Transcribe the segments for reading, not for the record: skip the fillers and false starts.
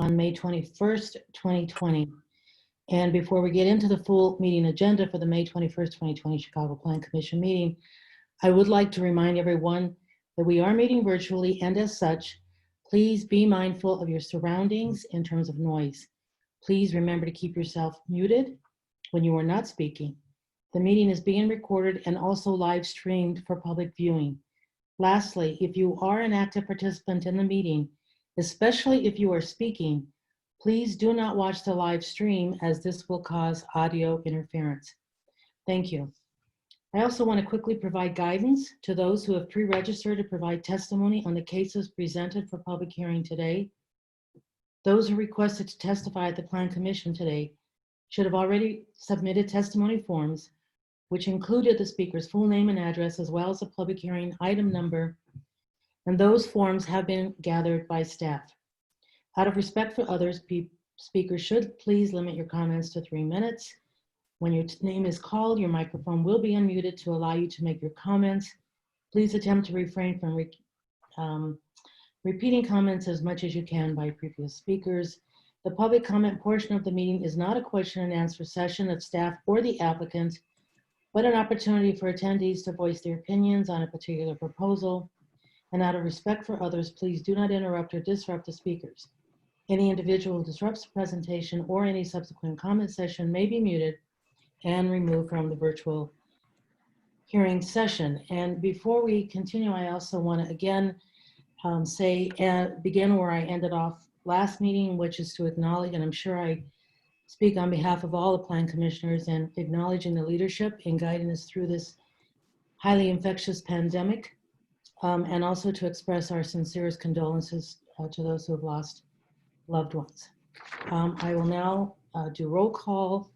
on May 21st, 2020. And before we get into the full meeting agenda for the May 21st, 2020 Chicago Plan Commission meeting, I would like to remind everyone that we are meeting virtually, and as such, please be mindful of your surroundings in terms of noise. Please remember to keep yourself muted when you are not speaking. The meeting is being recorded and also live streamed for public viewing. Lastly, if you are an active participant in the meeting, especially if you are speaking, please do not watch the live stream, as this will cause audio interference. Thank you. I also want to quickly provide guidance to those who have pre-registered to provide testimony on the cases presented for public hearing today. Those who requested to testify at the Plan Commission today should have already submitted testimony forms, which included the speaker's full name and address, as well as a public hearing item number, and those forms have been gathered by staff. Out of respect for others, speakers should please limit your comments to 3 minutes. When your name is called, your microphone will be unmuted to allow you to make your comments. Please attempt to refrain from repeating comments as much as you can by previous speakers. The public comment portion of the meeting is not a question and answer session of staff or the applicant, but an opportunity for attendees to voice their opinions on a particular proposal. And out of respect for others, please do not interrupt or disrupt the speakers. Any individual who disrupts the presentation or any subsequent comment session may be muted and removed from the virtual hearing session. And before we continue, I also want to again begin where I ended off last meeting, which is to acknowledge, and I'm sure I speak on behalf of all the Plan Commissioners, and acknowledging the leadership in guiding us through this highly infectious pandemic, and also to express our sincerest condolences to those who have lost loved ones. I will now do roll call.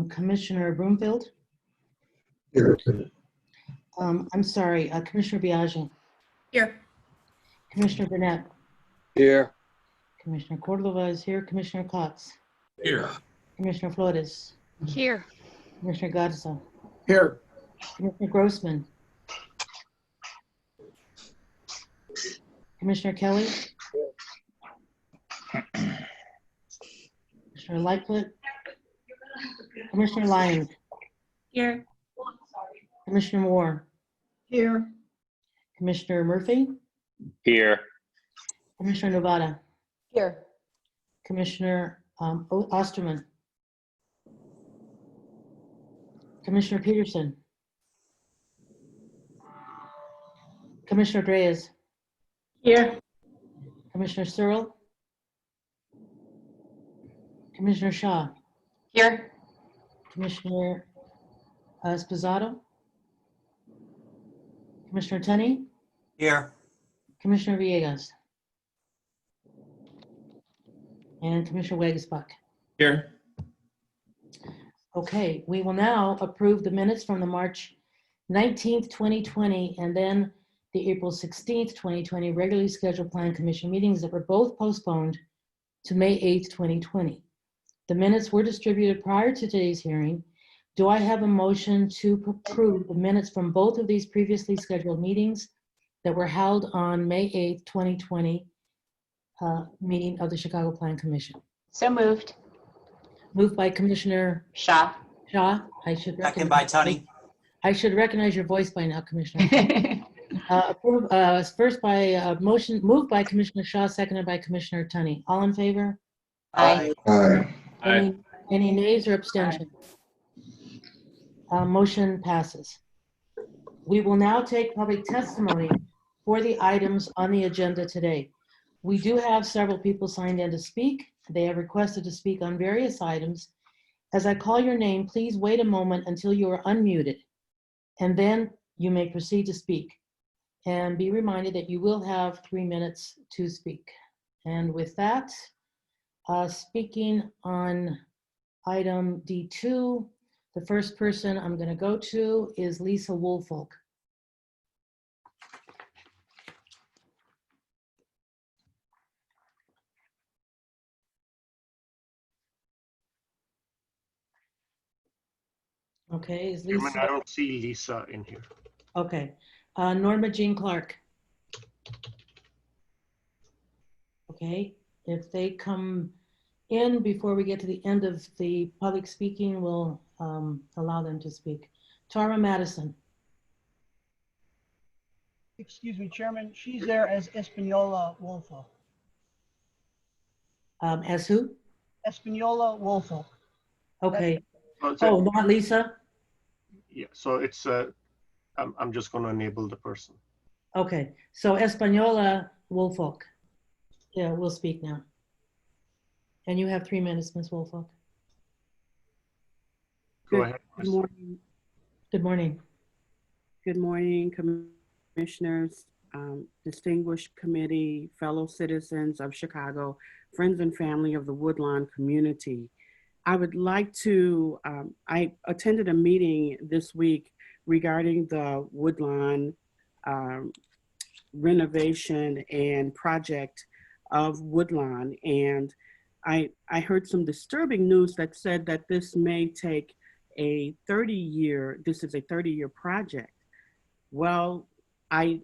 Commissioner Broomfield? Here. I'm sorry, Commissioner Biaggi? Here. Commissioner Burnett? Here. Commissioner Cordova is here. Commissioner Cox? Here. Commissioner Flores? Here. Commissioner Garza? Here. Commissioner Grossman? Commissioner Kelly? Commissioner Lightfoot? Commissioner Lyons? Here. Commissioner Moore? Here. Commissioner Murphy? Here. Commissioner Novata? Here. Commissioner Osterman? Commissioner Peterson? Commissioner Reyes? Here. Commissioner Searle? Commissioner Shaw? Here. Commissioner Sposato? Commissioner Tunney? Here. Commissioner Villegas? And Commissioner Wegesbach? Here. Okay, we will now approve the minutes from the March 19th, 2020, and then the April 16th, 2020 regularly scheduled Plan Commission meetings that were both postponed to May 8th, 2020. The minutes were distributed prior to today's hearing. Do I have a motion to approve the minutes from both of these previously scheduled meetings that were held on May 8th, 2020 meeting of the Chicago Plan Commission? So moved. Moved by Commissioner Shaw. Shaw. I should Second by Tunney. I should recognize your voice by now, Commissioner. First by motion, moved by Commissioner Shaw, seconded by Commissioner Tunney. All in favor? Aye. Aye. Any nays or abstentions? Motion passes. We will now take public testimony for the items on the agenda today. We do have several people signed in to speak. They have requested to speak on various items. As I call your name, please wait a moment until you are unmuted, and then you may proceed to speak. And be reminded that you will have 3 minutes to speak. And with that, speaking on item D2, the first person I'm going to go to is Lisa Woolfolk. Okay, is Lisa? I don't see Lisa in here. Okay, Norma Jean Clark. Okay, If they come in before we get to the end of the public speaking, we'll allow them to speak. Tara Madison. Excuse me, Chairman, she's there as Espanola Wolfo. As who? Espanola Wolfo. Okay. So it's Oh, not Lisa? yeah, so it's I'm just going to enable the person. Okay. So Española Woolfolk. Yeah, we'll speak now. And you have 3 minutes, Ms. Woolfolk. Go Good ahead. Good morning. Good morning. Good morning, commissioners, distinguished committee, fellow citizens of Chicago, friends and family of the Woodlawn community. I would like to, I attended a meeting this week regarding the Woodlawn renovation and project of Woodlawn. And I heard some disturbing news that said that this may take a 30-year, this is a 30-year project. Well, I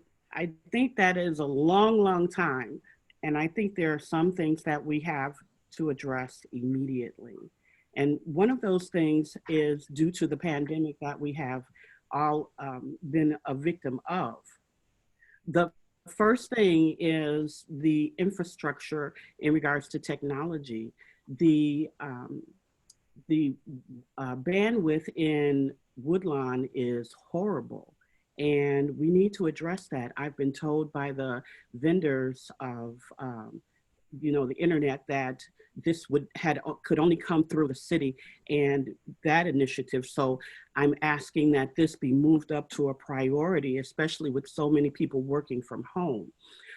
think that is a long, long time. And I think there are some things that we have to address immediately. And one of those things is due to the pandemic that we have all been a victim of. The first thing is the infrastructure in regards to technology. The bandwidth in Woodlawn is horrible, and we need to address that. I've been told by the vendors of the internet that this could only come through the city and that initiative. So I'm asking that this be moved up to a priority, especially with so many people working from home.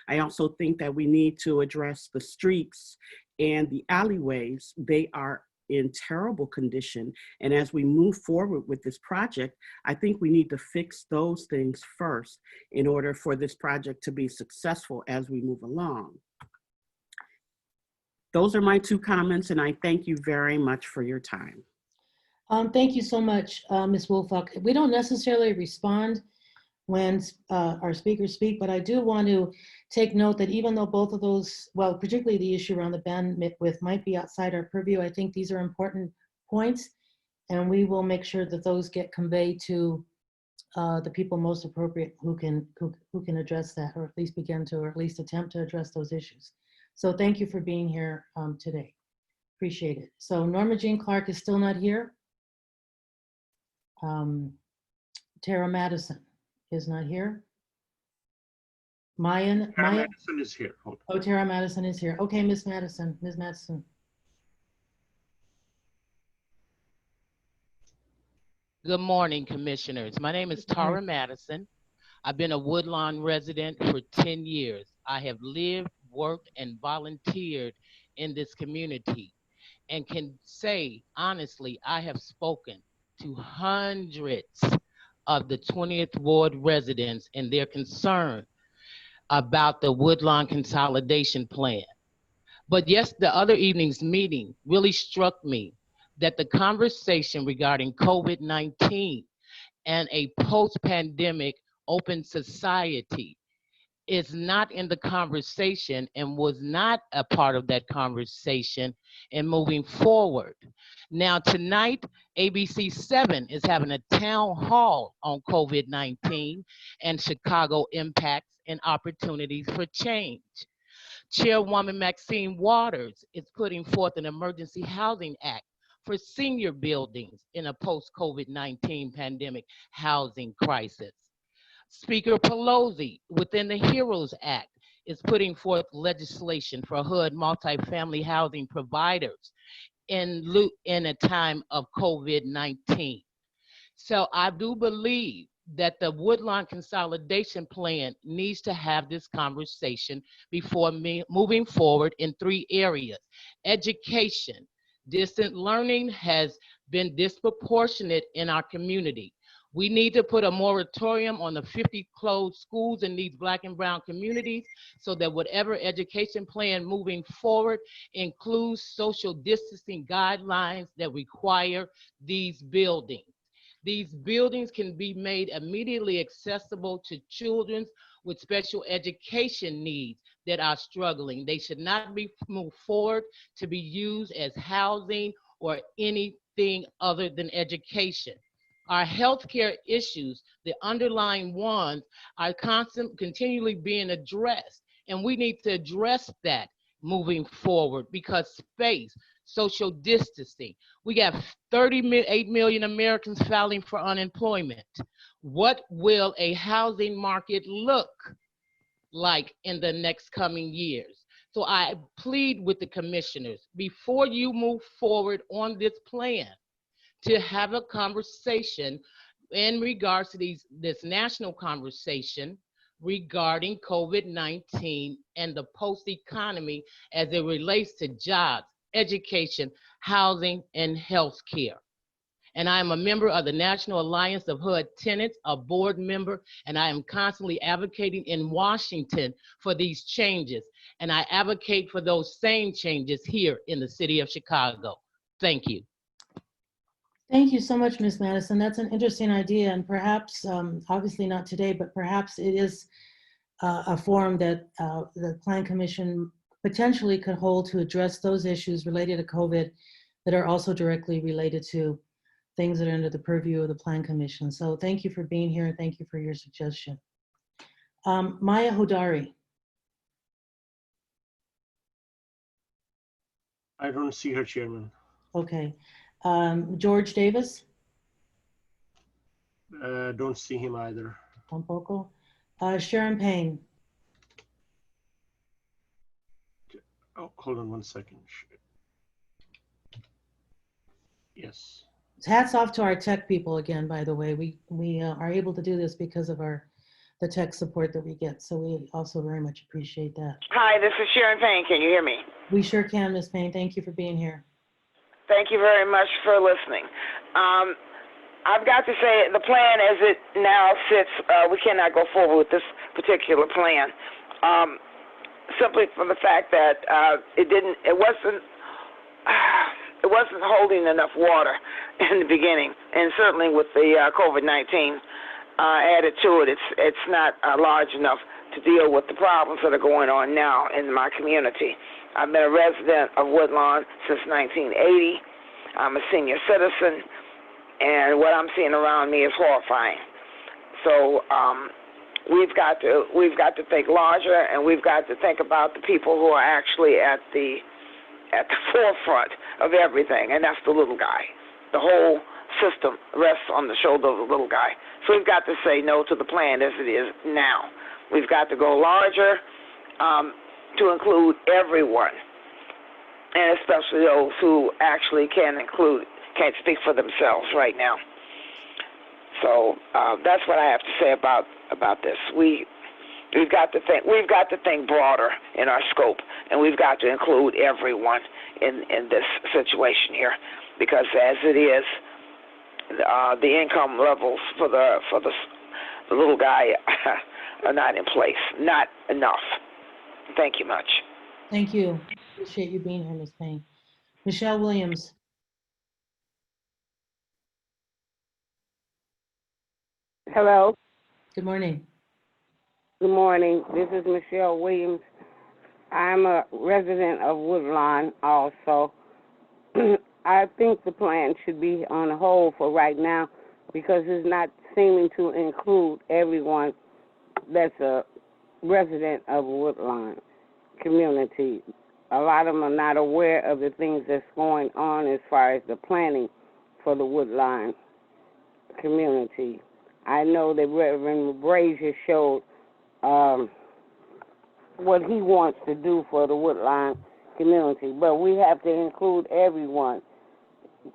I also think that we need to address the streets and the alleyways. They are in terrible condition. And as we move forward with this project, I think we need to fix those things first in order for this project to be successful as we move along. Those are my 2 comments, and I thank you very much for your time. Thank you so much, Ms. Woolfolk. We don't necessarily respond when our speakers speak, but I do want to take note that even though both of those, well, particularly the issue around the bandwidth might be outside our purview, I think these are important points, and we will make sure that those get conveyed to the people most appropriate who can address that, or at least begin to, or at least attempt to address those issues. So thank you for being here today. Appreciate it. So Norma Jean Clark is still not here. Tara Madison is not here. Tara Maya? Madison is here. Hold on. Oh, Tara Madison is here. Okay, Ms. Madison. Good morning, commissioners. My name is Tara Madison. I've been a Woodlawn resident for 10 years. I have lived, worked, and volunteered in this community and can say, honestly, I have spoken to hundreds of the 20th Ward residents and their concern about the Woodlawn consolidation plan. But yes, the other evening's meeting really struck me that the conversation regarding COVID-19 and a post-pandemic open society is not in the conversation and was not a part of that conversation in moving forward. Now tonight, ABC 7 is having a town hall on COVID-19 and Chicago impacts and opportunities for change. Chairwoman Maxine Waters is putting forth an emergency housing act for senior buildings in a post-COVID-19 pandemic housing crisis. Speaker Pelosi, within the HEROES Act, is putting forth legislation for HUD multifamily housing providers in a time of COVID-19. So I do believe that the Woodlawn consolidation plan needs to have this conversation before moving forward in 3 areas. Education. Distant learning has been disproportionate in our community. We need to put a moratorium on the 50 closed schools in these Black and brown communities so that whatever education plan moving forward includes social distancing guidelines that require these buildings. These buildings can be made immediately accessible to children with special education needs that are struggling. They should not be moved forward to be used as housing or anything other than education. Our healthcare issues, the underlying ones, are continually being addressed, and we need to address that moving forward because space, social distancing. We got 38 million Americans filing for unemployment. What will a housing market look like in the next coming years? So I plead with the commissioners, before you move forward on this plan, to have a conversation in regards to this national conversation regarding COVID-19 and the post-economy as it relates to jobs, education, housing, and health care. And I am a member of the National Alliance of HUD Tenants, a board member, and I am constantly advocating in Washington for these changes. And I advocate for those same changes here in the city of Chicago. Thank you. Thank you so much, Ms. Madison. That's an interesting idea, and perhaps, obviously not today, but perhaps it is a forum that the Plan Commission potentially could hold to address those issues related to COVID that are also directly related to things that are under the purview of the Plan Commission. So thank you for being here, and thank you for your suggestion. Maya Hodari. I don't see her, Chairman. Okay. George Davis. Don't see him either. Tampoco. Sharon Payne. Oh, hold on one second. Yes. Hats off to our tech people again, by the way. We are able to do this because of the tech support that we get. So we also very much appreciate that. Hi, this is Sharon Payne. Can you hear me? We sure can, Ms. Payne. Thank you for being here. Thank you very much for listening. I've got to say, the plan as it now sits, we cannot go forward with this particular plan, simply for the fact that it wasn't holding enough water in the beginning, and certainly with the COVID-19 added to it, it's not large enough to deal with the problems that are going on now in my community. I've been a resident of Woodlawn since 1980. I'm a senior citizen, and what I'm seeing around me is horrifying. So we've got to think larger, and we've got to think about the people who are actually at the forefront of everything, and that's the little guy. The whole system rests on the shoulder of the little guy. So we've got to say no to the plan as it is now. We've got to go larger to include everyone, and especially those who actually can't speak for themselves right now. So that's what I have to say about this. We've got to think broader in our scope, and we've got to include everyone in this situation here, because as it is, the income levels for the little guy are not in place, not enough. Thank you much. Thank you. Appreciate you being here, Ms. Payne. Michelle Williams. Hello. Good morning. Good morning. This is Michelle Williams. I'm a resident of Woodlawn also. I think the plan should be on hold for right now because it's not seeming to include everyone that's a resident of Woodlawn community. A lot of them are not aware of the things that's going on as far as the planning for the Woodlawn community. I know that Reverend Brazier showed what he wants to do for the Woodlawn community, but we have to include everyone.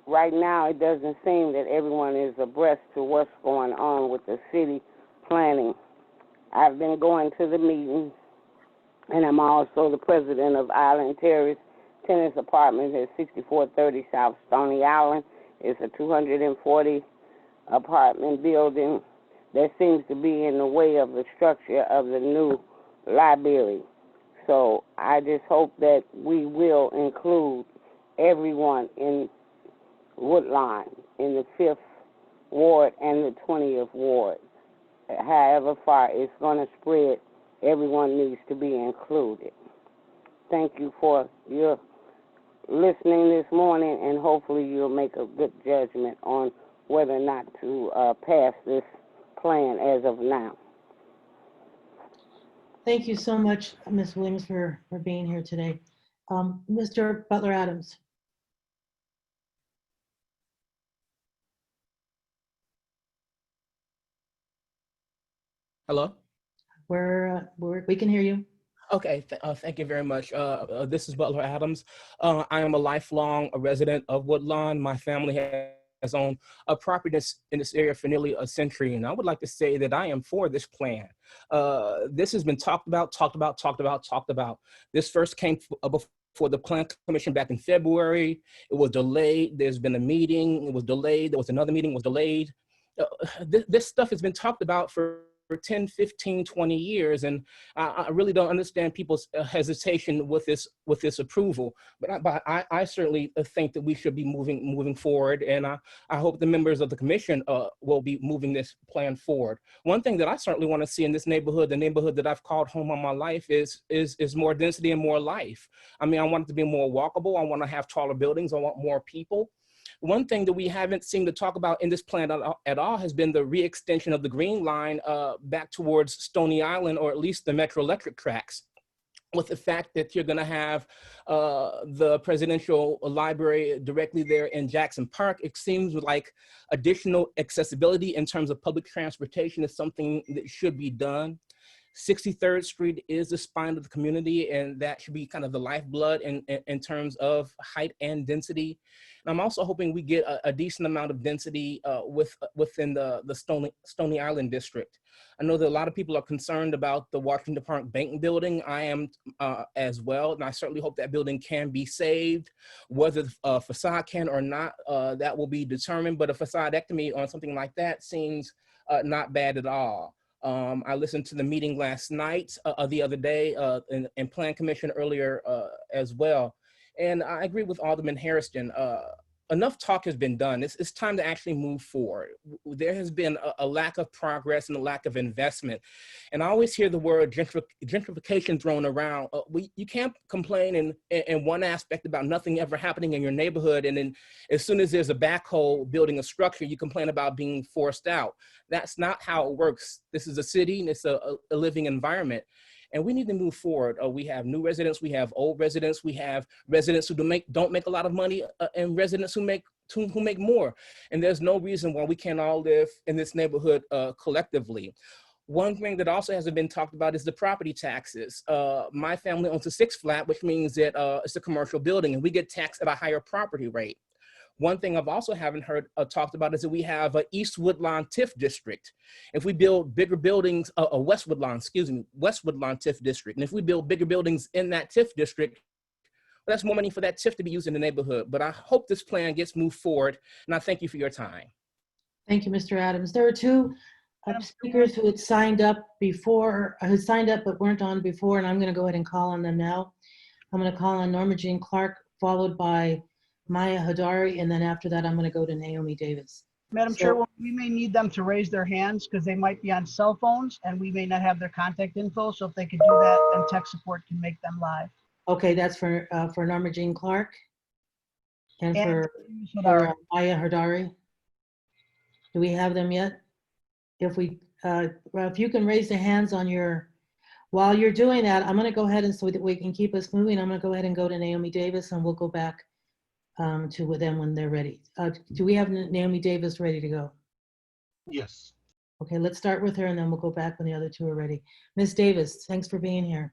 Right now, it doesn't seem that everyone is abreast to what's going on with the city planning. I've been going to the meetings, and I'm also the president of Island Terrace Tenants Apartments at 6430 South Stony Island. It's a 240 apartment building that seems to be in the way of the structure of the new library. So I just hope that we will include everyone in Woodlawn, in the 5th Ward and the 20th Ward. However far it's going to spread, everyone needs to be included. Thank you for your listening this morning, and hopefully you'll make a good judgment on whether or not to pass this plan as of now. Thank you so much, Ms. Williams, for being here today. Mr. Butler Adams. Hello? We can hear you. Okay, thank you very much. This is Butler Adams. I am a lifelong resident of Woodlawn. My family has owned a property in this area for nearly a century, and I would like to say that I am for this plan. This has been talked about. This first came before the Plan Commission back in February. It was delayed. There's been a meeting. It was delayed. There was another meeting. It was delayed. This stuff has been talked about for 10, 15, 20 years, and I really don't understand people's hesitation with this approval. But I certainly think that we should be moving forward, and I hope the members of the commission will be moving this plan forward. One thing that I certainly want to see in this neighborhood, the neighborhood that I've called home all my life, is more density and more life. I mean, I want it to be more walkable. I want to have taller buildings. I want more people. One thing that we haven't seemed to talk about in this plan at all has been the re-extension of the Green Line back towards Stony Island, or at least the Metro Electric tracks, with the fact that you're going to have the presidential library directly there in Jackson Park. It seems like additional accessibility in terms of public transportation is something that should be done. 63rd Street is the spine of the community, and that should be kind of the lifeblood in terms of height and density. And I'm also hoping we get a decent amount of density within the Stony Island district. I know that a lot of people are concerned about the Washington Park Bank building. I am as well, and I certainly hope that building can be saved. Whether the facade can or not, that will be determined, but a facadeectomy on something like that seems not bad at all. I listened to the meeting last night, the other day, and Plan Commission earlier as well. And I agree with Alderman Hairston. Enough talk has been done. It's time to actually move forward. There has been a lack of progress and a lack of investment. And I always hear the word gentrification thrown around. You can't complain in one aspect about nothing ever happening in your neighborhood, and then as soon as there's a backhoe building a structure, you complain about being forced out. That's not how it works. This is a city, and it's a living environment. And we need to move forward. We have new residents, we have old residents, we have residents who don't make a lot of money, and residents who make more. And there's no reason why we can't all live in this neighborhood collectively. One thing that also hasn't been talked about is the property taxes. My family owns a 6 flat, which means that it's a commercial building, and we get taxed at a higher property rate. One thing I've also haven't heard talked about is that we have an East Woodlawn TIF district. If we build bigger buildings, West Woodlawn TIF district. And if we build bigger buildings in that TIF district, well, that's more money for that TIF to be used in the neighborhood. But I hope this plan gets moved forward, and I thank you for your time. Thank you, Mr. Adams. There are 2 speakers who had signed up but weren't on before, and I'm going to go ahead and call on them now. I'm going to call on Norma Jean Clark, followed by Maya Hadari, and then after that, I'm going to go to Naomi Davis. Madam Chairwoman, we may need them to raise their hands because they might be on cell phones and we may not have their contact info. So if they could do that, then tech support can make them live. Okay, that's for Norma Jean Clark and for Maya Hadari. Do we have them yet? If you can raise the hands on your, while you're doing that, I'm going to go ahead, and so that we can keep us moving, I'm going to go ahead and go to Naomi Davis, and we'll go back to them when they're ready. Do we have Naomi Davis ready to go? Yes. Okay, let's start with her, and then we'll go back when the other 2 are ready. Ms. Davis, thanks for being here.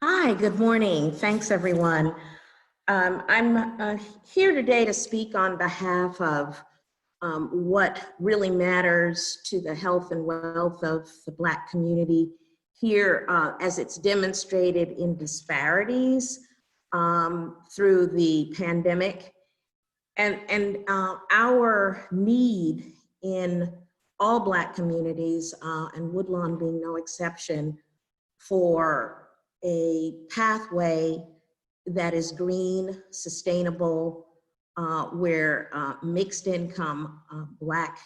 Hi, good morning. Thanks, everyone. I'm here today to speak on behalf of what really matters to the health and wealth of the Black community here, as it's demonstrated in disparities through the pandemic, and our need in all Black communities, and Woodlawn being no exception, for a pathway that is green, sustainable, where mixed income Black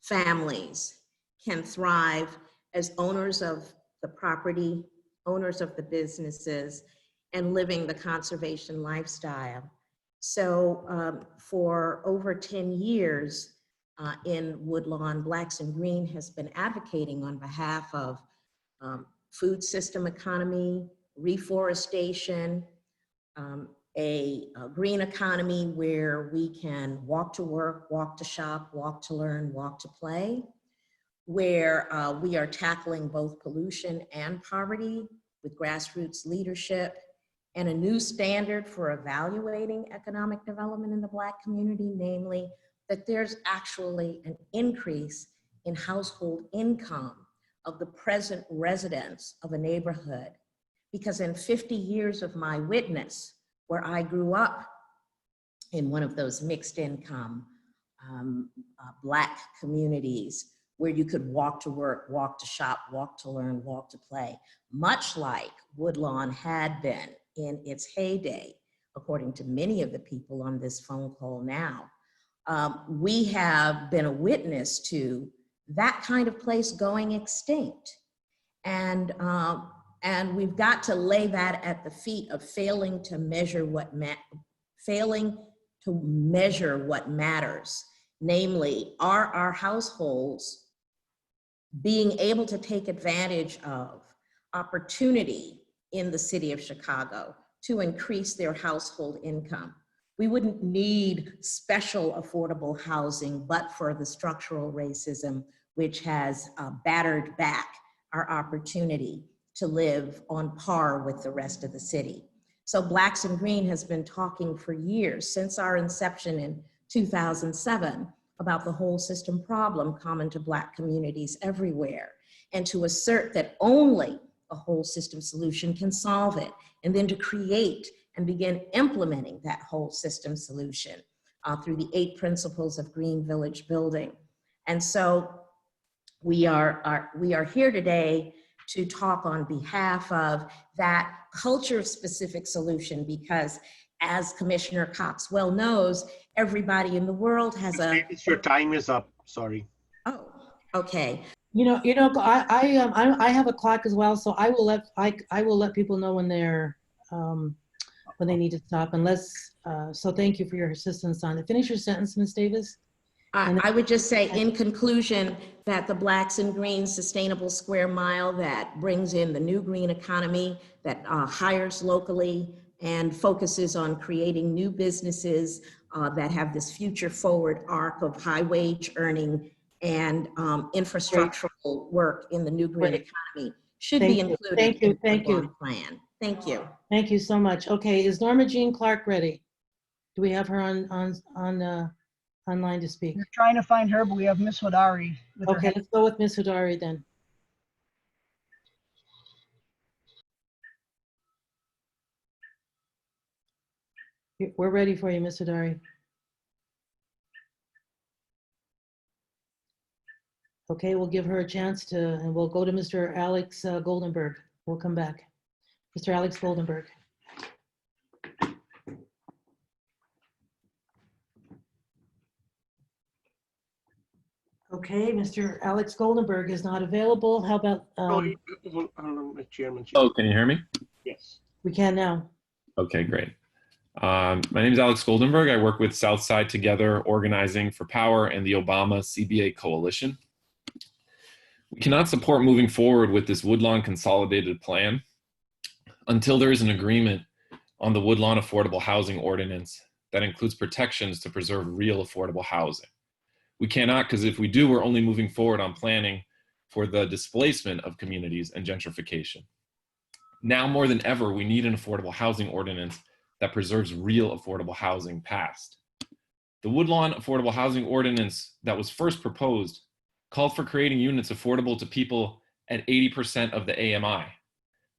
families can thrive, as owners of the property, owners of the businesses, and living the conservation lifestyle. So for over 10 years in Woodlawn, Blacks in Green has been advocating on behalf of food system economy, reforestation, a green economy where we can walk to work, walk to shop, walk to learn, walk to play, where we are tackling both pollution and poverty with grassroots leadership, and a new standard for evaluating economic development in the Black community, namely that there's actually an increase in household income of the present residents of a neighborhood. Because in 50 years of my witness, where I grew up in one of those mixed income Black communities, where you could walk to work, walk to shop, walk to learn, walk to play, much like Woodlawn had been in its heyday, according to many of the people on this phone call now. We have been a witness to that kind of place going extinct. And we've got to lay that at the feet of failing to measure what matters. Namely, are our households being able to take advantage of opportunity in the city of Chicago to increase their household income? We wouldn't need special affordable housing but for the structural racism which has battered back our opportunity to live on par with the rest of the city. So Blacks in Green has been talking for years, since our inception in 2007, about the whole system problem common to Black communities everywhere, and to assert that only a whole system solution can solve it, and then to create and begin implementing that whole system solution through the 8 principles of Green Village building. And so we are here today to talk on behalf of that culture-specific solution, because as Commissioner Cox well knows, everybody in the world has a... Your time is up, sorry. Oh, okay. I have a clock as well, so I will let people know when they need to stop. So thank you for your assistance on it. Finish your sentence, Ms. Davis. I would just say, in conclusion, that the Blacks in Green Sustainable Square Mile that brings in the new green economy, that hires locally and focuses on creating new businesses that have this future forward arc of high wage earning and infrastructural work in the new green economy should be included in the plan. Thank you. Thank you so much. Okay, is Norma Jean Clark ready? Do we have her online to speak? We're trying to find her, but we have Miss Hodari. Okay, let's go with Miss Hodari then. We're ready for you, Miss Hodari. Okay, we'll give her a chance and we'll go to Mr. Alex Goldenberg. We'll come back. Mr. Alex Goldenberg. Okay, Mr. Alex Goldenberg is not available. How about? Chairman. Oh, can you hear me? Yes. We can now. Okay, great. My name is Alex Goldenberg. I work with Southside Together, Organizing for Power, and the Obama CBA Coalition. We cannot support moving forward with this Woodlawn Consolidated Plan until there is an agreement on the Woodlawn Affordable Housing Ordinance that includes protections to preserve real affordable housing. We cannot, because if we do, we're only moving forward on planning for the displacement of communities and gentrification. Now more than ever, we need an affordable housing ordinance that preserves real affordable housing passed. The Woodlawn Affordable Housing Ordinance that was first proposed called for creating units affordable to people at 80% of the AMI.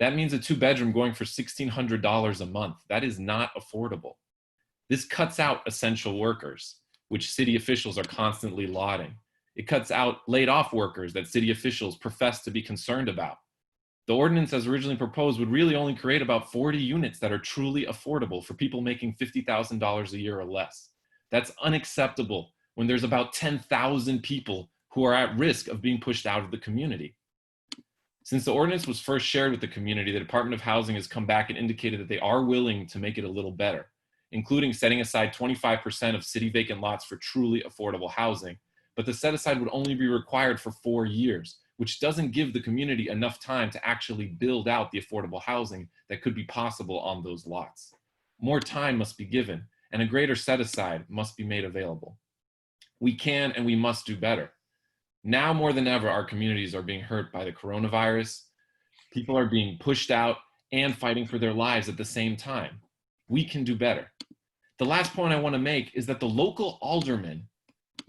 That means a 2-bedroom going for $1,600 a month. That is not affordable. This cuts out essential workers, which city officials are constantly lauding. It cuts out laid off workers that city officials profess to be concerned about. The ordinance as originally proposed would really only create about 40 units that are truly affordable for people making $50,000 a year or less. That's unacceptable when there's about 10,000 people who are at risk of being pushed out of the community. Since the ordinance was first shared with the community, the Department of Housing has come back and indicated that they are willing to make it a little better, including setting aside 25% of city vacant lots for truly affordable housing. But the set aside would only be required for 4 years, which doesn't give the community enough time to actually build out the affordable housing that could be possible on those lots. More time must be given, and a greater set aside must be made available. We can and we must do better. Now more than ever, our communities are being hurt by the coronavirus. People are being pushed out and fighting for their lives at the same time. We can do better. The last point I want to make is that the local alderman,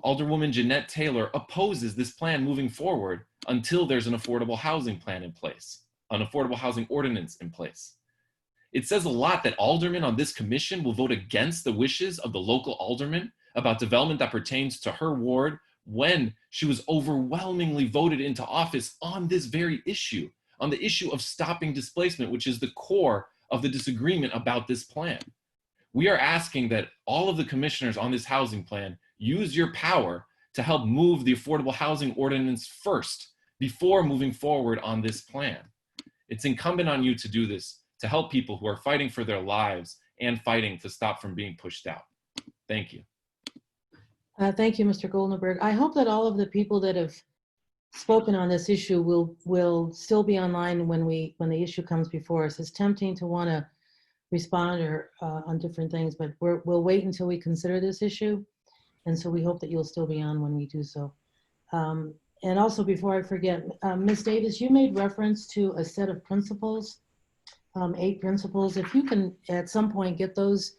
Alderwoman Jeanette Taylor, opposes this plan moving forward until there's an affordable housing plan in place, an affordable housing ordinance in place. It says a lot that aldermen on this commission will vote against the wishes of the local alderman about development that pertains to her ward when she was overwhelmingly voted into office on this very issue, on the issue of stopping displacement, which is the core of the disagreement about this plan. We are asking that all of the commissioners on this housing plan use your power to help move the affordable housing ordinance first before moving forward on this plan. It's incumbent on you to do this to help people who are fighting for their lives and fighting to stop from being pushed out. Thank you. Thank you, Mr. Goldenberg. I hope that all of the people that have spoken on this issue will still be online when the issue comes before us. It's tempting to want to respond or on different things, but we'll wait until we consider this issue. And so we hope that you'll still be on when we do so. And also, before I forget, Ms. Davis, you made reference to a set of principles, 8 principles. If you can at some point get those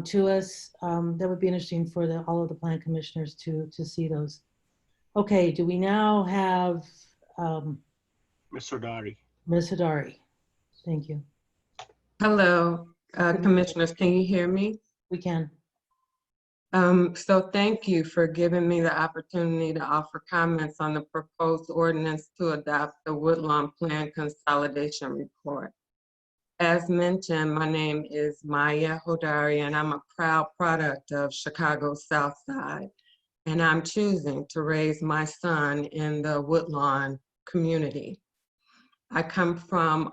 to us, that would be interesting for all of the plan commissioners to see those. Okay, do we now have Ms. Sodari. Ms. Hadari? Thank you. Hello, commissioners, can you hear me? We can. So thank you for giving me the opportunity to offer comments on the proposed ordinance to adopt the Woodlawn Plan Consolidation Report. As mentioned, my name is Maya Hodari, and I'm a proud product of Chicago's South Side, and I'm choosing to raise my son in the Woodlawn community. I come from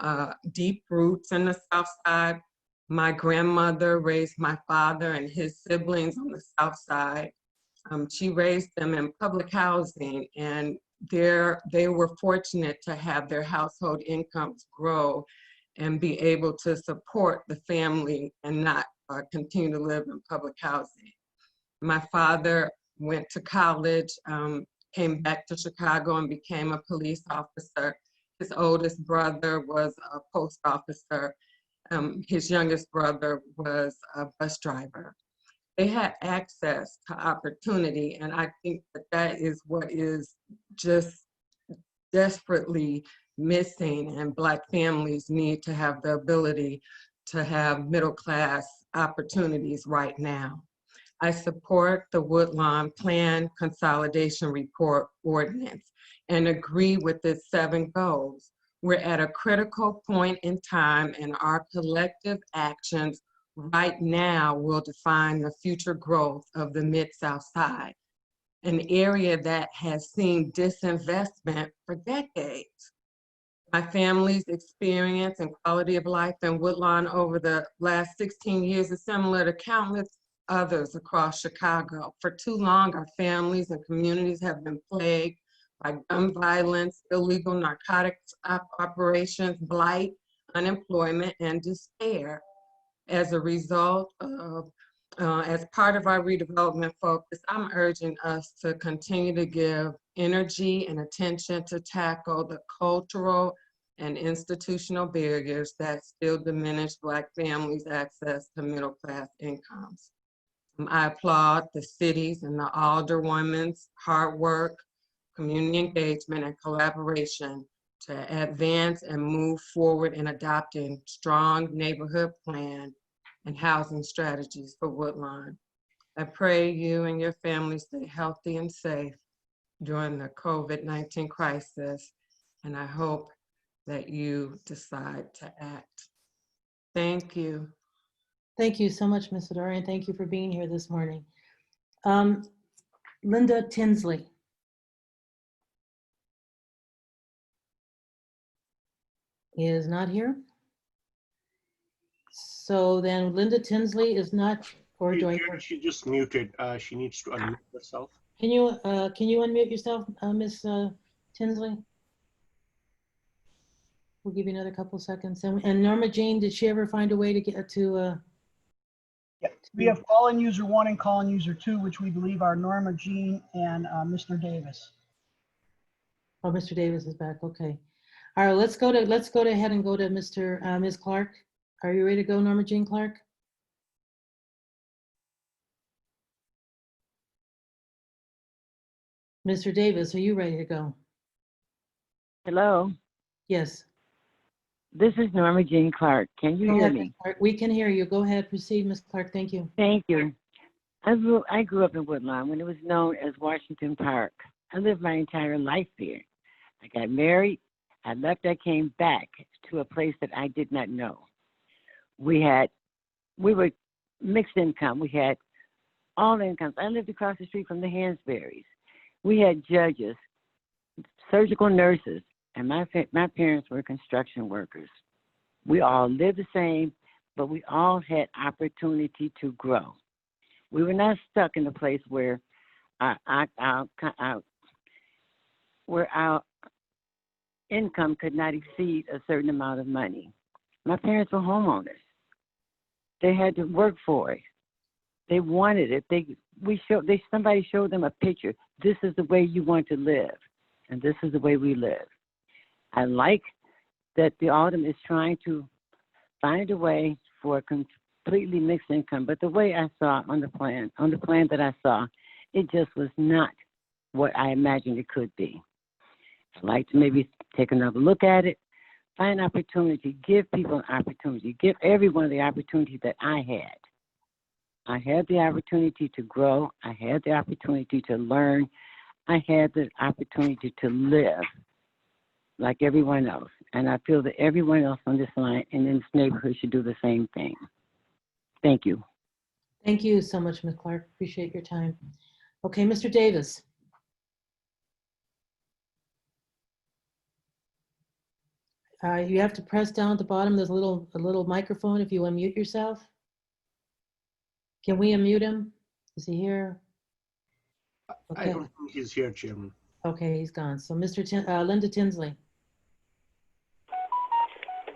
deep roots in the South Side. My grandmother raised my father and his siblings on the South Side. She raised them in public housing, and they were fortunate to have their household incomes grow and be able to support the family and not continue to live in public housing. My father went to college, came back to Chicago and became a police officer. His oldest brother was a post officer. His youngest brother was a bus driver. They had access to opportunity, and I think that is what is just desperately missing, and Black families need to have the ability to have middle-class opportunities right now. I support the Woodlawn Plan Consolidation Report ordinance and agree with its 7 goals. We're at a critical point in time, and our collective actions right now will define the future growth of the Mid-South Side, an area that has seen disinvestment for decades. My family's experience and quality of life in Woodlawn over the last 16 years is similar to countless others across Chicago. For too long, our families and communities have been plagued by gun violence, illegal narcotics operations, blight, unemployment, and despair. As a result of, as part of our redevelopment focus, I'm urging us to continue to give energy and attention to tackle the cultural and institutional barriers that still diminish Black families' access to middle-class incomes. I applaud the cities and the alderwomen's hard work, community engagement, and collaboration to advance and move forward in adopting strong neighborhood plan and housing strategies for Woodlawn. I pray you and your family stay healthy and safe during the COVID-19 crisis, and I hope that you decide to act. Thank you. Thank you so much, Ms. Hadari, and thank you for being here this morning. Linda Tinsley. is not here. So then Linda Tinsley is not, or do I? She just muted. She needs to unmute herself. Can you unmute yourself, Miss Tinsley? We'll give you another couple seconds. And Norma Jean, did she ever find a way to get to? Yeah, we have call-in user 1 and call-in user 2, which we believe are Norma Jean and Mr. Davis. Oh, Mr. Davis is back. Okay. All right. Let's go ahead and go to Ms. Clark. Are you ready to go, Norma Jean Clark? Mr. Davis, are you ready to go? Hello, Yes. this is Norma Jean Clark. Can you Go hear ahead, me? Ms. Clark. We can hear you. Go ahead. Proceed, Ms. Clark. Thank you. Thank you. I grew up in Woodlawn when it was known as Washington Park. I lived my entire life there. I got married. I left. I came back to a place that I did not know. We were mixed income. We had all incomes. I lived across the street from the Hansberries. We had judges, surgical nurses, and my parents were construction workers. We all lived the same, but we all had opportunity to grow. We were not stuck in a place where our income could not exceed a certain amount of money. My parents were homeowners. They had to work for it. They wanted it. Somebody showed them a picture. This is the way you want to live, and this is the way we live. I like that the Alderman is trying to find a way for a completely mixed income, but the way I saw on the plan that I saw, it just was not what I imagined it could be. I'd like to maybe take another look at it, find opportunity, give people an opportunity, give everyone the opportunity that I had. I had the opportunity to grow. I had the opportunity to learn. I had the opportunity to live like everyone else. And I feel that everyone else on this line and in this neighborhood should do the same thing. Thank you. Thank you so much, Ms. Clark. Appreciate your time. Okay, Mr. Davis. You have to press down at the bottom. There's a little microphone if you unmute yourself. Can we unmute him? Is he here? I don't think he's here, Chairman. Okay, he's gone. So Linda Tinsley.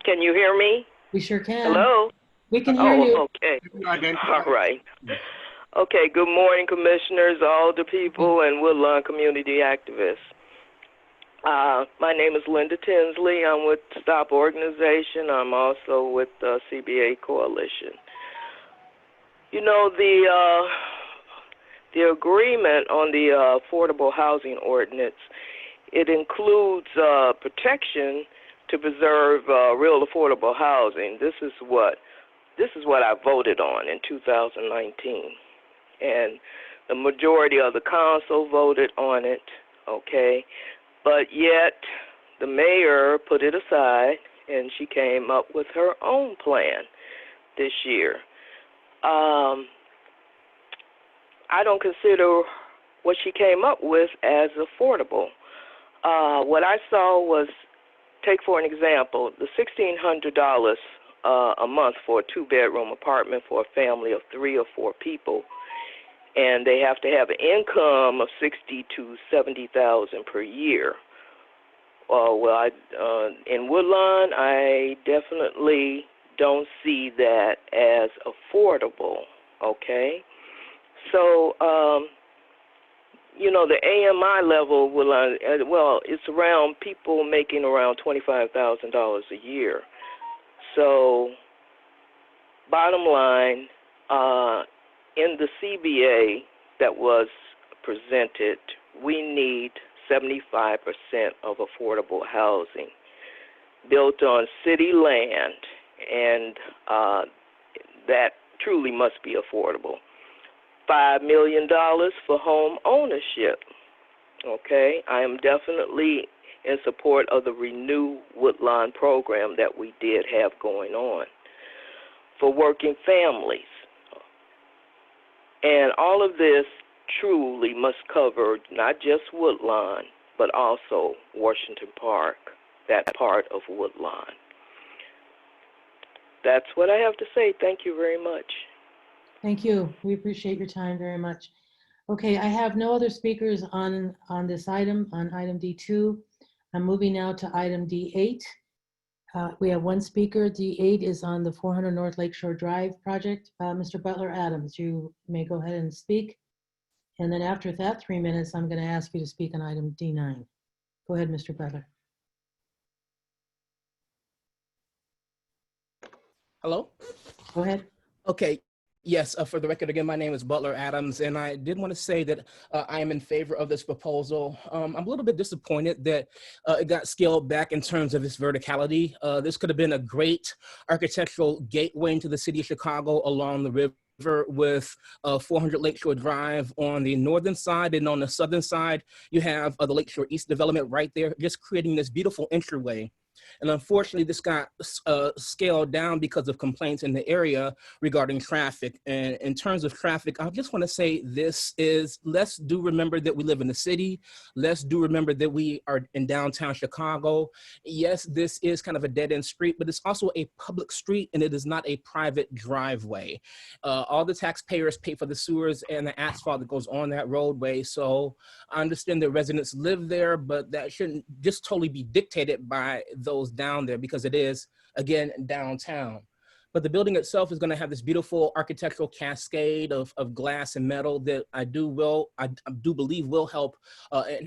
Can you hear me? We sure can. Hello? We can hear you. Okay. All right. Okay, good morning, commissioners, all the people, and Woodlawn community activists. My name is Linda Tinsley. I'm with Stop Organization. I'm also with the CBA Coalition. You know, the agreement on the affordable housing ordinance, it includes protection to preserve real affordable housing. This is what I voted on in 2019, and the majority of the council voted on it. Okay, but yet the mayor put it aside, and she came up with her own plan this year. I don't consider what she came up with as affordable. What I saw was, take for an example, the $1,600 a month for a two-bedroom apartment for a family of 3 or 4 people, and they have to have an income of $60,000 to $70,000 per year. In Woodlawn, I definitely don't see that as affordable. Okay, so you know, the AMI level will, it's around people making around $25,000 a year. So, bottom line, in the CBA that was presented, we need 75% of affordable housing built on city land, and that truly must be affordable. $5 million for home ownership. Okay, I am definitely in support of the Renew Woodlawn program that we did have going on for working families. And all of this truly must cover not just Woodlawn, but also Washington Park, that part of Woodlawn. That's what I have to say. Thank you very much. Thank you. We appreciate your time very much. Okay, I have no other speakers on this item, on item D2. I'm moving now to item D8. We have one speaker. D8 is on the 400 North Lakeshore Drive project. Mr. Butler Adams, you may go ahead and speak. And then after that 3 minutes, I'm going to ask you to speak on item D9. Go ahead, Mr. Butler. Hello? Go ahead. Okay. Yes, for the record, again, my name is Butler Adams, and I did want to say that I am in favor of this proposal. I'm a little bit disappointed that it got scaled back in terms of its verticality. This could have been a great architectural gateway into the city of Chicago along the river with 400 Lakeshore Drive on the northern side, and on the southern side, you have the Lakeshore East development right there, just creating this beautiful entryway. And unfortunately, this got scaled down because of complaints in the area regarding traffic. And in terms of traffic, I just want to say this is, let's do remember that we live in the city. Let's do remember that we are in downtown Chicago. Yes, this is kind of a dead-end street, but it's also a public street, and it is not a private driveway. All the taxpayers pay for the sewers and the asphalt that goes on that roadway. So I understand that residents live there, but that shouldn't just totally be dictated by those down there, because it is, again, downtown. But the building itself is going to have this beautiful architectural cascade of glass and metal that I do believe will help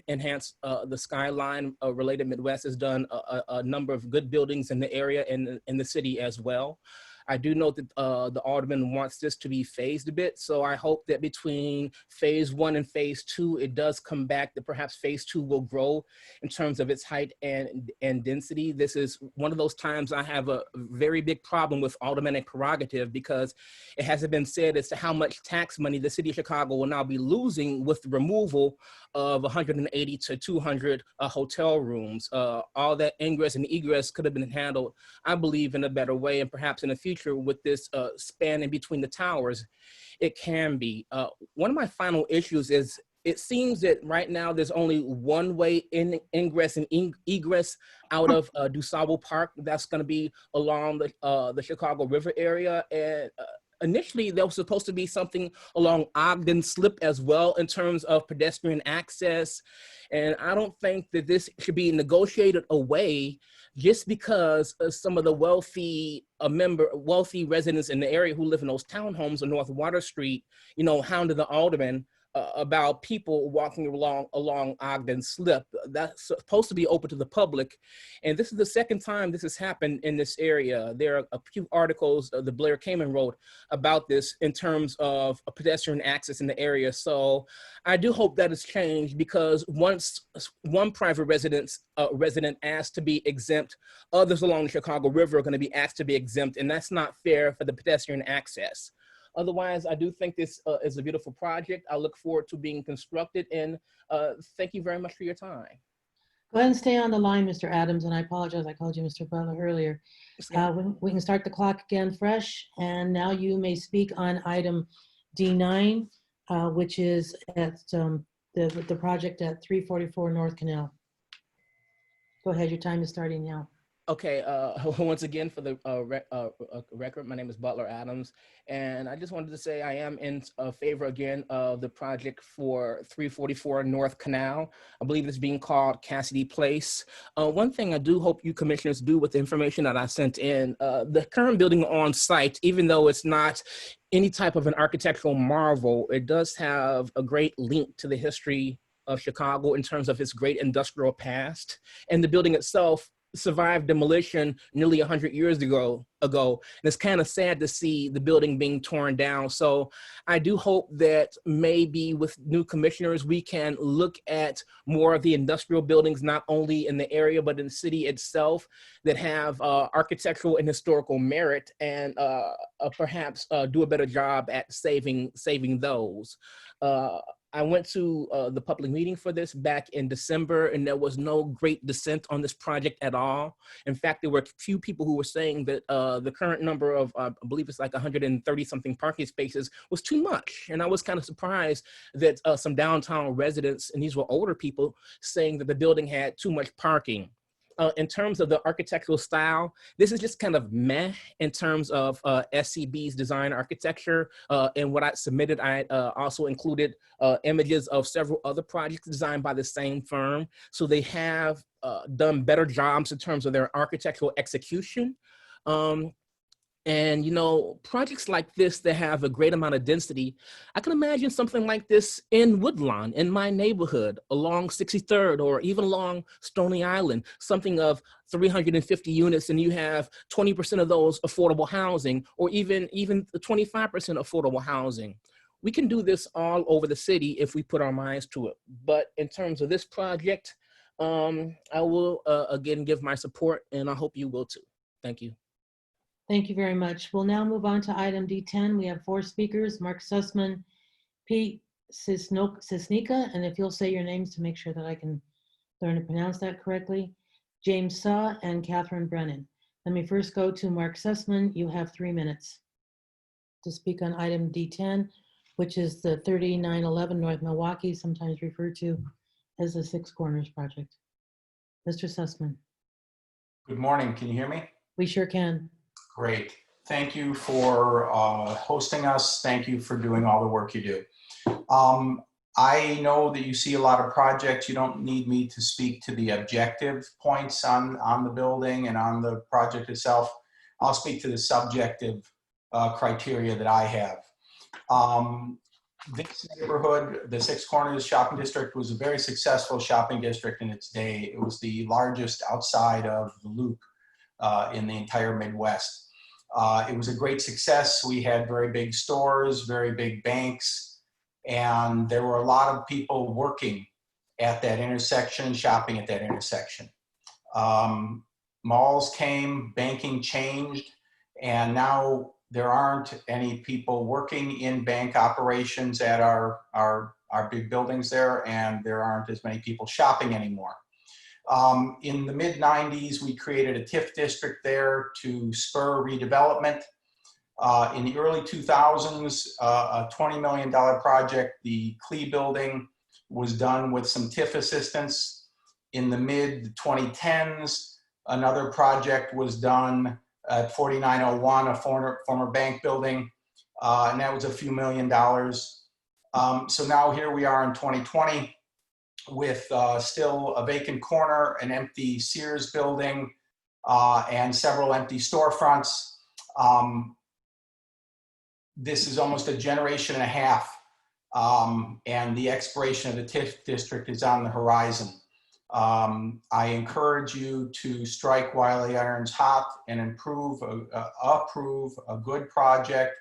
enhance the skyline. Related Midwest has done a number of good buildings in the area and in the city as well. I do note that the alderman wants this to be phased a bit, so I hope that between phase 1 and phase 2, it does come back, that perhaps phase 2 will grow in terms of its height and density. This is one of those times I have a very big problem with aldermanic prerogative, because it hasn't been said as to how much tax money the city of Chicago will now be losing with the removal of 180 to 200 hotel rooms. All that ingress and egress could have been handled, I believe, in a better way, and perhaps in the future with this span in between the towers, it can be. One of my final issues is, it seems that right now there's only one way ingress and egress out of DuSable Park. That's going to be along the Chicago River area. And initially, there was supposed to be something along Ogden Slip as well in terms of pedestrian access. And I don't think that this should be negotiated away just because some of the wealthy residents in the area who live in those townhomes on North Water Street, hounded the alderman about people walking along Ogden Slip. That's supposed to be open to the public. And this is the second time this has happened in this area. There are a few articles the Blair Kamen wrote about this in terms of pedestrian access in the area. So I do hope that has changed, because once one private resident asked to be exempt, others along the Chicago River are going to be asked to be exempt, and that's not fair for the pedestrian access. Otherwise, I do think this is a beautiful project. I look forward to being constructed, and thank you very much for your time. Go ahead and stay on the line, Mr. Adams, and I apologize, I called you Mr. Butler earlier. We can start the clock again fresh, and now you may speak on item D9, which is at the project at 344 North Canal. Go ahead, your time is starting now. Okay, once again, for the record, my name is Butler Adams, and I just wanted to say I am in favor again of the project for 344 North Canal. I believe it's being called Cassidy Place. One thing I do hope you commissioners do with the information that I sent in, the current building on site, even though it's not any type of an architectural marvel, it does have a great link to the history of Chicago in terms of its great industrial past, and the building itself survived demolition nearly 100 years ago. And it's kind of sad to see the building being torn down. So I do hope that maybe with new commissioners, we can look at more of the industrial buildings, not only in the area, but in the city itself, that have architectural and historical merit, and perhaps do a better job at saving those. I went to the public meeting for this back in December, and there was no great dissent on this project at all. In fact, there were a few people who were saying that the current number of, I believe it's like 130 something parking spaces was too much. And I was kind of surprised that some downtown residents, and these were older people, saying that the building had too much parking. in terms of the architectural style, this is just kind of meh in terms of SCB's design architecture. And what I submitted, I also included images of several other projects designed by the same firm. So they have done better jobs in terms of their architectural execution. And, you know, projects like this that have a great amount of density, I can imagine something like this in Woodlawn, in my neighborhood, along 63rd, or even along Stony Island, something of 350 units, and you have 20% of those affordable housing, or even 25% affordable housing. We can do this all over the city if we put our minds to it. But in terms of this project, I will again give my support, and I hope you will too. Thank you. Thank you very much. We'll now move on to item D10. We have 4 speakers: Mark Sussman, Pete Cisnica, and if you'll say your names to make sure that I can learn to pronounce that correctly, James Saw, and Catherine Brennan. Let me first go to Mark Sussman. You have 3 minutes to speak on item D10, which is the 3911 North Milwaukee, sometimes referred to as the Six Corners Project. Mr. Sussman. Good morning. Can you hear me? We sure can. Great. Thank you for hosting us. Thank you for doing all the work you do. I know that you see a lot of projects. You don't need me to speak to the objective points on the building and on the project itself. I'll speak to the subjective criteria that I have. This neighborhood, the Six Corners Shopping District, was a very successful shopping district in its day. It was the largest outside of the Loop in the entire Midwest. It was a great success. We had very big stores, very big banks, and there were a lot of people working at that intersection, shopping at that intersection. Malls came, banking changed, and now there aren't any people working in bank operations at our big buildings there, and there aren't as many people shopping anymore. In the mid-90s, we created a TIF district there to spur redevelopment. In the early 2000s, a $20 million project, the Klee building, was done with some TIF assistance. In the mid-2010s, another project was done at 4901, a former bank building, and that was a few $1,000,000. So now here we are in 2020 with still a vacant corner, an empty Sears building, and several empty storefronts. This is almost a generation and a half, and the expiration of the TIF district is on the horizon. I encourage you to strike while the iron's hot and approve a good project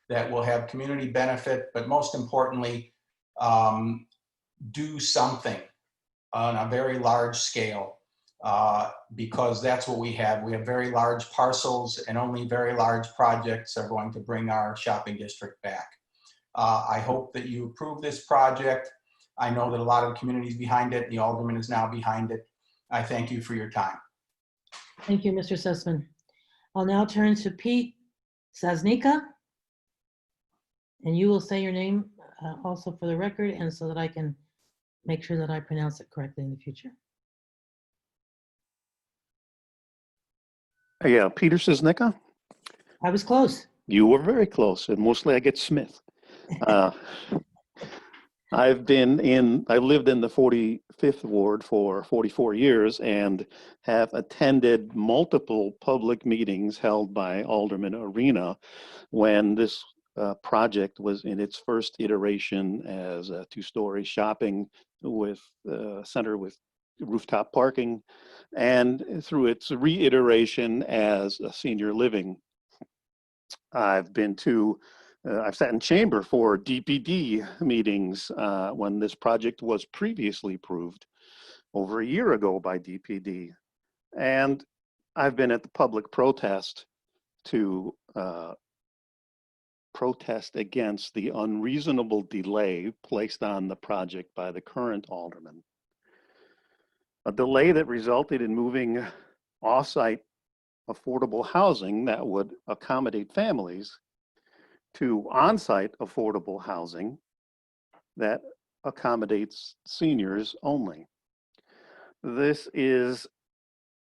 that will have community benefit, but most importantly, do something on a very large scale, because that's what we have. We have very large parcels, and only very large projects are going to bring our shopping district back. I hope that you approve this project. I know that a lot of the community is behind it. The alderman is now behind it. I thank you for your time. Thank you, Mr. Sussman. I'll now turn to Pete Saznika, and you will say your name also for the record, and so that I can make sure that I pronounce it correctly in the future. Yeah, Peter Cisnica. I was close. You were very close, and mostly I get Smith. I lived in the 45th Ward for 44 years and have attended multiple public meetings held by Alderman Arena when this project was in its first iteration as a 2-story shopping with center with rooftop parking, and through its reiteration as a senior living. I've sat in chamber for DPD meetings when this project was previously approved over a year ago by DPD. And I've been at the public protest to protest against the unreasonable delay placed on the project by the current alderman. A delay that resulted in moving off-site affordable housing that would accommodate families to on-site affordable housing that accommodates seniors only. This is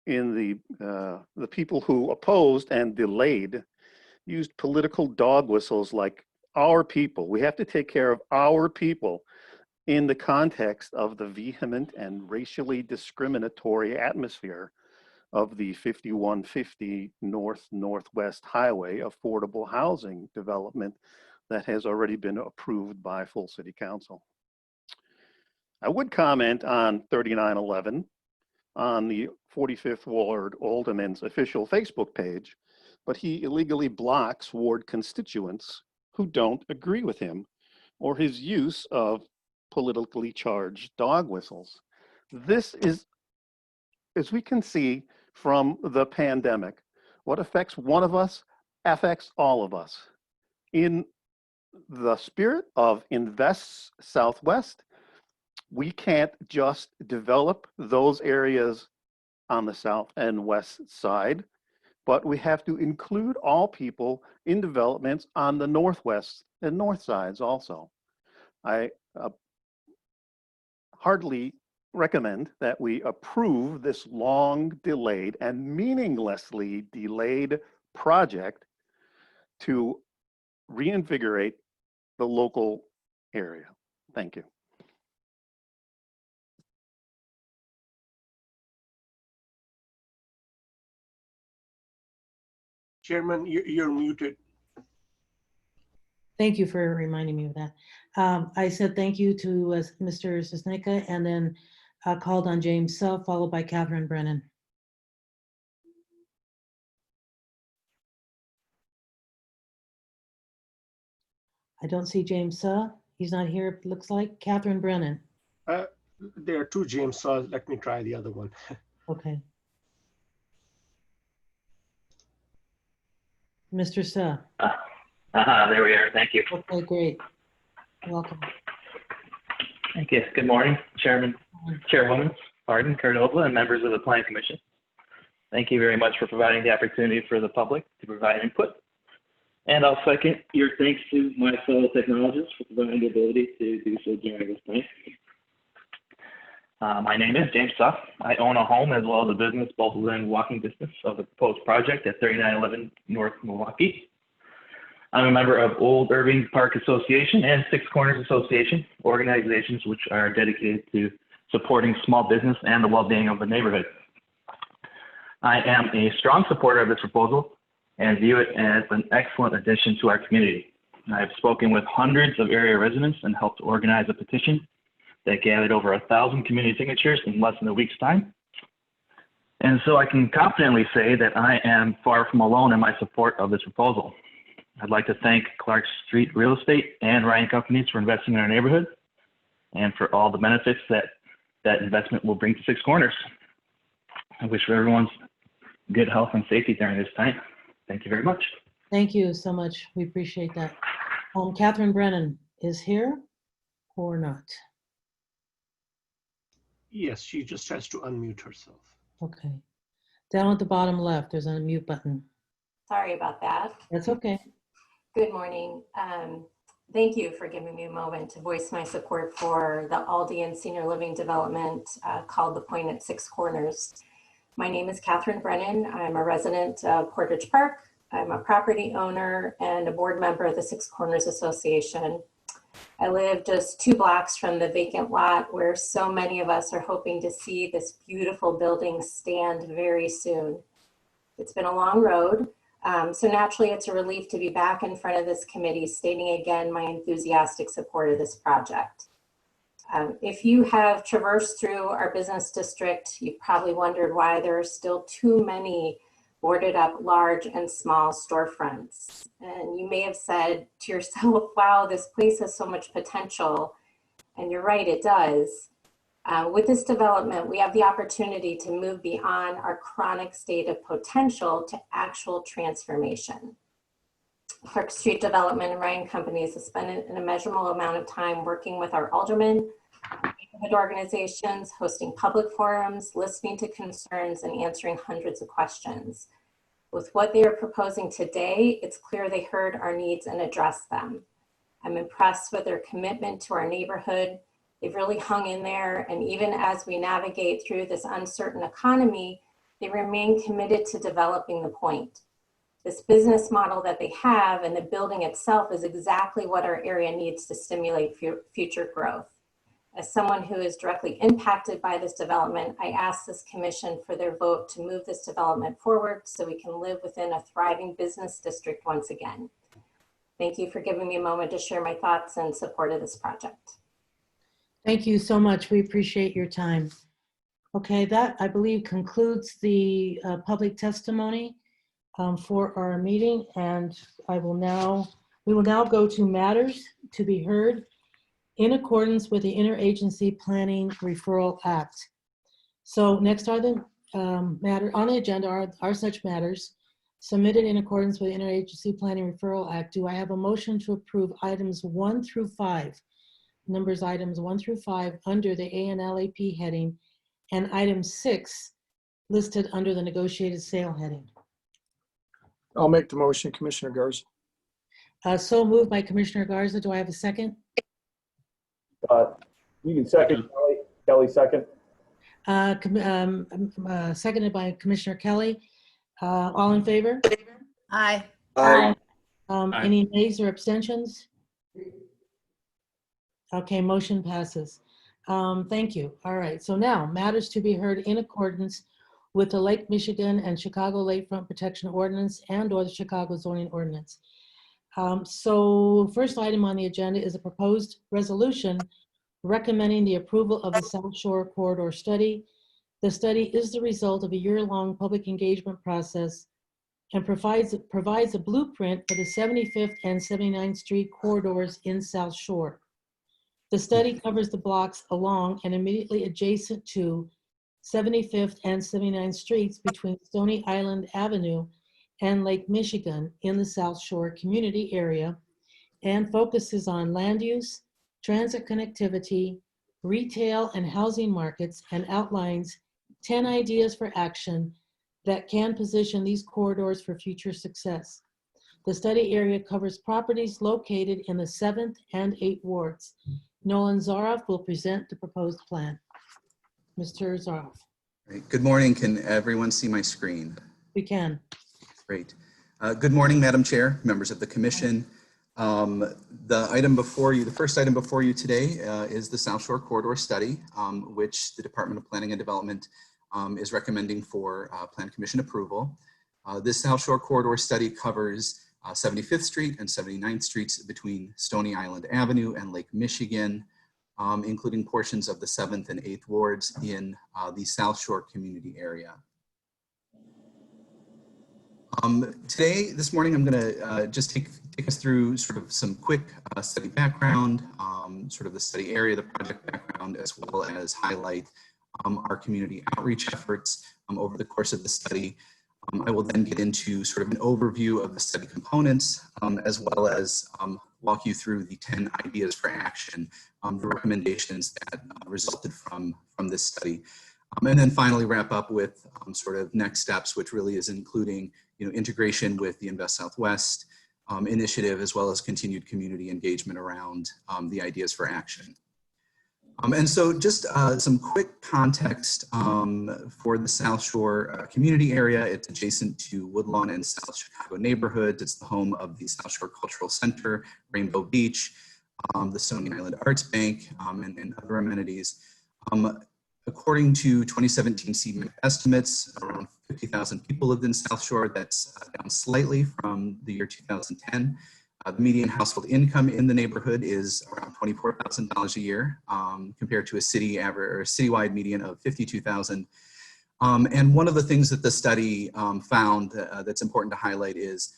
in the people who opposed and delayed used political dog whistles like our people. We have to take care of our people in the context of the vehement and racially discriminatory atmosphere of the 5150 North-Northwest Highway affordable housing development that has already been approved by full city council. I would comment on 3911 on the 45th Ward Alderman's official Facebook page, but he illegally blocks ward constituents who don't agree with him or his use of politically charged dog whistles. This is, as we can see from the pandemic, what affects one of us affects all of us. In the spirit of Invest Southwest, we can't just develop those areas on the south and west side, but we have to include all people in developments on the northwest and north sides also. I heartily recommend that we approve this long delayed and meaninglessly delayed project to reinvigorate the local area. Thank you. Chairman, you're muted. Thank you for reminding me of that. I said thank you to Mr. Sisnica, and then called on James Suh, followed by Catherine Brennan. I don't see James Suh. He's not here, it looks like. Catherine Brennan. There are two James, so let me try the other one. Okay. Mr. Suh. There we are. Thank you. Okay, great. Welcome. Thank you. Good morning, Chairwoman, Cordova, and members of the Planning Commission. Thank you very much for providing the opportunity for the public to provide input. And I'll second your thanks to my fellow technologists for providing the ability to do so during this time. My name is James Suh. I own a home as well as a business, both within walking distance of the proposed project at 3911 North Milwaukee. I'm a member of Old Irving Park Association and Six Corners Association, organizations which are dedicated to supporting small business and the well-being of the neighborhood. I am a strong supporter of this proposal and view it as an excellent addition to our community. I've spoken with hundreds of area residents and helped organize a petition that gathered over 1,000 community signatures in less than a week's time. And so I can confidently say that I am far from alone in my support of this proposal. I'd like to thank Clark Street Real Estate and Ryan Companies for investing in our neighborhood and for all the benefits that that investment will bring to Six Corners. I wish for everyone's good health and safety during this time. Thank you very much. Thank you so much. We appreciate that. Catherine Brennan is here or not? Yes, she just has to unmute herself. Okay. Down at the bottom left, there's an unmute button. Sorry about that. That's okay. Good morning. Thank you for giving me a moment to voice my support for the Aldean Senior Living Development called The Point at Six Corners. My name is Catherine Brennan. I'm a resident of Portage Park. I'm a property owner and a board member of the Six Corners Association. I live just 2 blocks from the vacant lot where so many of us are hoping to see this beautiful building stand very soon. It's been a long road, so naturally it's a relief to be back in front of this committee stating again my enthusiastic support of this project. If you have traversed through our business district, you've probably wondered why there are still too many boarded up large and small storefronts. And you may have said to yourself, wow, this place has so much potential. And you're right, it does. With this development, we have the opportunity to move beyond our chronic state of potential to actual transformation. Clark Street Development and Ryan Companies has spent an immeasurable amount of time working with our aldermen, neighborhood organizations, hosting public forums, listening to concerns, and answering hundreds of questions. With what they are proposing today, it's clear they heard our needs and addressed them. I'm impressed with their commitment to our neighborhood. They've really hung in there, and even as we navigate through this uncertain economy, They remain committed to developing the point. This business model that they have and the building itself is exactly what our area needs to stimulate future growth. As someone who is directly impacted by this development, I ask this commission for their vote to move this development forward so we can live within a thriving business district once again. Thank you for giving me a moment to share my thoughts and support of this project. Thank you so much. We appreciate your time. Okay, that I believe concludes the public testimony for our meeting, and we will now go to matters to be heard in accordance with the Interagency Planning Referral Act. So next are the matter on the agenda are such matters submitted in accordance with the Interagency Planning Referral Act. Do I have a motion to approve items 1 through 5, items 1 through 5 under the ANLAP heading, and item 6 listed under the negotiated sale heading? I'll make the motion, Commissioner Garza. So moved by Commissioner Garza. Do I have a second? You can second, Kelly. Kelly, second. Seconded by Commissioner Kelly. All in favor? Aye. Aye. Any nays or abstentions? Okay, motion passes. Thank you. All right, so now matters to be heard in accordance with the Lake Michigan and Chicago Lakefront Protection Ordinance and/or the Chicago Zoning Ordinance. So first item on the agenda is a proposed resolution recommending the approval of the South Shore Corridor Study. The study is the result of a year-long public engagement process and provides a blueprint for the 75th and 79th Street corridors in South Shore. The study covers the blocks along and immediately adjacent to 75th and 79th Streets between Stony Island Avenue and Lake Michigan in the South Shore community area, and focuses on land use, transit connectivity, retail and housing markets, and outlines 10 ideas for action that can position these corridors for future success. The study area covers properties located in the 7th and 8th wards. Nolan Zaroff will present the proposed plan. Mr. Zaroff. Great. Good morning. Can everyone see my screen? We can. Great. Good morning, Madam Chair, members of the Commission. The item before you, the first item before you today is the South Shore Corridor Study, which the Department of Planning and Development is recommending for Plan Commission approval. This South Shore Corridor Study covers 75th Street and 79th Streets between Stony Island Avenue and Lake Michigan, including portions of the 7th and 8th wards in the South Shore community area. This morning, I'm going to just take us through sort of some quick study background, sort of the study area, the project background, as well as highlight our community outreach efforts over the course of the study. I will then get into sort of an overview of the study components, as well as walk you through the 10 ideas for action, the recommendations that resulted from this study. And then finally wrap up with sort of next steps, which really is including integration with the Invest Southwest initiative, as well as continued community engagement around the ideas for action. And so just some quick context for the South Shore community area. It's adjacent to Woodlawn and South Chicago neighborhoods. It's the home of the South Shore Cultural Center, Rainbow Beach, the Stony Island Arts Bank, and other amenities. According to 2017 CMAQ estimates, around 50,000 people lived in South Shore. That's down slightly from the year 2010. The median household income in the neighborhood is around $24,000 a year, compared to a city average or a citywide median of $52,000. And one of the things that the study found that's important to highlight is,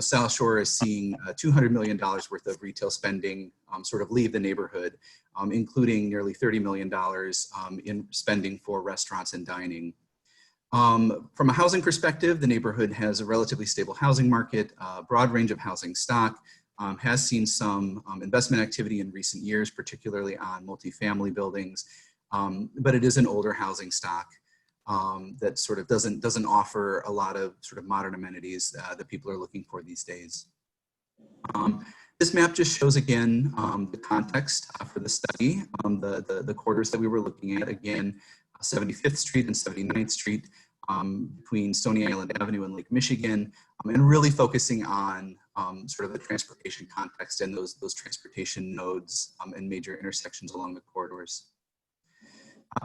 South Shore is seeing $200 million worth of retail spending sort of leave the neighborhood, including nearly $30 million in spending for restaurants and dining. From a housing perspective, the neighborhood has a relatively stable housing market, a broad range of housing stock, has seen some investment activity in recent years, particularly on multifamily buildings, but it is an older housing stock that sort of doesn't offer a lot of sort of modern amenities that people are looking for these days. This map just shows again the context for the study, the corridors that we were looking at. Again, 75th Street and 79th Street between Stony Island Avenue and Lake Michigan, and really focusing on sort of the transportation context and those transportation nodes and major intersections along the corridors.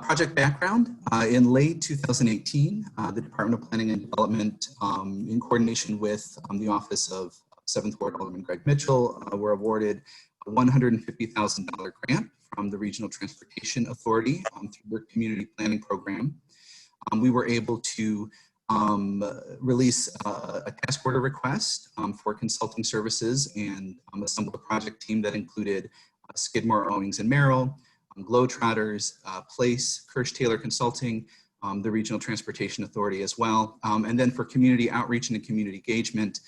Project background, in late 2018, the Department of Planning and Development, in coordination with the Office of 7th Ward Alderman Greg Mitchell, were awarded a $150,000 grant from the Regional Transportation Authority through their community planning program. We were able to release a task order request for consulting services and assemble a project team that included Skidmore, Owings and Merrill, Globetrotters, Place, Kirsch Taylor Consulting, the Regional Transportation Authority as well. And then for community outreach and community engagement,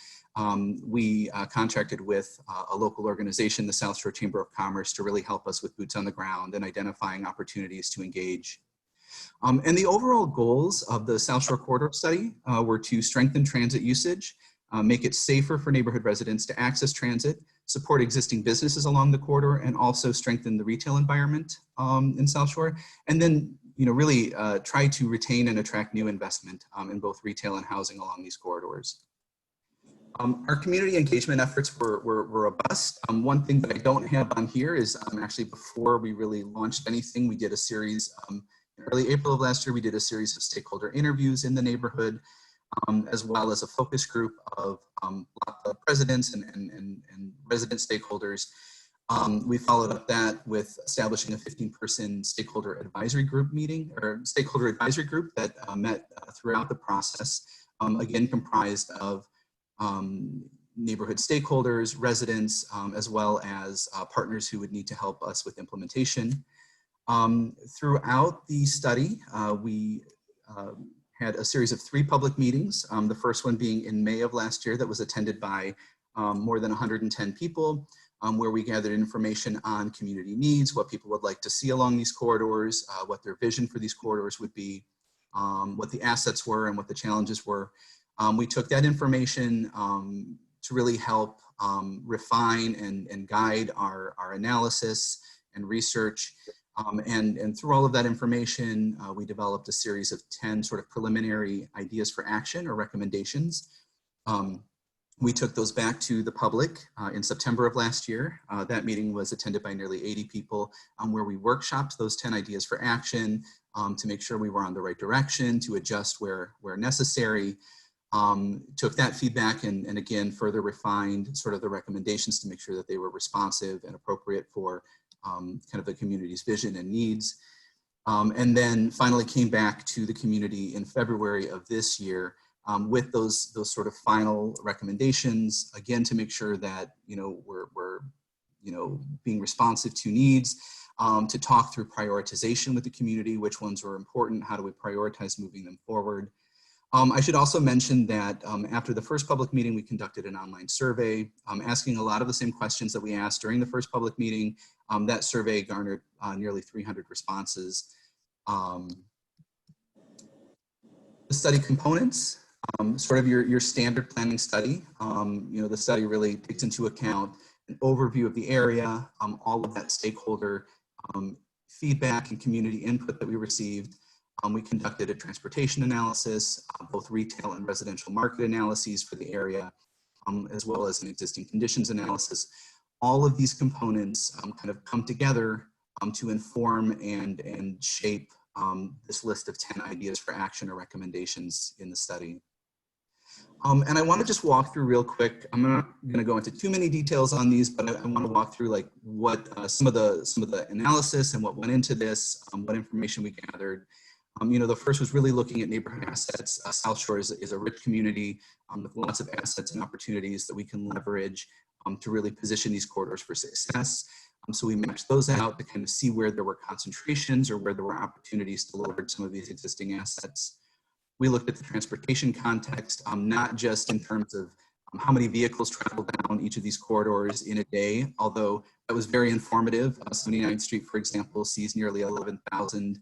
we contracted with a local organization, the South Shore Chamber of Commerce, to really help us with boots on the ground and identifying opportunities to engage. And the overall goals of the South Shore Corridor Study were to strengthen transit usage, make it safer for neighborhood residents to access transit, support existing businesses along the corridor, and also strengthen the retail environment in South Shore. And then, really try to retain and attract new investment in both retail and housing along these corridors. Our community engagement efforts were robust. One thing that I don't have on here is actually before we really launched anything, we did a series, in early April of last year, we did a series of stakeholder interviews in the neighborhood, as well as a focus group of presidents and resident stakeholders. We followed up that with establishing a 15-person stakeholder advisory group meeting, or stakeholder advisory group that met throughout the process, again comprised of neighborhood stakeholders, residents, as well as partners who would need to help us with implementation. Throughout the study, we had a series of 3 public meetings, the first one being in May of last year that was attended by more than 110 people, where we gathered information on community needs, what people would like to see along these corridors, what their vision for these corridors would be, what the assets were and what the challenges were. We took that information to really help refine and guide our analysis and research. And through all of that information, we developed a series of 10 sort of preliminary ideas for action or recommendations. We took those back to the public in September of last year. That meeting was attended by nearly 80 people, where we workshopped those 10 ideas for action to make sure we were on the right direction, to adjust where necessary. Took that feedback and again further refined sort of the recommendations to make sure that they were responsive and appropriate for kind of the community's vision and needs. And then finally came back to the community in February of this year with those sort of final recommendations, again, to make sure that, we're being responsive to needs, to talk through prioritization with the community, which ones were important, how do we prioritize moving them forward. I should also mention that after the first public meeting, we conducted an online survey asking a lot of the same questions that we asked during the first public meeting. That survey garnered nearly 300 responses. The study components, sort of your standard planning study. The study really takes into account an overview of the area, all of that stakeholder feedback and community input that we received. We conducted a transportation analysis, both retail and residential market analyses for the area, as well as an existing conditions analysis. All of these components kind of come together to inform and shape this list of 10 ideas for action or recommendations in the study. And I want to just walk through real quick. I'm not going to go into too many details on these, but I want to walk through like what some of the analysis and what went into this, what information we gathered. The first was really looking at neighborhood assets. South Shore is a rich community with lots of assets and opportunities that we can leverage to really position these corridors for success. So we matched those out to kind of see where there were concentrations or where there were opportunities to leverage some of these existing assets. We looked at the transportation context, not just in terms of how many vehicles travel down each of these corridors in a day, although that was very informative. 79th Street, for example, sees nearly 11,000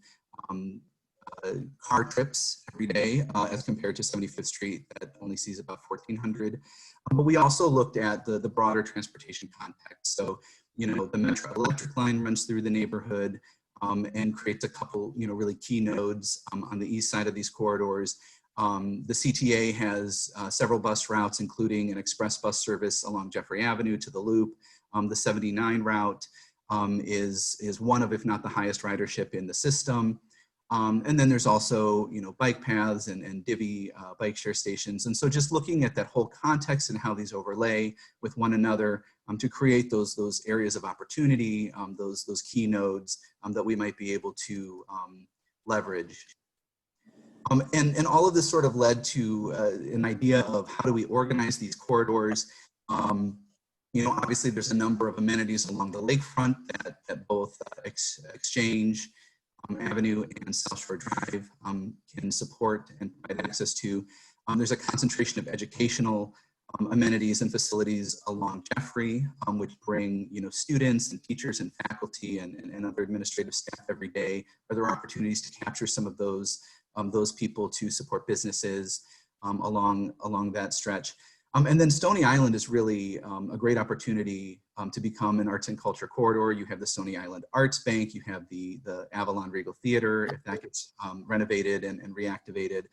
car trips every day as compared to 75th Street that only sees about 1,400. But we also looked at the broader transportation context. So, the Metro Electric line runs through the neighborhood and creates a couple, really key nodes on the east side of these corridors. The CTA has several bus routes, including an express bus service along Jeffrey Avenue to the Loop. The 79 route is one of, if not the highest ridership in the system. And then there's also, bike paths and divvy bike share stations. And so just looking at that whole context and how these overlay with one another to create those areas of opportunity, those key nodes that we might be able to leverage. And all of this sort of led to an idea of how do we organize these corridors. Obviously there's a number of amenities along the lakefront that both Exchange Avenue and South Shore Drive can support and provide access to. There's a concentration of educational amenities and facilities along Jeffrey, which bring students and teachers and faculty and other administrative staff every day. Are there opportunities to capture some of those people to support businesses along that stretch? And then Stony Island is really a great opportunity to become an arts and culture corridor. You have the Stony Island Arts Bank, you have the Avalon Regal Theater, if that gets renovated and reactivated.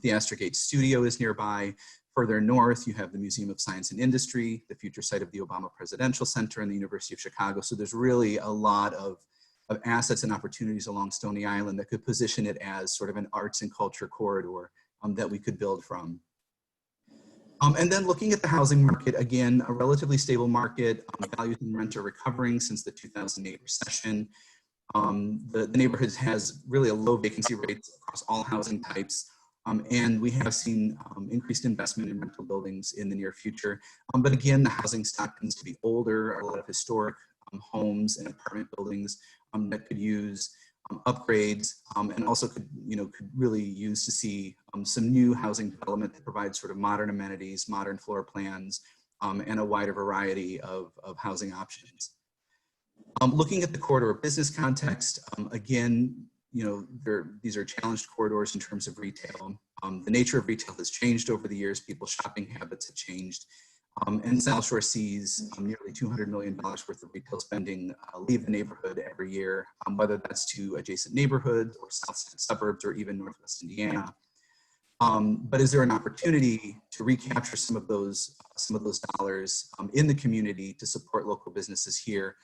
Theastricate Studio is nearby. Further north, you have the Museum of Science and Industry, the future site of the Obama Presidential Center and the University of Chicago. So there's really a lot of assets and opportunities along Stony Island that could position it as sort of an arts and culture corridor that we could build from. And then looking at the housing market, again, a relatively stable market. Values and rent are recovering since the 2008 recession. The neighborhood has really a low vacancy rate across all housing types. And we have seen increased investment in rental buildings in the near future. But again, the housing stock tends to be older, a lot of historic homes and apartment buildings that could use upgrades and also could really use to see some new housing development that provides sort of modern amenities, modern floor plans, and a wider variety of housing options. Looking at the corridor business context, again, these are challenged corridors in terms of retail. The nature of retail has changed over the years. People's shopping habits have changed. And South Shore sees nearly $200 million worth of retail spending leave the neighborhood every year, whether that's to adjacent neighborhoods or south side suburbs or even Northwest Indiana. But is there an opportunity to recapture some of those dollars in the community to support local businesses here,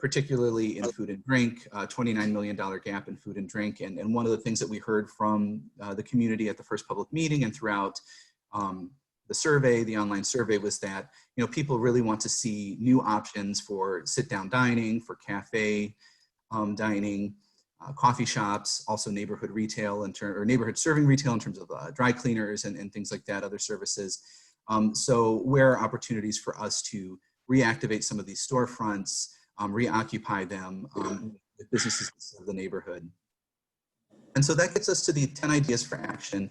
particularly in food and drink, $29 million gap in food and drink. And one of the things that we heard from the community at the first public meeting and throughout the survey, the online survey, was that people really want to see new options for sit-down dining, for cafe dining, coffee shops, also neighborhood retail or neighborhood serving retail in terms of dry cleaners and things like that, other services. So where are opportunities for us to reactivate some of these storefronts, reoccupy them with businesses of the neighborhood? And so that gets us to the 10 ideas for action.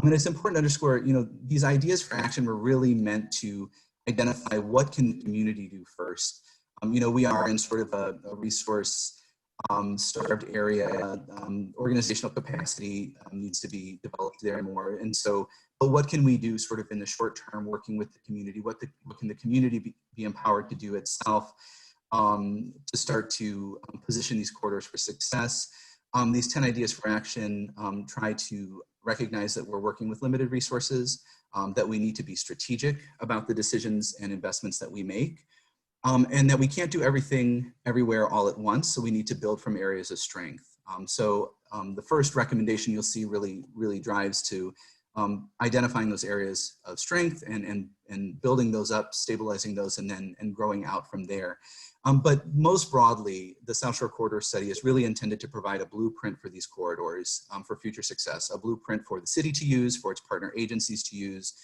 I mean, it's important to underscore, these ideas for action were really meant to identify what can the community do first. We are in sort of a resource starved area. Organizational capacity needs to be developed there more. And so, but what can we do sort of in the short term, working with the community? What can the community be empowered to do itself to start to position these corridors for success? These 10 ideas for action try to recognize that we're working with limited resources, that we need to be strategic about the decisions and investments that we make, and that we can't do everything everywhere all at once, so we need to build from areas of strength. The first recommendation you'll see really drives to identifying those areas of strength and building those up, stabilizing those, and growing out from there. But most broadly, the South Shore Corridor Study is really intended to provide a blueprint for these corridors for future success, a blueprint for the city to use, for its partner agencies to use,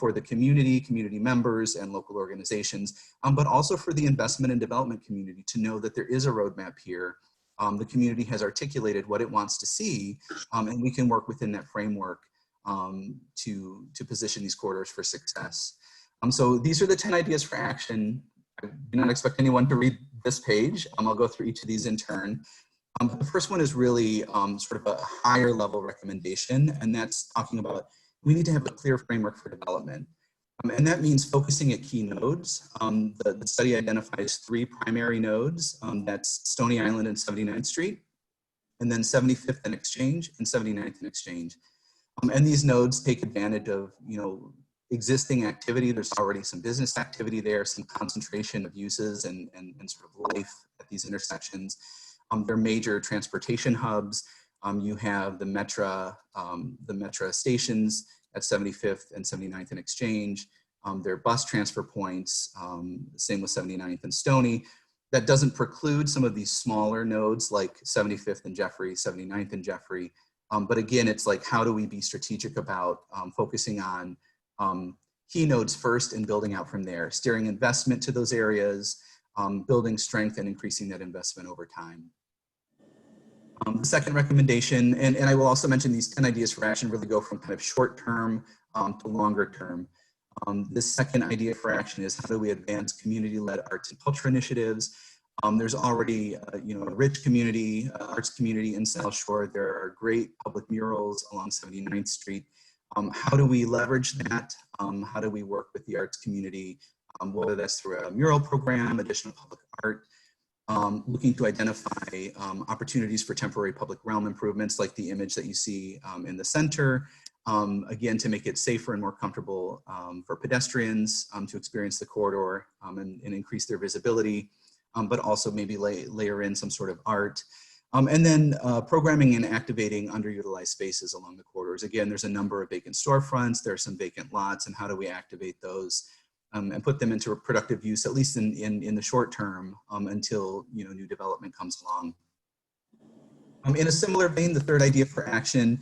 for the community members and local organizations, but also for the investment and development community to know that there is a roadmap here. The community has articulated what it wants to see, and we can work within that framework to position these corridors for success. So these are the 10 ideas for action. I do not expect anyone to read this page. I'll go through each of these in turn. The first one is really sort of a higher level recommendation, and that's talking about we need to have a clear framework for development. And that means focusing at key nodes. The study identifies 3 primary nodes. That's Stony Island and 79th Street, and then 75th and Exchange and 79th and Exchange. And these nodes take advantage of, existing activity. There's already some business activity there, some concentration of uses and sort of life at these intersections. They're major transportation hubs. You have the Metra stations at 75th and 79th and Exchange. They're bus transfer points, same with 79th and Stony. That doesn't preclude some of these smaller nodes like 75th and Jeffrey, 79th and Jeffrey. But again, it's like, how do we be strategic about focusing on key nodes first and building out from there, steering investment to those areas, building strength and increasing that investment over time. The second recommendation, and I will also mention these 10 ideas for action really go from kind of short term to longer term. The second idea for action is, how do we advance community-led arts and culture initiatives? There's already a rich community, arts community in South Shore. There are great public murals along 79th Street. How do we leverage that? How do we work with the arts community, whether that's through a mural program, additional public art, looking to identify opportunities for temporary public realm improvements like the image that you see in the center, again, to make it safer and more comfortable for pedestrians to experience the corridor and increase their visibility, but also maybe layer in some sort of art. And then programming and activating underutilized spaces along the corridors. Again, there's a number of vacant storefronts, there are some vacant lots, and how do we activate those and put them into a productive use, at least in the short term, until new development comes along. In a similar vein, the third idea for action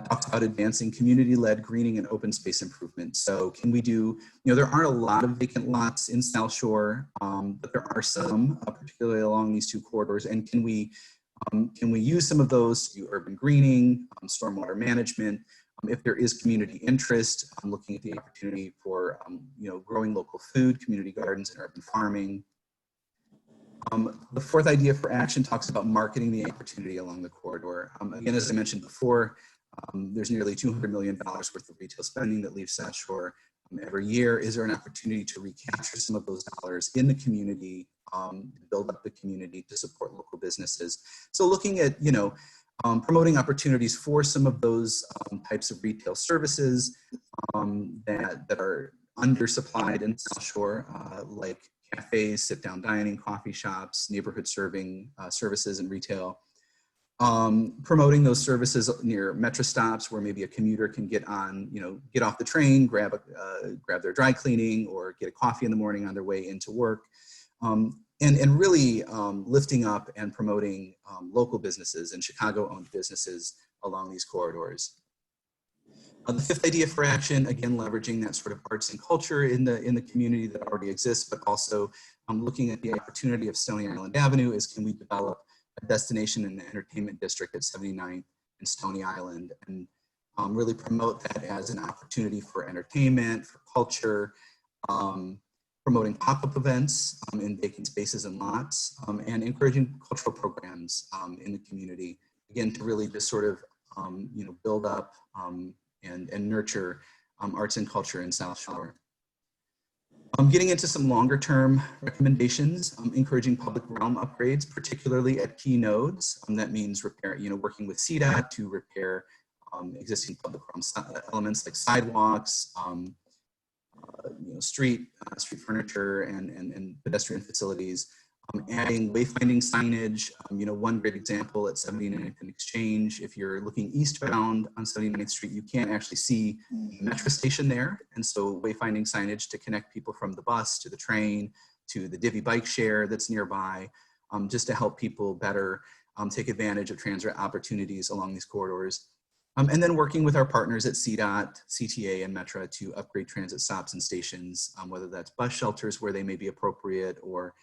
talks about advancing community-led greening and open space improvement. So can we do, there aren't a lot of vacant lots in South Shore, but there are some, particularly along these two corridors, and can we use some of those to do urban greening, stormwater management? If there is community interest, looking at the opportunity for growing local food, community gardens, and urban farming. The fourth idea for action talks about marketing the opportunity along the corridor. Again, as I mentioned before, there's nearly $200 million worth of retail spending that leaves South Shore every year. Is there an opportunity to recapture some of those dollars in the community, build up the community to support local businesses? So looking at, promoting opportunities for some of those types of retail services that are undersupplied in South Shore, like cafes, sit-down dining, coffee shops, neighborhood serving services and retail. Promoting those services near metro stops where maybe a commuter can get off the train, grab their dry cleaning, or get a coffee in the morning on their way into work. And really lifting up and promoting local businesses and Chicago-owned businesses along these corridors. The fifth idea for action, again, leveraging that sort of arts and culture in the community that already exists, but also looking at the opportunity of Stony Island Avenue is, can we develop a destination and entertainment district at 79th and Stony Island, and really promote that as an opportunity for entertainment, for culture, promoting pop-up events in vacant spaces and lots, and encouraging cultural programs in the community, again, to really just sort of build up and nurture arts and culture in South Shore. Getting into some longer term recommendations, encouraging public realm upgrades, particularly at key nodes. That means repair, working with CDOT to repair existing public realm elements like sidewalks, street furniture and pedestrian facilities. Adding wayfinding signage, one great example at 79th and Exchange, if you're looking eastbound on 79th Street, you can't actually see the metro station there. And so wayfinding signage to connect people from the bus to the train, to the Divvy bike share that's nearby, just to help people better take advantage of transit opportunities along these corridors. And then working with our partners at CDOT, CTA, and Metra to upgrade transit stops and stations, whether that's bus shelters where they may be appropriate, or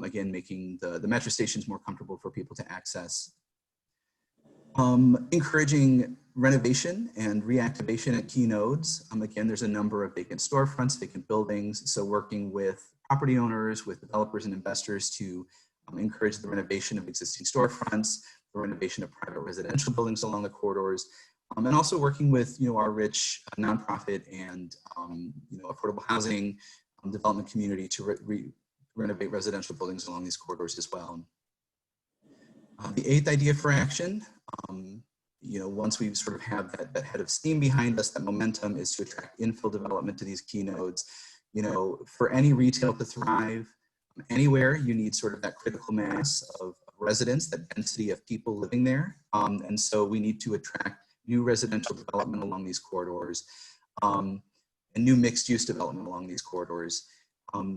again, making the metro stations more comfortable for people to access. Encouraging renovation and reactivation at key nodes. Again, there's a number of vacant storefronts, vacant buildings. So working with property owners, with developers and investors to encourage the renovation of existing storefronts, the renovation of private residential buildings along the corridors, and also working with our rich nonprofit and affordable housing development community to renovate residential buildings along these corridors as well. The eighth idea for action once we sort of have that head of steam behind us, that momentum is to attract infill development to these key nodes. For any retail to thrive anywhere, you need sort of that critical mass of residents, that density of people living there. And so we need to attract new residential development along these corridors, and new mixed use development along these corridors.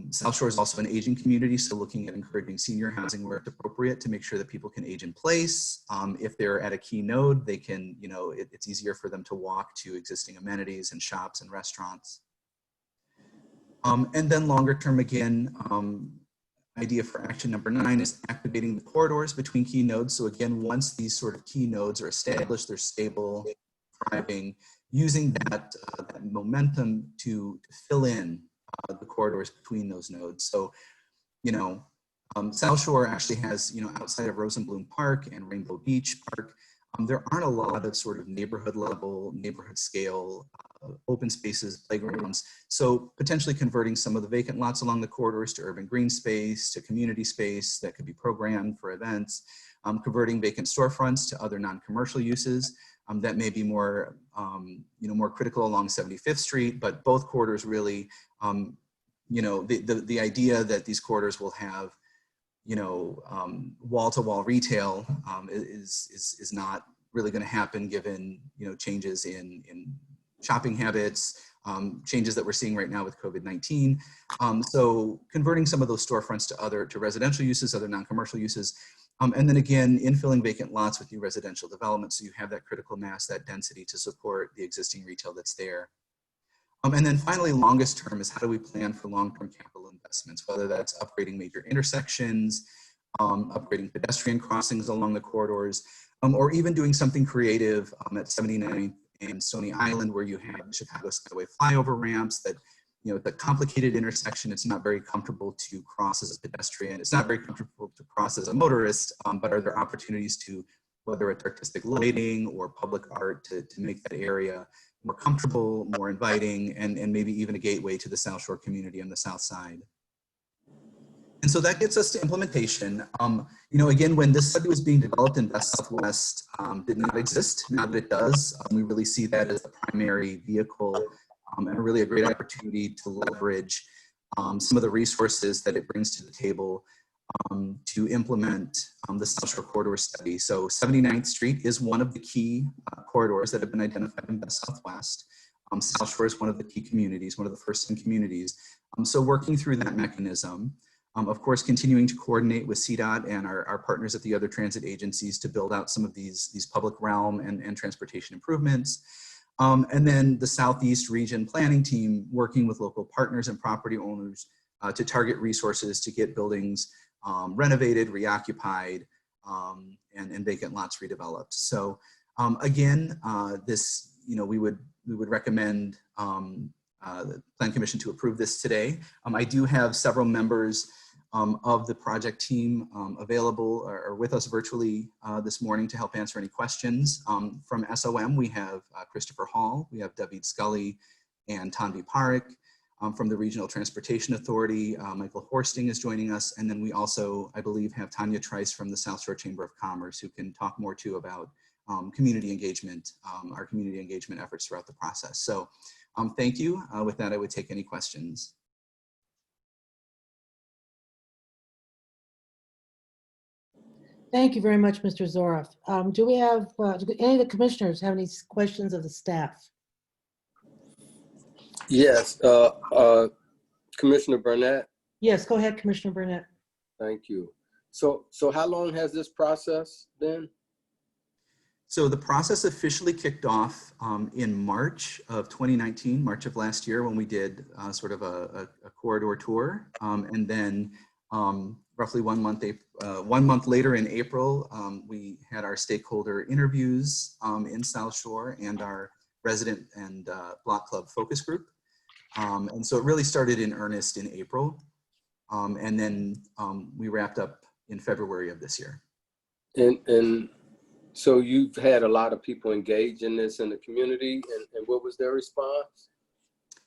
South Shore is also an aging community, so looking at encouraging senior housing where it's appropriate to make sure that people can age in place. If they're at a key node, they can, it's easier for them to walk to existing amenities and shops and restaurants. And then longer term, again, idea for action number 9 is activating the corridors between key nodes. So again, once these sort of key nodes are established, they're stable, thriving, using that momentum to fill in the corridors between those nodes. So, South Shore actually has, outside of Rosenblum Park and Rainbow Beach Park, there aren't a lot of sort of neighborhood level, neighborhood scale, open spaces, playgrounds. So potentially converting some of the vacant lots along the corridors to urban green space, to community space that could be programmed for events, converting vacant storefronts to other non-commercial uses that may be more, more critical along 75th Street, but both corridors really, the idea that these corridors will have, wall-to-wall retail is not really going to happen given, changes in shopping habits, changes that we're seeing right now with COVID-19. So converting some of those storefronts to residential uses, other non-commercial uses, and then again, infilling vacant lots with new residential development so you have that critical mass, that density to support the existing retail that's there. And then finally, longest term is how do we plan for long-term capital investments, whether that's upgrading major intersections, upgrading pedestrian crossings along the corridors, or even doing something creative at 79th and Stony Island where you have Chicago Skyway flyover ramps that, the complicated intersection, it's not very comfortable to cross as a pedestrian. It's not very comfortable to cross as a motorist, but are there opportunities to, whether it's artistic lighting or public art, to make that area more comfortable, more inviting, and maybe even a gateway to the South Shore community on the south side. And so that gets us to implementation. Again, when this study was being developed, Invest Southwest did not exist. Now that it does, we really see that as the primary vehicle and really a great opportunity to leverage some of the resources that it brings to the table to implement the South Shore Corridor Study. So 79th Street is one of the key corridors that have been identified in Invest Southwest. South Shore is one of the key communities, one of the first 10 communities. So working through that mechanism, of course, continuing to coordinate with CDOT and our partners at the other transit agencies to build out some of these public realm and transportation improvements. And then the Southeast Region Planning Team working with local partners and property owners to target resources to get buildings renovated, reoccupied, and vacant lots redeveloped. So again, this, we would recommend the Plan Commission to approve this today. I do have several members of the project team available or with us virtually this morning to help answer any questions. From SOM, we have Christopher Hall, we have David Scully and Tanvi Parekh. From the Regional Transportation Authority, Michael Horsting is joining us. And then we also, I believe, have Tanya Trice from the South Shore Chamber of Commerce who can talk more too about community engagement, our community engagement efforts throughout the process. So thank you. With that, I would take any questions. Thank you very much, Mr. Zoroff. Do we have, do any of the commissioners have any questions of the staff? Yes, Commissioner Burnett. Yes, go ahead, Commissioner Burnett. Thank you. So how long has this process been? So the process officially kicked off in March of 2019, March of last year, when we did sort of a corridor tour. And then roughly 1 month later in April, we had our stakeholder interviews in South Shore and our resident and block club focus group. And so it really started in earnest in April. And then we wrapped up in February of this year. And so you've had a lot of people engage in this in the community, and what was their response?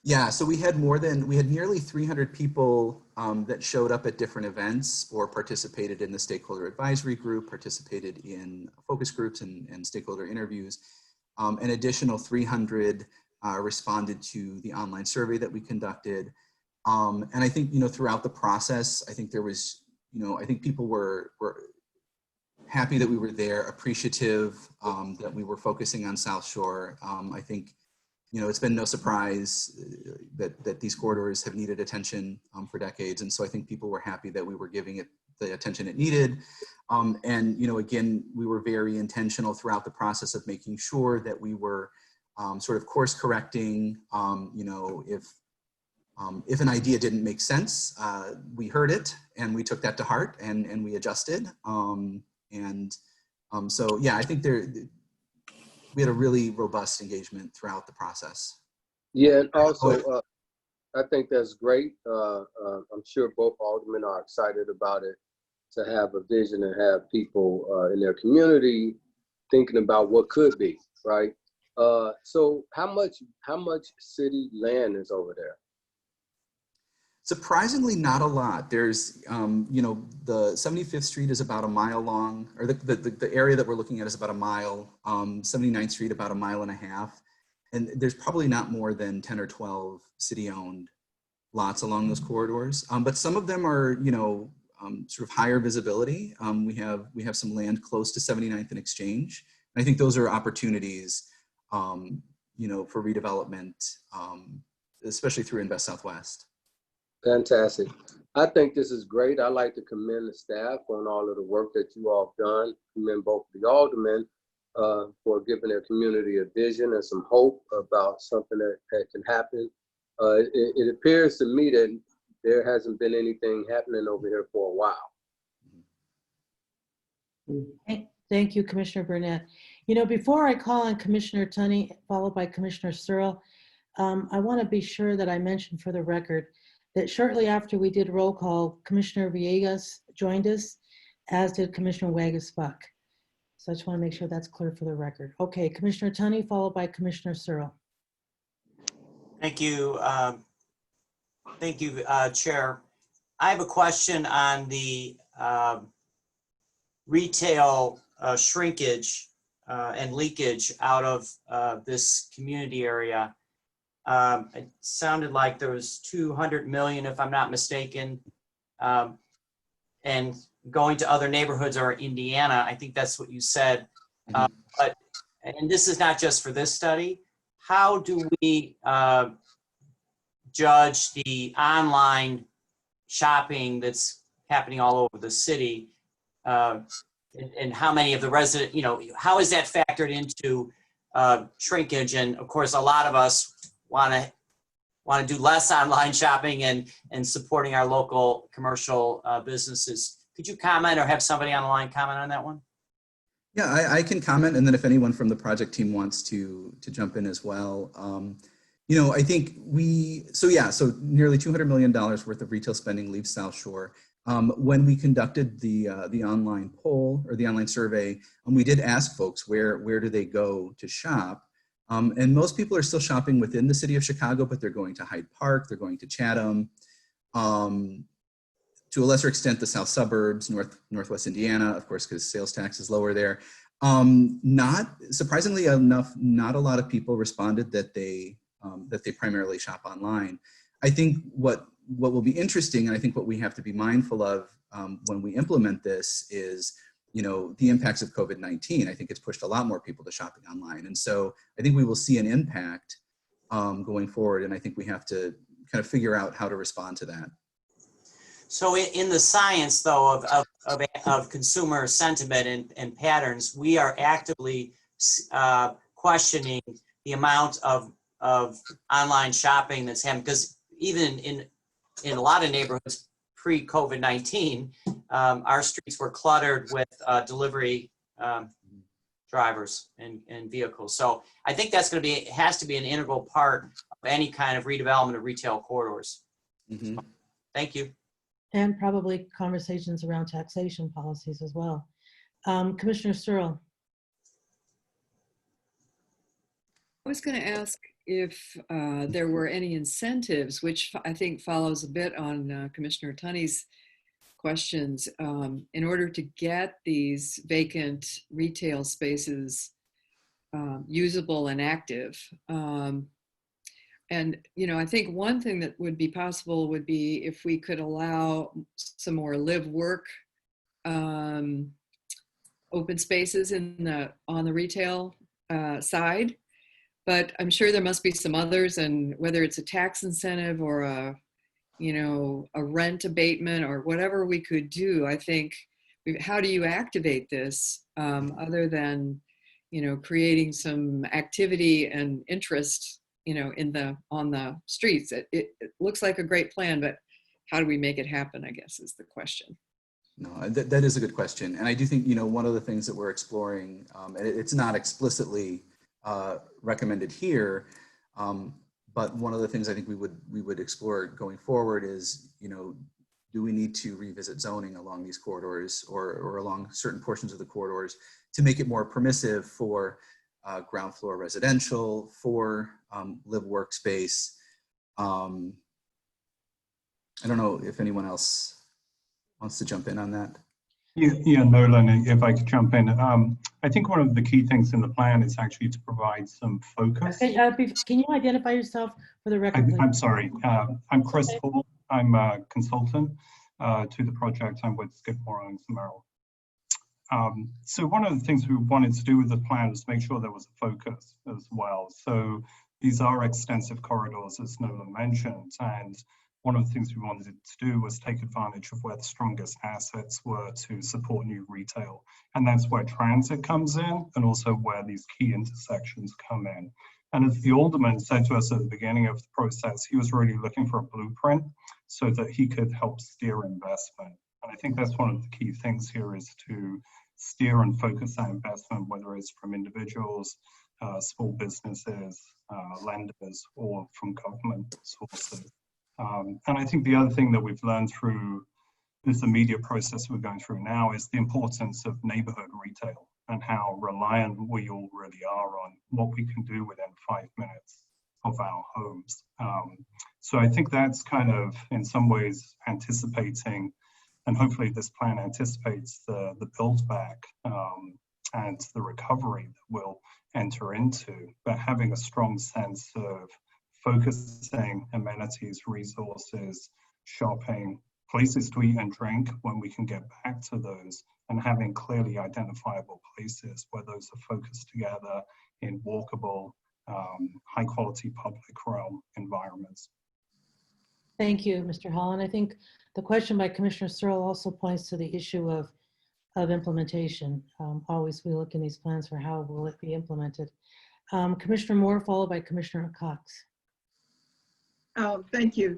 Yeah, so we had nearly 300 people that showed up at different events or participated in the stakeholder advisory group, participated in focus groups and stakeholder interviews. An additional 300 responded to the online survey that we conducted. And I think, throughout the process, I think there was, I think people were happy that we were there, appreciative that we were focusing on South Shore. I think, it's been no surprise that these corridors have needed attention for decades. And so I think people were happy that we were giving it the attention it needed. And, again, we were very intentional throughout the process of making sure that we were sort of course correcting, if an idea didn't make sense, we heard it and we took that to heart and we adjusted. So yeah, I think we had a really robust engagement throughout the process. Yeah, and also, I think that's great. I'm sure both aldermen are excited about it, to have a vision and have people in their community thinking about what could be, right? So how much city land is over there? Surprisingly, not a lot. There's, the 75th Street is about a mile long, or the area that we're looking at is about a mile, 79th Street about a mile and a half. And there's probably not more than 10 or 12 city-owned lots along those corridors. But some of them are, sort of higher visibility. We have some land close to 79th and Exchange. And I think those are opportunities, for redevelopment, especially through Invest Southwest. Fantastic. I think this is great. I'd like to commend the staff on all of the work that you all have done. Commend both the aldermen for giving their community a vision and some hope about something that can happen. It appears to me that there hasn't been anything happening over here for a while. Thank you, Commissioner Burnett. Before I call on Commissioner Tunney, followed by Commissioner Searle, I want to be sure that I mention for the record that shortly after we did roll call, Commissioner Villegas joined us, as did Commissioner Wagas-Buck. So I just want to make sure that's clear for the record. Okay, Commissioner Tunney, followed by Commissioner Searle. Thank you. Thank you, Chair. I have a question on the retail shrinkage and leakage out of this community area. It sounded like there was 200 million, if I'm not mistaken, and going to other neighborhoods or Indiana. I think that's what you said. And this is not just for this study. How do we judge the online shopping that's happening all over the city? And how many of the resident, how is that factored into shrinkage? And of course, a lot of us want to do less online shopping and supporting our local commercial businesses. Could you comment or have somebody on the line comment on that one? Yeah, I can comment, and then if anyone from the project team wants to jump in as well. I think so nearly $200 million worth of retail spending leaves South Shore. When we conducted the online poll or the online survey, we did ask folks where do they go to shop. And most people are still shopping within the city of Chicago, but they're going to Hyde Park, they're going to Chatham, to a lesser extent, the south suburbs, Northwest Indiana, of course, because sales tax is lower there. Not surprisingly enough, not a lot of people responded that they primarily shop online. I think what will be interesting, and I think what we have to be mindful of when we implement this is, the impacts of COVID-19. I think it's pushed a lot more people to shopping online. And so I think we will see an impact going forward. And I think we have to kind of figure out how to respond to that. So in the science, though, of consumer sentiment and patterns, we are actively questioning the amount of online shopping that's happening, because even in a lot of neighborhoods pre-COVID-19, our streets were cluttered with delivery drivers and vehicles. So I think that's going to be, has to be an integral part of any kind of redevelopment of retail corridors. Mm-hmm. Thank you. And probably conversations around taxation policies as well. Commissioner Searle. I was going to ask if there were any incentives, which I think follows a bit on Commissioner Tunney's questions, in order to get these vacant retail spaces usable and active. And, you know, I think one thing that would be possible would be if we could allow some more live work open spaces on the retail side. But I'm sure there must be some others, and whether it's a tax incentive or a rent abatement or whatever we could do, I think, how do you activate this other than, creating some activity and interest, on the streets? It looks like a great plan, but how do we make it happen, I guess, is the question. No, that is a good question. And I do think, one of the things that we're exploring, and it's not explicitly recommended here, but one of the things I think we would explore going forward is, do we need to revisit zoning along these corridors or along certain portions of the corridors to make it more permissive for ground floor residential, for live workspace? I don't know if anyone else wants to jump in on that. Yeah, Nolan, if I could jump in. I think one of the key things in the plan is actually to provide some focus. Can you identify yourself for the record, please? I'm sorry. I'm Chris Hall. I'm a consultant to the project. I'm with Skidmore, Owings & Merrill. So one of the things we wanted to do with the plan was make sure there was a focus as well. So these are extensive corridors, as Nolan mentioned, and one of the things we wanted to do was take advantage of where the strongest assets were to support new retail. And that's where transit comes in, and also where these key intersections come in. And as the alderman said to us at the beginning of the process, he was really looking for a blueprint so that he could help steer investment. And I think that's one of the key things here, is to steer and focus that investment, whether it's from individuals, small businesses, lenders, or from government sources. And I think the other thing that we've learned through this immediate process we're going through now is the importance of neighborhood retail and how reliant we all really are on what we can do within 5 minutes of our homes. So I think that's kind of, in some ways, anticipating, and hopefully this plan anticipates the build back and the recovery that we'll enter into, but having a strong sense of focusing amenities, resources, shopping, places to eat and drink when we can get back to those, and having clearly identifiable places where those are focused together in walkable, high quality public realm environments. Thank you, Mr. Holland. I think the question by Commissioner Searle also points to the issue of implementation. Always we look in these plans for how will it be implemented. Commissioner Moore, followed by Commissioner Cox. Thank you.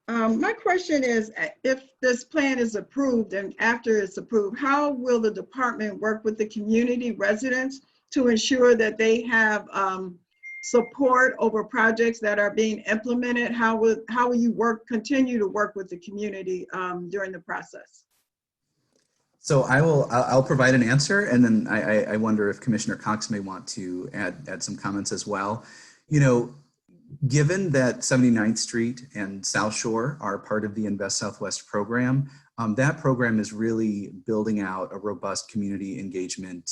My question is, if this plan is approved and after it's approved, how will the department work with the community residents to ensure that they have support over projects that are being implemented? How will you continue to work with the community during the process? So I'll provide an answer, and then I wonder if Commissioner Cox may want to add some comments as well. Given that 79th Street and South Shore are part of the Invest Southwest program, that program is really building out a robust community engagement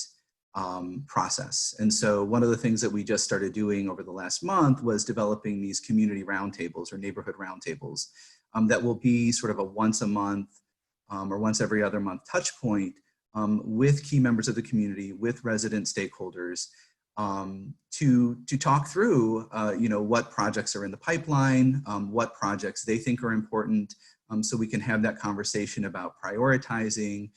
process. And so one of the things that we just started doing over the last month was developing these community roundtables or neighborhood roundtables that will be sort of a once a month or once every other month touch point with key members of the community, with resident stakeholders, to talk through, what projects are in the pipeline, what projects they think are important, so we can have that conversation about prioritizing,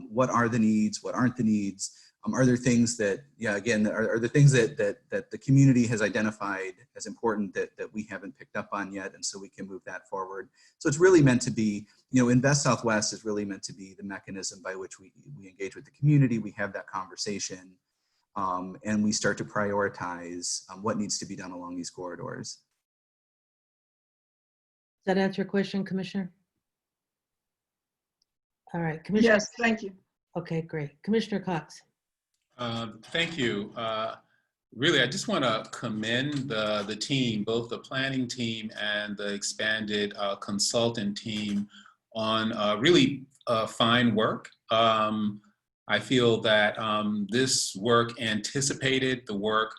what are the needs, what aren't the needs, are there things that, are there things that the community has identified as important that we haven't picked up on yet, and so we can move that forward. So it's really meant to be, Invest Southwest is really meant to be the mechanism by which we engage with the community, we have that conversation, and we start to prioritize what needs to be done along these corridors. Does that answer your question, Commissioner? All right, Commissioner. Yes, thank you. Okay, great. Commissioner Cox. Thank you. really, I just want to commend the team, both the planning team and the expanded consultant team on really fine work. I feel that this work anticipated the work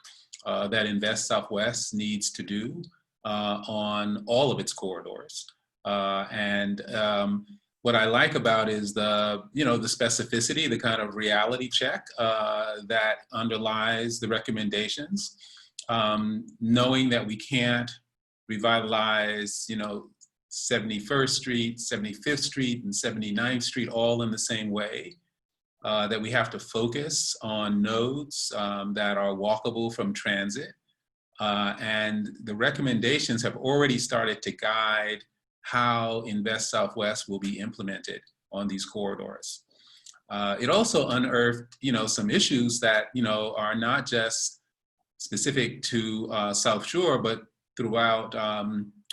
that Invest Southwest needs to do on all of its corridors. What I like about is the specificity, the kind of reality check that underlies the recommendations, knowing that we can't revitalize, 71st Street, 75th Street, and 79th Street all in the same way. That we have to focus on nodes that are walkable from transit. And the recommendations have already started to guide how Invest Southwest will be implemented on these corridors. It also unearthed, some issues that, are not just specific to South Shore, but throughout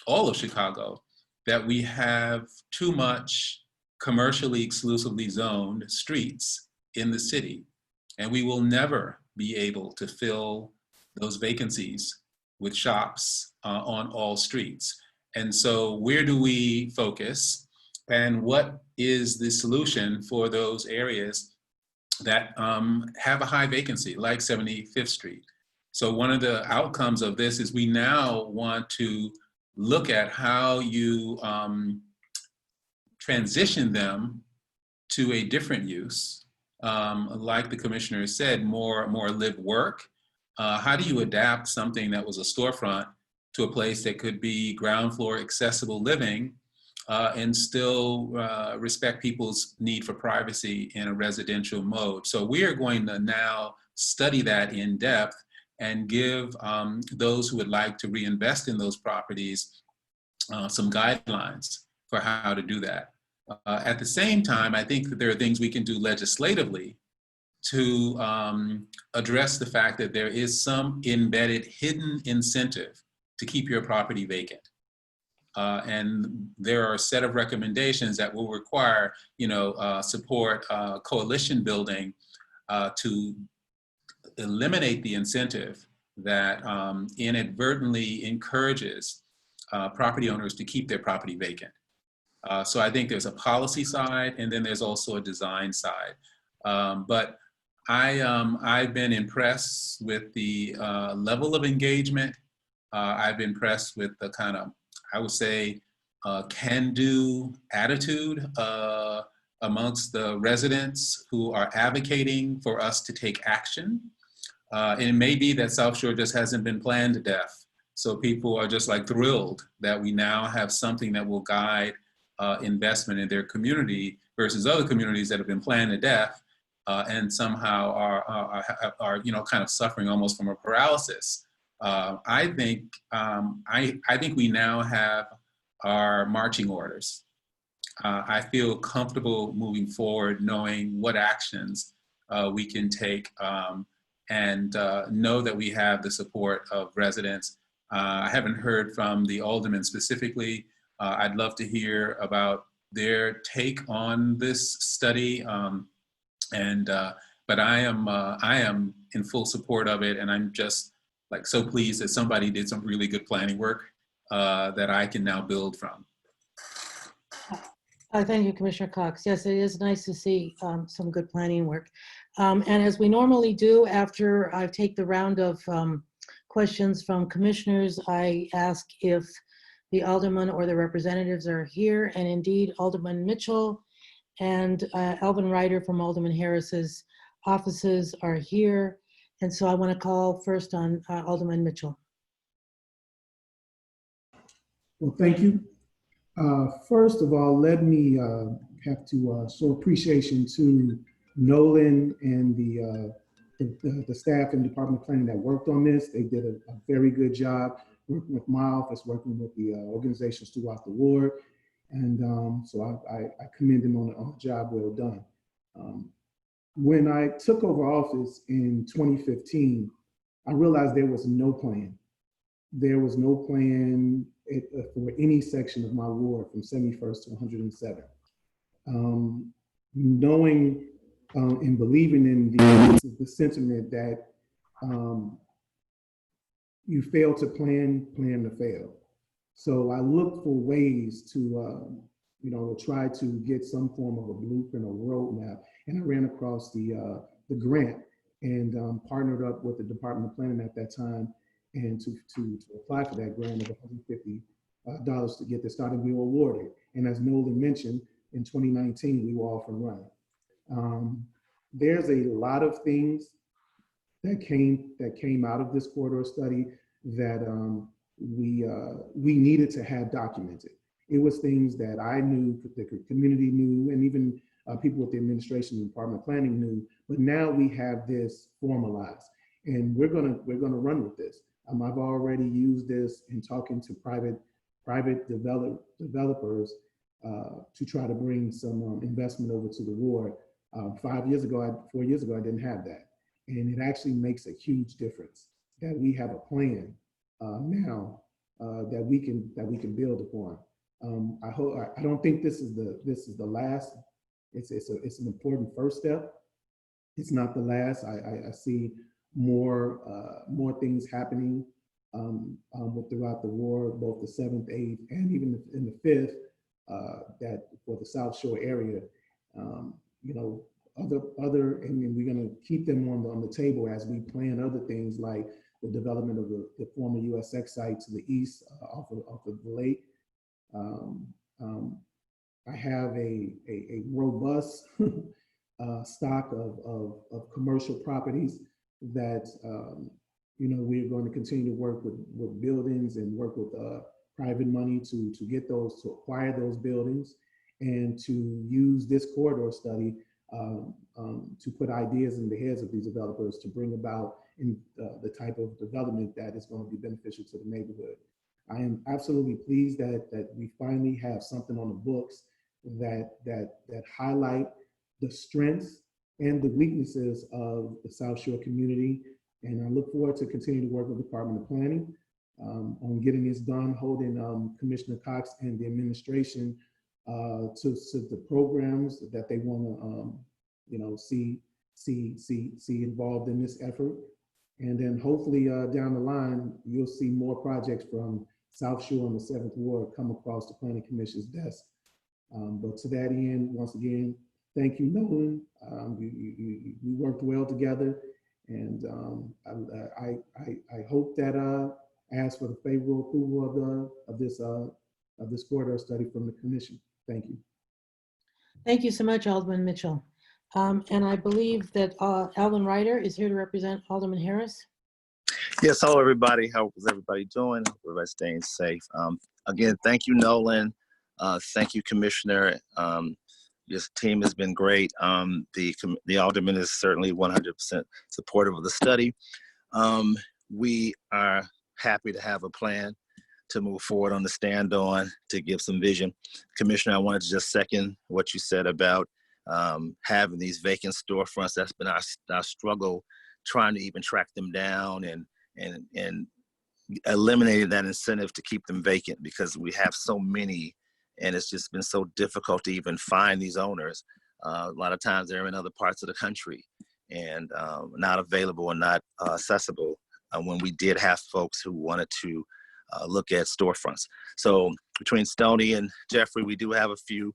all of Chicago, that we have too much commercially exclusively zoned streets in the city. And we will never be able to fill those vacancies with shops on all streets. And so where do we focus? And what is the solution for those areas that have a high vacancy, like 75th Street? So one of the outcomes of this is we now want to look at how you transition them to a different use. Like the commissioner said, more live work. How do you adapt something that was a storefront to a place that could be ground floor accessible living and still respect people's need for privacy in a residential mode? So we are going to now study that in depth and give those who would like to reinvest in those properties some guidelines for how to do that. At the same time, I think that there are things we can do legislatively to address the fact that there is some embedded hidden incentive to keep your property vacant. And there are a set of recommendations that will require, support coalition building to eliminate the incentive that inadvertently encourages property owners to keep their property vacant. So I think there's a policy side, and then there's also a design side. But I've been impressed with the level of engagement. I've been impressed with the kind of, I would say, can-do attitude amongst the residents who are advocating for us to take action. And it may be that South Shore just hasn't been planned to death. So people are just like thrilled that we now have something that will guide investment in their community versus other communities that have been planned to death and somehow are kind of suffering almost from a paralysis. I think we now have our marching orders. I feel comfortable moving forward, knowing what actions we can take and know that we have the support of residents. I haven't heard from the aldermen specifically. I'd love to hear about their take on this study. But I am in full support of it, and I'm just like so pleased that somebody did some really good planning work that I can now build from. Thank you, Commissioner Cox. Yes, it is nice to see some good planning work. And as we normally do, after I take the round of questions from commissioners, I ask if the alderman or the representatives are here, and indeed Alderman Mitchell and Alvin Ryder from Alderman Harris's offices are here. And so I want to call first on Alderman Mitchell. Well, thank you. First of all, let me have to show appreciation to Nolan and the staff and Department of Planning that worked on this. They did a very good job working with my office, working with the organizations throughout the ward. And so I commend them on a job well done. When I took over office in 2015, I realized there was no plan. There was no plan for any section of my ward from 71st to 107. Knowing and believing in the sentiment that you fail to plan, plan to fail. So I looked for ways to, you know, try to get some form of a blueprint or roadmap, and I ran across the grant and partnered up with the Department of Planning at that time, and to apply for that grant of $150 to get this started. We were awarded, and as Nolan mentioned, in 2019 we were off and running. There's a lot of things that came out of this corridor study that we needed to have documented. It was things that I knew, the community knew, and even people with the administration and Department of Planning knew. But now we have this formalized, and we're gonna run with this. I've already used this in talking to private developers to try to bring some investment over to the ward. 4 years ago, I didn't have that. And it actually makes a huge difference that we have a plan now that we can build upon. I don't think this is the last. It's an important first step. It's not the last. I see more things happening throughout the ward, both the 7th, 8th, and even in the 5th. That for the South Shore area, you know, and we're going to keep them on the table as we plan other things like the development of the former USX site to the east off of the lake. I have a robust stock of commercial properties that you know, we're going to continue to work with buildings and work with private money to get those, to acquire those buildings, and to use this corridor study to put ideas in the heads of these developers to bring about the type of development that is going to be beneficial to the neighborhood. I am absolutely pleased that we finally have something on the books that highlight the strengths and the weaknesses of the South Shore community. And I look forward to continuing to work with the Department of Planning on getting this done, holding Commissioner Cox and the administration to the programs that they want to, you know, see involved in this effort. And then hopefully down the line, you'll see more projects from South Shore and the 7th Ward come across the Planning Commission's desk. But to that end, once again, thank you, Nolan. We worked well together, and I hope that ask for the favorable approval of this corridor study from the commission. Thank you. Thank you so much, Alderman Mitchell. And I believe that Alvin Ryder is here to represent Alderman Harris. Yes, hello everybody. How is everybody doing? Hope everybody's staying safe. Again, thank you, Nolan. Thank you, Commissioner. This team has been great. The Alderman is certainly 100% supportive of the study. We are happy to have a plan to move forward on the stand on, to give some vision. Commissioner, I wanted to just second what you said about having these vacant storefronts. That's been our struggle, trying to even track them down and eliminating that incentive to keep them vacant, because we have so many, and it's just been so difficult to even find these owners. A lot of times they're in other parts of the country and not available and not accessible when we did have folks who wanted to look at storefronts. So between Stoney and Jeffrey, we do have a few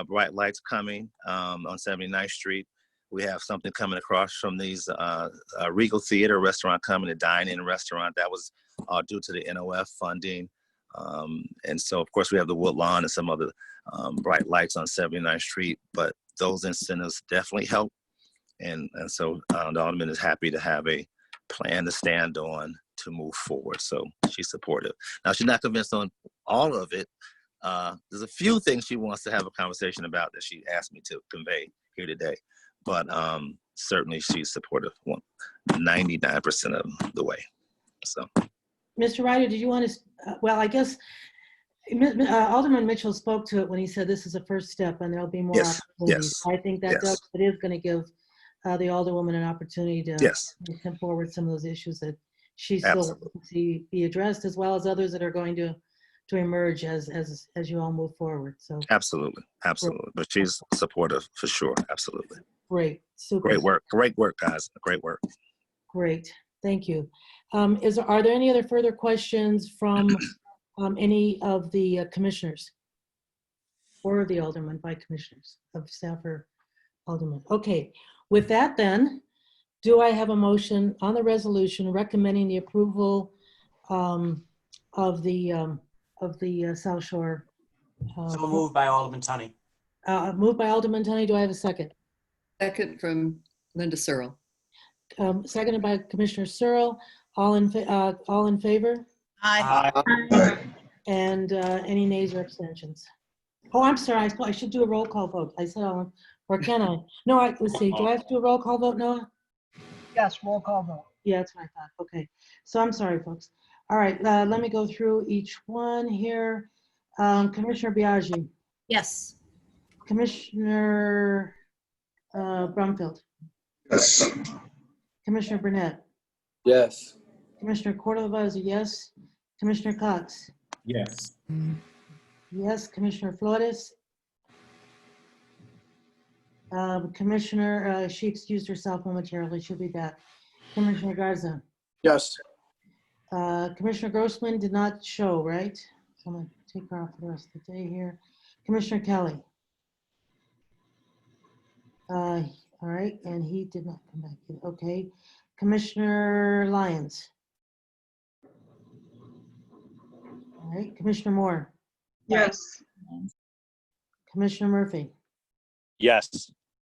bright lights coming on 79th Street. We have something coming across from these Regal Theater restaurant coming, a dine-in restaurant that was due to the NOF funding. And so, of course, we have the Woodlawn and some other bright lights on 79th Street, but those incentives definitely help. And so the Alderman is happy to have a plan to stand on to move forward. So she's supportive. Now, she's not convinced on all of it. There's a few things she wants to have a conversation about that she asked me to convey here today, but certainly she's supportive 99% of the way. So. Mr. Ryder, did you want to, well, I guess Alderman Mitchell spoke to it when he said this is a first step and there'll be more opportunities. Yes. I think that it is going to give the Alderwoman an opportunity to come forward some of those issues that she still wants to see be addressed, as well as others that are going to emerge as you all move forward. So absolutely. But she's supportive for sure. Absolutely. Great. Super. Great work, guys. Great work. Great. Thank you. Are there any other further questions from any of the commissioners or of the aldermen by commissioners of staff or aldermen? Okay, with that then, do I have a motion on the resolution recommending the approval of the South Shore? So moved by Alderman Tunney. Moved by Alderman Tunney. Do I have a second? Second from Linda Searle. Seconded by Commissioner Searle. All in favor? Aye. And any nays or abstentions? Oh, I'm sorry. I should do a roll call vote. I said all, or can I? No, let's see. Do I have to do a roll call vote, Noah? Yes, roll call vote. Yeah, that's what I thought. Okay. So I'm sorry, folks. All right. Let me go through each one here. Commissioner Biaggi. Yes. Commissioner Brumfield. Yes. Commissioner Burnett. Yes. Commissioner Cordova is a yes. Commissioner Cox. Yes. Yes. Commissioner Flores. Commissioner, she excused herself momentarily. She'll be back. Commissioner Garza. Yes. Commissioner Grossman did not show, right? So I'm going to take her off for the rest of the day here. Commissioner Kelly. All right, and he did not come back in. Okay. Commissioner Lyons. All right. Commissioner Moore. Yes. Commissioner Murphy. Yes.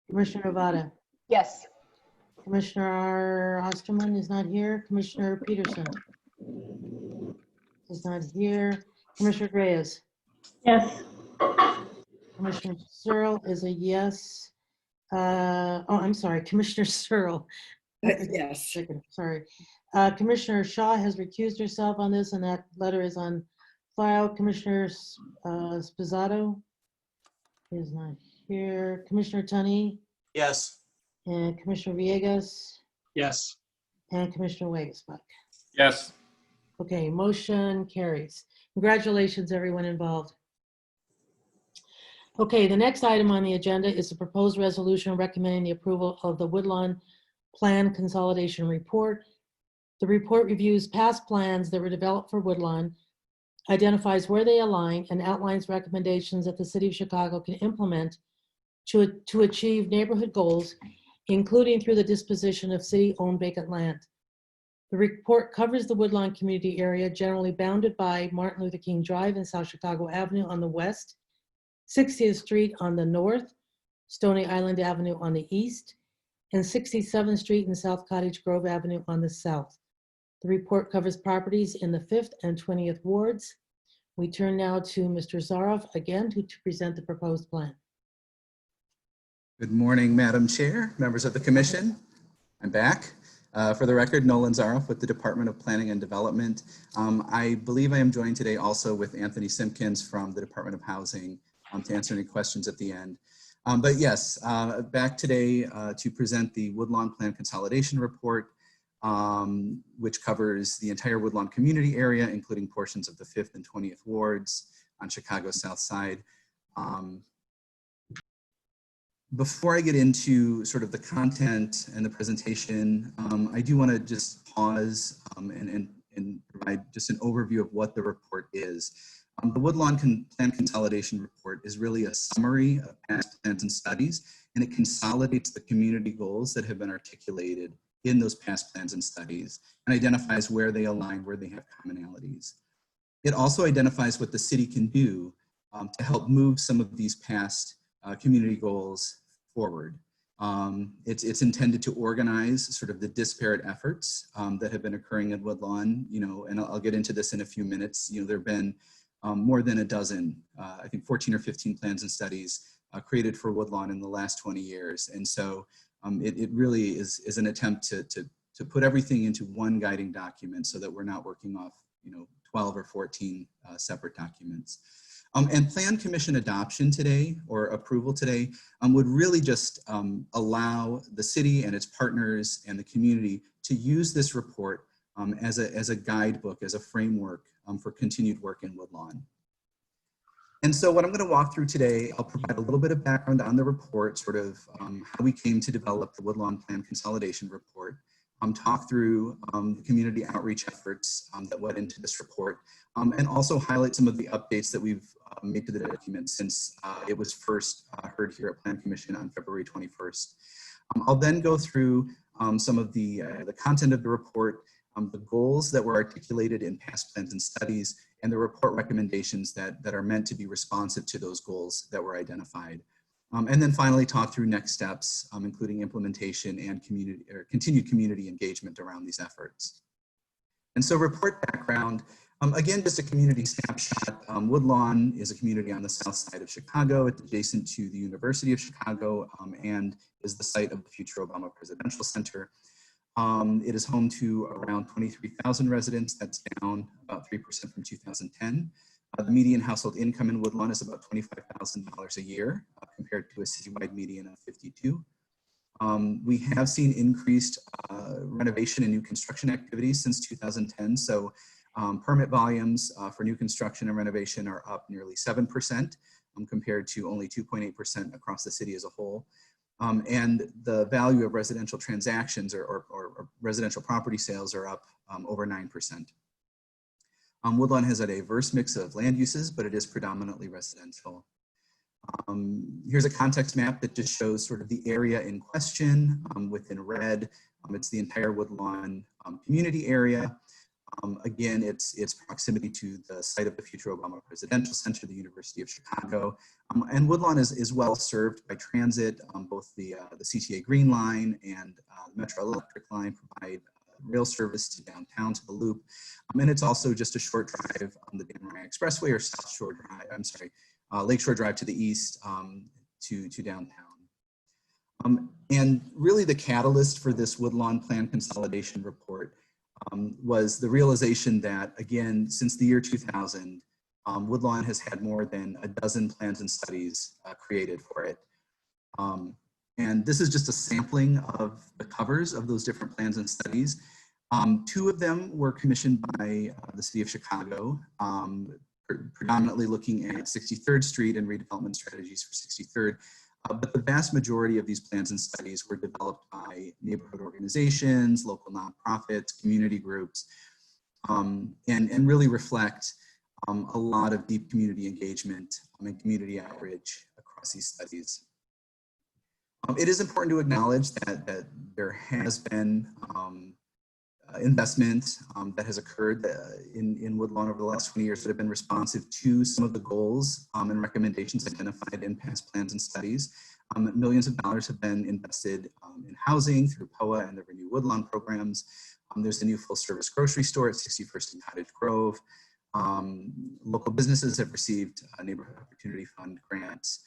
Commissioner Nevada. Yes. Commissioner Osterman is not here. Commissioner Peterson is not here. Commissioner Reyes. Yes. Commissioner Searle is a yes. I'm sorry, Commissioner Searle. Yes. Sorry. Commissioner Shaw has recused herself on this, and that letter is on file. Commissioner Spizzato is not here. Commissioner Tunney Yes. and Commissioner Villegas Yes. and Commissioner Wagesbuck. Yes. Okay, motion carries. Congratulations, everyone involved. Okay, the next item on the agenda is the proposed resolution recommending the approval of the Woodlawn Plan Consolidation Report. The report reviews past plans that were developed for Woodlawn, identifies where they align, and outlines recommendations that the City of Chicago can implement to achieve neighborhood goals, including through the disposition of city-owned vacant land. The report covers the Woodlawn community area, generally bounded by Martin Luther King Drive and South Chicago Avenue on the west, 60th Street on the north, Stony Island Avenue on the east, and 67th Street and South Cottage Grove Avenue on the south. The report covers properties in the 5th and 20th wards. We turn now to Mr. Zaroff again to present the proposed plan. Good morning, Madam Chair, members of the commission. I'm back. For the record, Nolan Zaroff with the Department of Planning and Development. I believe I am joined today also with Anthony Simpkins from the Department of Housing to answer any questions at the end. But yes, back today to present the Woodlawn Plan Consolidation Report, which covers the entire Woodlawn community area, including portions of the 5th and 20th wards on Chicago's South Side. Before I get into sort of the content and the presentation, I do want to just pause and provide just an overview of what the report is. The Woodlawn Plan Consolidation Report is really a summary of past plans and studies, and it consolidates the community goals that have been articulated in those past plans and studies and identifies where they align, where they have commonalities. It also identifies what the city can do to help move some of these past community goals forward. It's intended to organize sort of the disparate efforts that have been occurring at Woodlawn, and I'll get into this in a few minutes. There have been more than a dozen, I think 14 or 15 plans and studies created for Woodlawn in the last 20 years. And so it really is an attempt to put everything into one guiding document so that we're not working off 12 or 14 separate documents. And Plan Commission adoption today, or approval today, would really just allow the city and its partners and the community to use this report as a guidebook, as a framework for continued work in Woodlawn. And so what I'm going to walk through today, I'll provide a little bit of background on the report, sort of how we came to develop the Woodlawn Plan Consolidation Report. talk through the community outreach efforts that went into this report, and also highlight some of the updates that we've made to the document since it was first heard here at Plan Commission on February 21st. I'll then go through some of the content of the report, the goals that were articulated in past plans and studies, and the report recommendations that are meant to be responsive to those goals that were identified. And then finally talk through next steps, including implementation and continued community engagement around these efforts. And so report background, again, just a community snapshot. Woodlawn is a community on the south side of Chicago. It's adjacent to the University of Chicago and is the site of the future Obama Presidential Center. It is home to around 23,000 residents. That's down about 3% from 2010. The median household income in Woodlawn is about $25,000 a year compared to a citywide median of 52. We have seen increased renovation and new construction activities since 2010. So permit volumes for new construction and renovation are up nearly 7% compared to only 2.8% across the city as a whole. And the value of residential transactions or residential property sales are up over 9%. Woodlawn has a diverse mix of land uses, but it is predominantly residential. Here's a context map that just shows sort of the area in question within red. It's the entire Woodlawn community area. Again, it's proximity to the site of the future Obama Presidential Center, the University of Chicago. And Woodlawn is well served by transit. Both the CTA Green Line and the Metro Electric Line provide rail service to downtown to the Loop. And it's also just a short drive on the Dan Ryan Expressway or South Shore Drive, I'm sorry, Lakeshore Drive to the east to downtown. And really the catalyst for this Woodlawn Plan Consolidation Report was the realization that, again, since the year 2000, Woodlawn has had more than a dozen plans and studies created for it. And this is just a sampling of the covers of those different plans and studies. Two of them were commissioned by the city of Chicago, predominantly looking at 63rd Street and redevelopment strategies for 63rd. But the vast majority of these plans and studies were developed by neighborhood organizations, local nonprofits, community groups, and really reflect a lot of deep community engagement and community outreach across these studies. It is important to acknowledge that there has been investment that has occurred in Woodlawn over the last 20 years that have been responsive to some of the goals and recommendations identified in past plans and studies. Millions of dollars have been invested in housing through POA and the Renew Woodlawn programs. There's a new full-service grocery store at 61st and Cottage Grove. Local businesses have received Neighborhood Opportunity Fund grants.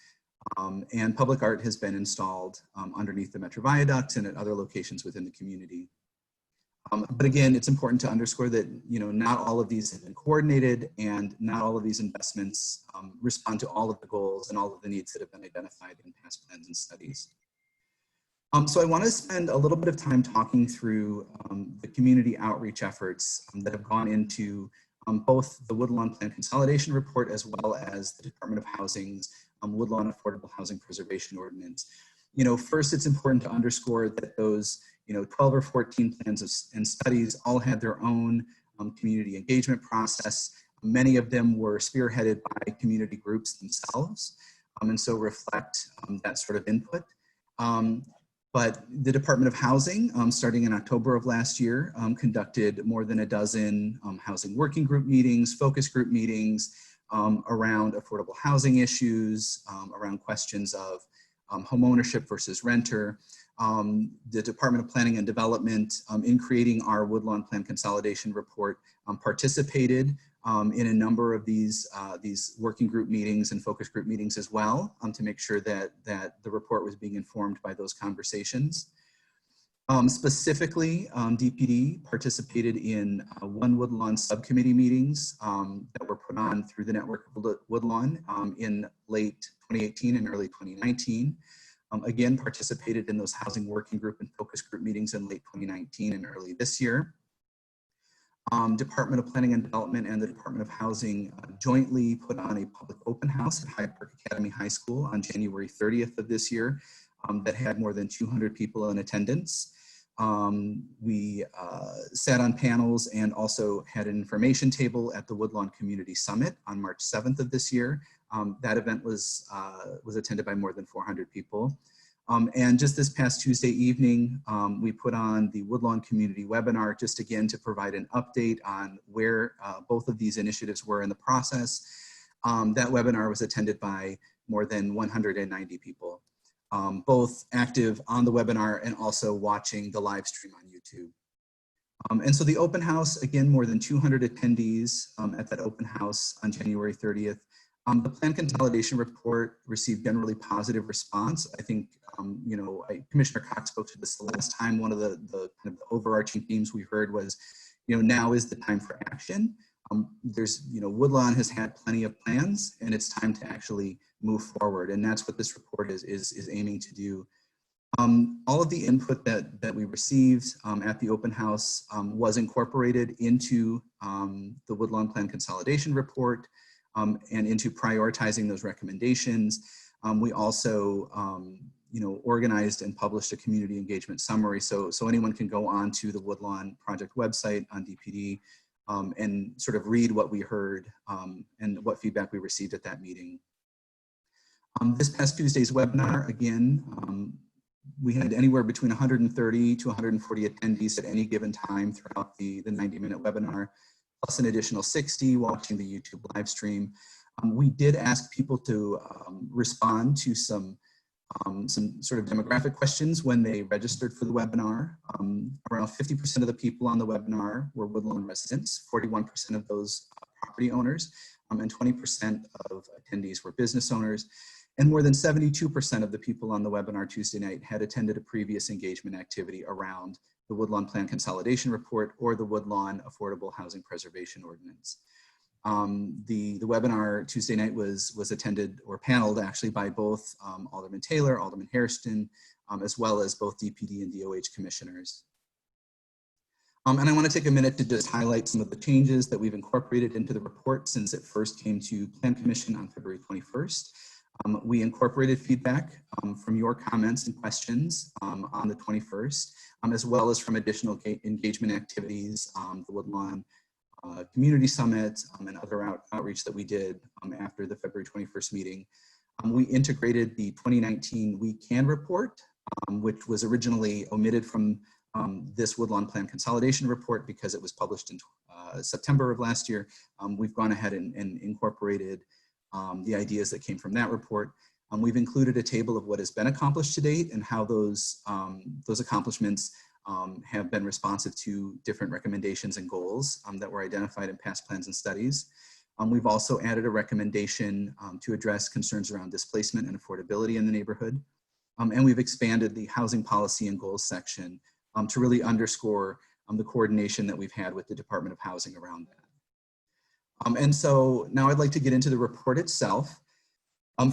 And public art has been installed underneath the Metro Viaduct and at other locations within the community. But again, it's important to underscore that not all of these have been coordinated and not all of these investments respond to all of the goals and all of the needs that have been identified in past plans and studies. So I want to spend a little bit of time talking through the community outreach efforts that have gone into both the Woodlawn Plan Consolidation Report as well as the Department of Housing's Woodlawn Affordable Housing Preservation Ordinance. First, it's important to underscore that those 12 or 14 plans and studies all had their own community engagement process. Many of them were spearheaded by community groups themselves, and so reflect that sort of input. But the Department of Housing, starting in October of last year, conducted more than a dozen housing working group meetings, focus group meetings around affordable housing issues, around questions of home ownership versus renter. The Department of Planning and Development, in creating our Woodlawn Plan Consolidation Report, participated in a number of these working group meetings and focus group meetings as well, to make sure that the report was being informed by those conversations. Specifically, DPD participated in one Woodlawn subcommittee meetings that were put on through the Network of Woodlawn in late 2018 and early 2019. Again, participated in those housing working group and focus group meetings in late 2019 and early this year. Department of Planning and Development and the Department of Housing jointly put on a public open house at Hyde Park Academy High School on January 30th of this year that had more than 200 people in attendance. We sat on panels and also had an information table at the Woodlawn Community Summit on March 7th of this year. That event was attended by more than 400 people. And just this past Tuesday evening, we put on the Woodlawn Community Webinar, just again to provide an update on where both of these initiatives were in the process. That webinar was attended by more than 190 people, both active on the webinar and also watching the live stream on YouTube. And so the open house, again, more than 200 attendees at that open house on January 30th. The plan consolidation report received generally positive response. I think, you know, Commissioner Cox spoke to this the last time. One of the kind of overarching themes we heard was, you know, now is the time for action. There's, you know, Woodlawn has had plenty of plans and it's time to actually move forward. And that's what this report is aiming to do. All of the input that we received at the open house was incorporated into the Woodlawn Plan Consolidation Report and into prioritizing those recommendations. We also, you know, organized and published a community engagement summary. So anyone can go on to the Woodlawn Project website on DPD and sort of read what we heard and what feedback we received at that meeting. This past Tuesday's webinar, again, we had anywhere between 130 to 140 attendees at any given time throughout the 90-minute webinar, plus an additional 60 watching the YouTube live stream. We did ask people to respond to some sort of demographic questions when they registered for the webinar. Around 50% of the people on the webinar were Woodlawn residents, 41% of those property owners, and 20% of attendees were business owners. And more than 72% of the people on the webinar Tuesday night had attended a previous engagement activity around the Woodlawn Plan Consolidation Report or the Woodlawn Affordable Housing Preservation Ordinance. The webinar Tuesday night was attended or paneled actually by both Alderman Taylor, Alderman Hairston, as well as both DPD and DOH commissioners. And I want to take a minute to just highlight some of the changes that we've incorporated into the report since it first came to Plan Commission on February 21st. We incorporated feedback from your comments and questions on the 21st, as well as from additional engagement activities, the Woodlawn Community Summit and other outreach that we did after the February 21st meeting. We integrated the 2019 We Can report, which was originally omitted from this Woodlawn Plan Consolidation Report because it was published in September of last year. We've gone ahead and incorporated the ideas that came from that report. We've included a table of what has been accomplished to date and how those accomplishments have been responsive to different recommendations and goals that were identified in past plans and studies. We've also added a recommendation to address concerns around displacement and affordability in the neighborhood. And we've expanded the housing policy and goals section to really underscore the coordination that we've had with the Department of Housing around that. And so now I'd like to get into the report itself.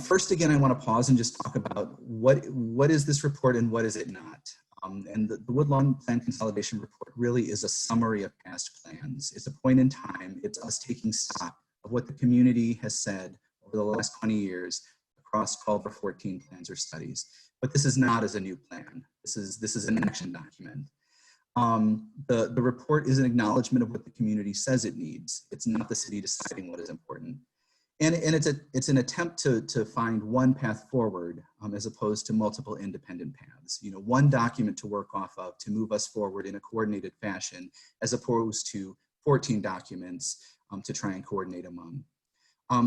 First, again, I want to pause and just talk about what is this report and what is it not. And the Woodlawn Plan Consolidation Report really is a summary of past plans. It's a point in time. It's us taking stock of what the community has said over the last 20 years across 12 or 14 plans or studies. But this is not as a new plan. This is an action document. The report is an acknowledgement of what the community says it needs. It's not the city deciding what is important. And it's an attempt to find one path forward as opposed to multiple independent paths. You know, one document to work off of to move us forward in a coordinated fashion, as opposed to 14 documents to try and coordinate among.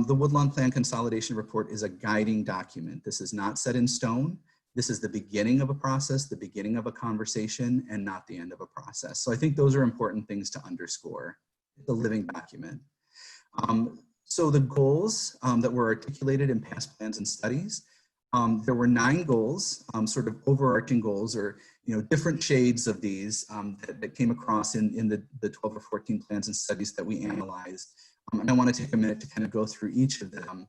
The Woodlawn Plan Consolidation Report is a guiding document. This is not set in stone. This is the beginning of a process, the beginning of a conversation, and not the end of a process. So I think those are important things to underscore. It's a living document. So the goals that were articulated in past plans and studies, there were 9 goals, sort of overarching goals, or different shades of these that came across in the 12 or 14 plans and studies that we analyzed. And I want to take a minute to kind of go through each of them.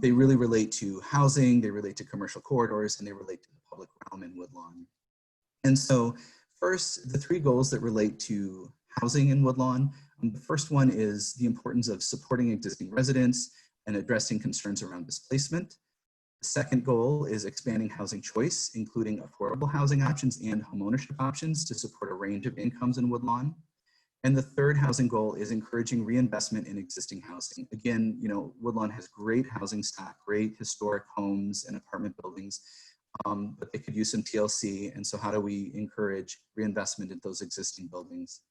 They really relate to housing, they relate to commercial corridors, and they relate to the public realm in Woodlawn. And so first, the 3 goals that relate to housing in Woodlawn. The first one is the importance of supporting existing residents and addressing concerns around displacement. The second goal is expanding housing choice, including affordable housing options and homeownership options to support a range of incomes in Woodlawn. And the third housing goal is encouraging reinvestment in existing housing. Again, you know, Woodlawn has great housing stock, great historic homes and apartment buildings, but they could use some TLC. And so how do we encourage reinvestment in those existing buildings?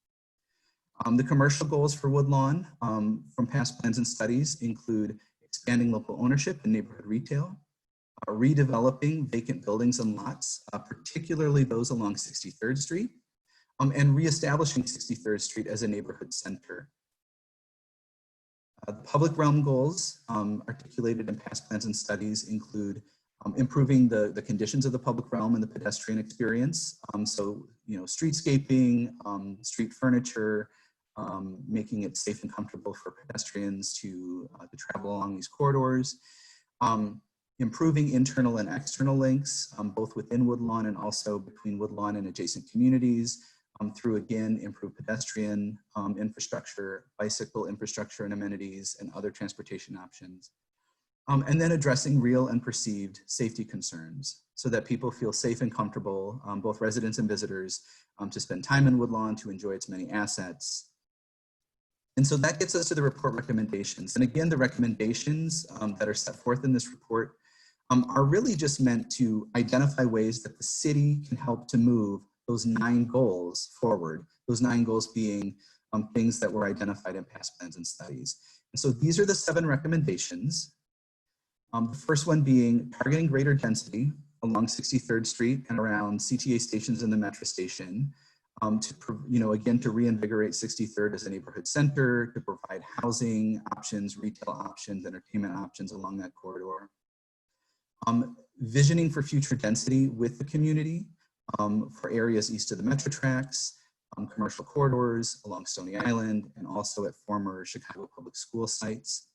The commercial goals for Woodlawn from past plans and studies include expanding local ownership and neighborhood retail, redeveloping vacant buildings and lots, particularly those along 63rd Street, and reestablishing 63rd Street as a neighborhood center. The public realm goals articulated in past plans and studies include improving the conditions of the public realm and the pedestrian experience. So, you know, streetscaping, street furniture, making it safe and comfortable for pedestrians to travel along these corridors. Improving internal and external links, both within Woodlawn and also between Woodlawn and adjacent communities, through, again, improved pedestrian infrastructure, bicycle infrastructure and amenities, and other transportation options. And then addressing real and perceived safety concerns so that people feel safe and comfortable, both residents and visitors, to spend time in Woodlawn, to enjoy its many assets. And so that gets us to the report recommendations. And again, the recommendations that are set forth in this report are really just meant to identify ways that the city can help to move those 9 goals forward, those 9 goals being things that were identified in past plans and studies. And so these are the 7 recommendations. The first one being targeting greater density along 63rd Street and around CTA stations in the metro station, to, you know, again, to reinvigorate 63rd as a neighborhood center, to provide housing options, retail options, entertainment options along that corridor. Visioning for future density with the community for areas east of the metro tracks, commercial corridors along Stony Island, and also at former Chicago public school sites.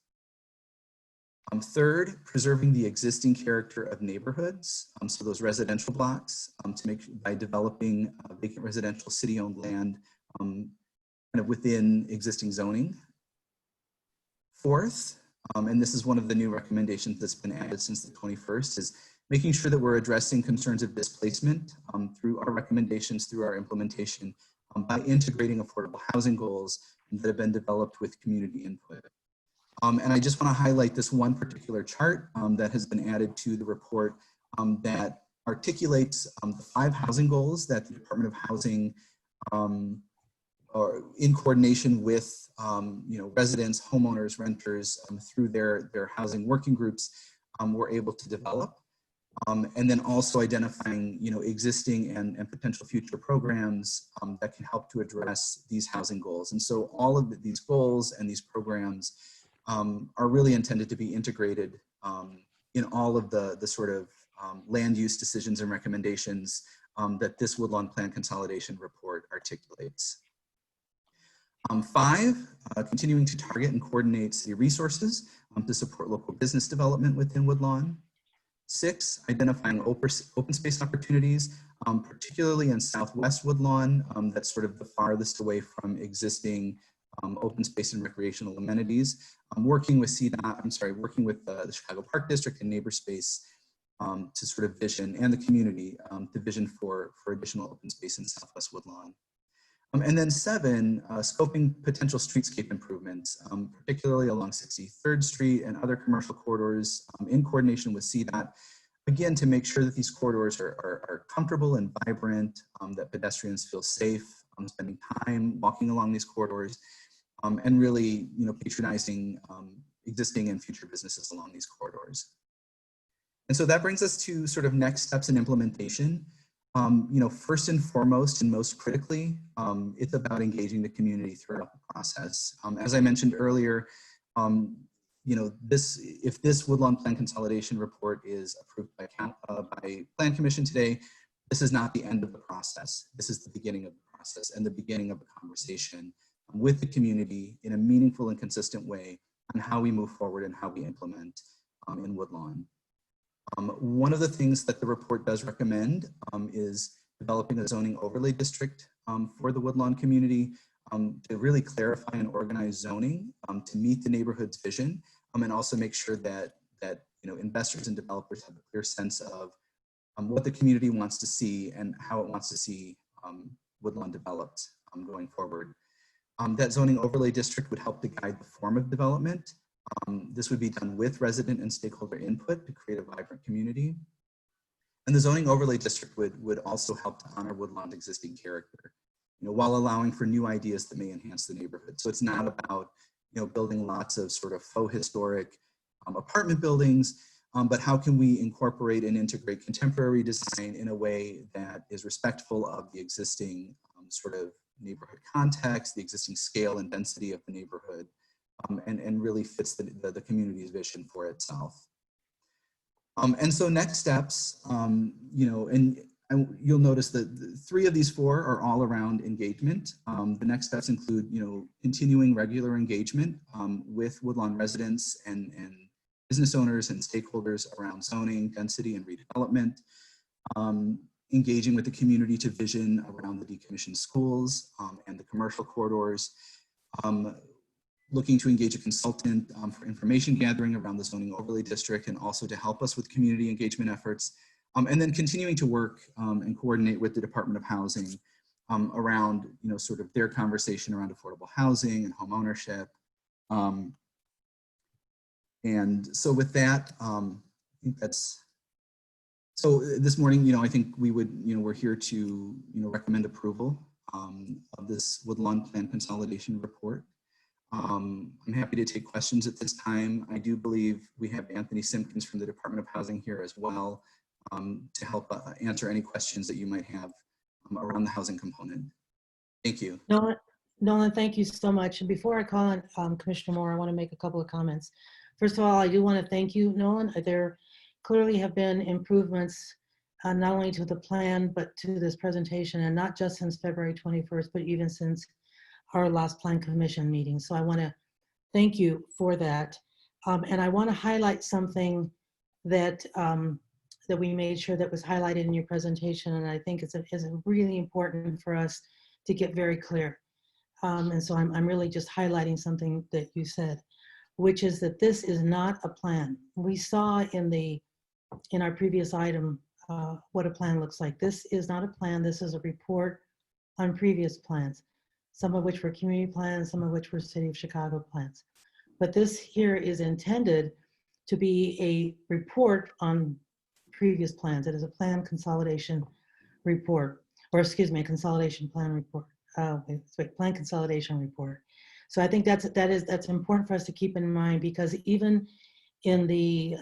Third, preserving the existing character of neighborhoods, so those residential blocks, by developing vacant residential city-owned land kind of within existing zoning. Fourth, and this is one of the new recommendations that's been added since the 21st, is making sure that we're addressing concerns of displacement through our recommendations, through our implementation, by integrating affordable housing goals that have been developed with community input. And I just want to highlight this one particular chart that has been added to the report that articulates the 5 housing goals that the Department of Housing, or in coordination with you know, residents, homeowners, renters through their housing working groups were able to develop. And then also identifying, you know, existing and potential future programs that can help to address these housing goals. And so all of these goals and these programs are really intended to be integrated in all of the sort of land use decisions and recommendations that this Woodlawn Plan Consolidation Report articulates. 5, continuing to target and coordinate city resources to support local business development within Woodlawn. 6, identifying open space opportunities, particularly in Southwest Woodlawn, that's sort of the farthest away from existing open space and recreational amenities. Working with working with the Chicago Park District and Neighbor Space to sort of vision, and the community to vision for additional open space in Southwest Woodlawn. And then 7, scoping potential streetscape improvements, particularly along 63rd Street and other commercial corridors in coordination with CDOT, again, to make sure that these corridors are comfortable and vibrant, that pedestrians feel safe spending time walking along these corridors, and really, you know, patronizing existing and future businesses along these corridors. And so that brings us to sort of next steps in implementation. You know, first and foremost and most critically, it's about engaging the community throughout the process. As I mentioned earlier, you know, if this Woodlawn Plan Consolidation Report is approved by Plan Commission today, this is not the end of the process. This is the beginning of the process and the beginning of a conversation with the community in a meaningful and consistent way on how we move forward and how we implement in Woodlawn. One of the things that the report does recommend is developing a zoning overlay district for the Woodlawn community to really clarify and organize zoning to meet the neighborhood's vision and also make sure that investors and developers have a clear sense of what the community wants to see and how it wants to see Woodlawn developed going forward. That zoning overlay district would help to guide the form of development. This would be done with resident and stakeholder input to create a vibrant community. And the zoning overlay district would also help to honor Woodlawn's existing character, while allowing for new ideas that may enhance the neighborhood. So it's not about, building lots of sort of faux historic apartment buildings, but how can we incorporate and integrate contemporary design in a way that is respectful of the existing sort of neighborhood context, the existing scale and density of the neighborhood, and really fits the community's vision for itself. And so next steps, and you'll notice that 3 of these 4 are all around engagement. The next steps include, continuing regular engagement with Woodlawn residents and business owners and stakeholders around zoning, density, and redevelopment. Engaging with the community to vision around the decommissioned schools and the commercial corridors. Looking to engage a consultant for information gathering around the zoning overlay district and also to help us with community engagement efforts. And then continuing to work and coordinate with the Department of Housing around, sort of their conversation around affordable housing and home ownership. And so with that, I think that's, so this morning, I think we would, we're here to, recommend approval of this Woodlawn Plan Consolidation Report. I'm happy to take questions at this time. I do believe we have Anthony Simpkins from the Department of Housing here as well to help answer any questions that you might have around the housing component. Thank you. Nolan, thank you so much. And before I call on Commissioner Moore, I want to make a couple of comments. First of all, I do want to thank you, Nolan. There clearly have been improvements not only to the plan, but to this presentation, and not just since February 21st, but even since our last Plan Commission meeting. So I want to thank you for that. And I want to highlight something that that we made sure that was highlighted in your presentation, and I think it's really important for us to get very clear. And so I'm really just highlighting something that you said, which is that this is not a plan. We saw in our previous item what a plan looks like. This is not a plan. This is a report on previous plans, some of which were community plans, some of which were City of Chicago plans. But this here is intended to be a report on previous plans. It is a plan consolidation report, or excuse me, a consolidation plan report. Plan consolidation report. So I think that's important for us to keep in mind, because even in the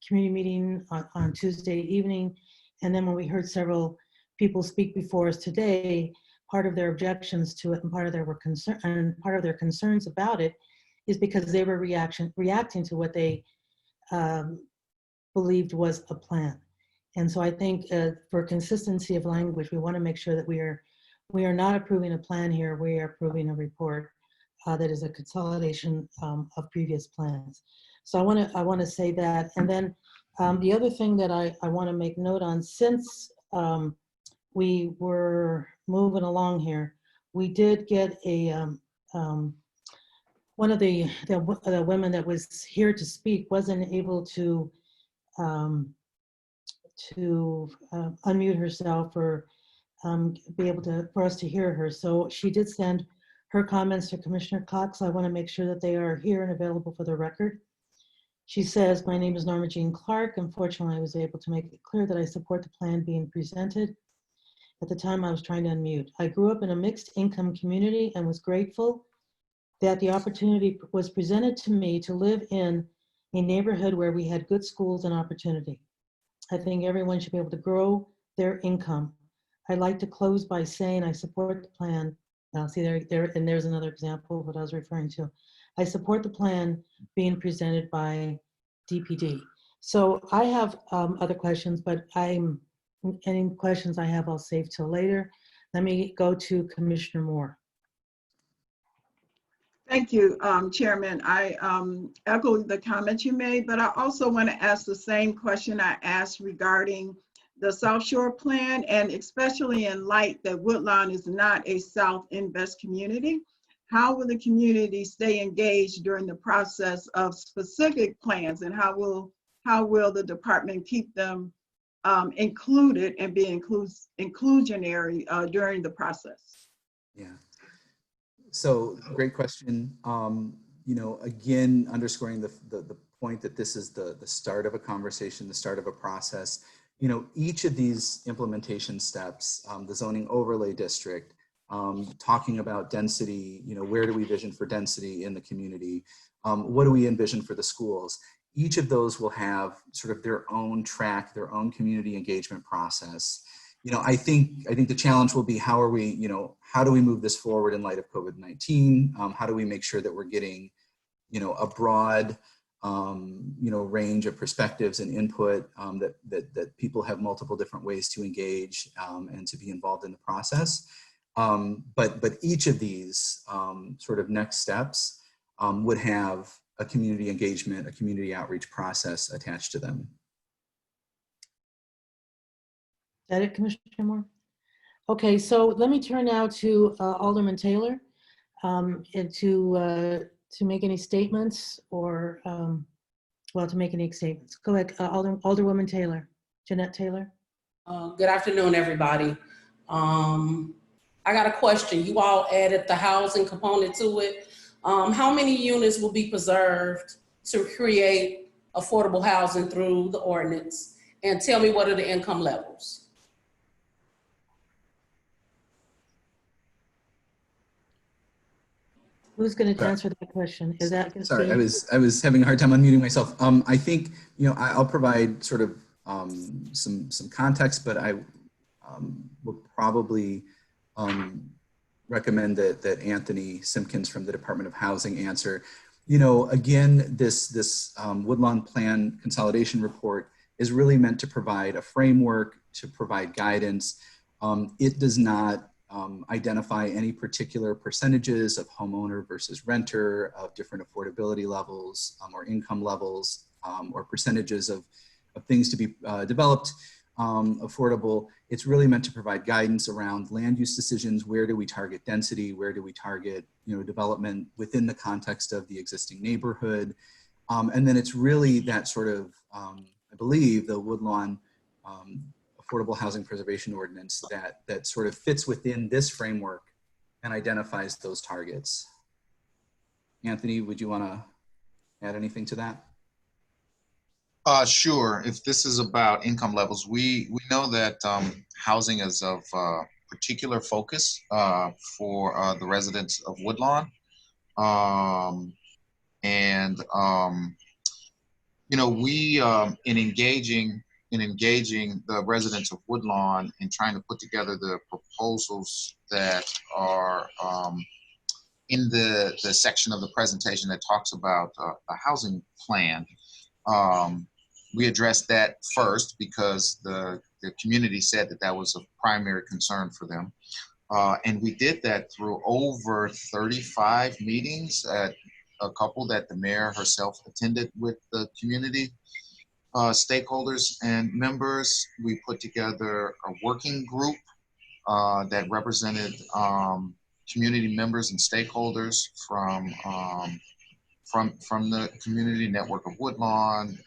community meeting on Tuesday evening, and then when we heard several people speak before us today, part of their objections to it and part of their concerns about it is because they were reacting to what they believed was a plan. And so I think for consistency of language, we want to make sure that we are not approving a plan here. We are approving a report that is a consolidation of previous plans. So I want to say that. And then the other thing that I want to make note on, since we were moving along here, we did get a one of the women that was here to speak wasn't able to unmute herself or be able for us to hear her. So she did send her comments to Commissioner Cox. I want to make sure that they are here and available for the record. She says, "My name is Norma Jean Clark. Unfortunately, I was able to make it clear that I support the plan being presented. At the time, I was trying to unmute. I grew up in a mixed income community and was grateful that the opportunity was presented to me to live in a neighborhood where we had good schools and opportunity. I think everyone should be able to grow their income. I'd like to close by saying I support the plan." See there, and there's another example of what I was referring to. "I support the plan being presented by DPD." So I have other questions, but any questions I have, I'll save till later. Let me go to Commissioner Moore. Thank you, Chairman. I echo the comments you made, but I also want to ask the same question I asked regarding the South Shore plan, and especially in light that Woodlawn is not a South Invest community. How will the community stay engaged during the process of specific plans, and how will how will the department keep them included and be inclusionary during the process? Yeah. So great question. Again, underscoring the point that this is the start of a conversation, the start of a process. Each of these implementation steps, the zoning overlay district, talking about density, where do we vision for density in the community? What do we envision for the schools? Each of those will have sort of their own track, their own community engagement process. I think the challenge will be how do we move this forward in light of COVID-19? How do we make sure that we're getting, a broad, range of perspectives and input, that people have multiple different ways to engage and to be involved in the process. But each of these sort of next steps would have a community engagement, a community outreach process attached to them. Is that it, Commissioner Moore? Okay, so let me turn now to Alderman Taylor and to make any statements or, to make any statements. Go ahead, Alderwoman Taylor, Jeanette Taylor. Good afternoon, everybody. I got a question. You all added the housing component to it. How many units will be preserved to create affordable housing through the ordinance? And tell me, what are the income levels? Who's going to answer that question? Is that gonna Sorry, be- I was having a hard time unmuting myself. I think I'll provide sort of some context, but I would probably recommend that Anthony Simpkins from the Department of Housing answer. Again, this Woodlawn Plan Consolidation Report is really meant to provide a framework, to provide guidance. It does not identify any particular percentages of homeowner versus renter, of different affordability levels or income levels, or percentages of things to be developed affordable. It's really meant to provide guidance around land use decisions. Where do we target density? Where do we target development within the context of the existing neighborhood? And then it's really that sort of, I believe, the Woodlawn Affordable Housing Preservation Ordinance that sort of fits within this framework and identifies those targets. Anthony, would you want to add anything to that? Sure. If this is about income levels, we know that housing is of particular focus for the residents of Woodlawn. We in engaging the residents of Woodlawn and trying to put together the proposals that are in the section of the presentation that talks about the housing plan. We addressed that first because the community said that was a primary concern for them. And we did that through over 35 meetings at a couple that the mayor herself attended with the community stakeholders and members. We put together a working group that represented community members and stakeholders from the community network of Woodlawn.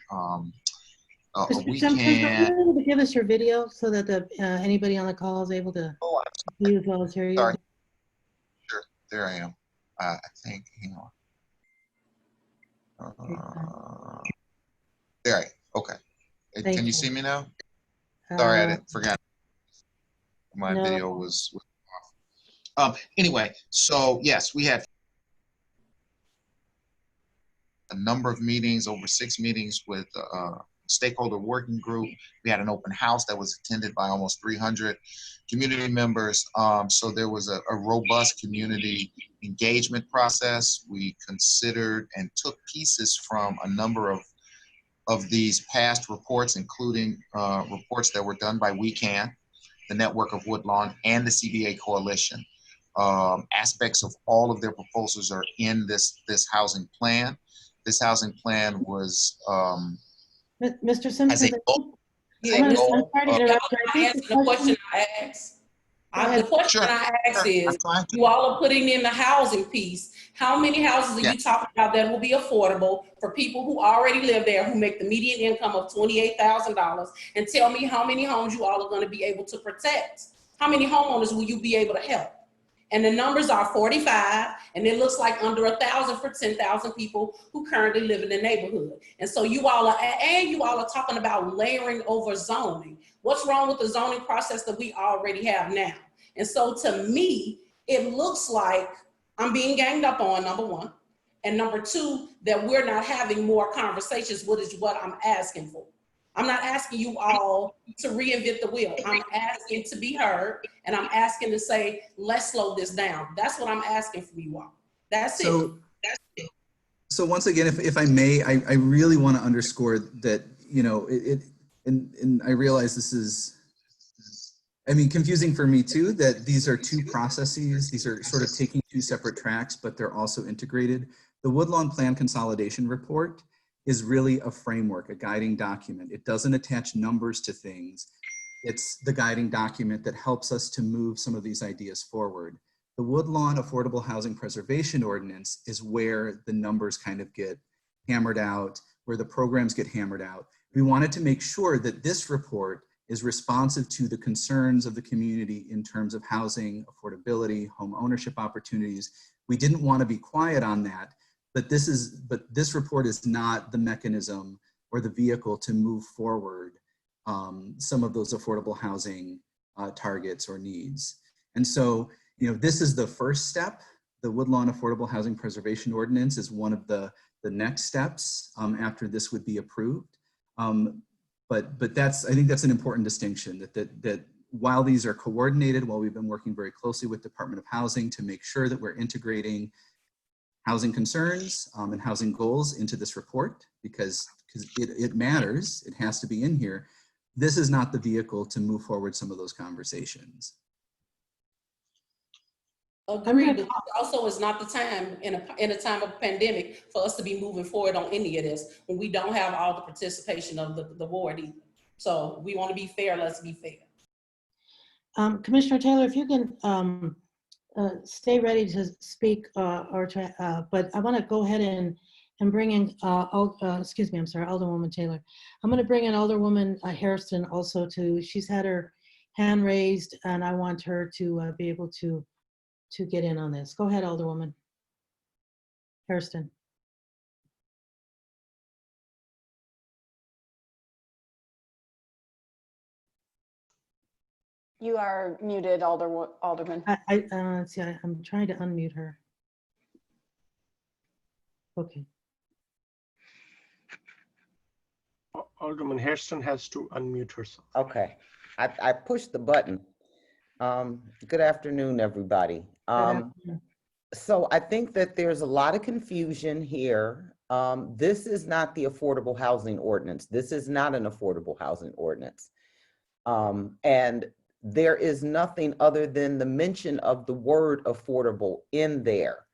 Mr. Simpkins, are you able to give us your video so that anybody on the call is able to see as well as hear you? Sorry. Sure, there I am. I think, hang on. There I am. Okay. Can you see me now? Sorry, I didn't forget. My video was off. Anyway, so yes, we had a number of meetings, over 6 meetings with stakeholder working group. We had an open house that was attended by almost 300 community members. So there was a robust community engagement process. We considered and took pieces from a number of these past reports, including reports that were done by We Can, the network of Woodlawn, and the CBA Coalition. Aspects of all of their proposals are in this housing plan. This housing plan was Mr. Simpkins, I'm sorry to interrupt. I asked the question I asked. The question I ask is, you all are putting in the housing piece. How many houses are you talking about that will be affordable for people who already live there, who make the median income of $28,000? And tell me how many homes you all are going to be able to protect. How many homeowners will you be able to help? And the numbers are 45, and it looks like under 1,000 for 10,000 people who currently live in the neighborhood. And so you all are talking about layering over zoning. What's wrong with the zoning process that we already have now? And so to me, it looks like I'm being ganged up on, number one. And number two, that we're not having more conversations, which is what I'm asking for. I'm not asking you all to reinvent the wheel. I'm asking to be heard, and I'm asking to say, let's slow this down. That's what I'm asking from you all. That's it. That's it. So once again, if I may, I really want to underscore that, you know, and I realize this is, I mean, confusing for me too, that these are two processes. These are sort of taking two separate tracks, but they're also integrated. The Woodlawn Plan Consolidation Report is really a framework, a guiding document. It doesn't attach numbers to things. It's the guiding document that helps us to move some of these ideas forward. The Woodlawn Affordable Housing Preservation Ordinance is where the numbers kind of get hammered out, where the programs get hammered out. We wanted to make sure that this report is responsive to the concerns of the community in terms of housing, affordability, home ownership opportunities. We didn't want to be quiet on that, but this report is not the mechanism or the vehicle to move forward some of those affordable housing targets or needs. And so, you know, this is the first step. The Woodlawn Affordable Housing Preservation Ordinance is one of the next steps after this would be approved. But that's, I think that's an important distinction, that while these are coordinated, while we've been working very closely with Department of Housing to make sure that we're integrating housing concerns and housing goals into this report, because it matters, it has to be in here. This is not the vehicle to move forward some of those conversations. Agreed, but also it's not the time in a time of pandemic for us to be moving forward on any of this when we don't have all the participation of the board either. So we want to be fair, let's be fair. Commissioner Taylor, if you can stay ready to speak, but I want to go ahead and bring in, excuse me, I'm sorry, Alderwoman Taylor. I'm going to bring in Alderwoman Hairston also too. She's had her hand raised, and I want her to be able to get in on this. Go ahead, Alderwoman Hairston. You are muted, Alderman. See, I'm trying to unmute her. Okay. Alderman Hairston has to unmute herself. Okay, I pushed the button. Good afternoon, everybody. So I think that there's a lot of confusion here. This is not the affordable housing ordinance. This is not an affordable housing ordinance. And there is nothing other than the mention of the word affordable in there.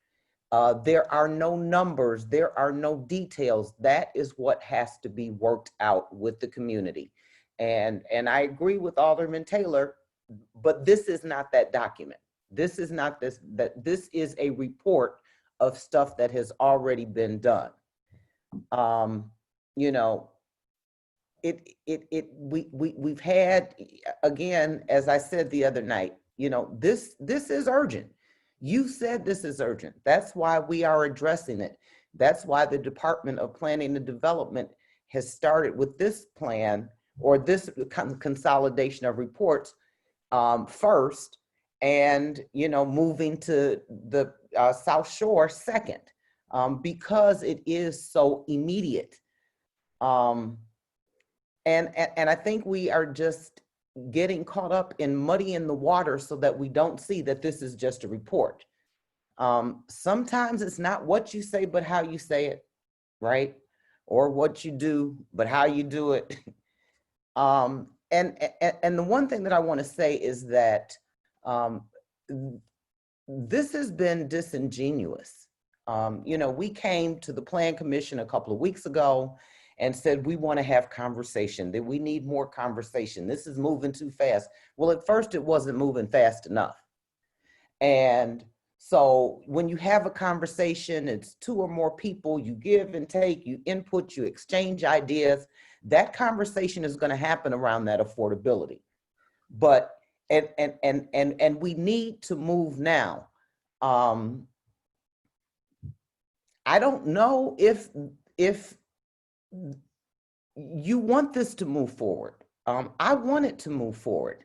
There are no numbers, there are no details. That is what has to be worked out with the community. And I agree with Alderman Taylor, but this is not that document. This is not this is a report of stuff that has already been done. You know, we've had, again, as I said the other night, you know, this is urgent. You said this is urgent. That's why we are addressing it. That's why the Department of Planning and Development has started with this plan, or this consolidation of reports first, and, you know, moving to the South Shore second, because it is so immediate. And I think we are just getting caught up in muddying the water so that we don't see that this is just a report. Sometimes it's not what you say, but how you say it, right? Or what you do, but how you do it. And the one thing that I want to say is that this has been disingenuous. You know, we came to the Plan Commission a couple of weeks ago, and said, we want to have conversation, that we need more conversation. This is moving too fast. Well, at first it wasn't moving fast enough. And so when you have a conversation, it's two or more people, you give and take, you input, you exchange ideas, that conversation is going to happen around that affordability. But, and we need to move now. I don't know if you want this to move forward. I want it to move forward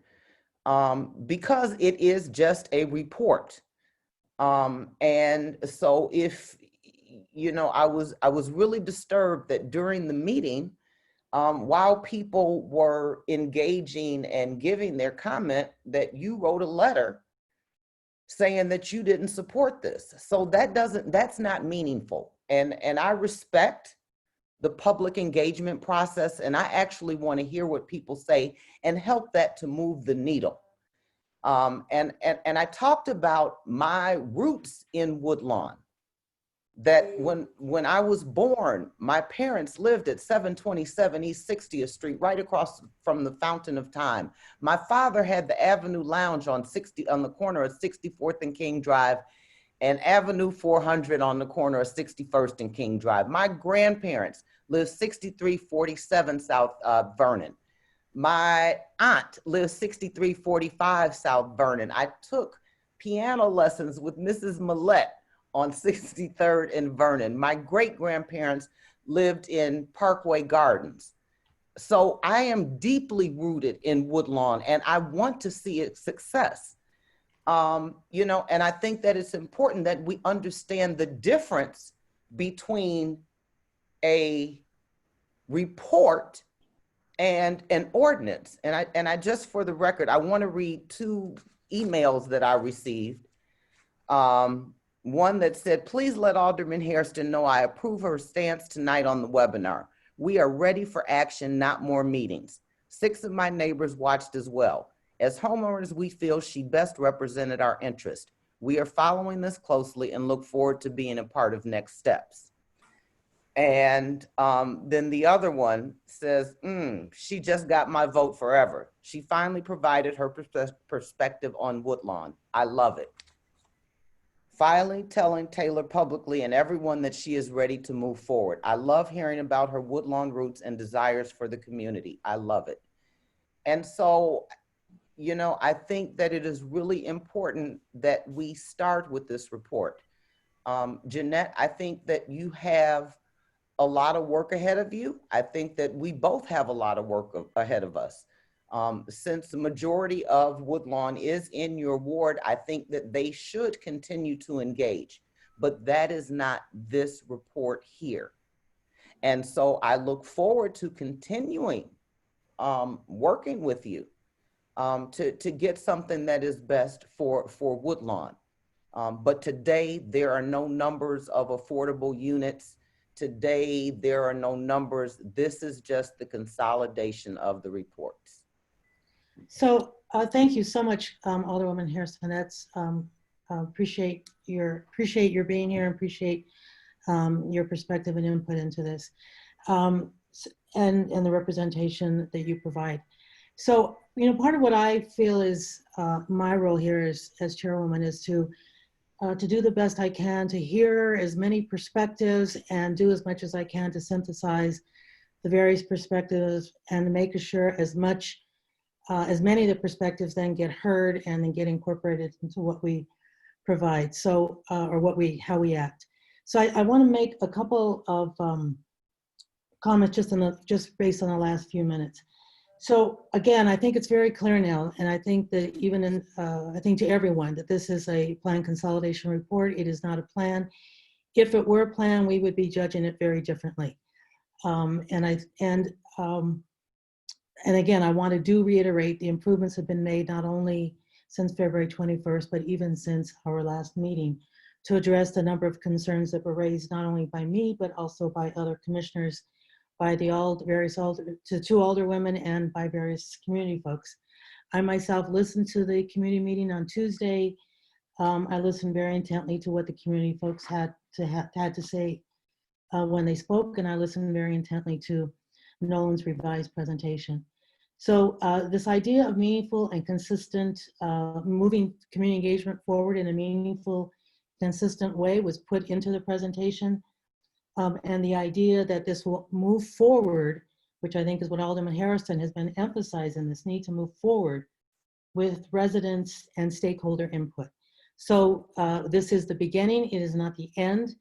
because it is just a report. And so if, you know, I was really disturbed that during the meeting, while people were engaging and giving their comment, that you wrote a letter saying that you didn't support this. So that's not meaningful. And I respect the public engagement process, and I actually want to hear what people say and help that to move the needle. And I talked about my roots in Woodlawn, that when I was born, my parents lived at 727 East 60th Street, right across from the Fountain of Time. My father had the Avenue Lounge on the corner of 64th and King Drive, and Avenue 400 on the corner of 61st and King Drive. My grandparents lived 6347 South Vernon. My aunt lived 6345 South Vernon. I took piano lessons with Mrs. Millette on 63rd and Vernon. My great-grandparents lived in Parkway Gardens. So I am deeply rooted in Woodlawn, and I want to see its success. You know, and I think that it's important that we understand the difference between a report and an ordinance. And I just, for the record, I want to read two emails that I received. One that said, please let Alderman Hairston know I approve her stance tonight on the webinar. We are ready for action, not more meetings. 6 of my neighbors watched as well. As homeowners, we feel she best represented our interest. We are following this closely and look forward to being a part of next steps. And then the other one says, she just got my vote forever. She finally provided her perspective on Woodlawn. I love it. Finally telling Taylor publicly and everyone that she is ready to move forward. I love hearing about her Woodlawn roots and desires for the community. I love it. And so, you know, I think that it is really important that we start with this report. Jeanette, I think that you have a lot of work ahead of you. I think that we both have a lot of work ahead of us. Since the majority of Woodlawn is in your ward, I think that they should continue to engage, but that is not this report here. And so I look forward to continuing working with you to get something that is best for Woodlawn. But today there are no numbers of affordable units. Today there are no numbers. This is just the consolidation of the reports. So thank you so much, Alderwoman Hairston. That's appreciate your being here, appreciate your perspective and input into this, and the representation that you provide. So, you know, part of what I feel is my role here as chairwoman is to do the best I can to hear as many perspectives and do as much as I can to synthesize the various perspectives and make sure as many of the perspectives then get heard and then get incorporated into what we provide. So, or how we act. So I want to make a couple of comments just based on the last few minutes. So again, I think it's very clear now, and I think that even I think to everyone that this is a plan consolidation report. It is not a plan. If it were a plan, we would be judging it very differently. And again, I want to reiterate the improvements have been made not only since February 21st, but even since our last meeting to address the number of concerns that were raised not only by me, but also by other commissioners, by the two alderwomen and by various community folks. I myself listened to the community meeting on Tuesday. I listened very intently to what the community folks had to say when they spoke, and I listened very intently to Nolan's revised presentation. So this idea of meaningful and consistent, moving community engagement forward in a meaningful, consistent way was put into the presentation. And the idea that this will move forward, which I think is what Alderman Harrison has been emphasizing, this need to move forward with residents and stakeholder input. So this is the beginning, it is not the end.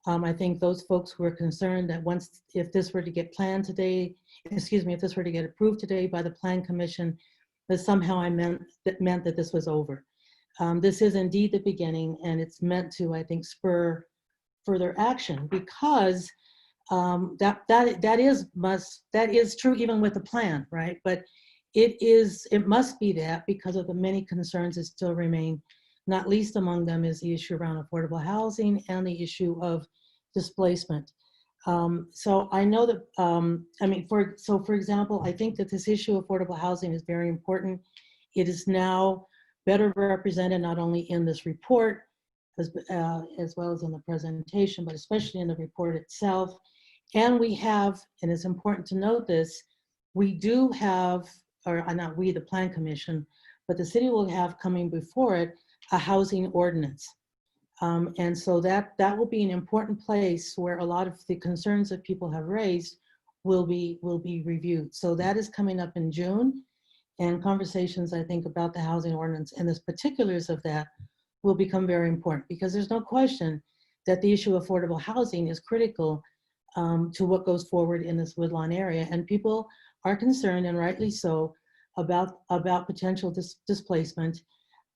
I think those folks who are concerned that if this were to get planned today, if this were to get approved today by the Plan Commission, that somehow meant that this was over. This is indeed the beginning, and it's meant to, I think, spur further action, because that is true even with the plan, right? But it must be that because of the many concerns that still remain. Not least among them is the issue around affordable housing and the issue of displacement. So I know that, for example, I think that this issue of affordable housing is very important. It is now better represented not only in this report, as well as in the presentation, but especially in the report itself. And we have, and it's important to note this, we do have, or not we, the Plan Commission, but the city will have coming before it a housing ordinance. And so that will be an important place where a lot of the concerns that people have raised will be reviewed. So that is coming up in June, and conversations, I think, about the housing ordinance and the particulars of that will become very important, because there's no question that the issue of affordable housing is critical to what goes forward in this Woodlawn area. And people are concerned, and rightly so, about potential displacement.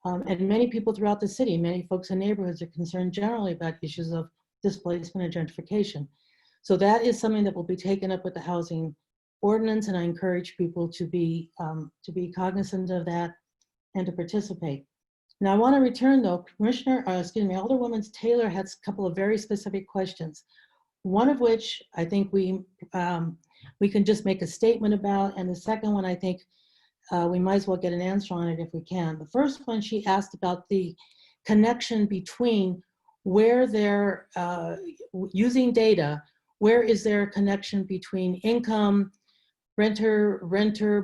And many people throughout the city, many folks in neighborhoods are concerned generally about issues of displacement and gentrification. So that is something that will be taken up with the housing ordinance, and I encourage people to be cognizant of that and to participate. Now I want to return though, Alderwoman Taylor has a couple of very specific questions. One of which I think we can just make a statement about, and the second one I think we might as well get an answer on it if we can. The first one, she asked about the connection between where they're using data, where is there a connection between income, renter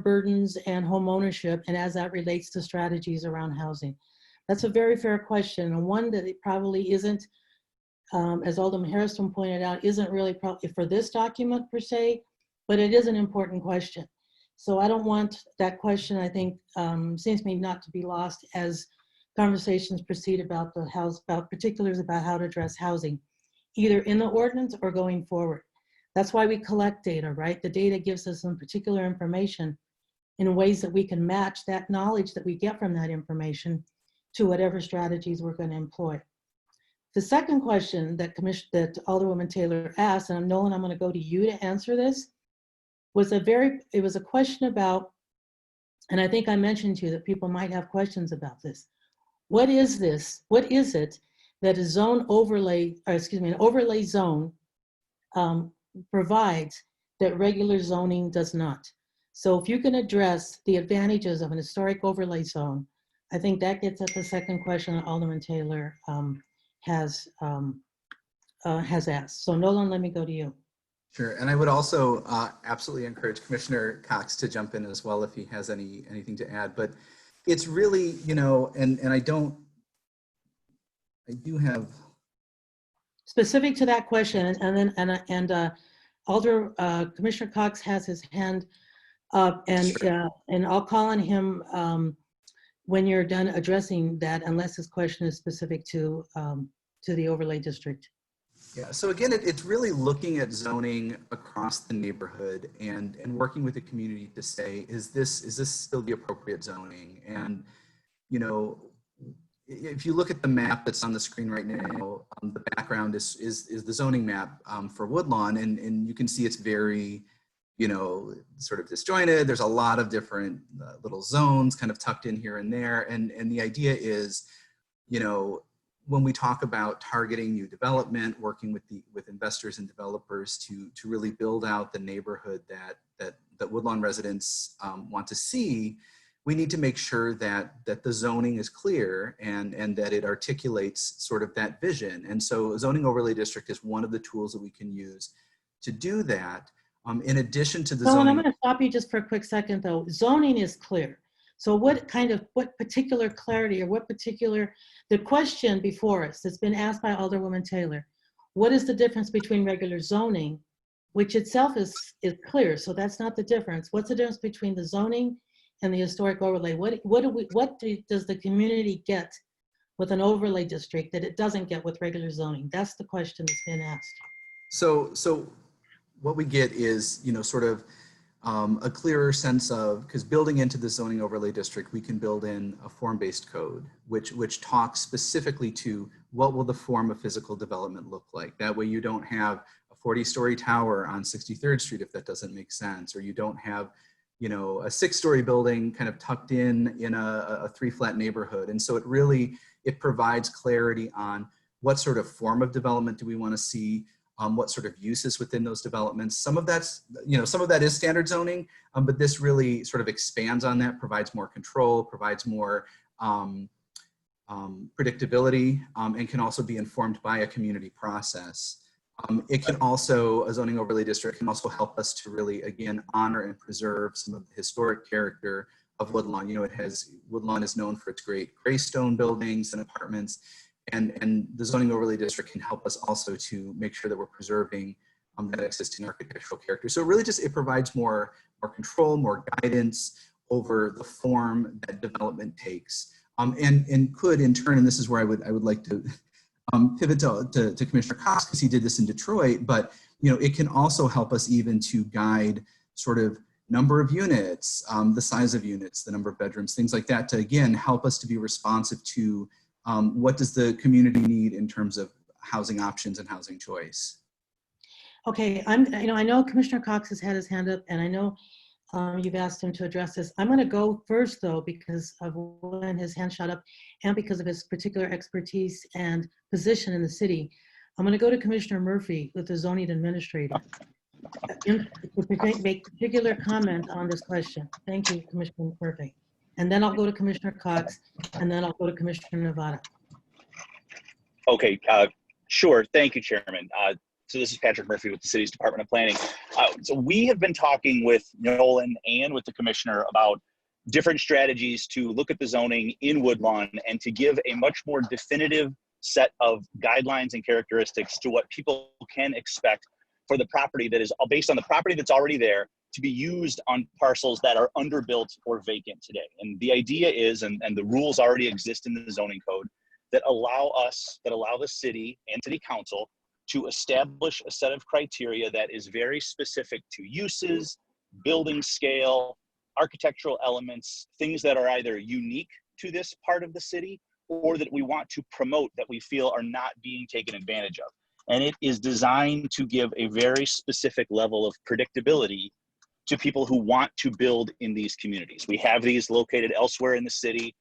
burdens, and home ownership, and as that relates to strategies around housing. That's a very fair question, and one that it probably isn't, as Alderman Harrison pointed out, isn't really probably for this document per se, but it is an important question. So I don't want that question, I think, seems to me not to be lost as conversations proceed about about particulars about how to address housing, either in the ordinance or going forward. That's why we collect data, right? The data gives us some particular information in ways that we can match that knowledge that we get from that information to whatever strategies we're going to employ. The second question that Alderwoman Taylor asked, and Nolan, I'm going to go to you to answer this, was a question about, and I think I mentioned to you that people might have questions about this. What is this? What is it that a zone overlay, or excuse me, an overlay zone provides that regular zoning does not? So if you can address the advantages of an historic overlay zone, I think that gets at the second question that Alderman Taylor has asked. So Nolan, let me go to you. Sure, and I would also absolutely encourage Commissioner Cox to jump in as well if he has anything to add. But it's really, and I do have specific to that question, Commissioner Cox has his hand up, and I'll call on him when you're done addressing that, unless his question is specific to the overlay district. Yeah, so again, it's really looking at zoning across the neighborhood and working with the community to say, is this still the appropriate zoning? And, if you look at the map that's on the screen right now, the background is the zoning map for Woodlawn, and you can see it's very, sort of disjointed. There's a lot of different little zones kind of tucked in here and there. And the idea is, when we talk about targeting new development, working with investors and developers to really build out the neighborhood that Woodlawn residents want to see, we need to make sure that the zoning is clear and that it articulates sort of that vision. And so a zoning overlay district is one of the tools that we can use to do that. In addition to the So, and zoning. I'm going to stop you just for a quick second, though. Zoning is clear. So what particular clarity or what particular, the question before us that's been asked by Alderwoman Taylor, what is the difference between regular zoning, which itself is clear, so that's not the difference. What's the difference between the zoning and the historic overlay? Does the community get with an overlay district that it doesn't get with regular zoning? That's the question that's been asked. So what we get is, sort of a clearer sense of, because building into the zoning overlay district, we can build in a form-based code, which talks specifically to what will the form of physical development look like. That way you don't have a 40-story tower on 63rd Street if that doesn't make sense, or you don't have, a 6-story building kind of tucked in a 3-flat neighborhood. And so it provides clarity on what sort of form of development do we want to see, what sort of uses within those developments. Some of that is standard zoning, but this really sort of expands on that, provides more control, provides more predictability, and can also be informed by a community process. A zoning overlay district can also help us to really, again, honor and preserve some of the historic character of Woodlawn. Woodlawn is known for its great gray stone buildings and apartments. And the zoning overlay district can help us also to make sure that we're preserving that existing architectural character. So really it provides more control, more guidance over the form that development takes. And could in turn, and this is where I would like to pivot to Commissioner Cox, because he did this in Detroit, but it can also help us even to guide sort of number of units, the size of units, the number of bedrooms, things like that, to again help us to be responsive to what does the community need in terms of housing options and housing choice? Okay, I know Commissioner Cox has had his hand up, and I know you've asked him to address this. I'm going to go first, though, because of when his hand shot up, and because of his particular expertise and position in the city. I'm going to go to Commissioner Murphy with the zoning administrator to make particular comment on this question. Thank you, Commissioner Murphy. And then I'll go to Commissioner Cox, and then I'll go to Commissioner Nevada. Okay, sure. Thank you, Chairman. So this is Patrick Murphy with the city's Department of Planning. So we have been talking with Nolan and with the commissioner about different strategies to look at the zoning in Woodlawn and to give a much more definitive set of guidelines and characteristics to what people can expect for the property that is based on the property that's already there to be used on parcels that are underbuilt or vacant today. And the idea is, and the rules already exist in the zoning code, that allow the city and city council to establish a set of criteria that is very specific to uses, building scale, architectural elements, things that are either unique to this part of the city or that we want to promote that we feel are not being taken advantage of. And it is designed to give a very specific level of predictability to people who want to build in these communities. We have these located elsewhere in the city.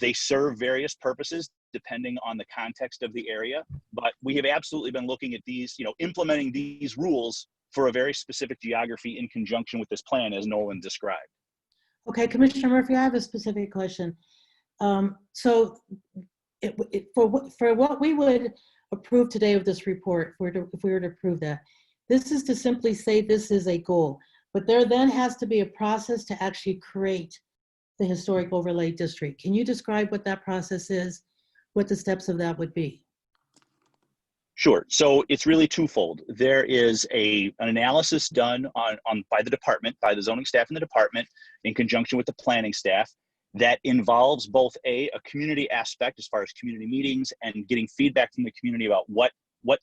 They serve various purposes depending on the context of the area, but we have absolutely been looking at these, implementing these rules for a very specific geography in conjunction with this plan as Nolan described. Okay, Commissioner Murphy, I have a specific question. For what we would approve today of this report, if we were to approve that, this is to simply say this is a goal, but there then has to be a process to actually create the historic overlay district. Can you describe what that process is, what the steps of that would be? Sure. So it's really twofold. There is an analysis done by the department, by the zoning staff in the department, in conjunction with the planning staff, that involves both a community aspect as far as community meetings and getting feedback from the community about what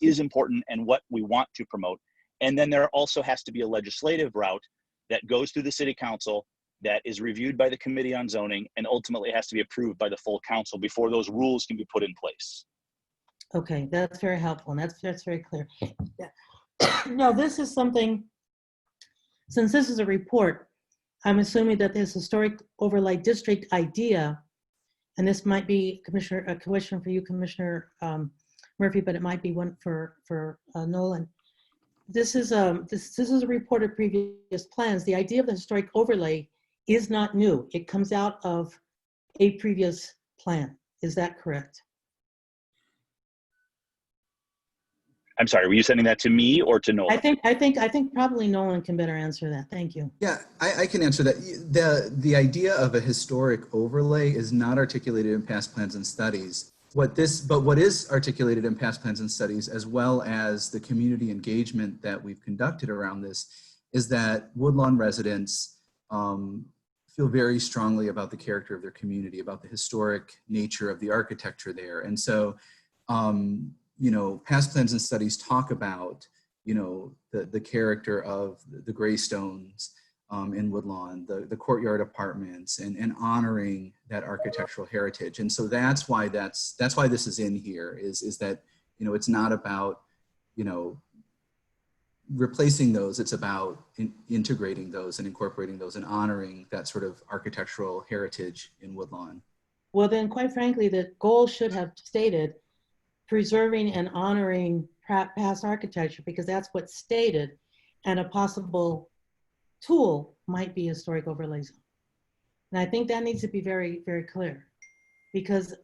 is important and what we want to promote. And then there also has to be a legislative route that goes through the city council, that is reviewed by the committee on zoning, and ultimately has to be approved by the full council before those rules can be put in place. Okay, that's very helpful, and that's very clear. No, this is something, since this is a report, I'm assuming that this historic overlay district idea, and this might be a question for you, Commissioner Murphy, but it might be one for Nolan. This is a report of previous plans. The idea of the historic overlay is not new. It comes out of a previous plan. Is that correct? I'm sorry, were you sending that to me or to Nolan? I think probably Nolan can better answer that. Thank you. Yeah, I can answer that. The idea of a historic overlay is not articulated in past plans and studies. What is articulated in past plans and studies, as well as the community engagement that we've conducted around this, is that Woodlawn residents feel very strongly about the character of their community, about the historic nature of the architecture there. And so, you know, past plans and studies talk about, you know, the character of the Greystones in Woodlawn, the courtyard apartments, and honoring that architectural heritage. And so that's why this is in here, is that, you know, it's not about, you know, replacing those, it's about integrating those and incorporating those and honoring that sort of architectural heritage in Woodlawn. Well, then, quite frankly, the goal should have stated preserving and honoring past architecture, because that's what's stated, and a possible tool might be historic overlay zone. And I think that needs to be very, very clear, because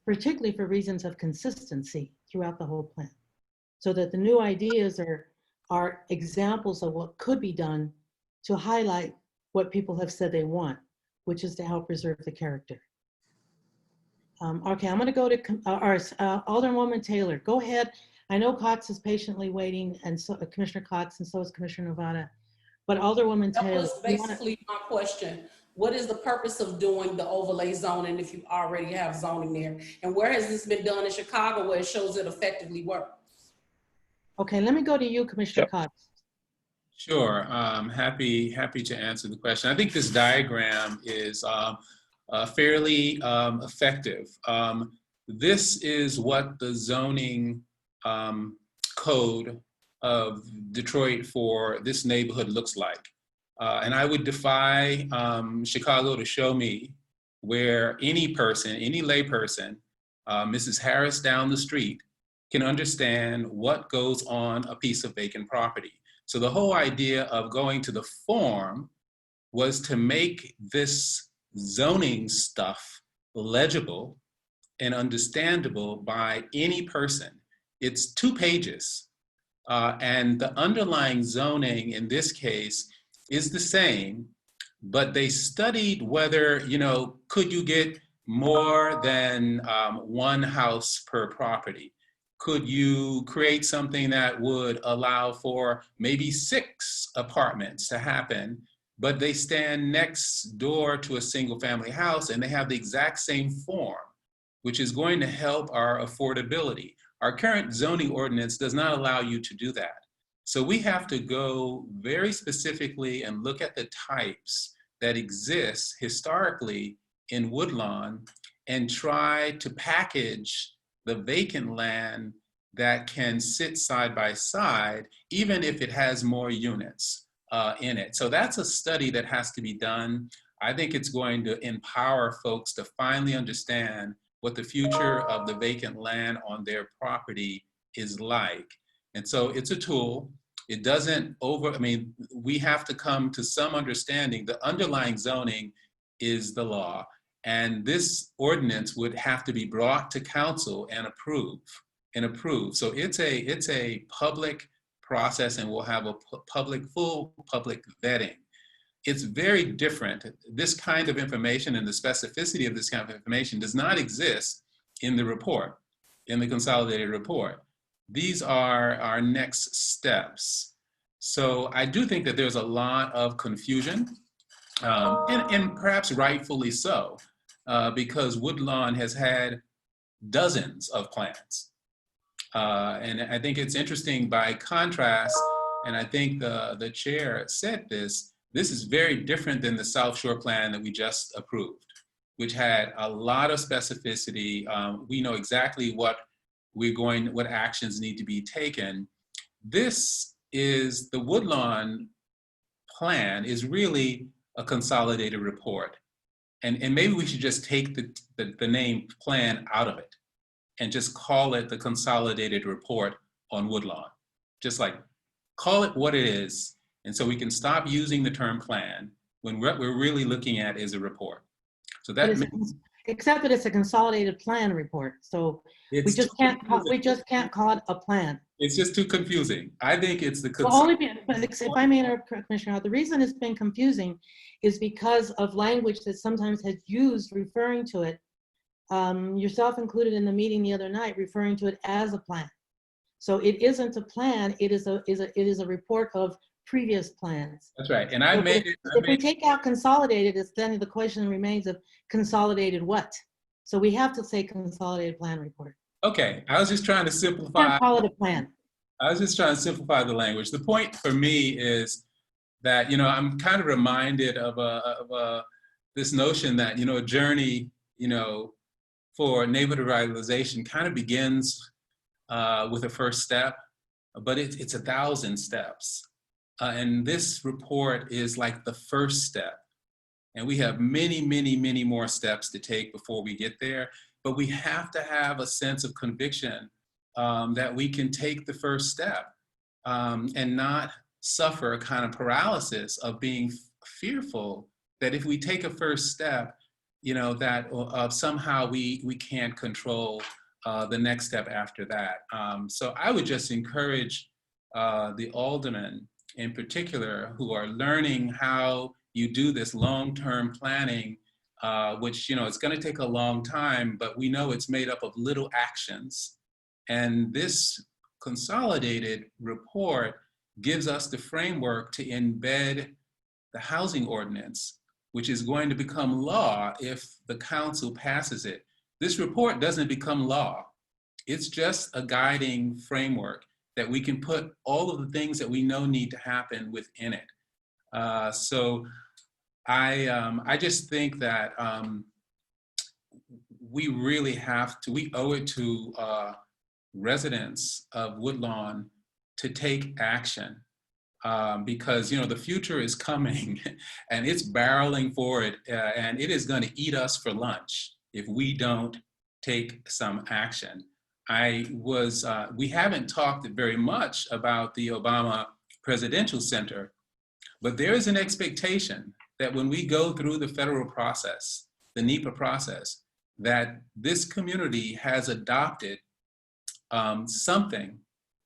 particularly for reasons of consistency throughout the whole plan, so that the new ideas are examples of what could be done to highlight what people have said they want, which is to help preserve the character. Okay, I'm going to go to Alderwoman Taylor. Go ahead. I know Cox is patiently waiting, and so Commissioner Cox, and so is Commissioner Novara. But Alderwoman Taylor. That was basically my question. What is the purpose of doing the overlay zoning if you already have zoning there? And where has this been done in Chicago where it shows it effectively works? Okay, let me go to you, Commissioner Cox. Sure, happy to answer the question. I think this diagram is fairly effective. This is what the zoning code of Detroit for this neighborhood looks like. And I would defy Chicago to show me where any person, any layperson, Mrs. Harris down the street, can understand what goes on a piece of vacant property. So the whole idea of going to the form was to make this zoning stuff legible and understandable by any person. It's 2 pages. And the underlying zoning in this case is the same, but they studied whether, you know, could you get more than one house per property? Could you create something that would allow for maybe 6 apartments to happen, but they stand next door to a single family house and they have the exact same form, which is going to help our affordability. Our current zoning ordinance does not allow you to do that. So we have to go very specifically and look at the types that exist historically in Woodlawn and try to package the vacant land that can sit side by side, even if it has more units in it. So that's a study that has to be done. I think it's going to empower folks to finally understand what the future of the vacant land on their property is like. And so it's a tool. It doesn't we have to come to some understanding. The underlying zoning is the law. And this ordinance would have to be brought to council and approve. So it's a public process, and we'll have a full public vetting. It's very different. This kind of information and the specificity of this kind of information does not exist in the report, in the consolidated report. These are our next steps. So I do think that there's a lot of confusion, and perhaps rightfully so, because Woodlawn has had dozens of plans. And I think it's interesting by contrast, and I think the chair said this is very different than the South Shore plan that we just approved, which had a lot of specificity. We know exactly what actions need to be taken. This is the Woodlawn plan is really a consolidated report. And maybe we should just take the name plan out of it and just call it the consolidated report on Woodlawn. Just like call it what it is. And so we can stop using the term plan. when what we're really looking at is a report. So But that except that it's a consolidated plan report. So we just can't call it a plan. it's just too confusing. I think it's the Well, if I may interrupt, Commissioner, the reason it's been confusing is because of language that sometimes has used referring to it, yourself included in the meeting the other night, referring to it as a plan. So it isn't a plan, it is a report of previous plans. That's right. And if we take out consolidated, it's then the question remains of consolidated what? So we have to say consolidated plan report. Okay, I was just trying to simplify. Can't call it a plan. I was just trying to simplify the language. The point for me is that, you know, I'm kind of reminded of this notion that, you know, a journey, you know, for neighborhood revitalization kind of begins with a first step, but it's 1,000 steps. And this report is like the first step. And we have many, many, many more steps to take before we get there. But we have to have a sense of conviction that we can take the first step and not suffer a kind of paralysis of being fearful that if we take a first step, you know, that somehow we can't control the next step after that. So I would just encourage the aldermen in particular who are learning how you do this long-term planning, which, you know, it's going to take a long time, but we know it's made up of little actions. And this consolidated report gives us the framework to embed the housing ordinance, which is going to become law if the council passes it. This report doesn't become law. It's just a guiding framework that we can put all of the things that we know need to happen within it. So I just think that we really have to, we owe it to residents of Woodlawn to take action because, you know, the future is coming and it's barreling forward and it is going to eat us for lunch if we don't take some action. We haven't talked very much about the Obama Presidential Center, but there is an expectation that when we go through the federal process, the NEPA process, that this community has adopted something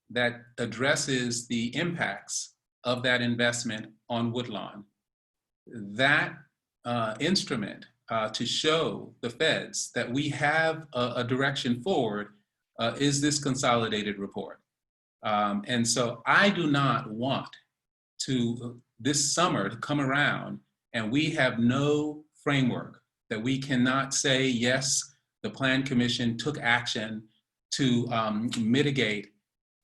that addresses the impacts of that investment on Woodlawn. That instrument to show the feds that we have a direction forward is this consolidated report. And so I do not want to this summer to come around and we have no framework that we cannot say, yes, the Plan Commission took action to mitigate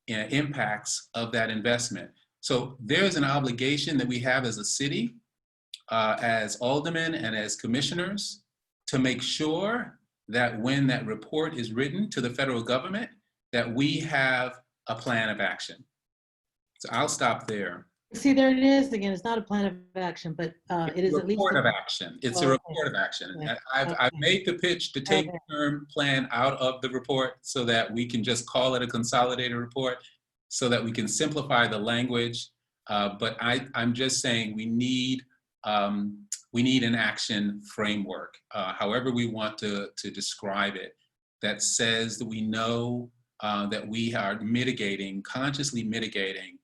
impacts of that investment. So there's an obligation that we have as a city, as aldermen and as commissioners, to make sure that when that report is written to the federal government, that we have a plan of action. So I'll stop there. See, there it is again. It's not a plan of action, but it is at least a report of action. It's a report of action. Okay. I've made the pitch to take the term plan out of the report so that we can just call it a consolidated report so that we can simplify the language. But I'm just saying we need an action framework, however we want to describe it, that says that we know that we are mitigating, consciously mitigating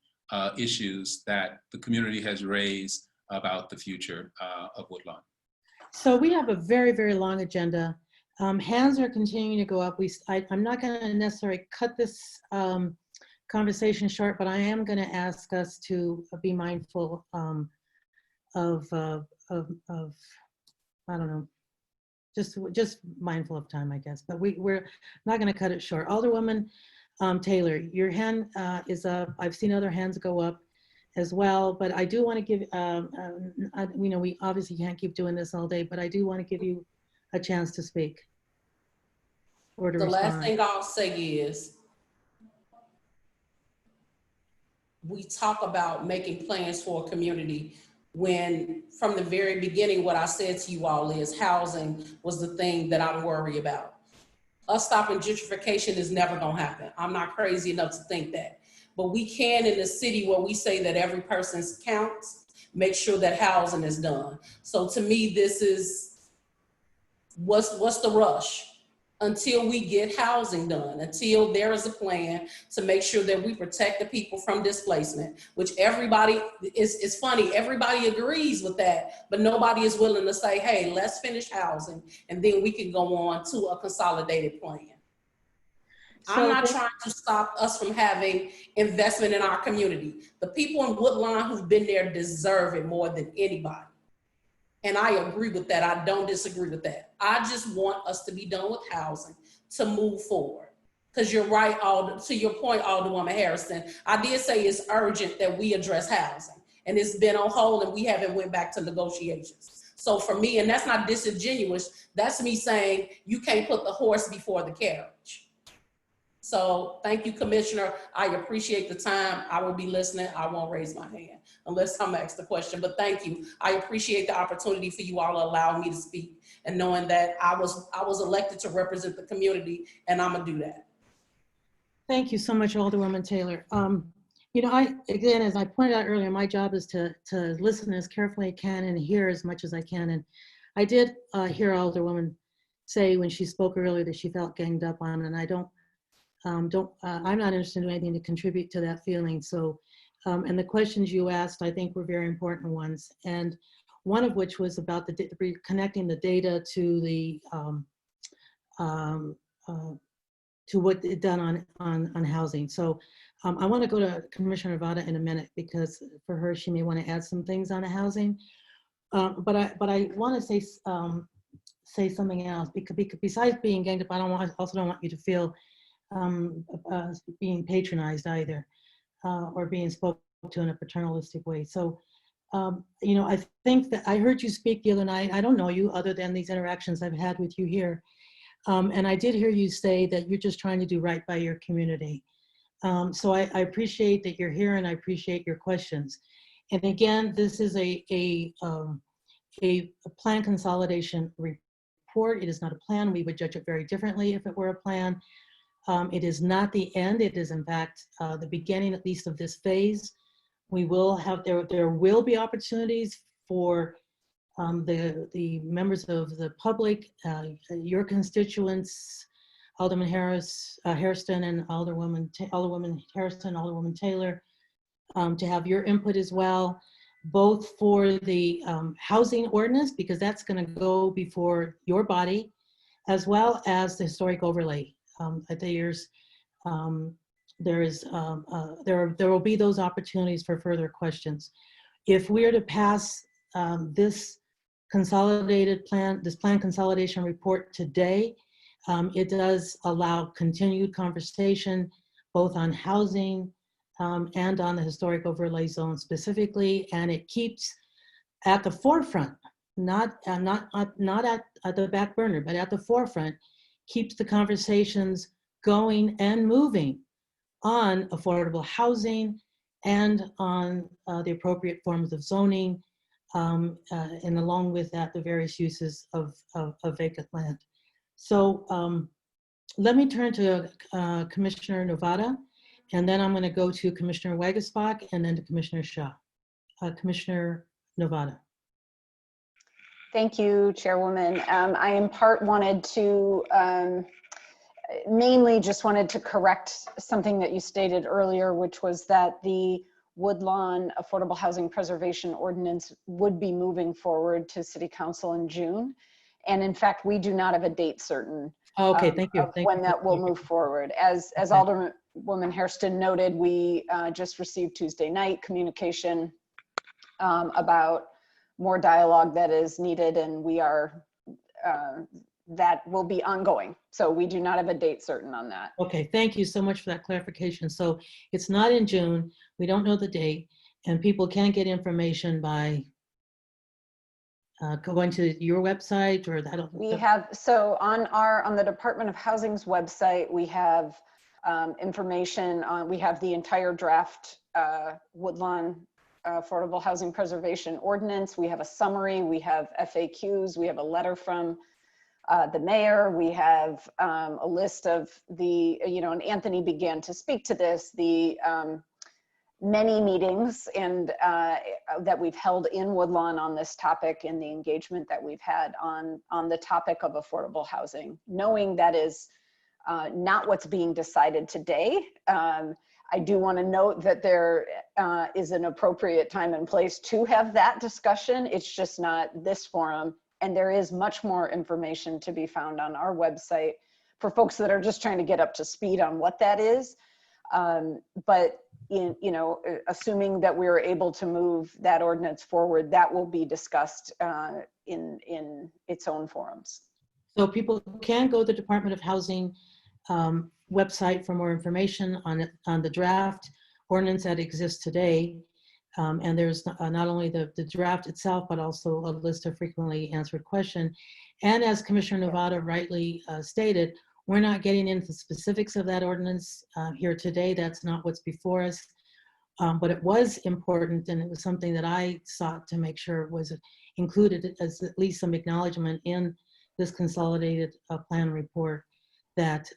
issues that the community has raised about the future of Woodlawn. So we have a very, very long agenda. Hands are continuing to go up. I'm not going to necessarily cut this conversation short, but I am going to ask us to be mindful of I don't know, just mindful of time, I guess. But we're not going to cut it short. Alderwoman Taylor, your hand is up. I've seen other hands go up as well, but I do want to give, you know, we obviously can't keep doing this all day, but I do want to give you a chance to speak or to respond. Last thing I'll say is, we talk about making plans for a community when from the very beginning, what I said to you all is housing was the thing that I'm worried about. Us stopping gentrification is never gonna happen. I'm not crazy enough to think that. But we can in the city where we say that every person counts, make sure that housing is done. So to me, this is, what's the rush? Until we get housing done, until there is a plan to make sure that we protect the people from displacement, which everybody, it's funny, everybody agrees with that, but nobody is willing to say, hey, let's finish housing and then we can go on to a consolidated plan. I'm not trying to stop us from having investment in our community. The people in Woodlawn who've been there deserve it more than anybody. And I agree with that. I don't disagree with that. I just want us to be done with housing to move forward. Because you're right, to your point, Alderwoman Harrison, I did say it's urgent that we address housing. And it's been on hold and we haven't went back to negotiations. So for me, and that's not disingenuous, that's me saying you can't put the horse before the carriage. So thank you, Commissioner. I appreciate the time. I will be listening. I won't raise my hand unless I'm asked the question, but thank you. I appreciate the opportunity for you all to allow me to speak and knowing that I was elected to represent the community and I'm gonna do that. Thank you so much, Alderwoman Taylor. You know, again, as I pointed out earlier, my job is to listen as carefully as I can and hear as much as I can. And I did hear Alderwoman say when she spoke earlier that she felt ganged up on, and I'm not interested in doing anything to contribute to that feeling. So, and the questions you asked, I think were very important ones. And one of which was about connecting the data to the, to what it done on housing. So I want to go to Commissioner Nevada in a minute because for her, she may want to add some things on the housing. But I want to say something else because besides being ganged up, also don't want you to feel being patronized either, or being spoken to in a paternalistic way. So, you know, I think that I heard you speak the other night. I don't know you other than these interactions I've had with you here. And I did hear you say that you're just trying to do right by your community. So I appreciate that you're here and I appreciate your questions. And again, this is a plan consolidation report. It is not a plan. We would judge it very differently if it were a plan. It is not the end. It is in fact the beginning, at least, of this phase. We will have, there will be opportunities for the members of the public, your constituents, Alderman Hairston and Alderwoman Hairston, Alderwoman Taylor, to have your input as well, both for the housing ordinance, because that's going to go before your body, as well as the historic overlay. There will be those opportunities for further questions. If we are to pass this consolidated plan, this plan consolidation report today, it does allow continued conversation both on housing and on the historic overlay zone specifically, and it keeps at the forefront, not at the back burner, but at the forefront, keeps the conversations going and moving on affordable housing and on the appropriate forms of zoning, and along with that, the various uses of vacant land. So let me turn to Commissioner Nevada, and then I'm going to go to Commissioner Wagasbach and then to Commissioner Shaw. Commissioner Nevada. Thank you, Chairwoman. I in part wanted to, mainly just wanted to correct something that you stated earlier, which was that the Woodlawn Affordable Housing Preservation Ordinance would be moving forward to City Council in June. And in fact, we do not have a date certain thank you. When that will move forward. As Alderwoman Hairston noted, we just received Tuesday night communication about more dialogue that is needed, and we are, that will be ongoing. So we do not have a date certain on that. Okay, thank you so much for that clarification. So it's not in June, we don't know the date, and people can get information by going to your website or that. We have, so on the Department of Housing's website, we have information on, we have the entire draft Woodlawn Affordable Housing Preservation Ordinance. We have a summary, we have FAQs, we have a letter from the mayor, we have a list of the, and Anthony began to speak to this, the many meetings and that we've held in Woodlawn on this topic and the engagement that we've had on the topic of affordable housing, knowing that is not what's being decided today. I do want to note that there is an appropriate time and place to have that discussion. It's just not this forum. And there is much more information to be found on our website for folks that are just trying to get up to speed on what that is. But assuming that we're able to move that ordinance forward, that will be discussed in its own forums. So people can go to the Department of Housing website for more information on the draft ordinance that exists today. And there's not only the draft itself, but also a list of frequently answered questions. And as Commissioner Nevada rightly stated, we're not getting into the specifics of that ordinance here today. That's not what's before us. But it was important, and it was something that I sought to make sure was included as at least some acknowledgement in this consolidated plan report that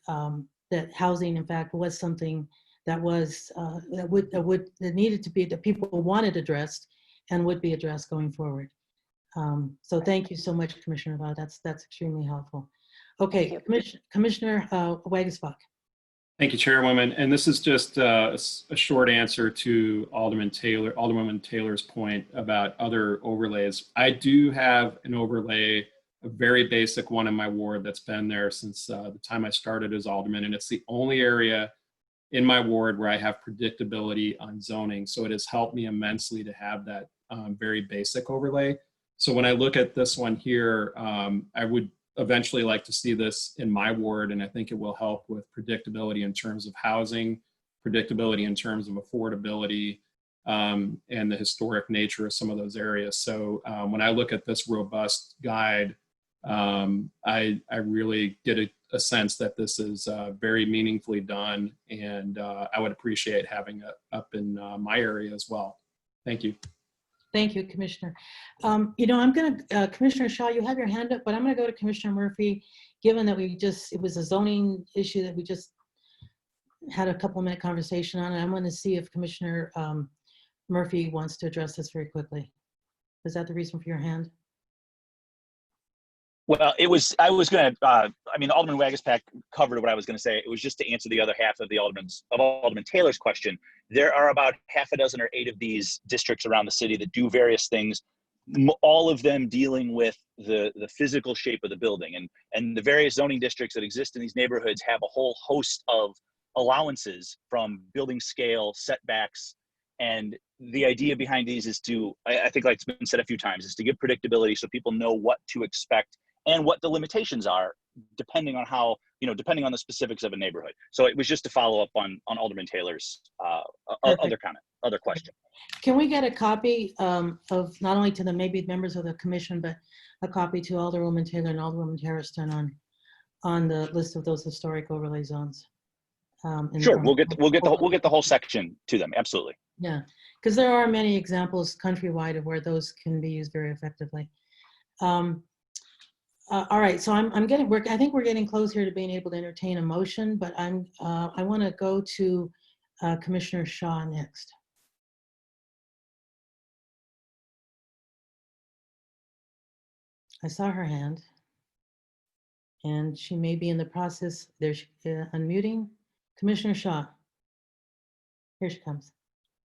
that housing, in fact, was something that was that needed to be, that people wanted addressed and would be addressed going forward. So thank you so much, Commissioner Nevada. That's extremely helpful. Okay, Commissioner Wagesbach. Thank you, Chairwoman. And this is just a short answer to Alderwoman Taylor's point about other overlays. I do have an overlay, a very basic one in my ward that's been there since the time I started as alderman, and it's the only area in my ward where I have predictability on zoning. So it has helped me immensely to have that very basic overlay. So when I look at this one here, I would eventually like to see this in my ward, and I think it will help with predictability in terms of housing, predictability in terms of affordability, and the historic nature of some of those areas. So when I look at this robust guide, I really get a sense that this is very meaningfully done, and I would appreciate having it up in my area as well. Thank you. Thank you, Commissioner. I'm going to, Commissioner Shaw, you have your hand up, but I'm going to go to Commissioner Murphy, given that it was a zoning issue that we just had a couple-minute conversation on, and I'm going to see if Commissioner Murphy wants to address this very quickly. Is that the reason for your hand? Well, I was going to, Alderman Wagespack covered what I was going to say. It was just to answer the other half of Alderman Taylor's question. There are about half a dozen or 8 of these districts around the city that do various things, all of them dealing with the physical shape of the building. And the various zoning districts that exist in these neighborhoods have a whole host of allowances from building scale, setbacks. And the idea behind these is to, I think like it's been said a few times, is to give predictability so people know what to expect and what the limitations are, depending on how, depending on the specifics of a neighborhood. So it was just to follow up on Alderman Taylor's other question. Can we get a copy of not only to the maybe members of the commission, but a copy to Alderwoman Taylor and Alderwoman Harrison on the list of those historic overlay zones? Sure, we'll get the whole section to them. Absolutely. Yeah, because there are many examples countrywide of where those can be used very effectively. All right, so I think we're getting close here to being able to entertain a motion, but I want to go to Commissioner Shaw next. I saw her hand, and she may be in the process. There's unmuting. Commissioner Shaw, here she comes.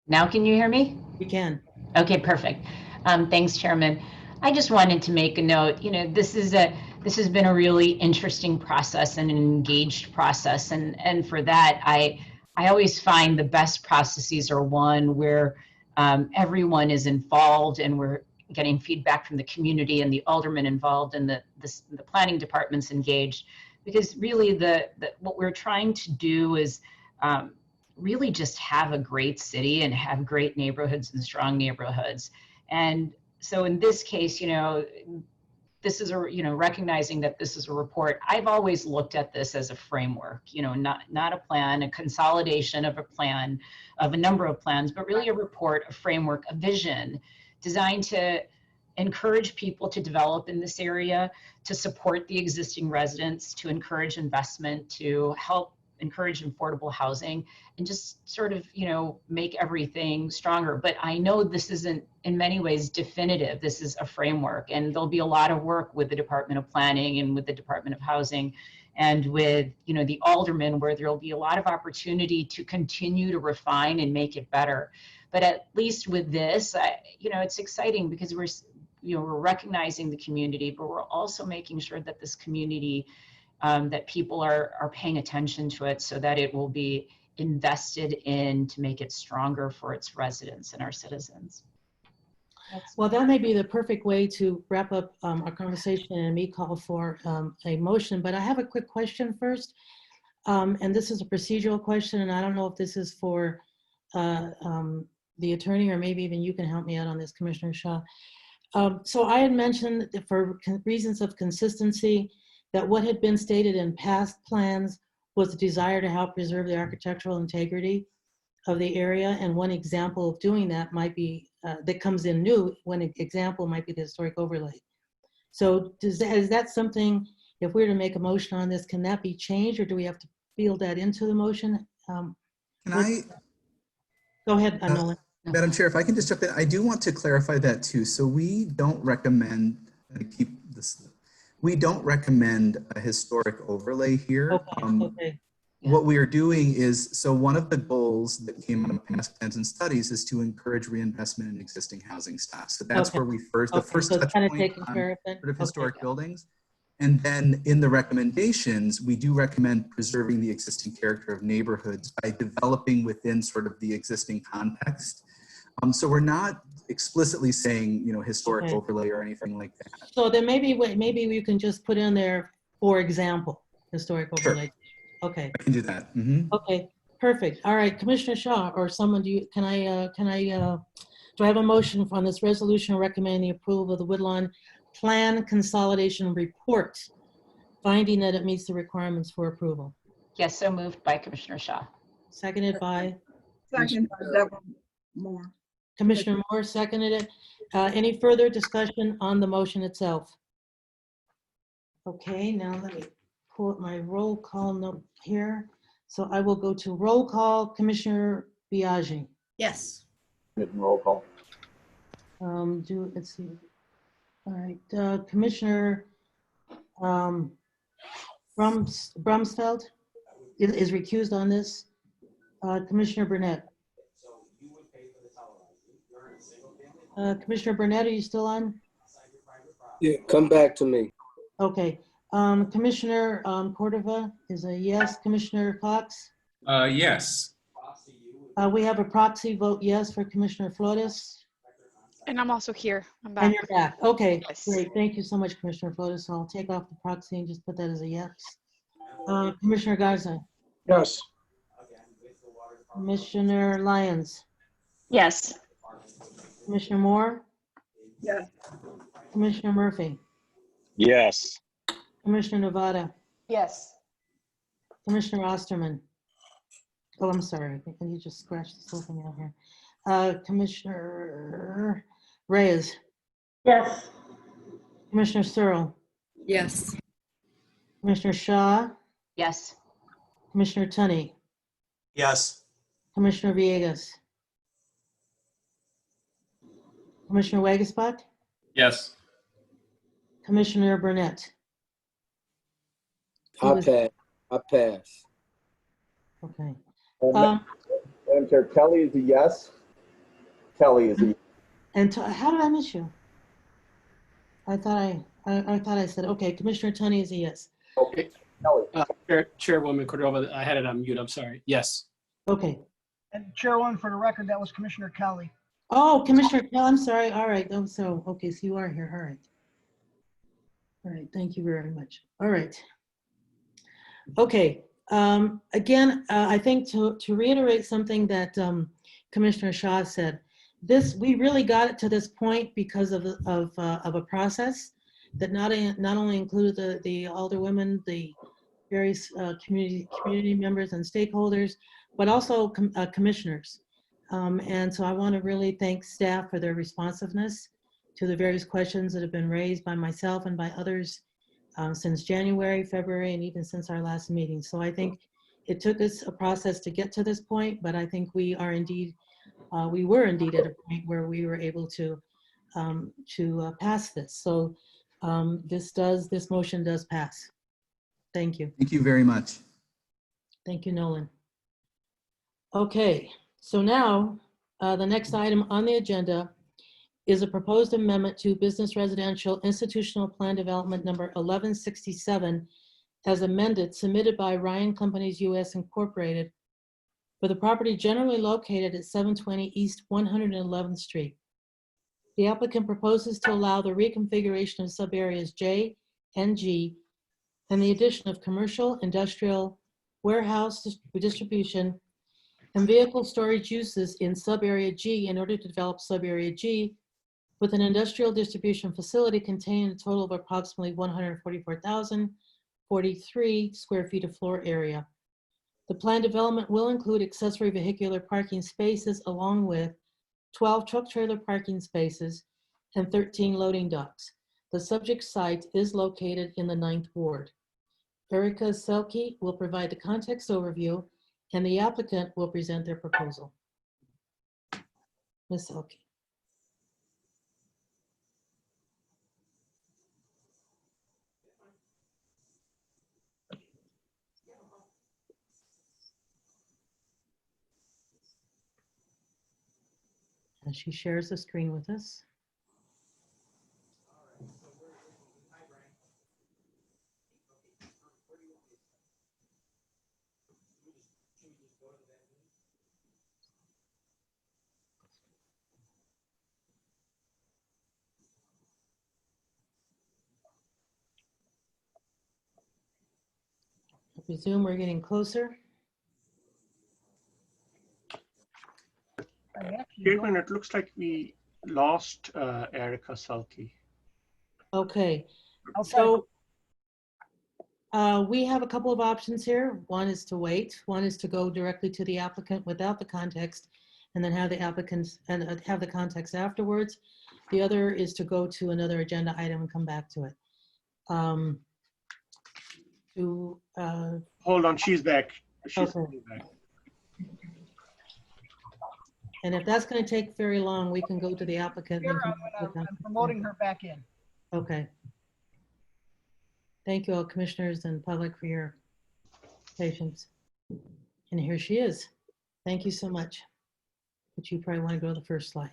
Now can you hear me? We can. Okay, perfect. Thanks, Chairman. I just wanted to make a note. This has been a really interesting process and an engaged process, and for that, I always find the best processes are one where everyone is involved and we're getting feedback from the community and the aldermen involved and the planning departments engaged, because really what we're trying to do is really just have a great city and have great neighborhoods and strong neighborhoods. And so in this case, this is recognizing that this is a report. I've always looked at this as a framework, not a plan, a consolidation of a plan, of a number of plans, but really a report, a framework, a vision designed to encourage people to develop in this area, to support the existing residents, to encourage investment, to help encourage affordable housing and just sort of, make everything stronger. But I know this isn't in many ways definitive. This is a framework, and there'll be a lot of work with the Department of Planning and with the Department of Housing and with, the aldermen, where there'll be a lot of opportunity to continue to refine and make it better. But at least with this, it's exciting because we're recognizing the community, but we're also making sure that this community, that people are paying attention to it so that it will be invested in to make it stronger for its residents and our citizens. Well, that may be the perfect way to wrap up our conversation and me call for a motion, but I have a quick question first. And this is a procedural question, and I don't know if this is for the attorney, or maybe even you can help me out on this, Commissioner Shaw. So I had mentioned that for reasons of consistency, that what had been stated in past plans was the desire to help preserve the architectural integrity of the area. And one example of doing that might be, that comes in new, one example might be the historic overlay. So is that something, if we were to make a motion on this, can that be changed, or do we have to build that into the motion? Can I? Go ahead, Nolan. Madam Chair, if I can just jump in, I do want to clarify that too. So we don't recommend, we don't recommend a historic overlay here. Okay. What we are doing is, so one of the goals that came out of past plans and studies is to encourage reinvestment in existing housing stock. So that's where we the first so touch kind of point taken on care of it. sort of historic buildings. And then in the recommendations, we do recommend preserving the existing character of neighborhoods by developing within sort of the existing context. So we're not explicitly saying, historic overlay or anything like that. So then maybe we can just put in there, for example, historic overlay. Sure. Okay. I can do that. Mm-hmm. Okay, perfect. All right, Commissioner Shaw, or someone, do I have a motion on this resolution recommending the approval of the Woodlawn Plan Consolidation Report, finding that it meets the requirements for approval? Yes, so moved by Commissioner Shaw. Seconded by? Second by Deborah Moore. Commissioner Moore seconded it. Any further discussion on the motion itself? Okay, now let me pull up my roll call note here. So I will go to roll call. Commissioner Biaggi. Yes. Roll call. Let's see. All right, Commissioner Brumsfeld is recused on this. Commissioner Burnett. Commissioner Burnett, are you still on? Yeah, come back to me. Okay. Commissioner Cordova is a yes. Commissioner Cox? Yes. We have a proxy vote yes for Commissioner Flores. And I'm also here. I'm back. And you're back. Okay, yes. Great. Thank you so much, Commissioner Flores. So I'll take off the proxy and just put that as a yes. Commissioner Garza? Yes. Commissioner Lyons? Yes. Commissioner Moore? Yes. Commissioner Murphy? Yes. Commissioner Nevada? Yes. Commissioner Osterman? Oh, I'm sorry. I think you just scratched this whole thing out here. Commissioner Reyes? Yes. Commissioner Searle? Yes. Commissioner Shaw? Yes. Commissioner Tunney? Yes. Commissioner Villegas? Commissioner Wagasbach? Yes. Commissioner Burnett? I pass. Okay. Madam Chair, Kelly is a yes. Kelly is a yes. And how did I miss you? I thought I said, okay, Commissioner Tunney is a yes. Okay, Kelly. Chairwoman Cordova, I had it on mute, I'm sorry. Yes. Okay. And Chairwoman, for the record, that was Commissioner Kelly. Oh, Commissioner Kelly, I'm sorry. All right. Oh, so, okay, so you are here. All right. All right, thank you very much. All right. Okay, again, I think to reiterate something that Commissioner Shaw said, we really got it to this point because of a process that not only included the alderwomen, the various community members and stakeholders, but also commissioners. And so I want to really thank staff for their responsiveness to the various questions that have been raised by myself and by others since January, February, and even since our last meeting. So I think It took us a process to get to this point, but I think we are indeed, we were indeed at a point where we were able to pass this. So this motion does pass. Thank you. Thank you very much. Thank you, Nolan. Okay, so now the next item on the agenda is a proposed amendment to Business Residential Institutional Plan Development number 1167 as amended, submitted by Ryan Companies US Incorporated for the property generally located at 720 East 111th Street. The applicant proposes to allow the reconfiguration of subareas J and G and the addition of commercial, industrial, warehouse distribution, and vehicle storage uses in subarea G in order to develop subarea G with an industrial distribution facility containing a total of approximately 144,043 square feet of floor area. The planned development will include accessory vehicular parking spaces along with 12 truck trailer parking spaces and 13 loading docks. The subject site is located in the 9th Ward. Erica Selke will provide the context overview and the applicant will present their proposal. Ms. Selke. And she shares the screen with us. I presume we're getting closer. Chairman, it looks like we lost Erica Selke. Okay, so we have a couple of options here. One is to wait. One is to go directly to the applicant without the context and then have the applicants and have the context afterwards. The other is to go to another agenda item and come back to it. Hold on, she's back. She's okay. back. And if that's going to take very long, we can go to the applicant. Here, I'm promoting her back in. Okay. Thank you all commissioners and public for your patience. And here she is. Thank you so much. But you probably want to go to the first slide.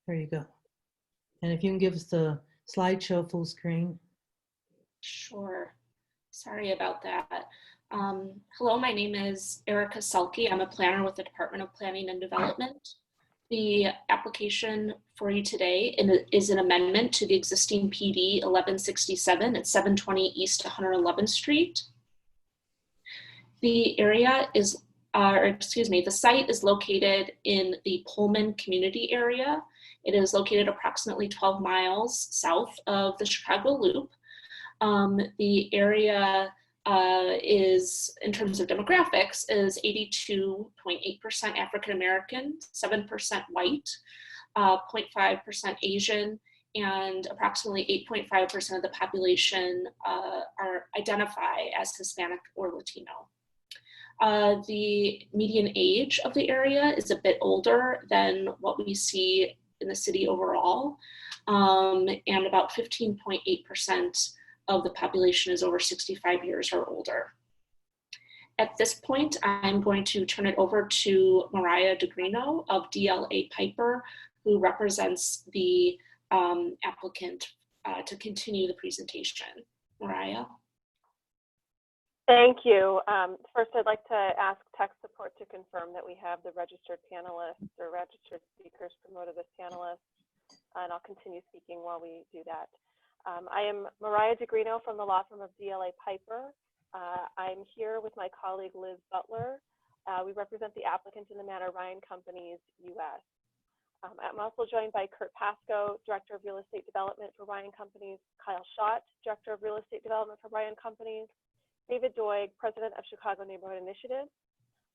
There you go. And if you can give us the slideshow full screen. Sure. Sorry about that. Hello, my name is Erica Selke. I'm a planner with the Department of Planning and Development. The application for you today is an amendment to the existing PD 1167 at 720 East 111th Street. The area is, the site is located in the Pullman community area. It is located approximately 12 miles south of the Chicago Loop. The area is, in terms of demographics, is 82.8% African American, 7% white, 0.5% Asian, and approximately 8.5% of the population identify as Hispanic or Latino. The median age of the area is a bit older than what we see in the city overall, and about 15.8% of the population is over 65 years or older. At this point, I'm going to turn it over to Mariah DeGrino of DLA Piper, who represents the applicant to continue the presentation. Mariah. Thank you. First, I'd like to ask tech support to confirm that we have the registered panelists or registered speakers promoted as panelists, and I'll continue speaking while we do that. I am Mariah DeGrino from the law firm of DLA Piper. I'm here with my colleague Liz Butler. We represent the applicant in the matter Ryan Companies US. I'm also joined by Kurt Pasco, Director of Real Estate Development for Ryan Companies, Kyle Schott, Director of Real Estate Development for Ryan Companies, David Doig, President of Chicago Neighborhood Initiative,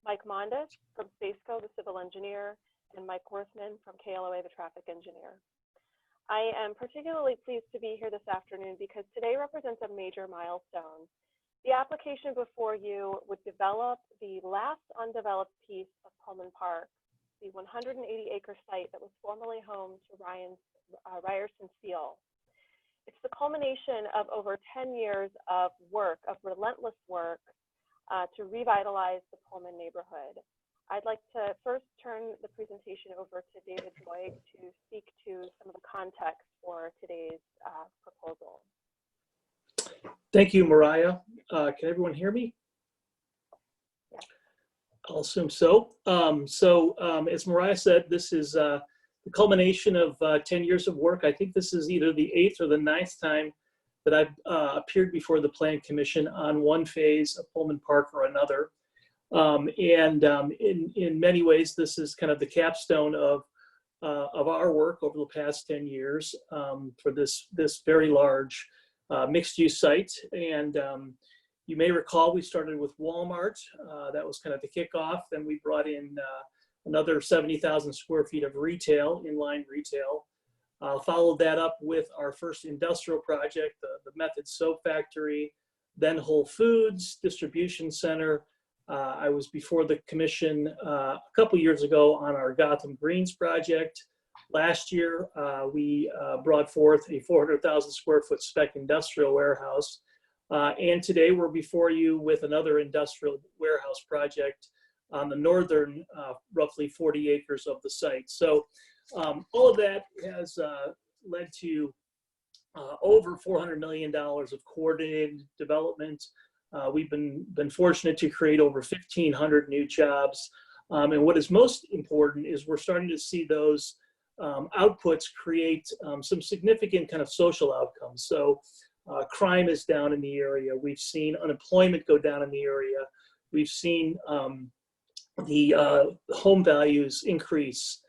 Mike Mondas from Spaceco, the civil engineer, and Mike Worthman from KLOA, the traffic engineer. I am particularly pleased to be here this afternoon because today represents a major milestone. The application before you would develop the last undeveloped piece of Pullman Park, the 180-acre site that was formerly home to Ryerson Steel. It's the culmination of over 10 years of work, of relentless work, to revitalize the Pullman neighborhood. I'd like to first turn the presentation over to David Boyd to speak to some of the context for today's proposal. Thank you, Mariah. Can everyone hear me? Yeah. I'll assume so. As Mariah said, this is the culmination of 10 years of work. I think this is either the 8th or the 9th time that I've appeared before the Planning Commission on one phase of Pullman Park or another. In many ways, this is kind of the capstone of our work over the past 10 years for this very large mixed-use site. And you may recall we started with Walmart. That was kind of the kickoff. Then we brought in another 70,000 square feet of retail, inline retail. Followed that up with our first industrial project, the Method Soap Factory, then Whole Foods Distribution Center. I was before the commission a couple years ago on our Gotham Greens project. Last year, we brought forth a 400,000 square foot spec industrial warehouse. And today we're before you with another industrial warehouse project on the northern, roughly 40 acres of the site. So all of that has led to over $400 million of coordinated development. We've been fortunate to create over 1,500 new jobs. And what is most important is we're starting to see those outputs create some significant kind of social outcomes. So crime is down in the area. We've seen unemployment go down in the area. We've seen the home values increase.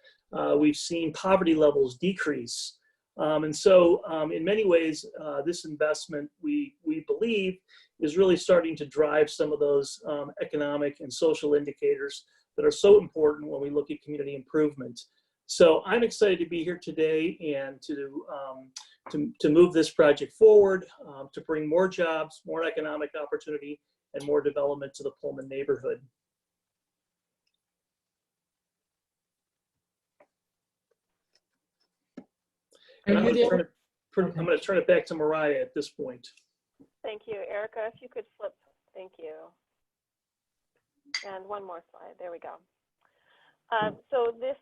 We've seen poverty levels decrease. And so in many ways, this investment, we believe, is really starting to drive some of those economic and social indicators that are so important when we look at community improvement. So I'm excited to be here today and to move this project forward, to bring more jobs, more economic opportunity, and more development to the Pullman neighborhood. And I'm going to turn it back to Mariah at this point. Thank you. Erica, if you could flip, thank you. And one more slide, there we go. So this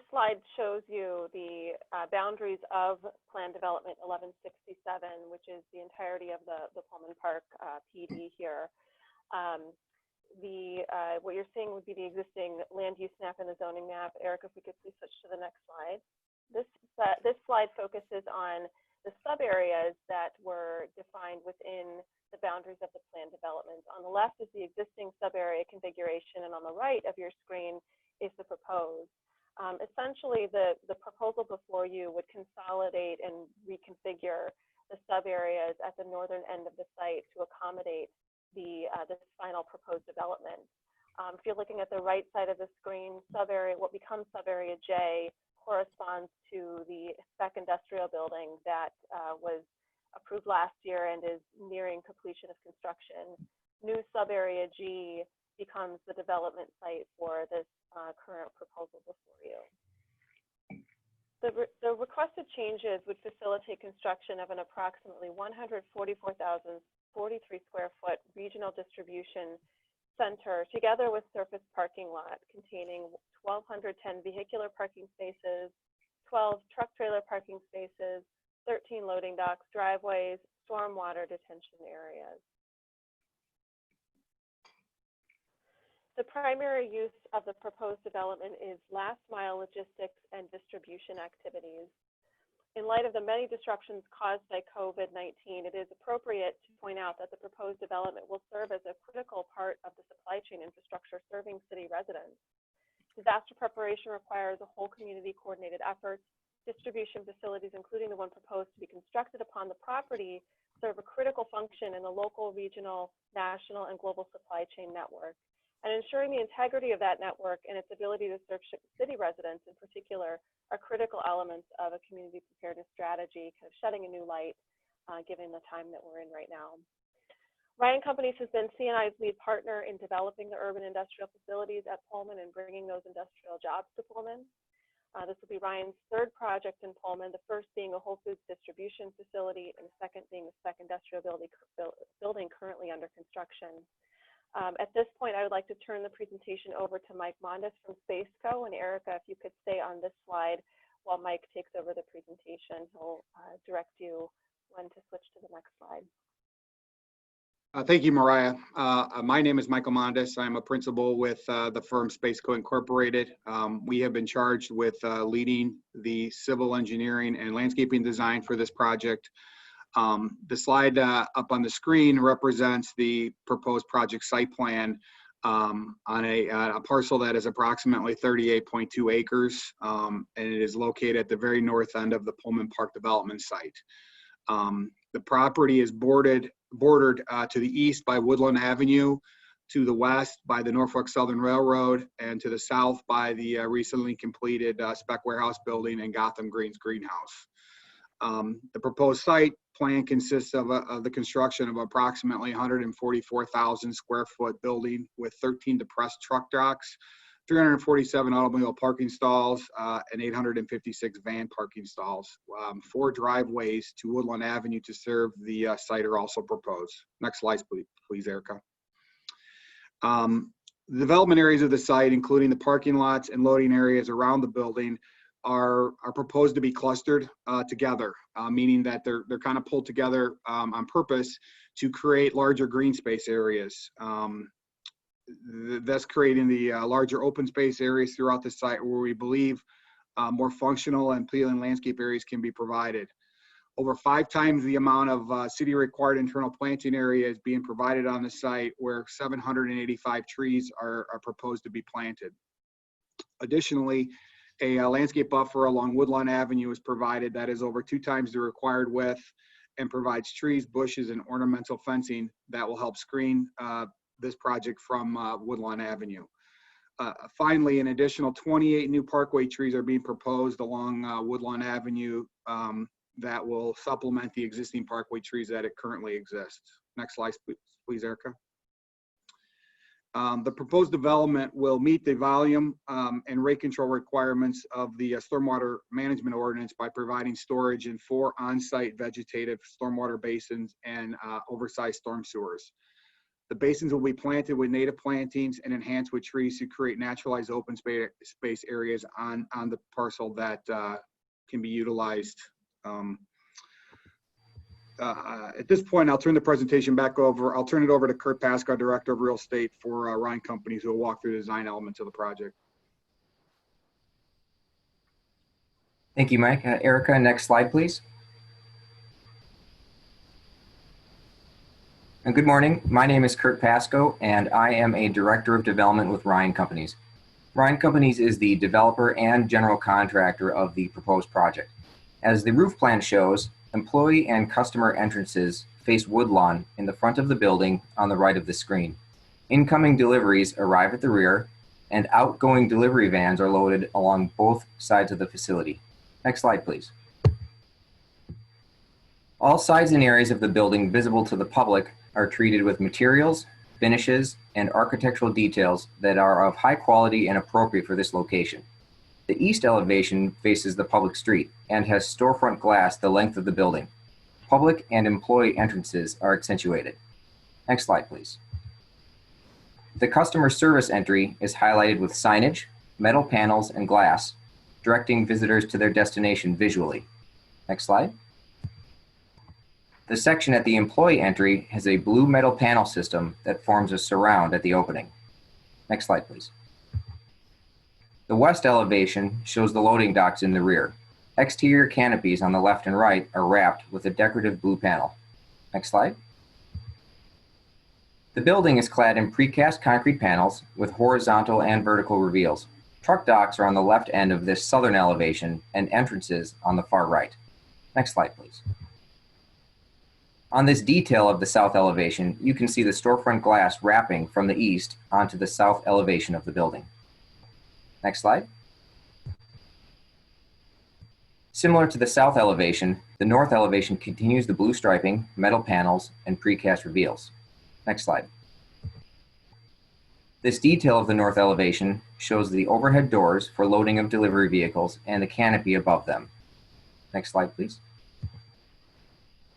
slide shows you the boundaries of Plan Development 1167, which is the entirety of the Pullman Park PD here. What you're seeing would be the existing land use map and the zoning map. Erica, if we could please switch to the next slide. This slide focuses on the sub-areas that were defined within the boundaries of the plan development. On the left is the existing sub-area configuration, and on the right of your screen is the proposed. Essentially, the proposal before you would consolidate and reconfigure the sub-areas at the northern end of the site to accommodate this final proposed development. If you're looking at the right side of the screen, what becomes sub-area J corresponds to the spec industrial building that was approved last year and is nearing completion of construction. New sub-area G becomes the development site for this current proposal before you. The requested changes would facilitate construction of an approximately 144,043 square foot regional distribution center together with surface parking lot containing 1,210 vehicular parking spaces, 12 truck trailer parking spaces, 13 loading docks, driveways, stormwater detention areas. The primary use of the proposed development is last mile logistics and distribution activities. In light of the many disruptions caused by COVID-19, it is appropriate to point out that the proposed development will serve as a critical part of the supply chain infrastructure serving city residents. Disaster preparation requires a whole community coordinated effort. Distribution facilities, including the one proposed to be constructed upon the property, serve a critical function in the local, regional, national, and global supply chain network. And ensuring the integrity of that network and its ability to serve city residents in particular are critical elements of a community preparedness strategy, kind of shedding a new light given the time that we're in right now. Ryan Companies has been CNI's lead partner in developing the urban industrial facilities at Pullman and bringing those industrial jobs to Pullman. This will be Ryan's third project in Pullman, the first being a Whole Foods distribution facility and the second being a spec industrial building currently under construction. At this point, I would like to turn the presentation over to Mike Mondes from Spaceco. And Erica, if you could stay on this slide while Mike takes over the presentation, he'll direct you when to switch to the next slide. Thank you, Mariah. My name is Michael Mondes. I'm a principal with the firm Spaceco Incorporated. We have been charged with leading the civil engineering and landscaping design for this project. The slide up on the screen represents the proposed project site plan on a parcel that is approximately 38.2 acres, and it is located at the very north end of the Pullman Park development site. The property is bordered to the east by Woodland Avenue, to the west by the Norfolk Southern Railroad, and to the south by the recently completed spec warehouse building and Gotham Greens greenhouse. The proposed site plan consists of the construction of approximately 144,000 square foot building with 13 depressed truck docks, 347 automobile parking stalls, and 856 van parking stalls. 4 driveways to Woodland Avenue to serve the site are also proposed. Next slide, please, Erica. The development areas of the site, including the parking lots and loading areas around the building, are proposed to be clustered together, meaning that they're kind of pulled together on purpose to create larger green space areas. Thus creating the larger open space areas throughout the site where we believe more functional and appealing landscape areas can be provided. Over 5 times the amount of city required internal planting area is being provided on the site, where 785 trees are proposed to be planted. Additionally, a landscape buffer along Woodlawn Avenue is provided that is over 2 times the required width and provides trees, bushes, and ornamental fencing that will help screen this project from Woodlawn Avenue. Finally, an additional 28 new parkway trees are being proposed along Woodlawn Avenue that will supplement the existing parkway trees that it currently exists. Next slide, please, Erica. The proposed development will meet the volume and rate control requirements of the stormwater management ordinance by providing storage in 4 on-site vegetative stormwater basins and oversized storm sewers. The basins will be planted with native plantings and enhanced with trees to create naturalized open space areas on the parcel that can be utilized. At this point, I'll turn the presentation back over. I'll turn it over to Kurt Pasco, Director of Real Estate for Ryan Companies, who will walk through the design elements of the project. Thank you, Mike. Erica, next slide, please. Good morning. My name is Kurt Pasco, and I am a Director of Development with Ryan Companies. Ryan Companies is the developer and general contractor of the proposed project. As the roof plan shows, employee and customer entrances face woodlawn in the front of the building on the right of the screen. Incoming deliveries arrive at the rear, and outgoing delivery vans are loaded along both sides of the facility. Next slide, please. All sides and areas of the building visible to the public are treated with materials, finishes, and architectural details that are of high quality and appropriate for this location. The east elevation faces the public street and has storefront glass the length of the building. Public and employee entrances are accentuated. Next slide, please. The customer service entry is highlighted with signage, metal panels, and glass, directing visitors to their destination visually. Next slide. The section at the employee entry has a blue metal panel system that forms a surround at the opening. Next slide, please. The west elevation shows the loading docks in the rear. Exterior canopies on the left and right are wrapped with a decorative blue panel. Next slide. The building is clad in precast concrete panels with horizontal and vertical reveals. Truck docks are on the left end of this southern elevation and entrances on the far right. Next slide, please. On this detail of the south elevation, you can see the storefront glass wrapping from the east onto the south elevation of the building. Next slide. Similar to the south elevation, the north elevation continues the blue striping, metal panels, and precast reveals. Next slide. This detail of the north elevation shows the overhead doors for loading of delivery vehicles and the canopy above them. Next slide, please.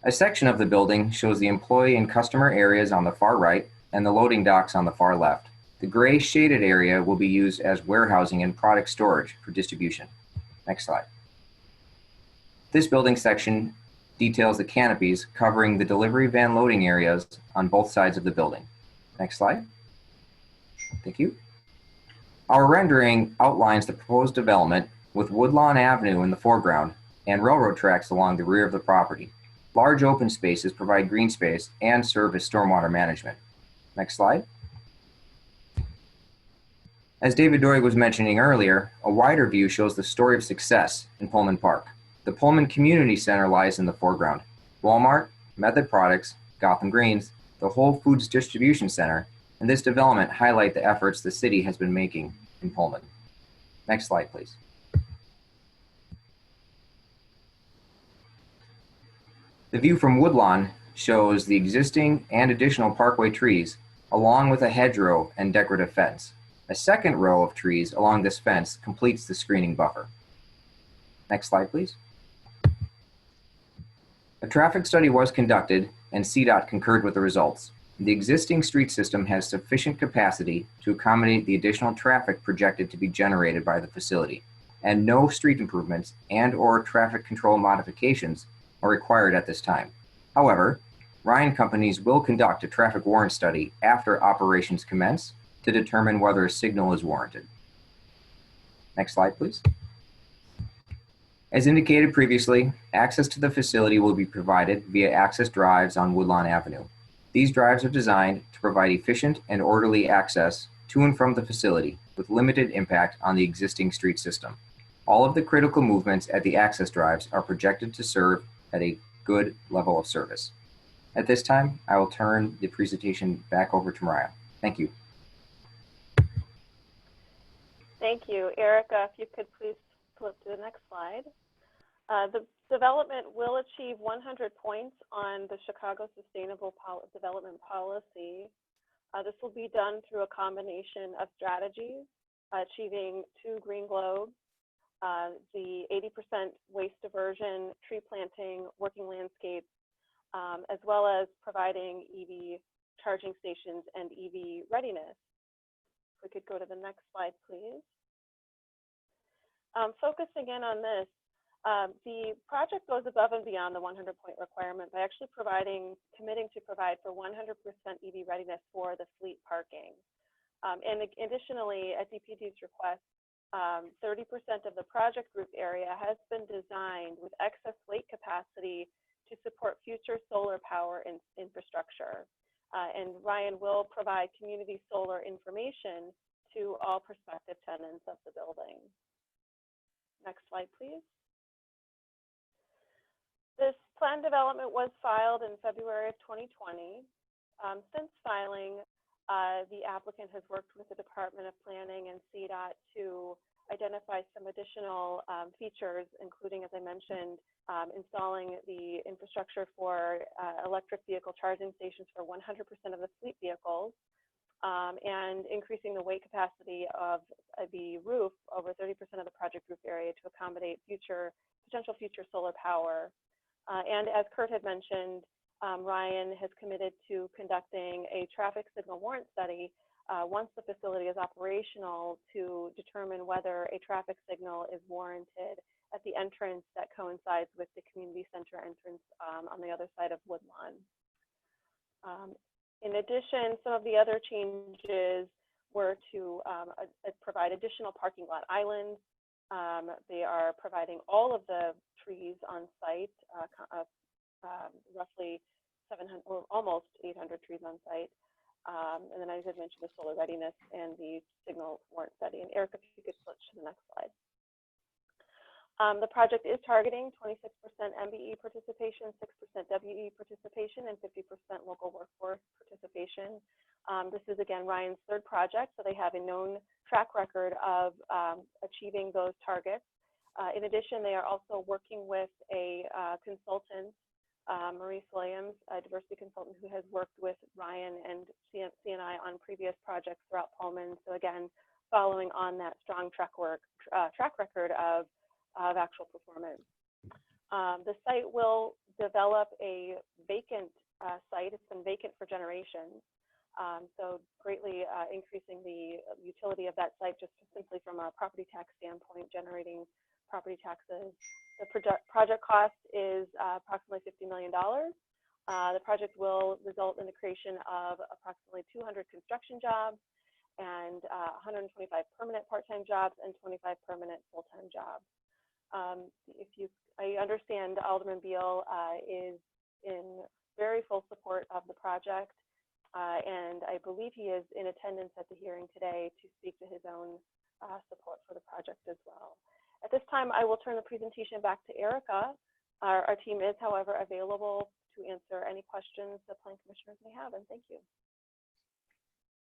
A section of the building shows the employee and customer areas on the far right and the loading docks on the far left. The gray shaded area will be used as warehousing and product storage for distribution. Next slide. This building section details the canopies covering the delivery van loading areas on both sides of the building. Next slide. Thank you. Our rendering outlines the proposed development with Woodlawn Avenue in the foreground and railroad tracks along the rear of the property. Large open spaces provide green space and serve as stormwater management. Next slide. As David Doig was mentioning earlier, a wider view shows the story of success in Pullman Park. The Pullman Community Center lies in the foreground. Walmart, Method Products, Gotham Greens, the Whole Foods Distribution Center, and this development highlight the efforts the city has been making in Pullman. Next slide, please. The view from Woodlawn shows the existing and additional parkway trees, along with a hedgerow and decorative fence. A second row of trees along this fence completes the screening buffer. Next slide, please. A traffic study was conducted and CDOT concurred with the results. The existing street system has sufficient capacity to accommodate the additional traffic projected to be generated by the facility, and no street improvements and/or traffic control modifications are required at this time. However, Ryan Companies will conduct a traffic warrant study after operations commence to determine whether a signal is warranted. Next slide, please. As indicated previously, access to the facility will be provided via access drives on Woodlawn Avenue. These drives are designed to provide efficient and orderly access to and from the facility with limited impact on the existing street system. All of the critical movements at the access drives are projected to serve at a good level of service. At this time, I will turn the presentation back over to Mariah. Thank you. Thank you. Erica, if you could please flip to the next slide. The development will achieve 100 points on the Chicago Sustainable Development Policy. This will be done through a combination of strategies, achieving 2 green globes, the 80% waste diversion, tree planting, working landscapes, as well as providing EV charging stations and EV readiness. If we could go to the next slide, please. Focusing in on this, the project goes above and beyond the 100-point requirement by actually committing to provide for 100% EV readiness for the fleet parking. And additionally, at DPD's request, 30% of the project group area has been designed with excess weight capacity to support future solar power infrastructure. And Ryan will provide community solar information to all prospective tenants of the building. Next slide, please. This plan development was filed in February of 2020. Since filing, the applicant has worked with the Department of Planning and CDOT to identify some additional features, including, as I mentioned, installing the infrastructure for electric vehicle charging stations for 100% of the fleet vehicles, and increasing the weight capacity of the roof over 30% of the project roof area to accommodate potential future solar power. And as Kurt had mentioned, Ryan has committed to conducting a traffic signal warrant study once the facility is operational to determine whether a traffic signal is warranted at the entrance that coincides with the community center entrance on the other side of Woodlawn. In addition, some of the other changes were to provide additional parking lot islands. They are providing all of the trees on site, roughly 700 or almost 800 trees on site. And then I did mention the solar readiness and the signal warrant study. And Erica, if you could switch to the next slide. The project is targeting 26% MBE participation, 6% WE participation, and 50% local workforce participation. This is, again, Ryan's 3rd project, so they have a known track record of achieving those targets. In addition, they are also working with a consultant Maurice Williams, a diversity consultant who has worked with Ryan and CNI on previous projects throughout Pullman. So again, following on that strong track record of actual performance. The site will develop a vacant site. It's been vacant for generations. So greatly increasing the utility of that site just simply from a property tax standpoint, generating property taxes. The project cost is approximately $50 million. The project will result in the creation of approximately 200 construction jobs and 125 permanent part-time jobs and 25 permanent full-time jobs. I understand Alderman Beal is in very full support of the project, and I believe he is in attendance at the hearing today to speak to his own support for the project as well. At this time, I will turn the presentation back to Erica. Our team is, however, available to answer any questions the Plan Commissioners may have, and thank you.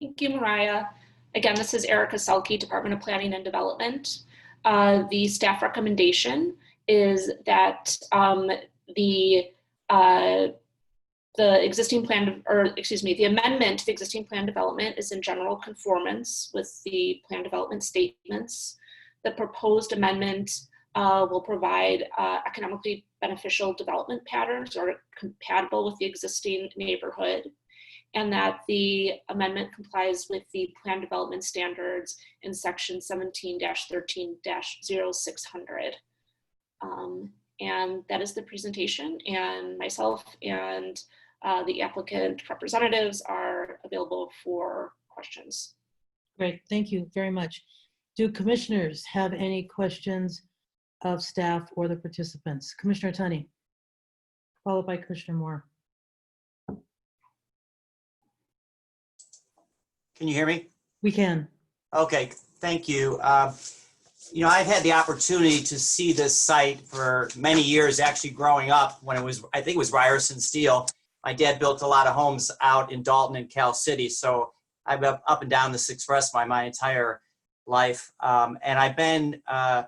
Thank you, Mariah. Again, this is Erica Selke, Department of Planning and Development. The staff recommendation is that the existing plan, or excuse me, the amendment to the existing plan development is in general conformance with the plan development statements. The proposed amendment will provide economically beneficial development patterns or compatible with the existing neighborhood, and that the amendment complies with the plan development standards in section 17-13-0600. And that is the presentation, and myself and the applicant representatives are available for questions. Great, thank you very much. Do commissioners have any questions of staff or the participants? Commissioner Tunney, followed by Commissioner Moore. Can you hear me? We can. Okay, thank you. You know, I've had the opportunity to see this site for many years, actually growing up when it was, I think it was Ryerson Steel. My dad built a lot of homes out in Dalton and Cal City, so I've been up and down this expressway my entire life. And I've been I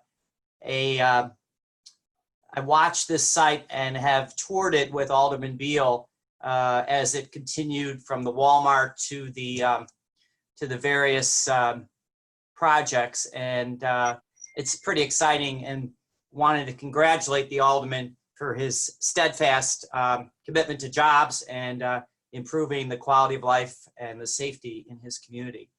watched this site and have toured it with Alderman Beal as it continued from the Walmart to the various projects, and it's pretty exciting, and wanted to congratulate the Alderman for his steadfast commitment to jobs and improving the quality of life and the safety in his community.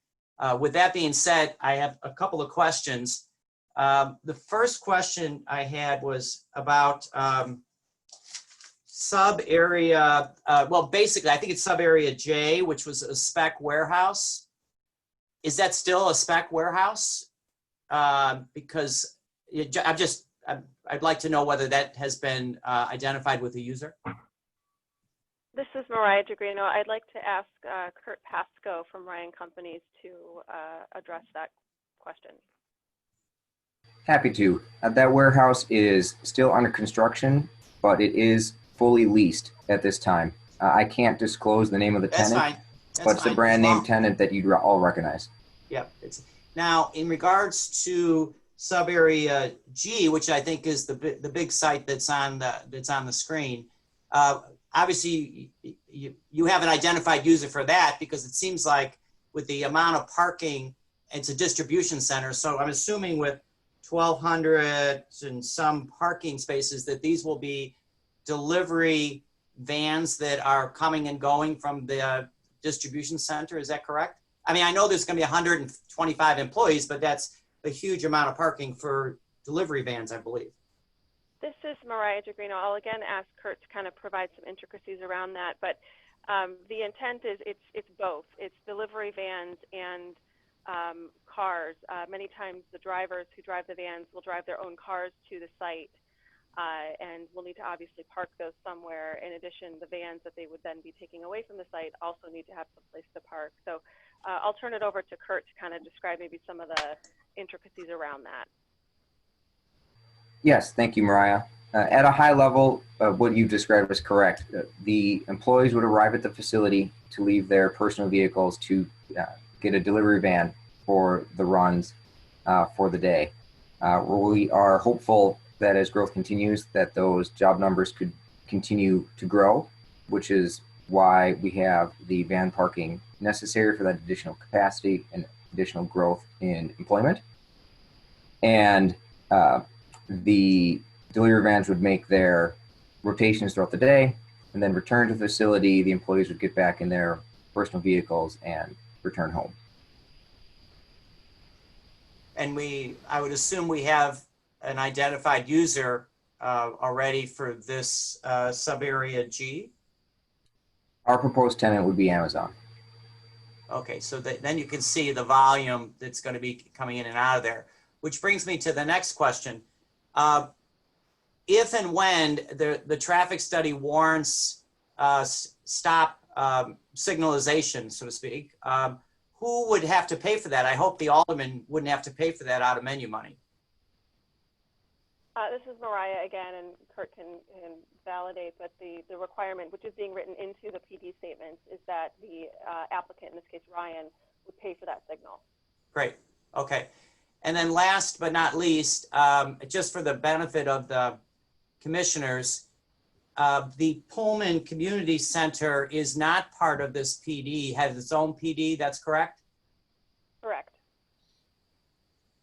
With that being said, I have a couple of questions. The first question I had was about sub-area, well, basically, I think it's sub-area J, which was a spec warehouse. Is that still a spec warehouse? Because I'd like to know whether that has been identified with the user. This is Mariah Degrino. I'd like to ask Kurt Pasco from Ryan Companies to address that question. Happy to. That warehouse is still under construction, but it is fully leased at this time. I can't disclose the name of the tenant, fine. but it's a brand name tenant that you'd all recognize. Yeah. Now, in regards to sub-area G, which I think is the big site that's on the screen, obviously you have an identified user for that, because it seems like with the amount of parking, it's a distribution center. So I'm assuming with 1,200 and some parking spaces that these will be delivery vans that are coming and going from the distribution center. Is that correct? I mean, I know there's going to be 125 employees, but that's a huge amount of parking for delivery vans, I believe. This is Mariah Degrino. I'll again ask Kurt to kind of provide some intricacies around that, but the intent is it's both. It's delivery vans and cars. Many times the drivers who drive the vans will drive their own cars to the site, and we'll need to obviously park those somewhere. In addition, the vans that they would then be taking away from the site also need to have some place to park. So I'll turn it over to Kurt to kind of describe maybe some of the intricacies around that. Yes, thank you, Mariah. At a high level, what you described was correct. The employees would arrive at the facility to leave their personal vehicles to get a delivery van for the runs for the day. We are hopeful that as growth continues, that those job numbers could continue to grow, which is why we have the van parking necessary for that additional capacity and additional growth in employment. And the delivery vans would make their rotations throughout the day and then return to the facility. The employees would get back in their personal vehicles and return home. And I would assume we have an identified user already for this sub-area G. Our proposed tenant would be Amazon. Okay, so then you can see the volume that's going to be coming in and out of there, which brings me to the next question. If and when the traffic study warrants stop signalization, so to speak, who would have to pay for that? I hope the alderman wouldn't have to pay for that out of menu money. This is Mariah again, and Kurt can validate, but the requirement, which is being written into the PD statements, is that the applicant, in this case Ryan, would pay for that signal. Great, okay. And then last but not least, just for the benefit of the commissioners, the Pullman Community Center is not part of this PD, has its own PD, that's correct? Correct.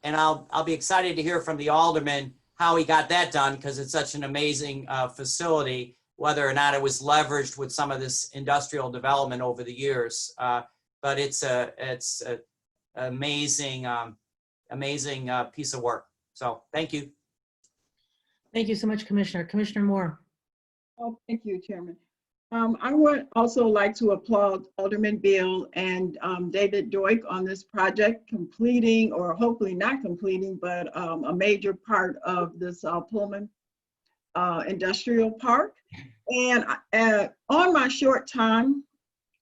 And I'll be excited to hear from the alderman how he got that done, because it's such an amazing facility, whether or not it was leveraged with some of this industrial development over the years. But it's an amazing, amazing piece of work. So thank you. Thank you so much, Commissioner. Commissioner Moore. Oh, thank you, Chairman. I would also like to applaud Alderman Beal and David Doig on this project, completing, or hopefully not completing, but a major part of this Pullman Industrial Park. And on my short time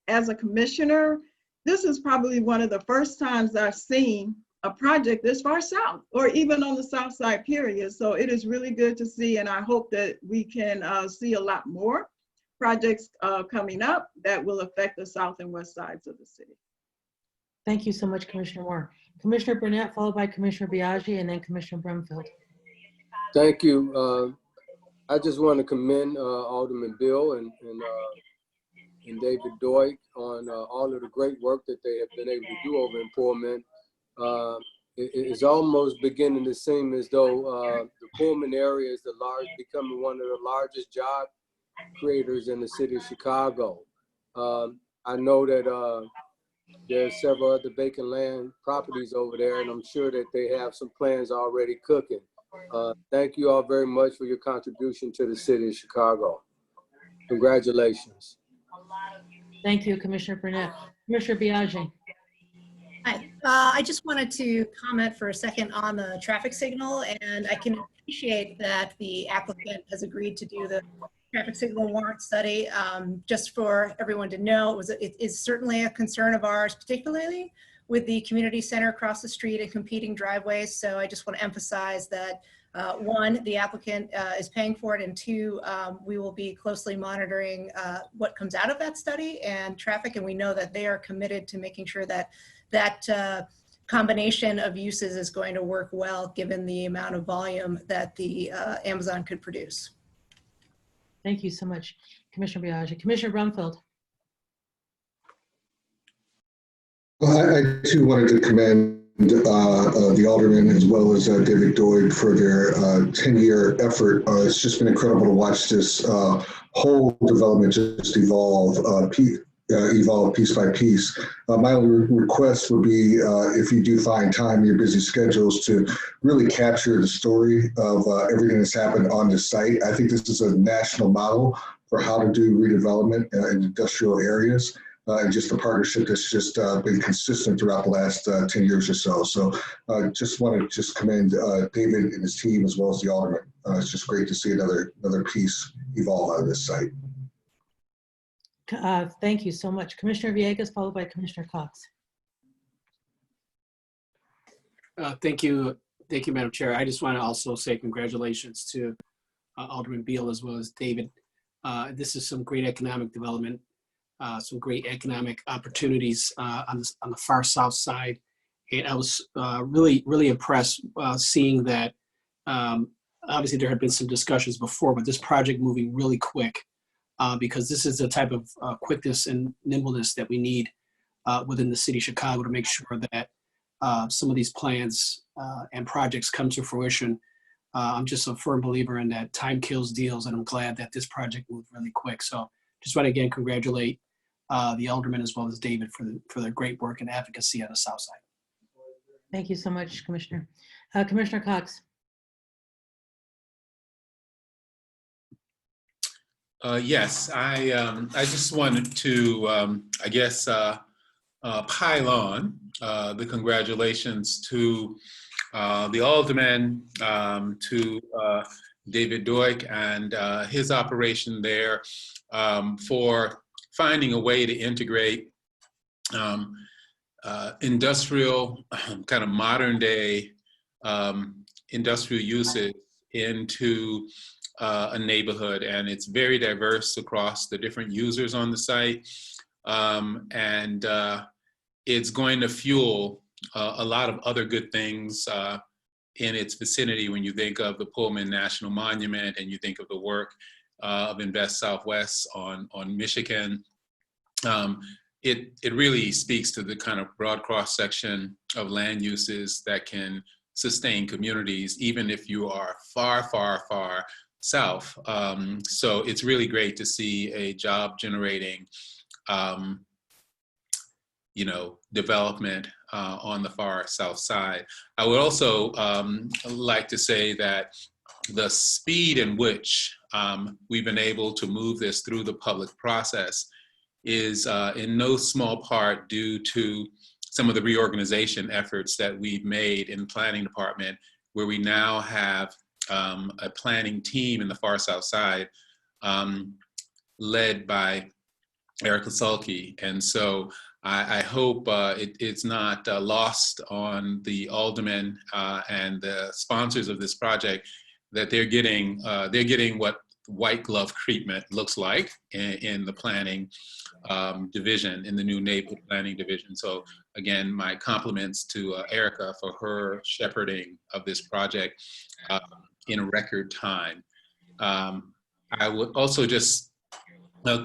as a commissioner, this is probably one of the first times I've seen a project this far south, or even on the south side period. So it is really good to see, and I hope that we can see a lot more projects coming up that will affect the south and west sides of the city. Thank you so much, Commissioner Moore. Commissioner Burnett, followed by Commissioner Biaggi, and then Commissioner Brumfield. Thank you. I just want to commend Alderman Bill and David Doig on all of the great work that they have been able to do over in Pullman. It's almost beginning to seem as though the Pullman area is becoming one of the largest job creators in the city of Chicago. I know that there are several other vacant land properties over there, and I'm sure that they have some plans already cooking. Thank you all very much for your contribution to the city of Chicago. Congratulations. Thank you, Commissioner Burnett. Commissioner Biaggi. Hi, I just wanted to comment for a second on the traffic signal, and I can appreciate that the applicant has agreed to do the traffic signal warrant study. Just for everyone to know, it is certainly a concern of ours, particularly with the community center across the street and competing driveways. So I just want to emphasize that one, the applicant is paying for it, and two, we will be closely monitoring what comes out of that study and traffic, and we know that they are committed to making sure that that combination of uses is going to work well given the amount of volume that the Amazon could produce. Thank you so much, Commissioner Biaggi. Commissioner Brumfield. Well, I too wanted to commend the alderman as well as David Doig for their 10-year effort. It's just been incredible to watch this whole development just evolve piece by piece. My only request would be if you do find time in your busy schedules to really capture the story of everything that's happened on the site. I think this is a national model for how to do redevelopment in industrial areas. And just a partnership that's just been consistent throughout the last 10 years or so. So just want to commend David and his team as well as the alderman. It's just great to see another piece evolve out of this site. Thank you so much. Commissioner Villegas, followed by Commissioner Cox. Thank you, Madam Chair. I just want to also say congratulations to Alderman Beal as well as David. This is some great economic development. Some great economic opportunities on the far south side. And I was really impressed seeing that obviously there have been some discussions before, but this project moving really quick because this is the type of quickness and nimbleness that we need within the city of Chicago to make sure that some of these plans and projects come to fruition. I'm just a firm believer in that time kills deals, and I'm glad that this project moved really quick. So just want to again congratulate the alderman as well as David for their great work and advocacy on the South Side. Thank you so much, Commissioner. Commissioner Cox. Yes, I just wanted to, I guess, pile on the congratulations to the alderman, to David Doig and his operation there for finding a way to integrate industrial, kind of modern day industrial uses into a neighborhood, and it's very diverse across the different users on the site, and it's going to fuel a lot of other good things in its vicinity when you think of the Pullman National Monument and you think of the work of Invest Southwest on Michigan. It really speaks to the kind of broad cross-section of land uses that can sustain communities, even if you are far, far, far south. So it's really great to see a job-generating, development on the far south side. I would also like to say that the speed in which we've been able to move this through the public process is in no small part due to some of the reorganization efforts that we've made in the planning department, where we now have a planning team in the far south side led by Erica Sulky. And so I hope it's not lost on the aldermen and the sponsors of this project that they're getting what white glove treatment looks like in the planning division, in the new neighborhood planning division. So again, my compliments to Erica for her shepherding of this project in a record time. I would also just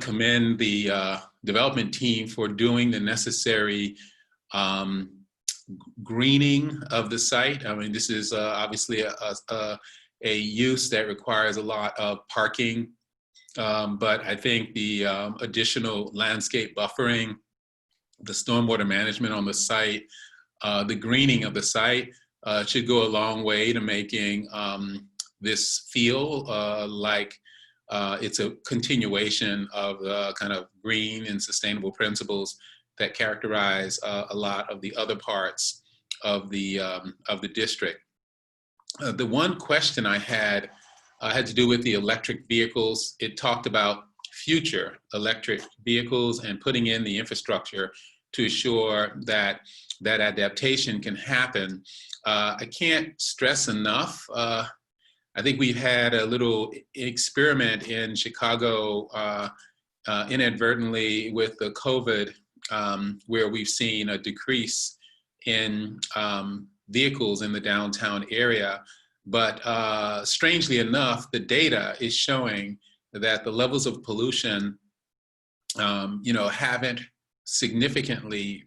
commend the development team for doing the necessary greening of the site. I mean, this is obviously a use that requires a lot of parking, but I think the additional landscape buffering, the stormwater management on the site, the greening of the site should go a long way to making this feel like it's a continuation of the kind of green and sustainable principles that characterize a lot of the other parts of the district. The one question I had to do with the electric vehicles. It talked about future electric vehicles and putting in the infrastructure to ensure that that adaptation can happen. I can't stress enough. I think we've had a little experiment in Chicago inadvertently with the COVID, where we've seen a decrease in vehicles in the downtown area. But strangely enough, the data is showing that the levels of pollution, haven't significantly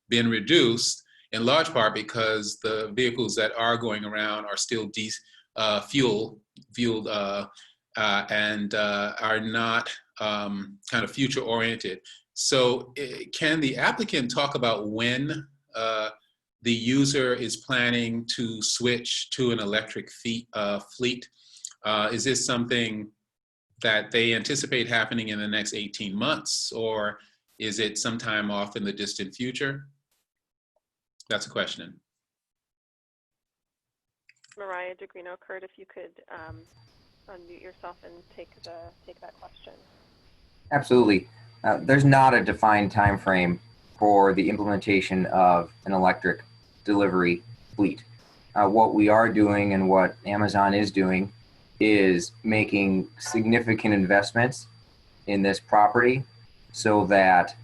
been reduced, in large part because the vehicles that are going around are still fueled and are not kind of future oriented. So can the applicant talk about when the user is planning to switch to an electric fleet? Is this something that they anticipate happening in the next 18 months, or is it sometime off in the distant future? That's a question. Mariah Degrino, Kurt, if you could unmute yourself and take that question. Absolutely. There's not a defined time frame for the implementation of an electric delivery fleet. What we are doing and what Amazon is doing is making significant investments in this property so that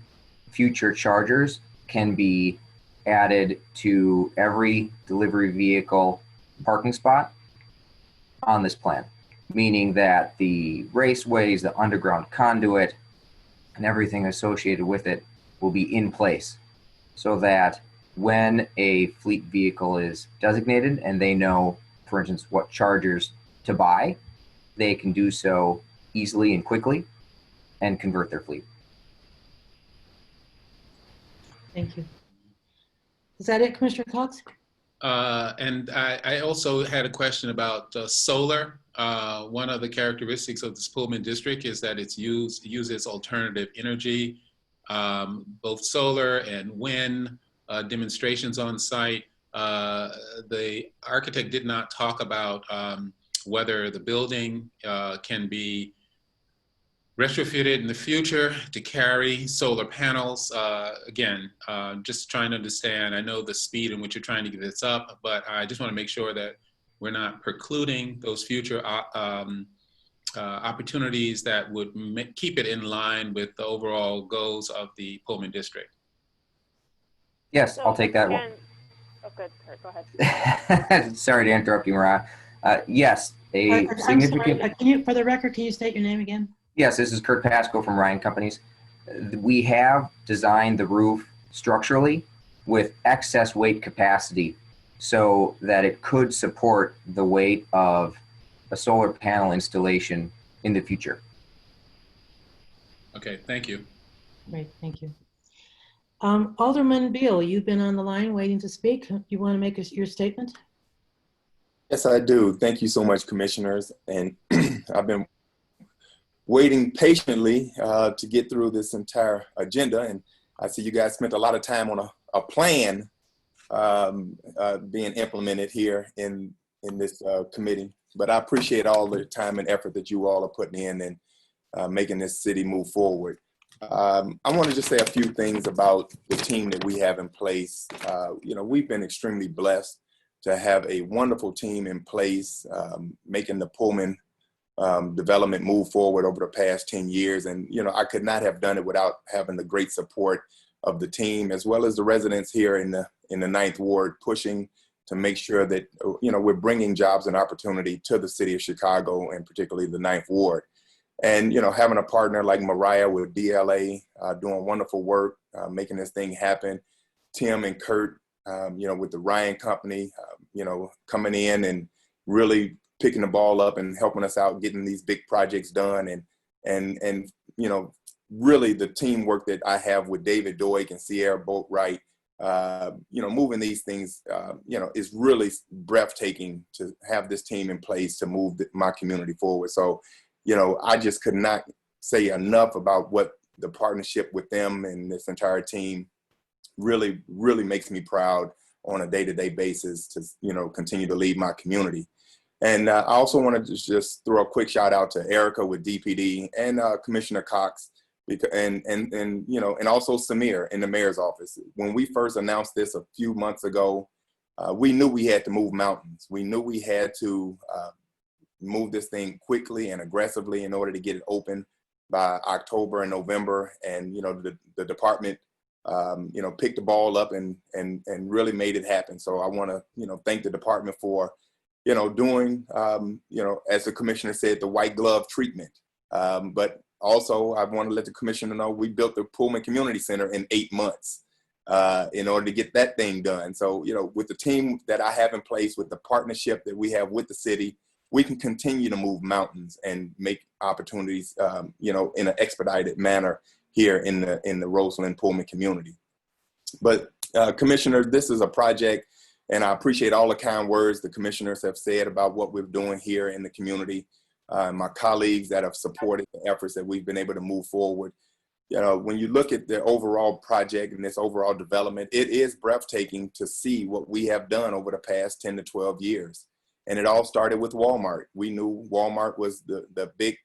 future chargers can be added to every delivery vehicle parking spot. on this plan, meaning that the raceways, the underground conduit, and everything associated with it will be in place so that when a fleet vehicle is designated and they know, for instance, what chargers to buy, they can do so easily and quickly and convert their fleet. Thank you. Is that it, Commissioner Cox? And I also had a question about solar. One of the characteristics of this Pullman district is that it uses alternative energy, both solar and wind demonstrations on site. The architect did not talk about whether the building can be retrofitted in the future to carry solar panels. Again, just trying to understand, I know the speed in which you're trying to get this up, but I just want to make sure that we're not precluding those future opportunities that would keep it in line with the overall goals of the Pullman district. Yes, I'll take that one. Oh, good, Kurt, go ahead. Sorry to interrupt you, Mariah. Yes, a significant... I'm sorry, for the record, can you state your name again? Yes, this is Kurt Pasco from Ryan Companies. We have designed the roof structurally with excess weight capacity so that it could support the weight of a solar panel installation in the future. Okay, thank you. Great, thank you. Alderman Beal, you've been on the line waiting to speak. You want to make your statement? Yes, I do. Thank you so much, commissioners. And I've been waiting patiently to get through this entire agenda. And I see you guys spent a lot of time on a plan being implemented here in this committee. But I appreciate all the time and effort that you all are putting in and making this city move forward. I want to just say a few things about the team that we have in place. You know, we've been extremely blessed to have a wonderful team in place, making the Pullman development move forward over the past 10 years. And, you know, I could not have done it without having the great support of the team, as well as the residents here in the 9th Ward, pushing to make sure that, you know, we're bringing jobs and opportunity to the city of Chicago, and particularly the 9th Ward. And, you know, having a partner like Mariah with DLA, doing wonderful work, making this thing happen. Tim and Kurt, you know, with the Ryan Company, you know, coming in and really picking the ball up and helping us out, getting these big projects done. And you know, really the teamwork that I have with David Doig and Sierra Boatwright, you know, moving these things, you know, is really breathtaking to have this team in place to move my community forward. So, you know, I just could not say enough about what the partnership with them and this entire team really makes me proud on a day-to-day basis to, you know, continue to lead my community. And I also want to just throw a quick shout out to Erica with DPD and Commissioner Cox, because, and you know, and also Samir in the mayor's office. When we first announced this a few months ago, we knew we had to move mountains. We knew we had to move this thing quickly and aggressively in order to get it open by October and November. And, you know, the department, you know, picked the ball up and really made it happen. So I want to, you know, thank the department for, you know, doing, you know, as the commissioner said, the white glove treatment. But also I want to let the commissioner know we built the Pullman Community Center in 8 months in order to get that thing done. So, you know, with the team that I have in place, with the partnership that we have with the city, we can continue to move mountains and make opportunities, you know, in an expedited manner here in the Roseland Pullman community. But Commissioner, this is a project, and I appreciate all the kind words the commissioners have said about what we're doing here in the community. My colleagues that have supported the efforts that we've been able to move forward. You know, when you look at the overall project and this overall development, it is breathtaking to see what we have done over the past 10 to 12 years. And it all started with Walmart. We knew Walmart was the big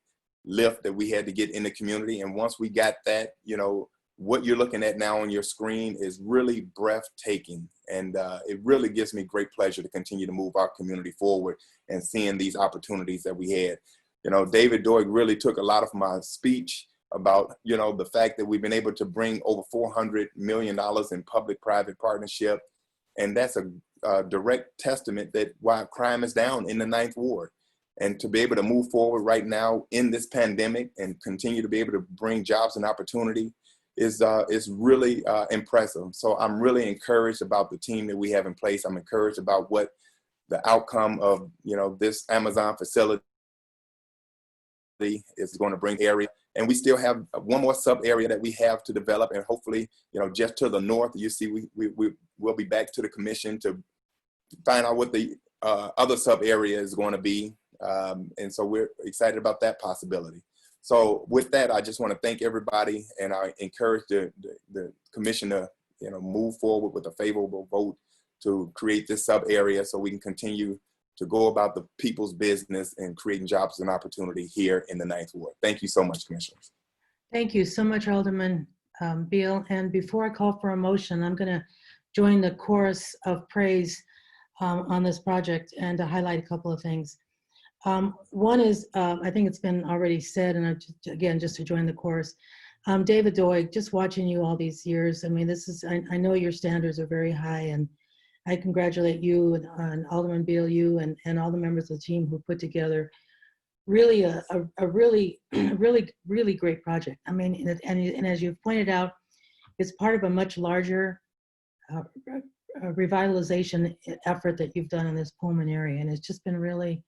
lift that we had to get in the community. And once we got that, you know, what you're looking at now on your screen is really breathtaking. And it really gives me great pleasure to continue to move our community forward and seeing these opportunities that we had. You know, David Doig really took a lot of my speech about, you know, the fact that we've been able to bring over $400 million in public-private partnership. And that's a direct testament that why crime is down in the 9th Ward. And to be able to move forward right now in this pandemic and continue to be able to bring jobs and opportunity is really impressive. So I'm really encouraged about the team that we have in place. I'm encouraged about what the outcome of, you know, this Amazon facility is going to bring area. And we still have one more sub area that we have to develop, and hopefully, you know, just to the north, you see, we'll be back to the commission to find out what the other sub area is going to be. And so we're excited about that possibility. So with that, I just want to thank everybody, and I encourage the commission to, you know, move forward with a favorable vote to create this sub area so we can continue to go about the people's business and creating jobs and opportunity here in the 9th Ward. Thank you so much, Commissioners. Thank you so much, Alderman Beal. And before I call for a motion, I'm going to join the chorus of praise on this project and to highlight a couple of things. One is, I think it's been already said, and just to join the chorus, David Doig, just watching you all these years, I mean, this is, I know your standards are very high, and I congratulate you and Alderman Beal, you and all the members of the team who put together really a really great project. I mean, and as you've pointed out, it's part of a much larger revitalization effort that you've done in this Pullman area, and it's just been really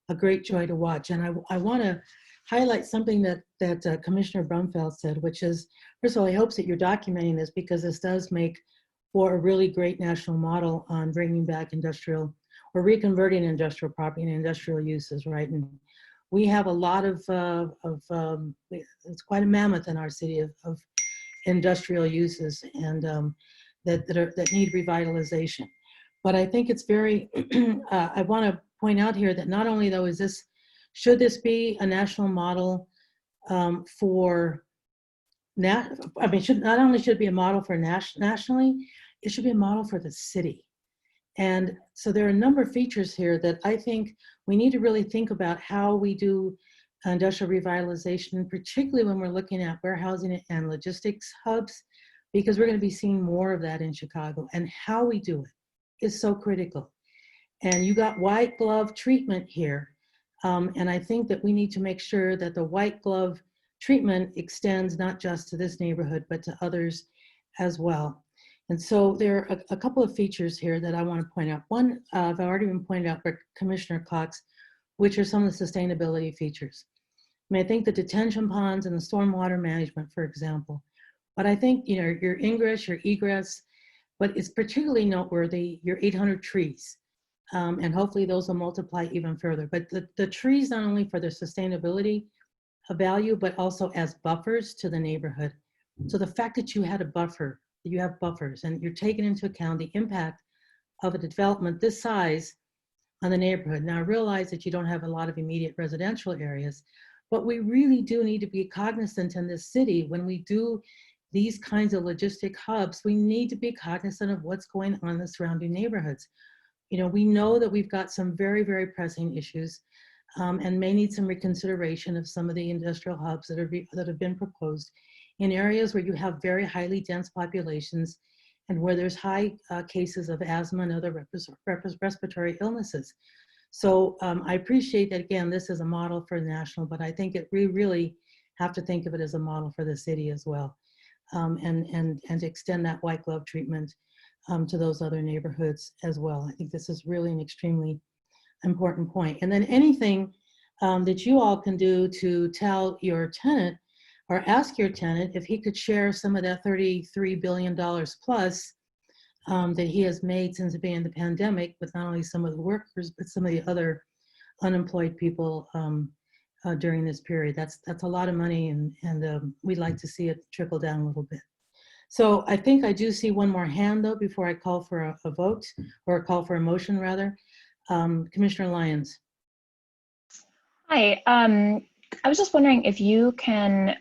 a great joy to watch. And I want to highlight something that Commissioner Brumfeld said, which is, first of all, he hopes that you're documenting this because this does make for a really great national model on bringing back industrial or reconverting industrial property and industrial uses, right? And we have a lot of it's quite a mammoth in our city of industrial uses and that need revitalization. But I think it's very, I want to point out here that not only though should this be a national model for, not only should it be a model for nationally, it should be a model for the city. And so there are a number of features here that I think we need to really think about how we do industrial revitalization, particularly when we're looking at warehousing and logistics hubs, because we're going to be seeing more of that in Chicago, and how we do it is so critical. And you got white glove treatment here. And I think that we need to make sure that the white glove treatment extends not just to this neighborhood, but to others as well. And so there are a couple of features here that I want to point out. One, I've already been pointed out by Commissioner Cox, which are some of the sustainability features. I mean, I think the detention ponds and the stormwater management, for example. But I think, you know, your ingress, your egress, but it's particularly noteworthy, your 800 trees. And hopefully those will multiply even further. But the trees, not only for their sustainability value, but also as buffers to the neighborhood. So the fact that you had a buffer, you have buffers, and you're taking into account the impact of a development this size on the neighborhood. Now I realize that you don't have a lot of immediate residential areas, but we really do need to be cognizant in this city when we do these kinds of logistic hubs. We need to be cognizant of what's going on in the surrounding neighborhoods. You know, we know that we've got some very, very pressing issues and may need some reconsideration of some of the industrial hubs that have been proposed in areas where you have very highly dense populations and where there's high cases of asthma and other respiratory illnesses. So I appreciate that, again, this is a model for the national, but I think we really have to think of it as a model for the city as well, and to extend that white glove treatment to those other neighborhoods as well. I think this is really an extremely important point. And then anything that you all can do to tell your tenant or ask your tenant if he could share some of that $33 billion plus that he has made since the beginning of the pandemic with not only some of the workers, but some of the other unemployed people during this period. That's a lot of money, and we'd like to see it trickle down a little bit. So I think I do see one more hand though before I call for a vote, or a call for a motion rather. Commissioner Lyons. Hi, I was just wondering if you can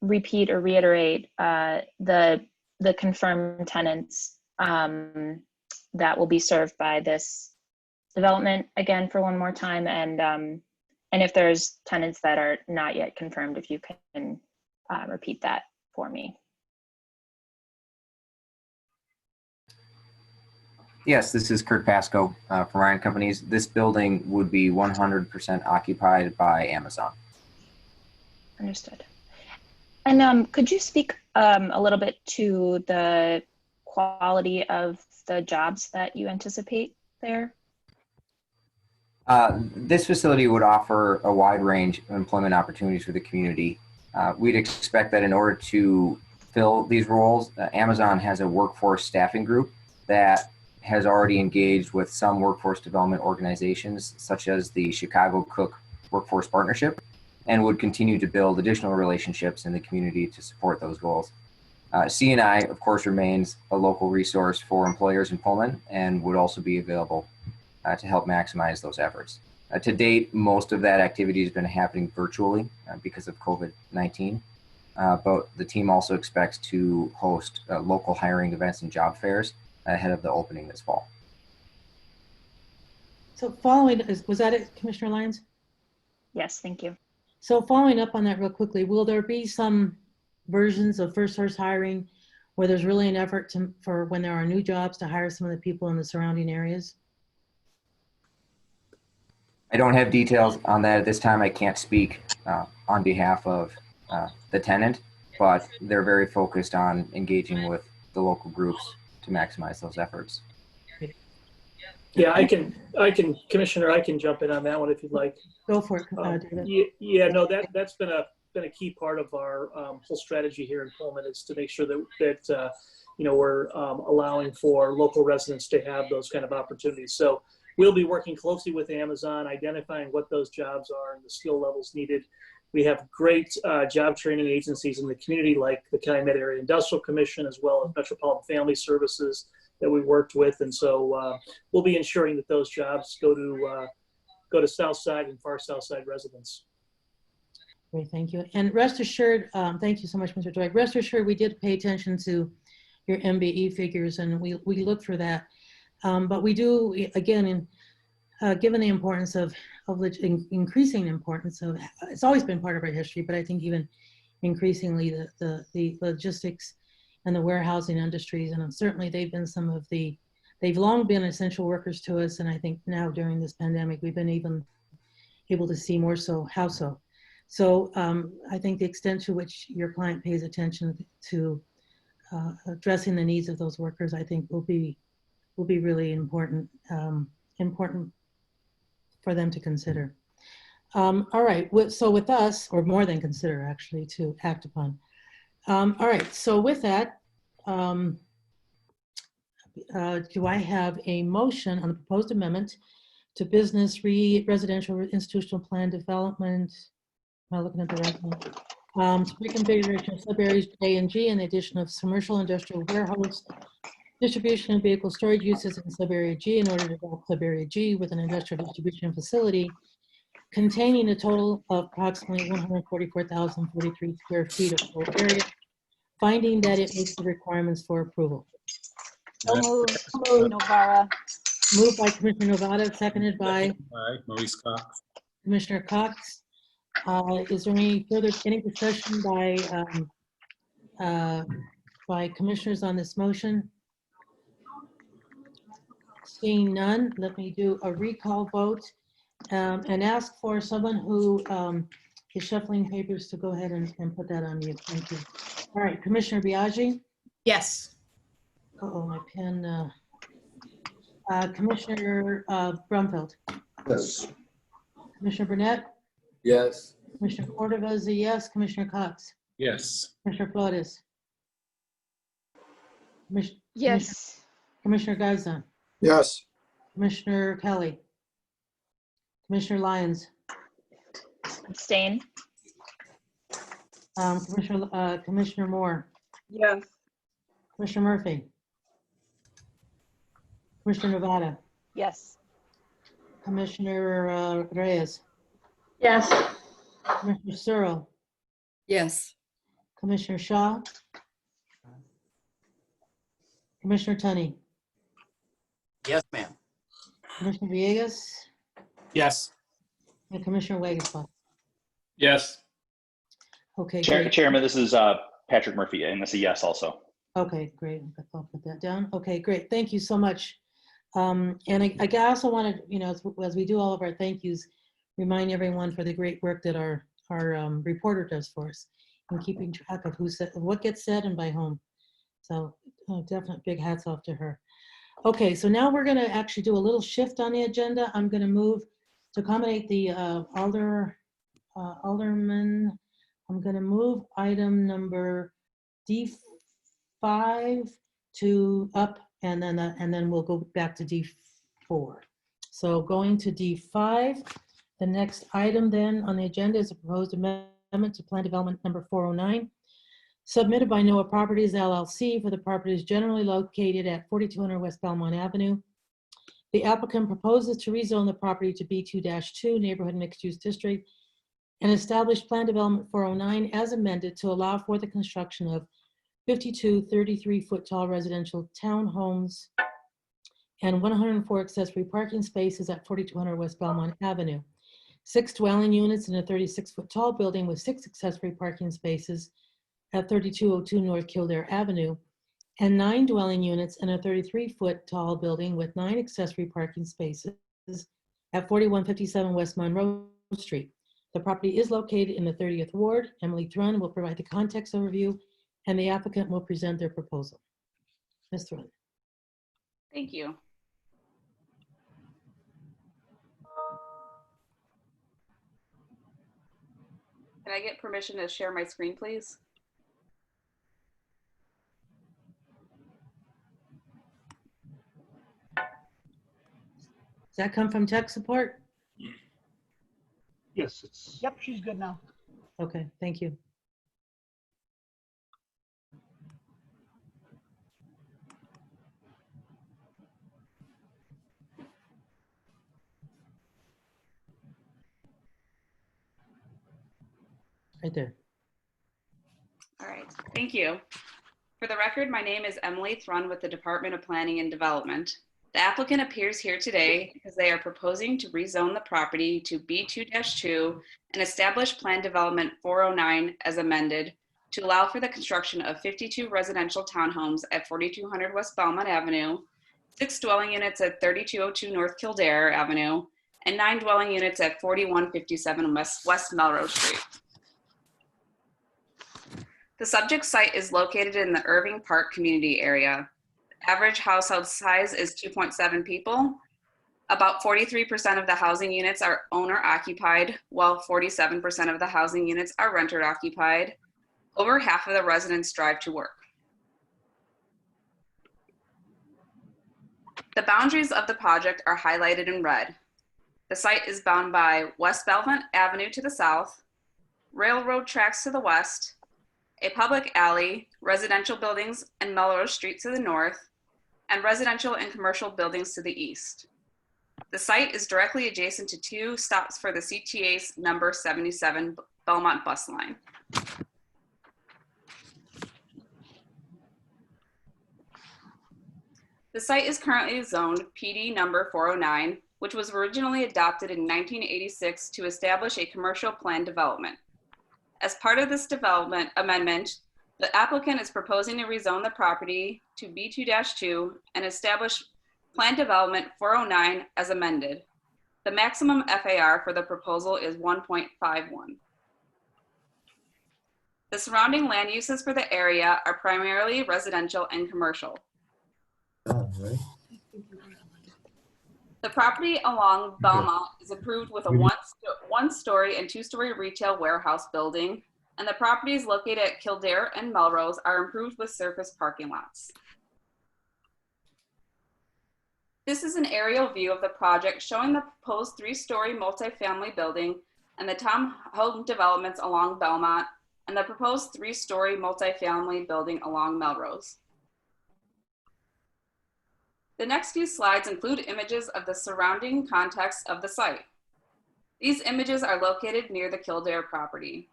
repeat or reiterate the confirmed tenants that will be served by this development again for one more time, and if there's tenants that are not yet confirmed, if you can repeat that for me. Yes, this is Kurt Pasco from Ryan Companies. This building would be 100% occupied by Amazon. Understood. And could you speak a little bit to the quality of the jobs that you anticipate there? This facility would offer a wide range of employment opportunities for the community. We'd expect that in order to fill these roles, Amazon has a workforce staffing group that has already engaged with some workforce development organizations, such as the Chicago Cook Workforce Partnership, and would continue to build additional relationships in the community to support those goals. C&I, of course, remains a local resource for employers in Pullman and would also be available to help maximize those efforts. To date, most of that activity has been happening virtually because of COVID-19, but the team also expects to host local hiring events and job fairs ahead of the opening this fall. So following, was that it, Commissioner Lyons? Yes, thank you. So following up on that real quickly, will there be some versions of first source hiring where there's really an effort for when there are new jobs to hire some of the people in the surrounding areas? I don't have details on that at this time. I can't speak on behalf of the tenant, but they're very focused on engaging with the local groups to maximize those efforts. Yeah, Commissioner, I can jump in on that one if you'd like. Go for it, David. Yeah, no, that's been a key part of our whole strategy here in Pullman, is to make sure that we're allowing for local residents to have those kind of opportunities. So we'll be working closely with Amazon, identifying what those jobs are and the skill levels needed. We have great job training agencies in the community, like the Calumet Area Industrial Commission, as well as Metropolitan Family Services that we worked with. And so we'll be ensuring that those jobs go to South Side and far South Side residents. Great, thank you. And rest assured, thank you so much, Mr. Dwight. Rest assured, we did pay attention to your MBE figures, and we look for that. But we do, again, given the importance of increasing importance of, it's always been part of our history, but I think even increasingly the logistics and the warehousing industries, and certainly they've long been essential workers to us, and I think now during this pandemic we've been even able to see more so how so. So I think the extent to which your client pays attention to addressing the needs of those workers, I think will be really important for them to consider. All right, so with us, or more than consider actually, to act upon. All right, so with that, do I have a motion on the proposed amendment to business residential institutional plan development? Am I looking at the right one? To reconfiguration of sub-areas J and G and the addition of commercial industrial warehouse, distribution and vehicle storage uses in sub-area G in order to develop sub-area G with an industrial distribution facility containing a total of approximately 144,043 square feet of floor area, finding that it meets the requirements for approval. So moved, Novara. Moved by Commissioner Novara, seconded by Maurice Cox. Commissioner Cox. Is there any discussion by commissioners on this motion? Seeing none, let me do a recall vote and ask for someone who is shuffling papers to go ahead and put that on mute. Thank you. All right, Commissioner Biaggi? Yes. Uh-oh, my pen. Commissioner Brumfield? Yes. Commissioner Burnett? Yes. Commissioner Cordova is a yes. Commissioner Cox? Yes. Commissioner Flores? Yes. Commissioner Geiza? Yes. Commissioner Kelly? Commissioner Lyons? Abstain. Commissioner Moore? Yes. Commissioner Murphy? Commissioner Nevada? Yes. Commissioner Reyes? Yes. Commissioner Searle? Yes. Commissioner Shaw? Commissioner Tunney? Yes, ma'am. Commissioner Villegas? Yes. And Commissioner Wagasbaugh? Yes. Okay, great. Chairman, this is Patrick Murphy, and that's a yes also. Okay, great. I'll put that down. Okay, great. Thank you so much. And I also wanted, as we do all of our thank yous, remind everyone for the great work that our reporter does for us in keeping track of what gets said and by whom. So definitely big hats off to her. Okay, so now we're going to actually do a little shift on the agenda. I'm going to move to accommodate the alderman. I'm going to move item number D5 to up, and then we'll go back to D4. So going to D5, the next item then on the agenda is a proposed amendment to Plan Development number 409, submitted by Noah Properties LLC for the properties generally located at 4200 West Belmont Avenue. The applicant proposes to rezone the property to B2-2 Neighborhood Mixed Use District and establish Plan Development 409 as amended to allow for the construction of 52 33-foot tall residential townhomes and 104 accessory parking spaces at 4200 West Belmont Avenue. 6 dwelling units in a 36-foot tall building with 6 accessory parking spaces at 3202 North Kildare Avenue, and 9 dwelling units in a 33-foot tall building with 9 accessory parking spaces at 4157 West Monroe Street. The property is located in the 30th Ward. Emily Thrun will provide the context overview, and the applicant will present their proposal. Ms. Thrun. Thank you. Can I get permission to share my screen, please? Does that come from tech support? Yes, it's. Yep, she's good now. Okay, thank you. Right there. All right, thank you. For the record, my name is Emily Thrun with the Department of Planning and Development. The applicant appears here today because they are proposing to rezone the property to B2-2 and establish Plan Development 409 as amended to allow for the construction of 52 residential townhomes at 4200 West Belmont Avenue, 6 dwelling units at 3202 North Kildare Avenue, and 9 dwelling units at 4157 West Melrose Street. The subject site is located in the Irving Park community area. Average household size is 2.7 people. About 43% of the housing units are owner occupied, while 47% of the housing units are renter occupied. Over half of the residents drive to work. The boundaries of the project are highlighted in red. The site is bound by West Belmont Avenue to the south, railroad tracks to the west, a public alley, residential buildings and Melrose Street to the north, and residential and commercial buildings to the east. The site is directly adjacent to 2 stops for the CTA's number 77 Belmont bus line. The site is currently zoned PD number 409, which was originally adopted in 1986 to establish a commercial plan development. As part of this development amendment, the applicant is proposing to rezone the property to B2-2 and establish Plan Development 409 as amended. The maximum FAR for the proposal is 1.51. The surrounding land uses for the area are primarily residential and commercial. The property along Belmont is approved with a one-story and 2-story retail warehouse building, and the properties located at Kildare and Melrose are improved with surface parking lots. This is an aerial view of the project showing the proposed 3-story multifamily building and the townhome developments along Belmont and the proposed 3-story multifamily building along Melrose. The next few slides include images of the surrounding context of the site. These images are located near the Kildare property.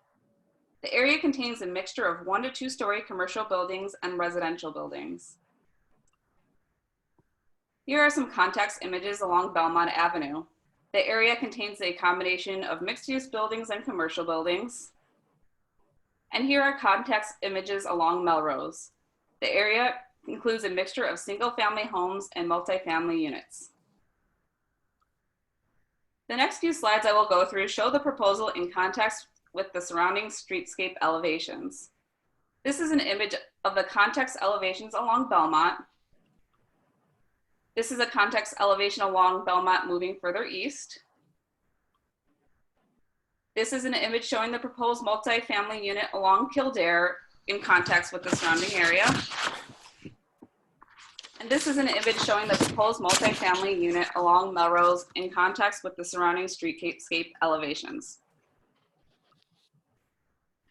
The area contains a mixture of 1 to 2-story commercial buildings and residential buildings. Here are some context images along Belmont Avenue. The area contains a combination of mixed-use buildings and commercial buildings. And here are context images along Melrose. The area includes a mixture of single-family homes and multifamily units. The next few slides I will go through show the proposal in context with the surrounding streetscape elevations. This is an image of the context elevations along Belmont. This is a context elevation along Belmont moving further east. This is an image showing the proposed multifamily unit along Kildare in context with the surrounding area. And this is an image showing the proposed multifamily unit along Melrose in context with the surrounding streetscape elevations.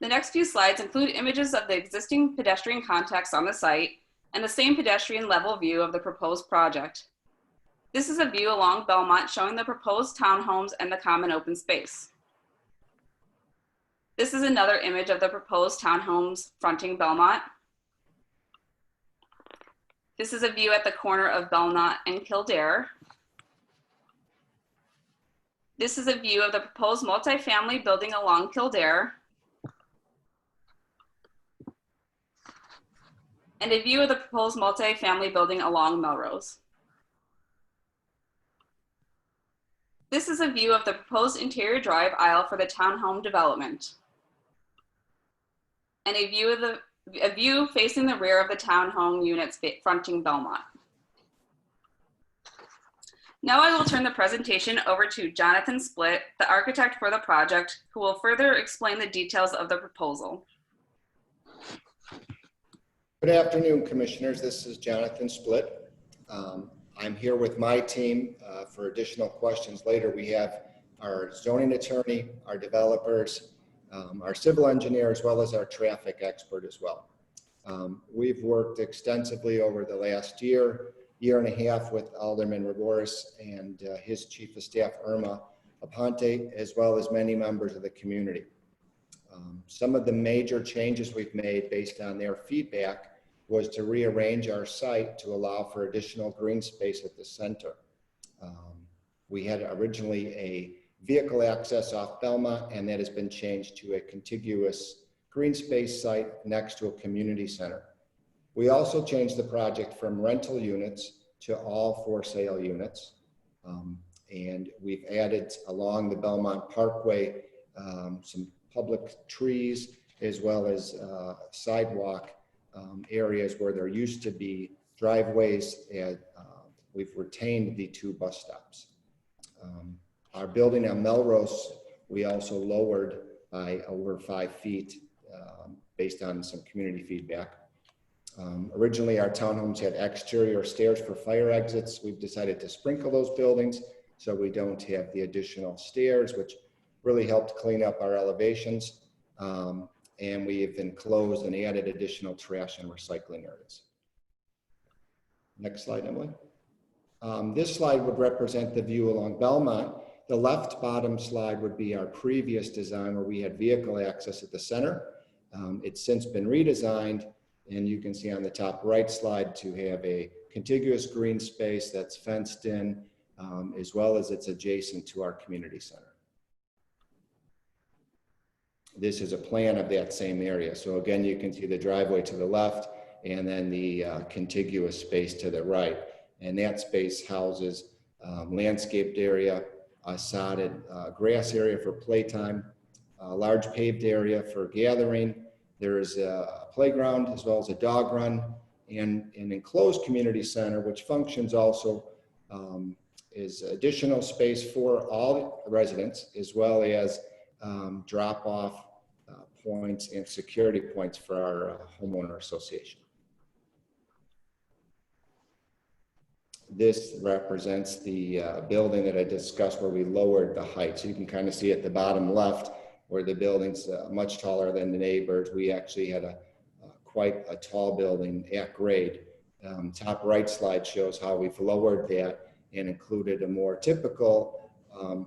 The next few slides include images of the existing pedestrian context on the site and the same pedestrian level view of the proposed project. This is a view along Belmont showing the proposed townhomes and the common open space. This is another image of the proposed townhomes fronting Belmont. This is a view at the corner of Belmont and Kildare. This is a view of the proposed multifamily building along Kildare. And a view of the proposed multifamily building along Melrose. This is a view of the proposed interior drive aisle for the townhome development. And a view facing the rear of the townhome units fronting Belmont. Now I will turn the presentation over to Jonathan Splitt, the architect for the project, who will further explain the details of the proposal. Good afternoon, commissioners. This is Jonathan Splitt. I'm here with my team for additional questions later. We have our zoning attorney, our developers, our civil engineer, as well as our traffic expert as well. We've worked extensively over the last year and a half with Alderman Raboris and his chief of staff, Irma Aponte, as well as many members of the community. Some of the major changes we've made based on their feedback was to rearrange our site to allow for additional green space at the center. We had originally a vehicle access off Belmont, and that has been changed to a contiguous green space site next to a community center. We also changed the project from rental units to all for sale units. And we've added along the Belmont Parkway some public trees, as well as sidewalk areas where there used to be driveways, and we've retained the 2 bus stops. Our building on Melrose, we also lowered by over 5 feet based on some community feedback. Originally, our townhomes had exterior stairs for fire exits. We've decided to sprinkle those buildings so we don't have the additional stairs, which really helped clean up our elevations. And we have enclosed and added additional trash and recycling areas. Next slide, Emily. This slide would represent the view along Belmont. The left bottom slide would be our previous design where we had vehicle access at the center. It's since been redesigned, and you can see on the top right slide to have a contiguous green space that's fenced in, as well as it's adjacent to our community center. This is a plan of that same area. So again, you can see the driveway to the left and then the contiguous space to the right. And that space houses landscaped area, a sodded grass area for playtime, a large paved area for gathering. There is a playground as well as a dog run, and an enclosed community center, which functions also is additional space for all residents, as well as drop-off points and security points for our homeowner association. This represents the building that I discussed where we lowered the height. So you can kind of see at the bottom left where the building's much taller than the neighbors. We actually had quite a tall building at grade. Top right slide shows how we've lowered that and included a more typical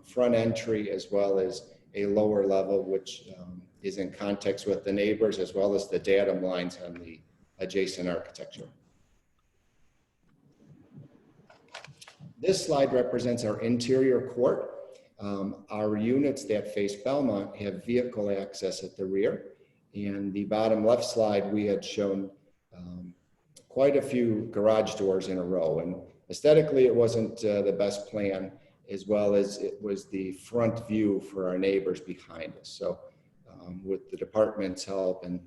front entry, as well as a lower level, which is in context with the neighbors, as well as the datum lines on the adjacent architecture. This slide represents our interior court. Our units that face Belmont have vehicle access at the rear. And the bottom left slide, we had shown quite a few garage doors in a row. And aesthetically, it wasn't the best plan, as well as it was the front view for our neighbors behind us. So with the department's help, and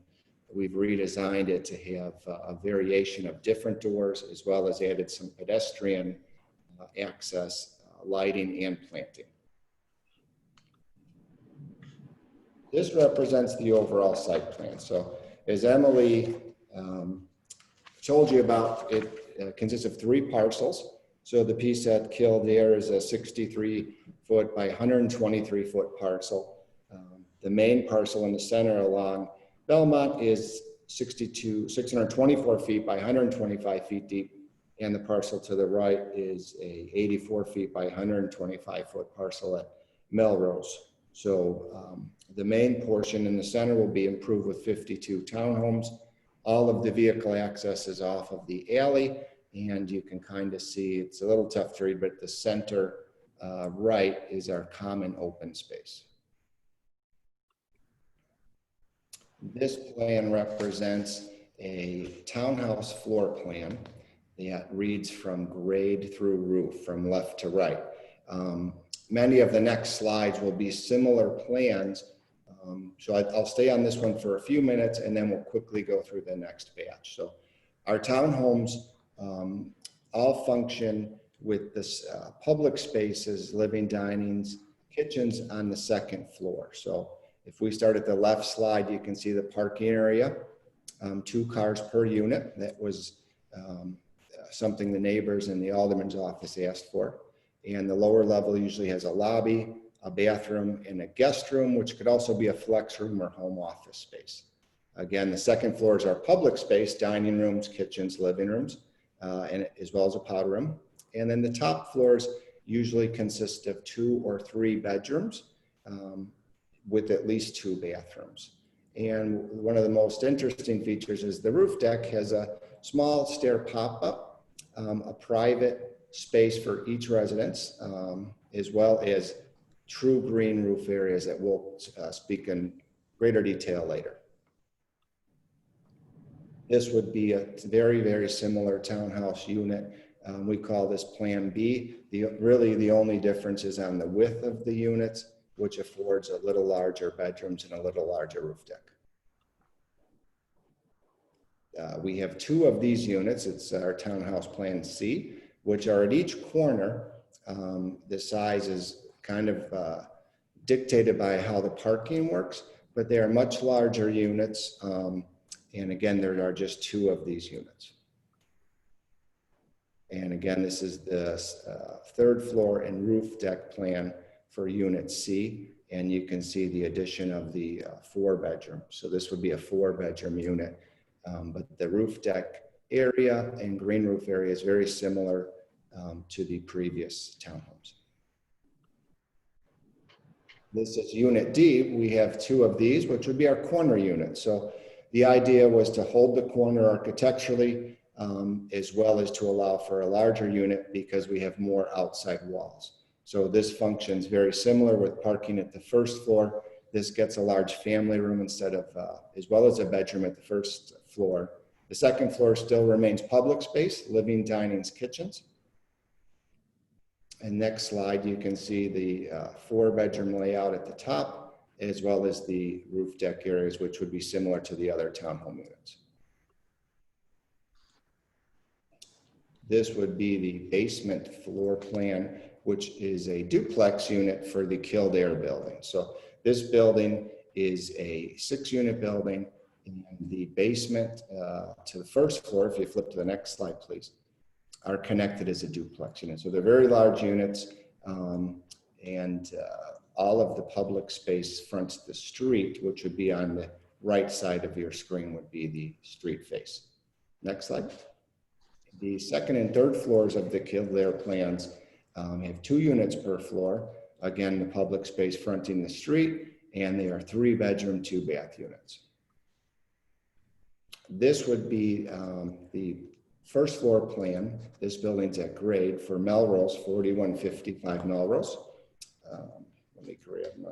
we've redesigned it to have a variation of different doors, as well as added some pedestrian access, lighting, and planting. This represents the overall site plan. So as Emily told you about, it consists of 3 parcels. So the piece at Kildare is a 63-foot by 123-foot parcel. The main parcel in the center along Belmont is 624 feet by 125 feet deep. And the parcel to the right is a 84 feet by 125-foot parcel at Melrose. So the main portion in the center will be improved with 52 townhomes. All of the vehicle access is off of the alley, and you can kind of see, it's a little tough to read, but the center right is our common open space. This plan represents a townhouse floor plan that reads from grade through roof, from left to right. Many of the next slides will be similar plans. So I'll stay on this one for a few minutes, and then we'll quickly go through the next batch. So our townhomes all function with this public spaces, living, dinings, kitchens on the second floor. So if we start at the left slide, you can see the parking area, 2 cars per unit. That was something the neighbors in the alderman's office asked for. And the lower level usually has a lobby, a bathroom, and a guest room, which could also be a flex room or home office space. Again, the second floor is our public space, dining rooms, kitchens, living rooms, and as well as a powder room. And then the top floors usually consist of 2 or 3 bedrooms with at least 2 bathrooms. And one of the most interesting features is the roof deck has a small stair pop-up, a private space for each residence, as well as true green roof areas that we'll speak in greater detail later. This would be a very, very similar townhouse unit. We call this Plan B. Really, the only difference is on the width of the units, which affords a little larger bedrooms and a little larger roof deck. We have 2 of these units. It's our Townhouse Plan C, which are at each corner. The size is kind of dictated by how the parking works, but they are much larger units. And again, there are just 2 of these units. And again, this is the 3rd floor and roof deck plan for Unit C. And you can see the addition of the 4-bedroom. So this would be a 4-bedroom unit. But the roof deck area and green roof area is very similar to the previous townhomes. This is Unit D. We have 2 of these, which would be our corner units. So the idea was to hold the corner architecturally, as well as to allow for a larger unit because we have more outside walls. So this functions very similar with parking at the 1st floor. This gets a large family room instead of, as well as a bedroom at the 1st floor. The 2nd floor still remains public space, living, dinings, kitchens. And next slide, you can see the 4-bedroom layout at the top, as well as the roof deck areas, which would be similar to the other townhome units. This would be the basement floor plan, which is a duplex unit for the Kildare building. So this building is a 6-unit building, and the basement to the 1st floor, if you flip to the next slide, please, are connected as a duplex unit. So they're very large units, and all of the public space fronts the street, which would be on the right side of your screen would be the street face. Next slide. The 2nd and 3rd floors of the Kildare plans have 2 units per floor. Again, the public space fronting the street, and they are 3-bedroom, 2-bath units. This would be the 1st floor plan. This building's at grade for Melrose, 4155 Melrose. Let me grab my.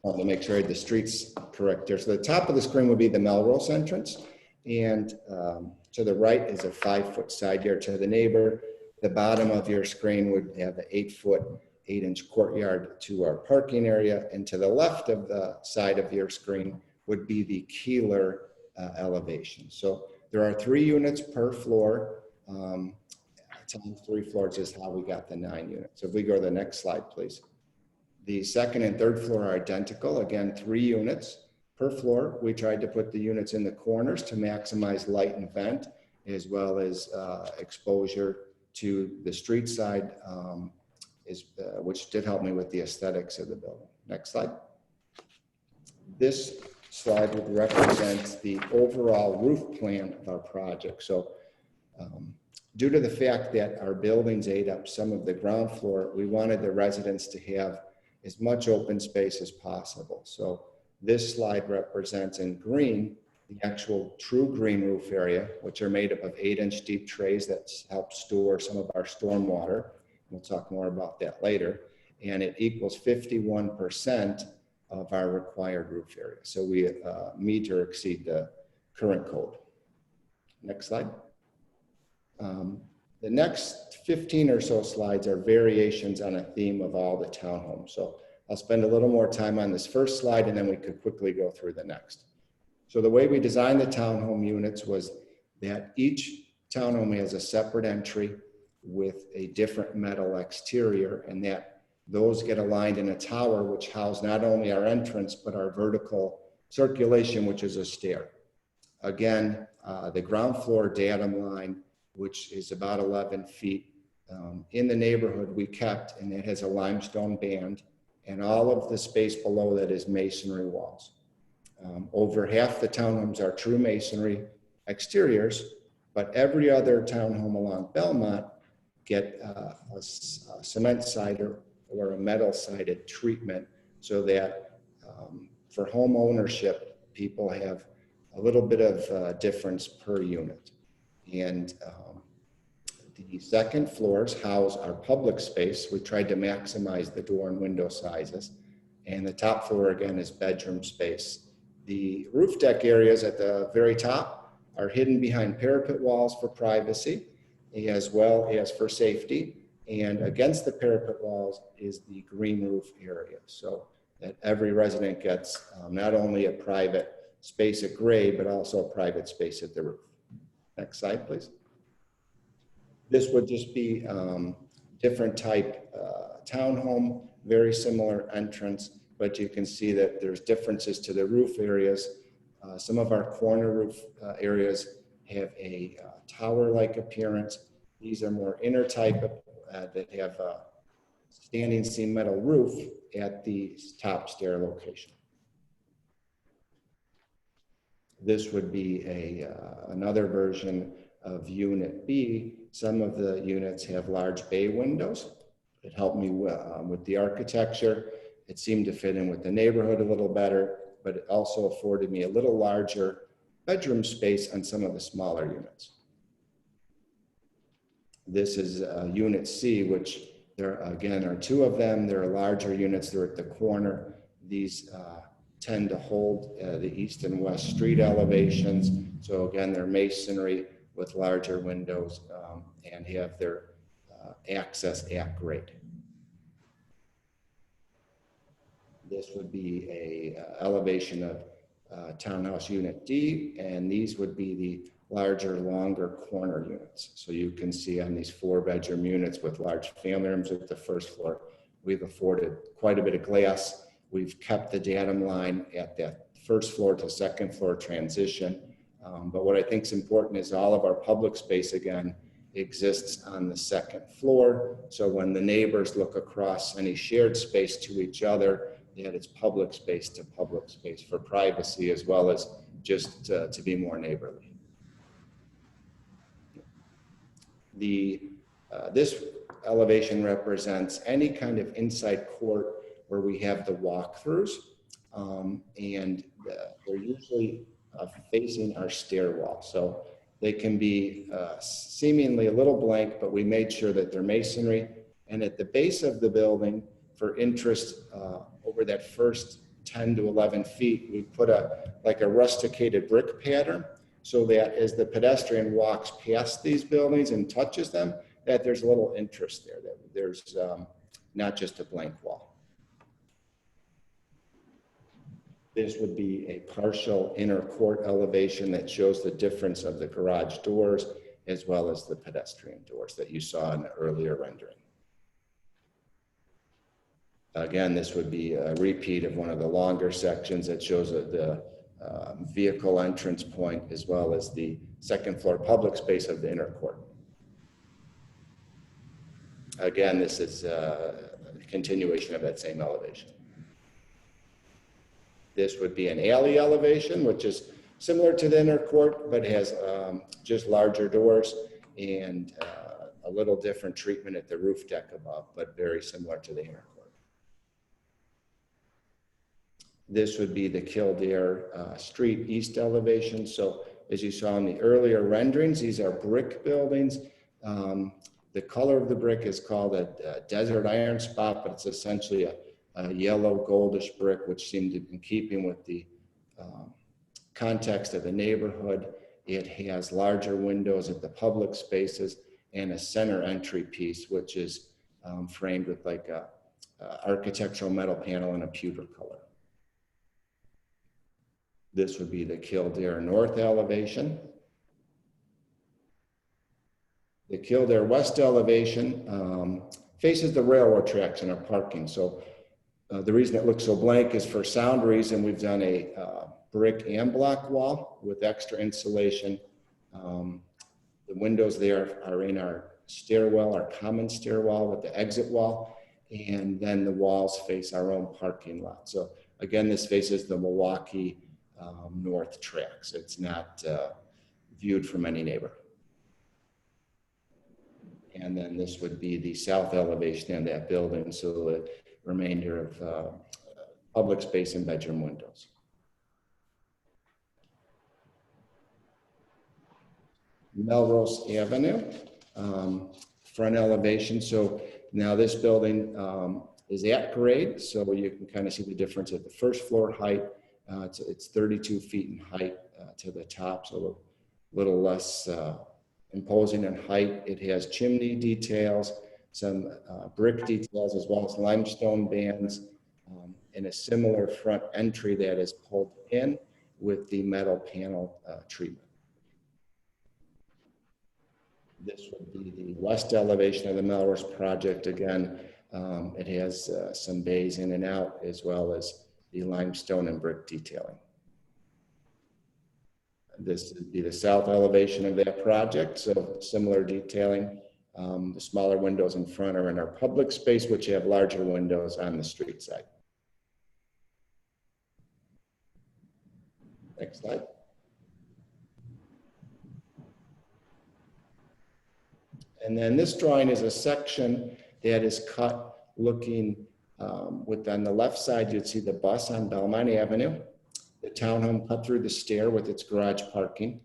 to make sure I had the streets correct there. So the top of the screen would be the Melrose entrance. And to the right is a 5-foot side yard to the neighbor. The bottom of your screen would have an 8-foot, 8-inch courtyard to our parking area. And to the left of the side of your screen would be the Keeler elevation. So there are 3 units per floor. Times 3 floors is how we got the 9 units. So if we go to the next slide, please. The second and third floor are identical. Again, 3 units per floor. We tried to put the units in the corners to maximize light and vent, as well as exposure to the street side, which did help me with the aesthetics of the building. Next slide. This slide would represent the overall roof plan of our project. So due to the fact that our buildings ate up some of the ground floor, we wanted the residents to have as much open space as possible. So this slide represents in green the actual true green roof area, which are made up of 8-inch deep trays that help store some of our stormwater. We'll talk more about that later. And it equals 51% of our required roof area. So we meet or exceed the current code. Next slide. The next 15 or so slides are variations on a theme of all the townhomes. So I'll spend a little more time on this first slide and then we could quickly go through the next. So the way we designed the townhome units was that each townhome has a separate entry with a different metal exterior, and that those get aligned in a tower which house not only our entrance, but our vertical circulation, which is a stair. Again, the ground floor datum line, which is about 11 feet in the neighborhood, we kept, and it has a limestone band, and all of the space below that is masonry walls. Over half the townhomes are true masonry exteriors, but every other townhome along Belmont get a cement sided or a metal sided treatment, so that for home ownership, people have a little bit of difference per unit. And the second floors house our public space. We tried to maximize the door and window sizes. And the top floor again is bedroom space. The roof deck areas at the very top are hidden behind parapet walls for privacy, as well as for safety. And against the parapet walls is the green roof area, so that every resident gets not only a private space at grade, but also a private space at the roof. Next slide, please. This would just be different type townhome, very similar entrance, but you can see that there's differences to the roof areas. Some of our corner roof areas have a tower-like appearance. These are more inner type that have a standing seam metal roof at the top stair location. This would be another version of Unit B. Some of the units have large bay windows. It helped me with the architecture. It seemed to fit in with the neighborhood a little better, but it also afforded me a little larger bedroom space on some of the smaller units. This is Unit C, which there again are 2 of them. There are larger units. They're at the corner. These tend to hold the east and west street elevations. So again, they're masonry with larger windows and have their access at grade. This would be a elevation of Townhouse Unit D, and these would be the larger, longer corner units. So you can see on these 4-bedroom units with large family rooms at the first floor, we've afforded quite a bit of glass. We've kept the datum line at that first floor to second floor transition. But what I think is important is all of our public space, again, exists on the second floor. So when the neighbors look across any shared space to each other, that it's public space to public space for privacy, as well as just to be more neighborly. This elevation represents any kind of inside court where we have the walkthroughs, and they're usually facing our stairwell. So they can be seemingly a little blank, but we made sure that they're masonry. And at the base of the building, for interest over that first 10 to 11 feet, we put like a rusticated brick pattern so that as the pedestrian walks past these buildings and touches them, that there's a little interest there, that there's not just a blank wall. This would be a partial inner court elevation that shows the difference of the garage doors as well as the pedestrian doors that you saw in the earlier rendering. Again, this would be a repeat of one of the longer sections that shows the vehicle entrance point as well as the second floor public space of the inner court. Again, this is a continuation of that same elevation. This would be an alley elevation, which is similar to the inner court, but has just larger doors and a little different treatment at the roof deck above, but very similar to the inner court. This would be the Kildare Street East elevation. So as you saw in the earlier renderings, these are brick buildings. The color of the brick is called a desert iron spot, but it's essentially a yellow goldish brick, which seemed to be in keeping with the context of the neighborhood. It has larger windows at the public spaces and a center entry piece, which is framed with like a architectural metal panel in a pewter color. This would be the Kildare North elevation. The Kildare West elevation faces the railroad tracks in our parking. So the reason it looks so blank is for sound reason. We've done a brick and block wall with extra insulation. The windows there are in our stairwell, our common stairwell with the exit wall, and then the walls face our own parking lot. So again, this faces the Milwaukee North tracks. It's not viewed from any neighbor. And then this would be the south elevation of that building, so the remainder of public space and bedroom windows. Melrose Avenue, front elevation. So now this building is at grade, so you can kind of see the difference at the first floor height. It's 32 feet in height to the top, so a little less imposing in height. It has chimney details, some brick details, as well as limestone bands, and a similar front entry that is pulled in with the metal panel treatment. This would be the west elevation of the Melrose project. Again, it has some bays in and out, as well as the limestone and brick detailing. This would be the south elevation of that project, so similar detailing. The smaller windows in front are in our public space, which have larger windows on the street side. Next slide. And then this drawing is a section that is cut looking on the left side, you'd see the bus on Belmont Avenue, the townhome cut through the stair with its garage parking,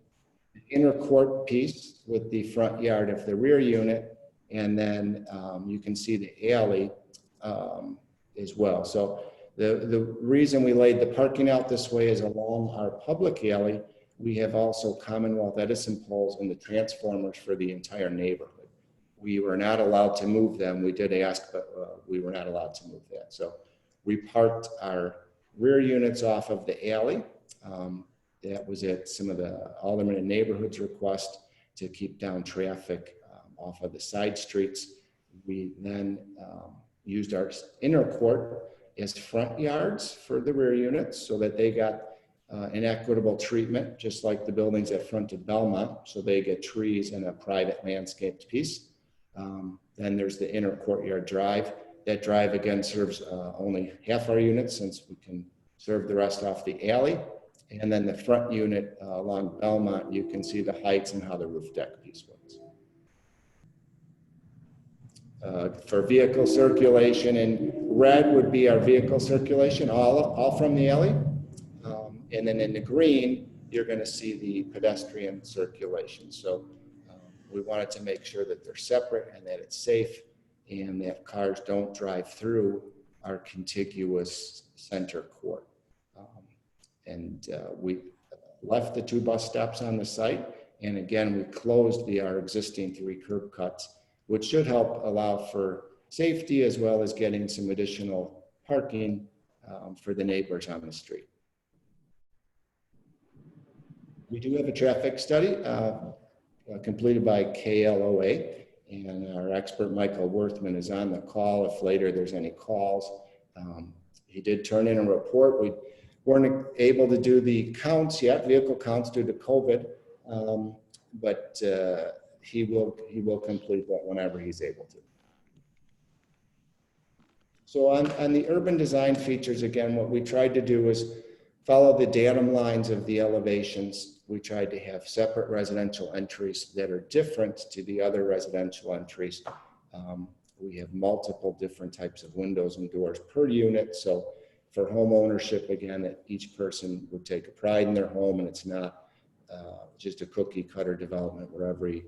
the inner court piece with the front yard of the rear unit, and then you can see the alley as well. So the reason we laid the parking out this way is along our public alley, we have also Commonwealth Edison poles and the transformers for the entire neighborhood. We were not allowed to move them. We did ask, but we were not allowed to move that. So we parked our rear units off of the alley. That was at some of the Alderman and Neighborhoods request to keep down traffic off of the side streets. We then used our inner court as front yards for the rear units so that they got an equitable treatment, just like the buildings that fronted Belmont. So they get trees and a private landscaped piece. Then there's the inner courtyard drive. That drive again serves only half our units since we can serve the rest off the alley. And then the front unit along Belmont, you can see the heights and how the roof deck piece works. For vehicle circulation, in red would be our vehicle circulation, all from the alley. And then in the green, you're going to see the pedestrian circulation. So we wanted to make sure that they're separate and that it's safe and that cars don't drive through our contiguous center court. We left the 2 bus stops on the site. And again, we closed our existing 3 curb cuts, which should help allow for safety as well as getting some additional parking for the neighbors on the street. We do have a traffic study completed by KLOA, and our expert Michael Worthman is on the call if later there's any calls. He did turn in a report. We weren't able to do the counts yet, vehicle counts due to COVID, but he will complete that whenever he's able to. So on the urban design features, again, what we tried to do was follow the datum lines of the elevations. We tried to have separate residential entries that are different to the other residential entries. We have multiple different types of windows and doors per unit. So for home ownership, again, that each person would take a pride in their home, and it's not just a cookie cutter development where every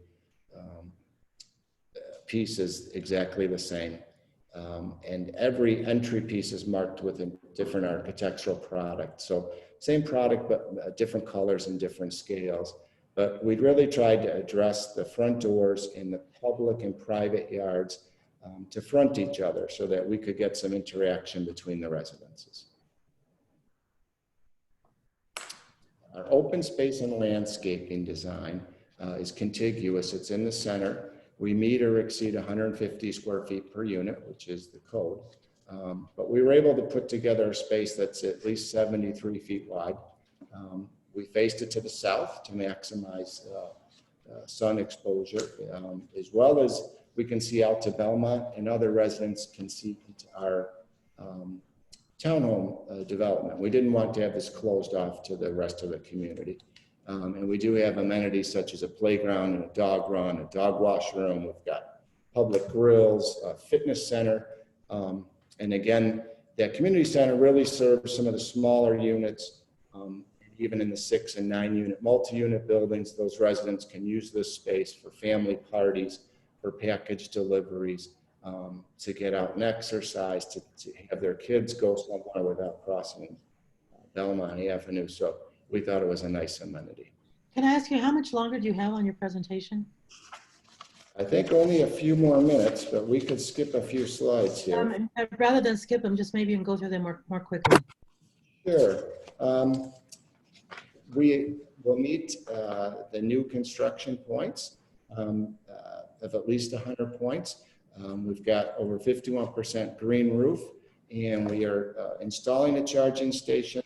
piece is exactly the same. And every entry piece is marked with a different architectural product. So same product, but different colors and different scales. But we really tried to address the front doors in the public and private yards to front each other so that we could get some interaction between the residences. Our open space and landscaping design is contiguous. It's in the center. We meet or exceed 150 square feet per unit, which is the code. But we were able to put together a space that's at least 73 feet wide. We faced it to the south to maximize sun exposure, as well as we can see out to Belmont, and other residents can see into our townhome development. We didn't want to have this closed off to the rest of the community. And we do have amenities such as a playground and a dog run, a dog wash room. We've got public grills, a fitness center. And again, that community center really serves some of the smaller units. Even in the 6 and 9 unit multi-unit buildings, those residents can use this space for family parties, for package deliveries, to get out and exercise, to have their kids go somewhere without crossing Belmont Avenue. So we thought it was a nice amenity. Can I ask you, how much longer do you have on your presentation? I think only a few more minutes, but we could skip a few slides here. Rather than skip them, just maybe you can go through them more quickly. Sure. We will meet the new construction points of at least 100 points. We've got over 51% green roof, and we are installing a charging station,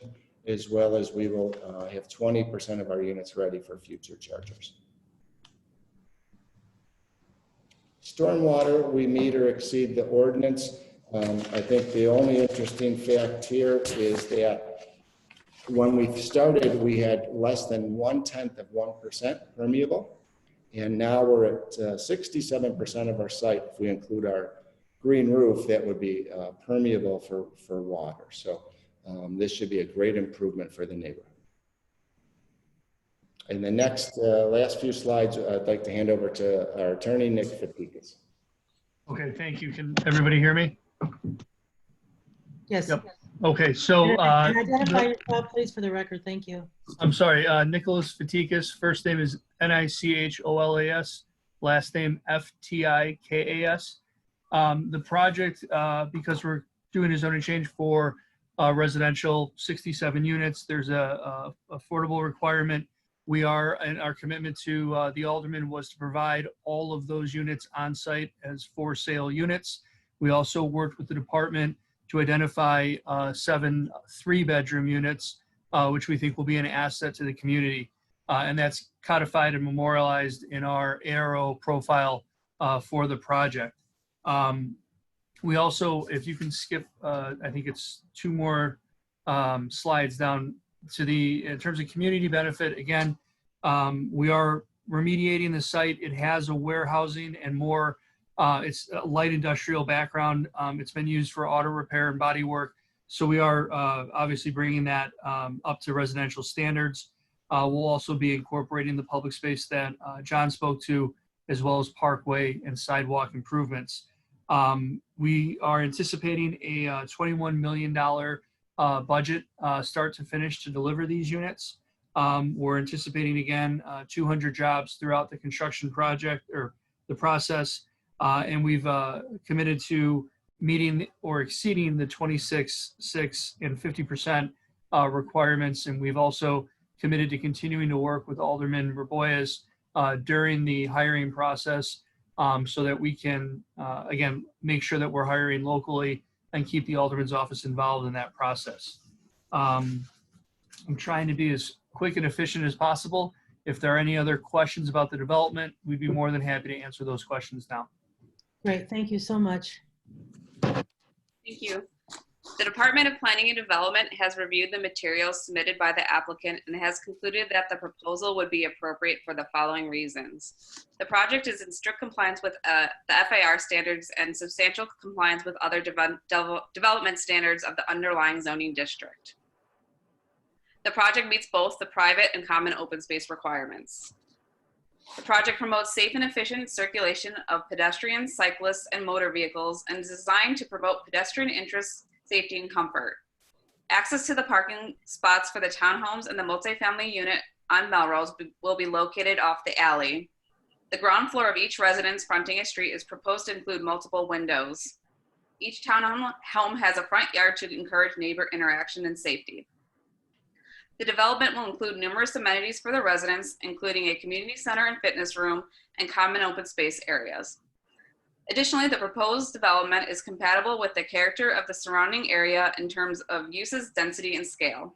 as well as we will have 20% of our units ready for future chargers. Stormwater, we meet or exceed the ordinance. I think the only interesting fact here is that when we started, we had less than 0.1% permeable, and now we're at 67% of our site. If we include our green roof, that would be permeable for water. So this should be a great improvement for the neighborhood. In the next last few slides, I'd like to hand over to our attorney, Nick Fatikas. Okay, thank you. Can everybody hear me? Yes. Yep. Okay, so and identify yourself, please, for the record. Thank you. I'm sorry, Nicholas Fatikas. First name is Nicholas, last name Ftikas. The project, because we're doing a zoning change for residential 67 units, there's a affordable requirement. We are, and our commitment to the alderman was to provide all of those units on site as for sale units. We also worked with the department to identify 7 3-bedroom units, which we think will be an asset to the community. And that's codified and memorialized in our ARO profile for the project. We also, if you can skip, I think it's 2 more slides down to in terms of community benefit, again, we are remediating the site. It has a warehousing and more, it's a light industrial background. It's been used for auto repair and body work. So we are obviously bringing that up to residential standards. We'll also be incorporating the public space that John spoke to, as well as parkway and sidewalk improvements. We are anticipating a $21 million budget start to finish to deliver these units. We're anticipating, again, 200 jobs throughout the construction project or the process. And we've committed to meeting or exceeding the 26.6 and 50% requirements. And we've also committed to continuing to work with Alderman Raboyes during the hiring process so that we can, again, make sure that we're hiring locally and keep the Alderman's office involved in that process. I'm trying to be as quick and efficient as possible. If there are any other questions about the development, we'd be more than happy to answer those questions now. Great, thank you so much. Thank you. The Department of Planning and Development has reviewed the materials submitted by the applicant and has concluded that the proposal would be appropriate for the following reasons. The project is in strict compliance with the FAR standards and substantial compliance with other development standards of the underlying zoning district. The project meets both the private and common open space requirements. The project promotes safe and efficient circulation of pedestrians, cyclists, and motor vehicles and is designed to promote pedestrian interests, safety, and comfort. Access to the parking spots for the townhomes and the multifamily unit on Melrose will be located off the alley. The ground floor of each residence fronting a street is proposed to include multiple windows. Each townhome has a front yard to encourage neighbor interaction and safety. The development will include numerous amenities for the residents, including a community center and fitness room and common open space areas. Additionally, the proposed development is compatible with the character of the surrounding area in terms of uses, density, and scale.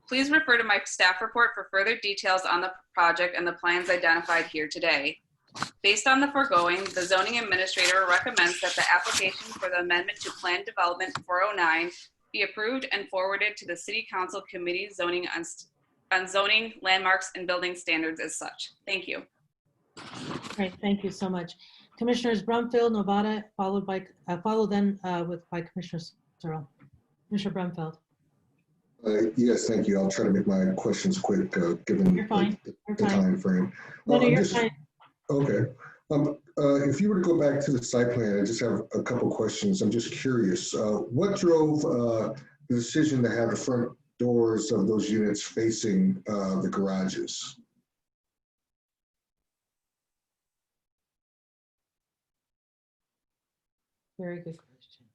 Please refer to my staff report for further details on the project and the plans identified here today. Based on the foregoing, the zoning administrator recommends that the application for the amendment to Plan Development 409 be approved and forwarded to the City Council Committee on Zoning, Landmarks, and Building Standards as such. Thank you. Great, thank you so much. Commissioners Brumfield, Novata, followed by Commissioner Searle. Commissioner Brumfield. Yes, thank you. I'll try to make my questions quick, given the time frame. No, you're fine. Okay. If you were to go back to the site plan, I just have a couple questions. I'm just curious. What drove the decision to have the front doors of those units facing the garages? Very good question.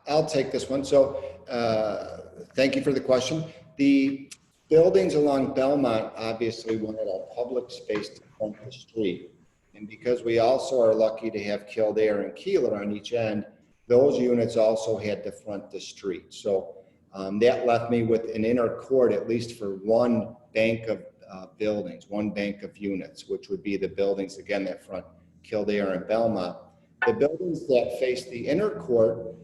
I'll take this one. So thank you for the question. The buildings along Belmont obviously wanted a public space to front the street. And because we also are lucky to have Kildare and Keeler on each end, those units also had to front the street. So that left me with an inner court, at least for one bank of buildings, one bank of units, which would be the buildings, again, that front Kildare and Belmont. The buildings that face the inner court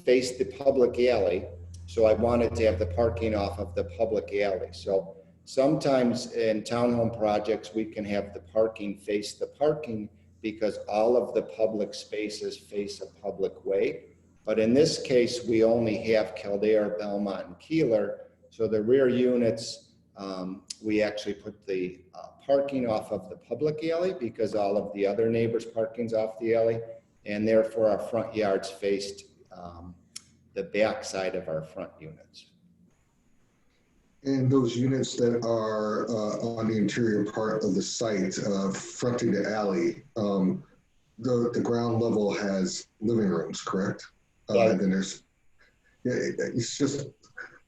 face the public alley. So I wanted to have the parking off of the public alley. So sometimes in townhome projects, we can have the parking face the parking because all of the public spaces face a public way. But in this case, we only have Kildare, Belmont, and Keeler. So the rear units, we actually put the parking off of the public alley because all of the other neighbors' parking's off the alley. And therefore, our front yards faced the back side of our front units. And those units that are on the interior part of the site, fronting the alley, the ground level has living rooms, correct? And then there's, it's just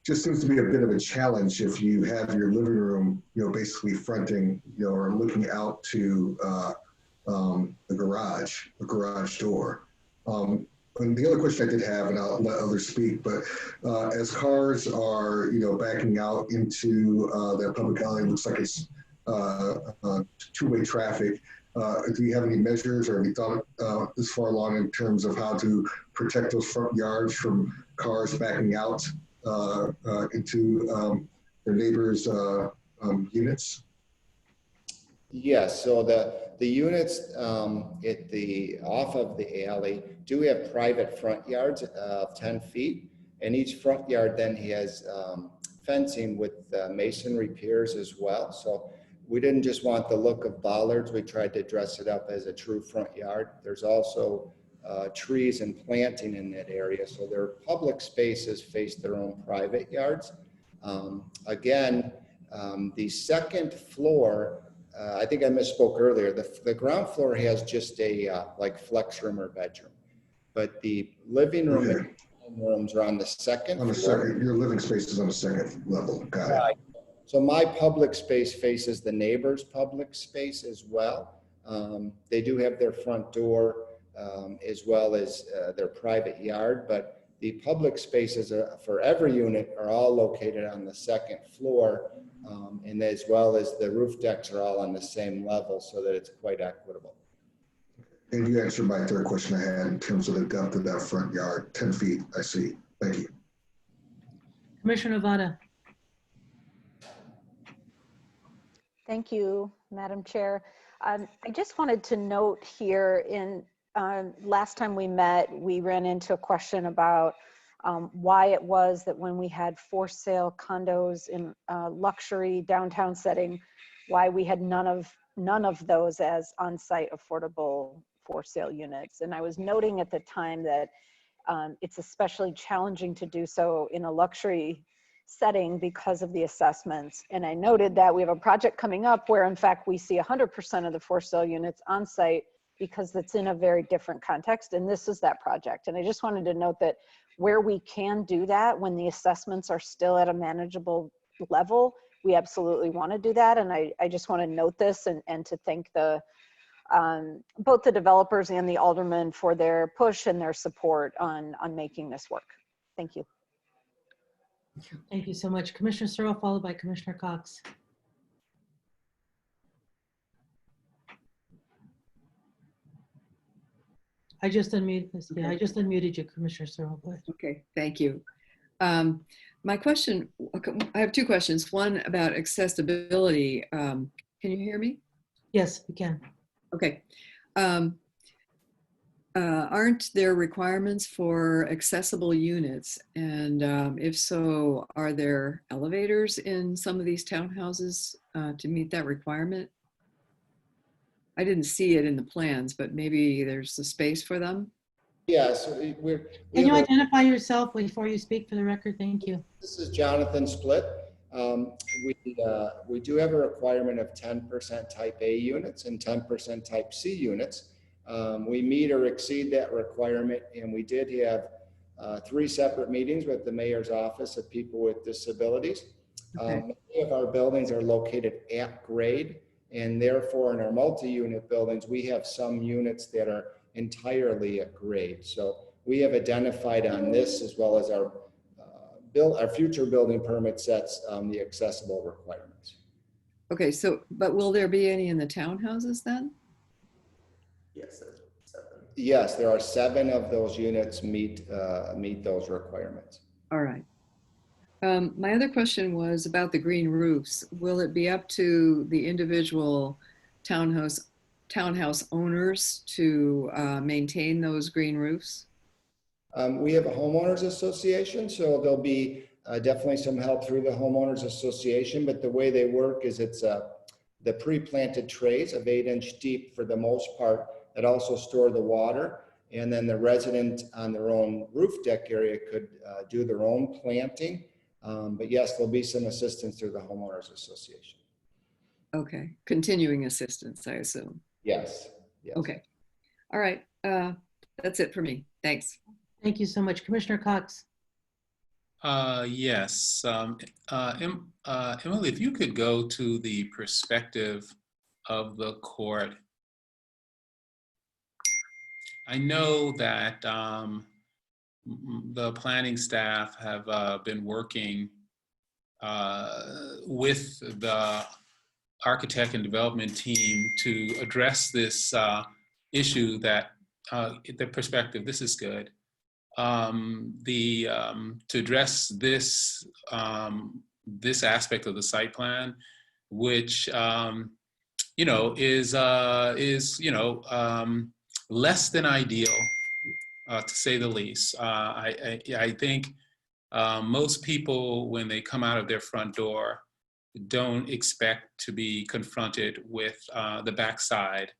seems to be a bit of a challenge if you have your living room, basically fronting, or looking out to the garage door. And the other question I did have, and I'll let others speak, but as cars are, backing out into that public alley, it looks like it's two-way traffic. Do you have any measures, or have you thought this far along in terms of how to protect those front yards from cars backing out into their neighbors' units? Yes, so the units at the off of the alley do have private front yards of 10 feet, and each front yard then has fencing with masonry piers as well. So We didn't just want the look of bollards. We tried to dress it up as a true front yard. There's also trees and planting in that area. So their public spaces face their own private yards. Again, the second floor, I think I misspoke earlier. The ground floor has just a like flex room or bedroom, but the living room and rooms are on the second On the floor. second, your living space is on the second level. Got it. Right. So my public space faces the neighbor's public space as well. They do have their front door as well as their private yard, but the public spaces for every unit are all located on the second floor, and as well as the roof decks are all on the same level so that it's quite equitable. And you answered my third question I had in terms of the depth of that front yard, 10 feet, I see. Thank you. Commissioner Vada. Thank you, Madam Chair. I just wanted to note here in last time we met, we ran into a question about why it was that when we had for sale condos in luxury downtown setting, why we had none of those as on-site affordable for sale units. And I was noting at the time that it's especially challenging to do so in a luxury setting because of the assessments. And I noted that we have a project coming up where in fact we see 100% of the for sale units on site because it's in a very different context. And this is that project. And I just wanted to note that where we can do that, when the assessments are still at a manageable level, we absolutely want to do that. And I just want to note this and to thank the both the developers and the aldermen for their push and their support on making this work. Thank you. Thank you so much. Commissioner Searle, followed by Commissioner Cox. I just unmuted this. Yeah, I just unmuted you, Commissioner Searle. Okay, thank you. My question, I have two questions. One about accessibility. Can you hear me? Yes, we can. Okay. Aren't there requirements for accessible units? And if so, are there elevators in some of these townhouses to meet that requirement? I didn't see it in the plans, but maybe there's the space for them. Yes. Can you identify yourself before you speak for the record? Thank you. This is Jonathan Split. We do have a requirement of 10% type A units and 10% type C units. We meet or exceed that requirement, and we did have 3 separate meetings with the mayor's office of people with disabilities. Many of our buildings are located at grade, and therefore in our multi-unit buildings, we have some units that are entirely at grade. So we have identified on this, as well as our future building permit sets, the accessible requirements. Okay, so, but will there be any in the townhouses then? Yes, 7. Yes, there are 7 of those units meet those requirements. All right. My other question was about the green roofs. Will it be up to the individual townhouse owners to maintain those green roofs? We have a homeowners association, so there'll be definitely some help through the homeowners association, but the way they work is it's the pre-planted trays of 8-inch deep for the most part that also store the water. And then the resident on their own roof deck area could do their own planting. But yes, there'll be some assistance through the homeowners association. Okay, continuing assistance, I assume. Yes. Yes. Okay. All right. That's it for me. Thanks. Thank you so much. Commissioner Cox. Yes. Emily, if you could go to the perspective of the court. I know that the planning staff have been working with the architect and development team to address this issue that the perspective, this is good. To address this this aspect of the site plan, which is less than ideal, to say the least. I think most people, when they come out of their front door, don't expect to be confronted with the backside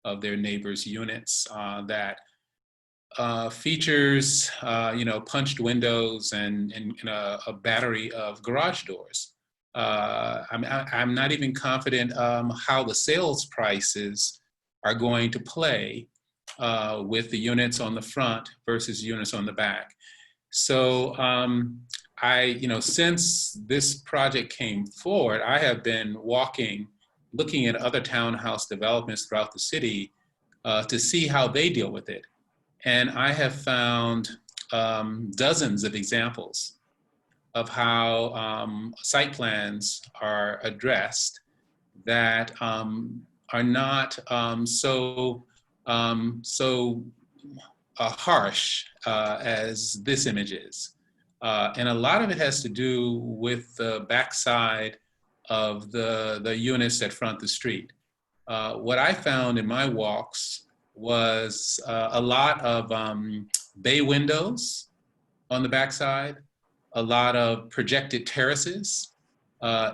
of their neighbors' units that features, punched windows and a battery of garage doors. I'm not even confident how the sales prices are going to play with the units on the front versus units on the back. So since this project came forward, I have been looking at other townhouse developments throughout the city to see how they deal with it. And I have found dozens of examples of how site plans are addressed that are not so harsh as this image is. And a lot of it has to do with the backside of the units that front the street. What I found in my walks was a lot of bay windows on the backside, a lot of projected terraces,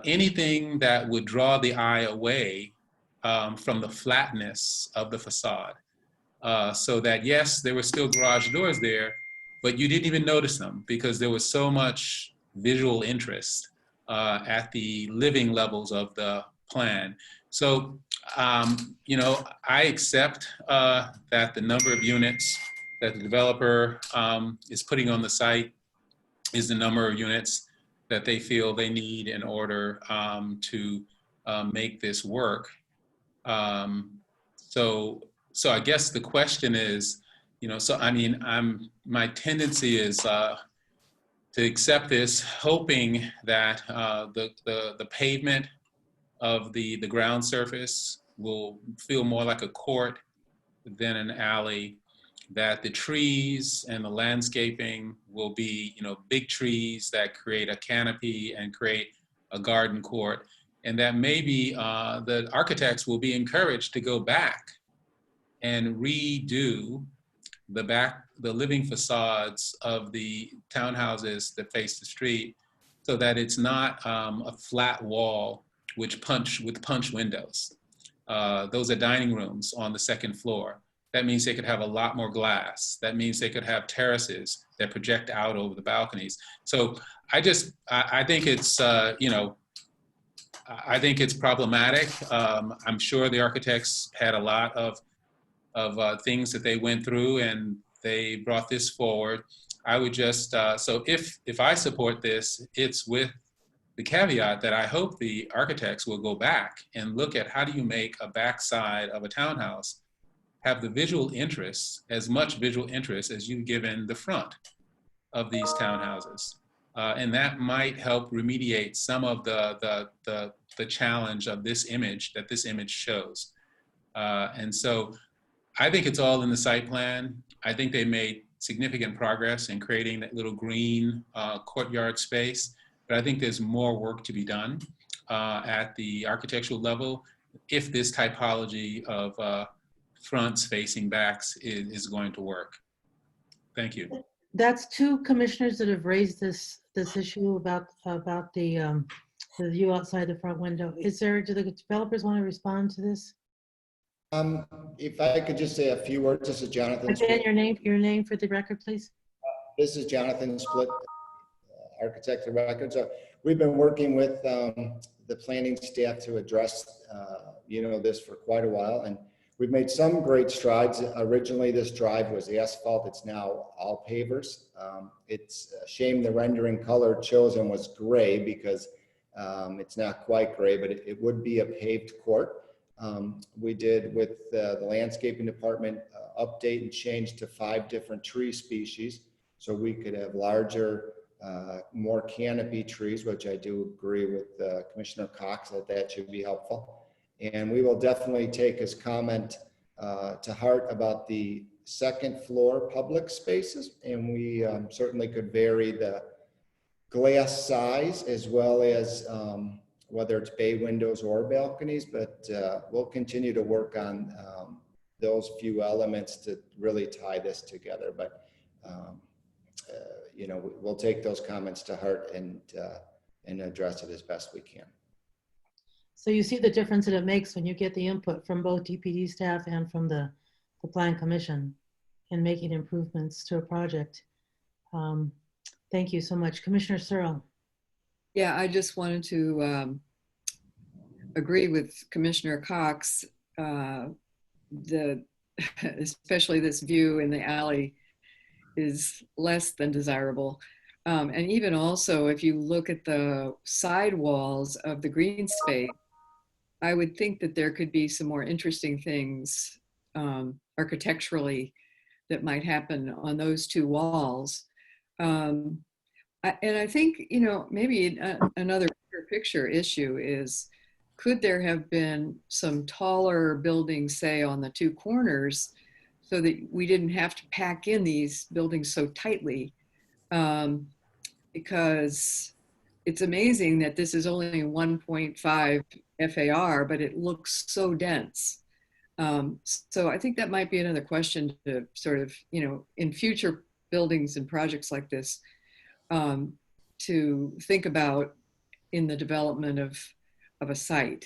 anything that would draw the eye away from the flatness of the facade. So that yes, there were still garage doors there, but you didn't even notice them because there was so much visual interest at the living levels of the plan. So, I accept that the number of units that the developer is putting on the site is the number of units that they feel they need in order to make this work. So I guess the question is, my tendency is to accept this, hoping that the pavement of the ground surface will feel more like a court than an alley, that the trees and the landscaping will be, big trees that create a canopy and create a garden court, and that maybe the architects will be encouraged to go back and redo the living facades of the townhouses that face the street, so that it's not a flat wall with punch windows. Those are dining rooms on the second floor. That means they could have a lot more glass. That means they could have terraces that project out over the balconies. So I think it's, I think it's problematic. I'm sure the architects had a lot of things that they went through and they brought this forward. I would just, so if I support this, it's with the caveat that I hope the architects will go back and look at how do you make a backside of a townhouse have the visual interest, as much visual interest as you've given the front of these townhouses. And that might help remediate some of the challenge of this image that this image shows. And so I think it's all in the site plan. I think they made significant progress in creating that little green courtyard space, but I think there's more work to be done at the architectural level if this typology of fronts facing backs is going to work. Thank you. That's two commissioners that have raised this issue about the view outside the front window. Do the developers want to respond to this? If I could just say a few words. This is Jonathan. Again, your name for the record, please. This is Jonathan Split, architect of record. So we've been working with the planning staff to address this for quite a while, and we've made some great strides. Originally, this drive was asphalt. It's now all pavers. It's a shame the rendering color chosen was gray because it's not quite gray, but it would be a paved court. We did with the landscaping department update and change to 5 different tree species so we could have larger, more canopy trees, which I do agree with Commissioner Cox that should be helpful. And we will definitely take his comment to heart about the second floor public spaces. And we certainly could vary the glass size as well as whether it's bay windows or balconies, but we'll continue to work on those few elements to really tie this together. But, we'll take those comments to heart and address it as best we can. So you see the difference that it makes when you get the input from both DPD staff and from the Plan Commission in making improvements to a project. Thank you so much. Commissioner Searle. Yeah, I just wanted to agree with Commissioner Cox. Especially this view in the alley is less than desirable. And even also, if you look at the side walls of the green space, I would think that there could be some more interesting things architecturally that might happen on those two walls. And I think, you know, maybe another bigger picture issue is, could there have been some taller buildings, say, on the two corners, so that we didn't have to pack in these buildings so tightly? Because it's amazing that this is only 1.5 FAR, but it looks so dense. So I think that might be another question to sort of, you know, in future buildings and projects like this, to think about in the development of a site.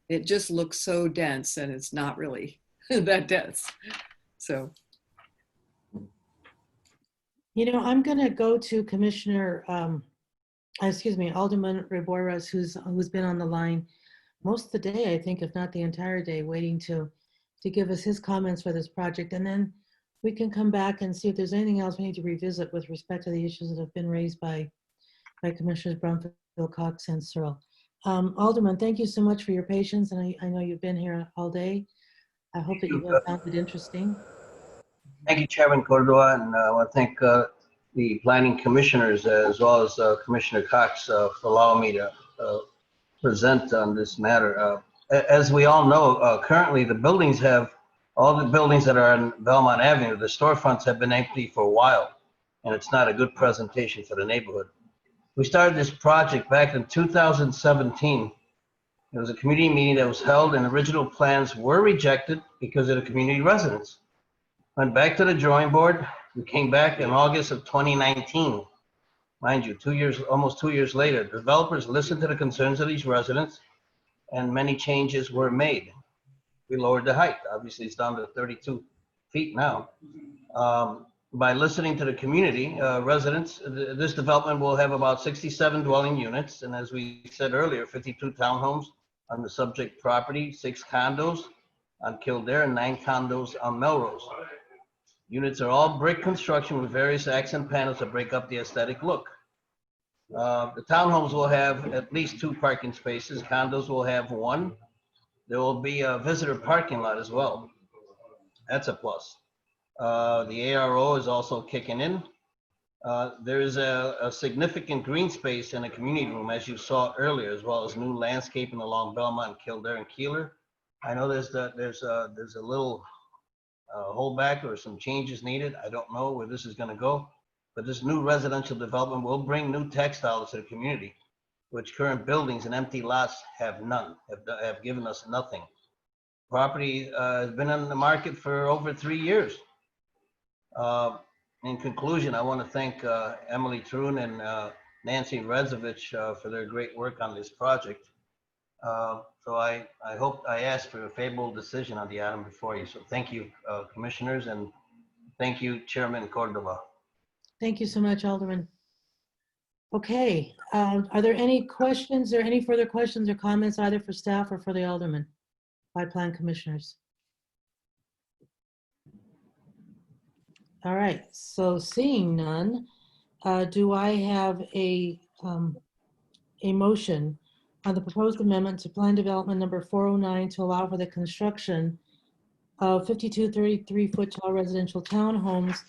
It just looks so dense, and it's not really that dense. So. You know, I'm going to go to Commissioner, Alderman Reboras, who's been on the line most of the day, I think, if not the entire day, waiting to give us his comments for this project. And then we can come back and see if there's anything else we need to revisit with respect to the issues that have been raised by Commissioners Brumfield, Cox, and Searle. Alderman, thank you so much for your patience. And I know you've been here all day. I hope that you have found it interesting. Thank you, Chairman Cordova, and I want to thank the planning commissioners as well as Commissioner Cox for allowing me to present on this matter. As we all know, currently all the buildings that are on Belmont Avenue, the storefronts have been empty for a while, and it's not a good presentation for the neighborhood. We started this project back in 2017. There was a community meeting that was held, and original plans were rejected because of the community residents. Went back to the drawing board. We came back in August of 2019. Mind you, almost 2 years later, developers listened to the concerns of these residents, and many changes were made. We lowered the height. Obviously, it's down to 32 feet now. By listening to the community residents, this development will have about 67 dwelling units, and as we said earlier, 52 townhomes on the subject property, 6 condos on Kildare, and 9 condos on Melrose. Units are all brick construction with various accent panels that break up the aesthetic look. The townhomes will have at least 2 parking spaces. Condos will have 1. There will be a visitor parking lot as well. That's a plus. The ARO is also kicking in. There is a significant green space in a community room, as you saw earlier, as well as new landscaping along Belmont, Kildare, and Keeler. I know there's a little holdback or some changes needed. I don't know where this is going to go, but this new residential development will bring new textiles to the community, which current buildings and empty lots have none, have given us nothing. Property has been on the market for over 3 years. In conclusion, I want to thank Emily Troon and Nancy Redzovich for their great work on this project. So I ask for a favorable decision on the item before you. So thank you, commissioners, and thank you, Chairman Cordova. Thank you so much, Alderman. Okay, are there any questions or any further questions or comments either for staff or for the alderman by plan commissioners? All right, so seeing none, do I have a motion on the proposed amendment to plan development number 409 to allow for the construction of 52 33-foot tall residential townhomes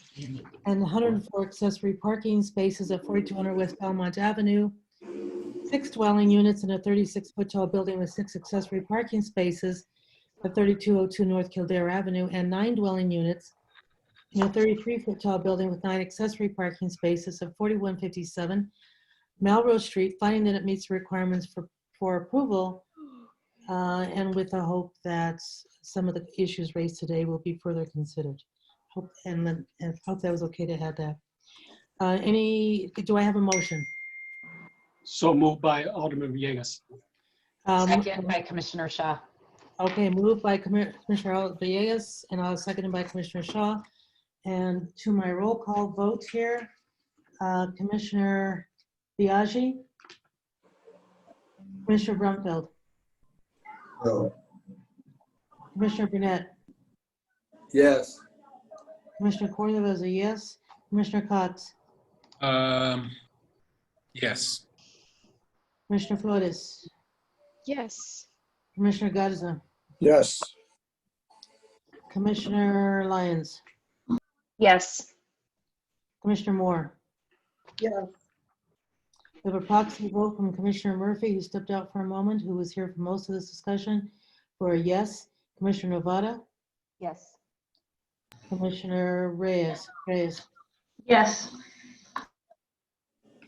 and 104 accessory parking spaces at 4200 West Belmont Avenue, 6 dwelling units in a 36-foot tall building with 6 accessory parking spaces at 3202 North Kildare Avenue, and 9 dwelling units in a 33-foot tall building with 9 accessory parking spaces at 4157 Melrose Street, finding that it meets the requirements for approval, and with the hope that some of the issues raised today will be further considered. Hope that was okay to have that. Do I have a motion? So moved by Alderman Villegas. Second by Commissioner Shaw. Okay, moved by Commissioner Villegas and seconded by Commissioner Shaw. And to my roll call vote here, Commissioner Biaggi, Commissioner Brumfield, No. Commissioner Burnett, Yes. Commissioner Cordova is a yes, Commissioner Cox, Yes. Commissioner Flores, Yes. Commissioner Garza, Yes. Commissioner Lyons, Yes. Commissioner Moore. Yes. We have a proxy vote from Commissioner Murphy, who stepped out for a moment, who was here for most of this discussion, for a yes. Commissioner Novata, Yes. Commissioner Reyes, Yes.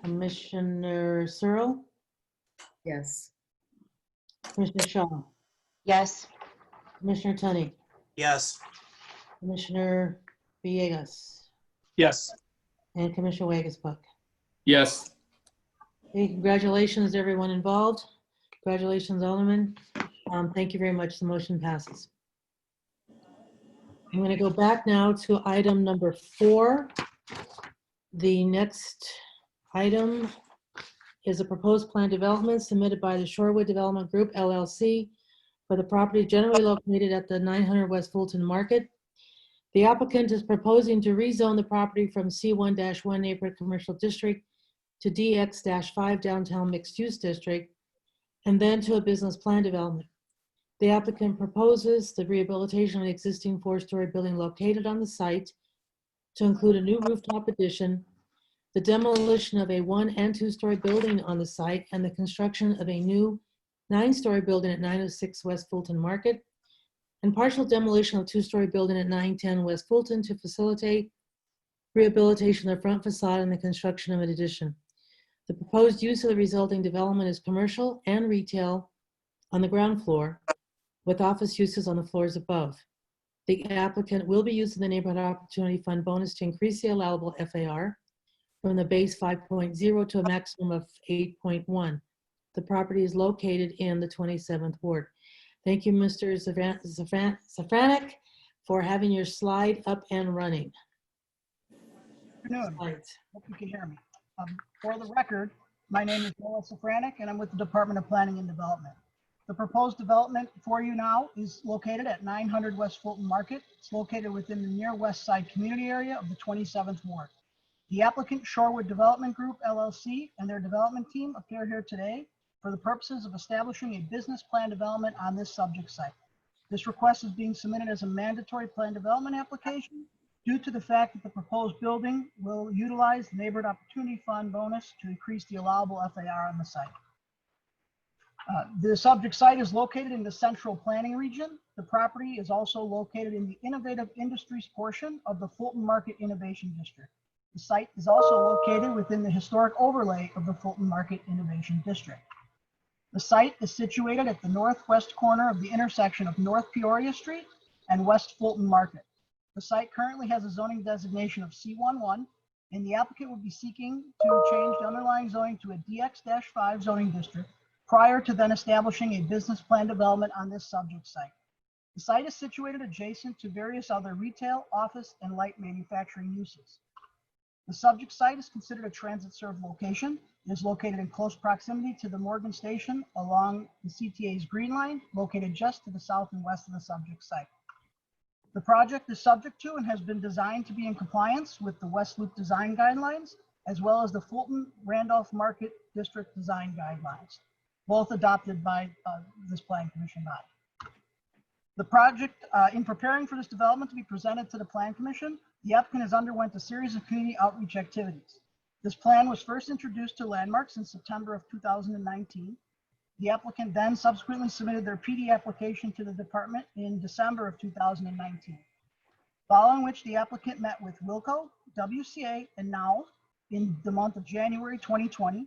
Commissioner Searle, Yes. Commissioner Shaw, Yes. Commissioner Tunney, Yes. Commissioner Villegas, Yes. and Commissioner Wagasbuck. Yes. Hey, congratulations to everyone involved. Congratulations, Alderman. Thank you very much. The motion passes. I'm going to go back now to item number 4. The next item is a proposed plan development submitted by the Shorewood Development Group, LLC, for the property generally located at the 900 West Fulton Market. The applicant is proposing to rezone the property from C1-1 Neighborhood Commercial District to DX-5 Downtown Mixed Use District, and then to a business plan development. The applicant proposes the rehabilitation of an existing 4-story building located on the site to include a new rooftop addition, the demolition of a 1- and 2-story building on the site, and the construction of a new 9-story building at 906 West Fulton Market, and partial demolition of 2-story building at 910 West Fulton to facilitate rehabilitation of the front facade and the construction of an addition. The proposed use of the resulting development is commercial and retail on the ground floor, with office uses on the floors above. The applicant will be using the Neighborhood Opportunity Fund bonus to increase the allowable FAR from the base 5.0 to a maximum of 8.1. The property is located in the 27th Ward. Thank you, Mr. Zafranek, for having your slide up and running. Good afternoon. Hope you can hear me. For the record, my name is Noah Safranek, and I'm with the Department of Planning and Development. The proposed development for you now is located at 900 West Fulton Market. It's located within the near west side community area of the 27th Ward. The applicant, Shorewood Development Group, LLC, and their development team appear here today for the purposes of establishing a business plan development on this subject site. This request is being submitted as a mandatory plan development application due to the fact that the proposed building will utilize the Neighborhood Opportunity Fund bonus to increase the allowable FAR on the site. The subject site is located in the central planning region. The property is also located in the innovative industries portion of the Fulton Market Innovation District. The site is also located within the historic overlay of the Fulton Market Innovation District. The site is situated at the northwest corner of the intersection of North Peoria Street and West Fulton Market. The site currently has a zoning designation of C11, and the applicant would be seeking to change the underlying zoning to a DX-5 zoning district prior to then establishing a business plan development on this subject site. The site is situated adjacent to various other retail, office, and light manufacturing uses. The subject site is considered a transit-served location. It is located in close proximity to the Morgan Station along the CTA's Green Line, located just to the south and west of the subject site. The project is subject to and has been designed to be in compliance with the West Loop Design Guidelines, as well as the Fulton Randolph Market District Design Guidelines, both adopted by this Plan Commission body. The project, in preparing for this development to be presented to the Plan Commission, the applicant has underwent a series of community outreach activities. This plan was first introduced to Landmarks in September of 2019. The applicant then subsequently submitted their PD application to the department in December of 2019. Following which the applicant met with Wilco, WCA, and NOW in the month of January 2020,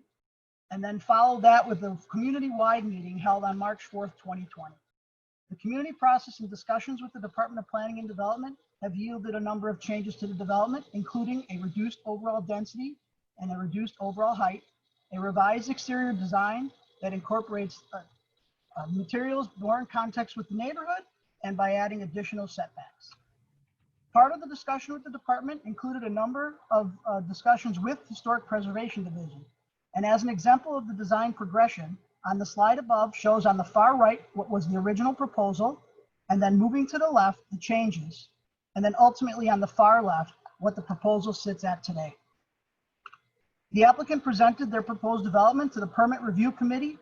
and then followed that with a community-wide meeting held on March 4th, 2020. The community process and discussions with the Department of Planning and Development have yielded a number of changes to the development, including a reduced overall density and a reduced overall height, a revised exterior design that incorporates materials more in context with the neighborhood and by adding additional setbacks. Part of the discussion with the department included a number of discussions with Historic Preservation Division. And as an example of the design progression, on the slide above shows on the far right what was the original proposal, and then moving to the left, the changes, and then ultimately on the far left, what the proposal sits at today. The applicant presented their proposed development to the Permit Review Committee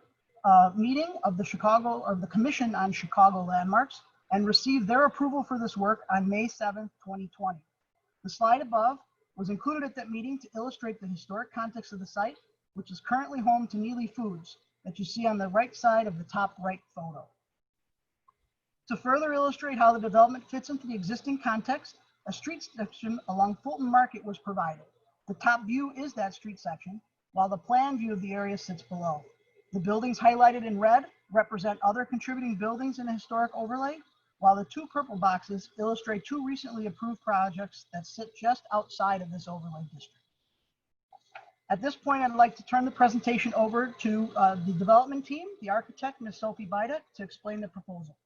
meeting of the Commission on Chicago Landmarks and received their approval for this work on May 7th, 2020. The slide above was included at that meeting to illustrate the historic context of the site, which is currently home to Neely Foods that you see on the right side of the top right photo. To further illustrate how the development fits into the existing context, a street section along Fulton Market was provided. The top view is that street section, while the plan view of the area sits below. The buildings highlighted in red represent other contributing buildings in a historic overlay, while the two purple boxes illustrate two recently approved projects that sit just outside of this overlay district. At this point, I'd like to turn the presentation over to the development team, the architect, Ms. Sophie Bida, to explain the proposal.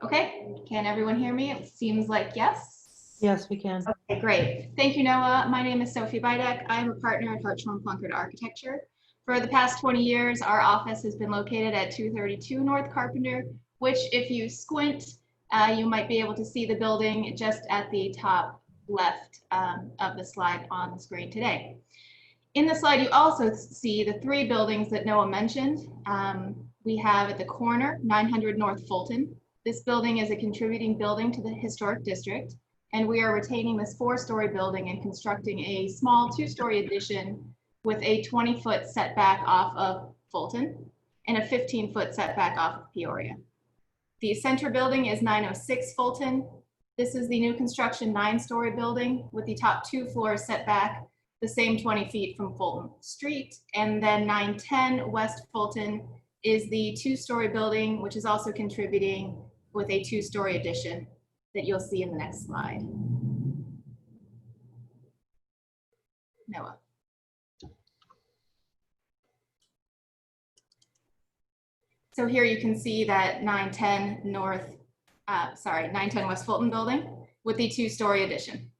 Okay, can everyone hear me? It seems like yes. Yes, we can. Okay, great. Thank you, Noah. My name is Sophie Bidek. I'm a partner at Hartshorn Plunkett Architecture. For the past 20 years, our office has been located at 232 North Carpenter, which if you squint, you might be able to see the building just at the top left of the slide on the screen today. In the slide, you also see the three buildings that Noah mentioned. We have at the corner, 900 North Fulton. This building is a contributing building to the historic district, and we are retaining this 4-story building and constructing a small 2-story addition with a 20-foot setback off of Fulton and a 15-foot setback off of Peoria. The center building is 906 Fulton. This is the new construction 9-story building with the top 2 floors set back the same 20 feet from Fulton Street. And then 910 West Fulton is the 2-story building, which is also contributing with a 2-story addition that you'll see in the next slide. Noah. So here you can see that 910 West Fulton building with the 2-story addition.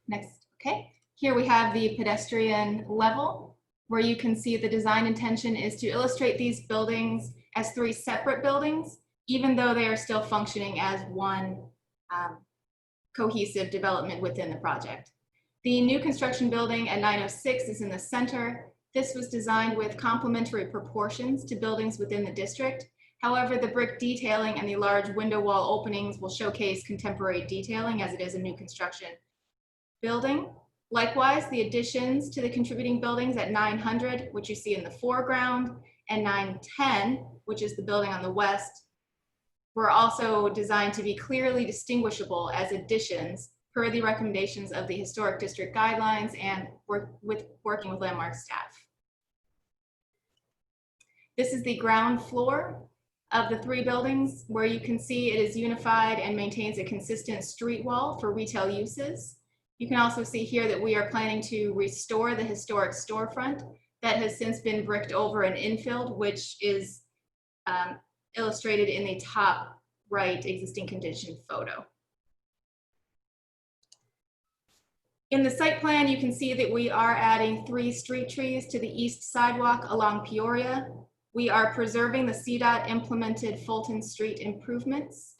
Next, okay. Here we have the pedestrian level where you can see the design intention is to illustrate these buildings as 3 separate buildings, even though they are still functioning as one cohesive development within the project. The new construction building at 906 is in the center. This was designed with complementary proportions to buildings within the district. However, the brick detailing and the large window wall openings will showcase contemporary detailing as it is a new construction building. Likewise, the additions to the contributing buildings at 900, which you see in the foreground, and 910, which is the building on the west, were also designed to be clearly distinguishable as additions per the recommendations of the Historic District Guidelines and working with Landmark staff. This is the ground floor of the 3 buildings where you can see it is unified and maintains a consistent street wall for retail uses. You can also see here that we are planning to restore the historic storefront that has since been bricked over and infilled, which is illustrated in the top right existing condition photo. In the site plan, you can see that we are adding 3 street trees to the east sidewalk along Peoria. We are preserving the CDOT implemented Fulton Street improvements,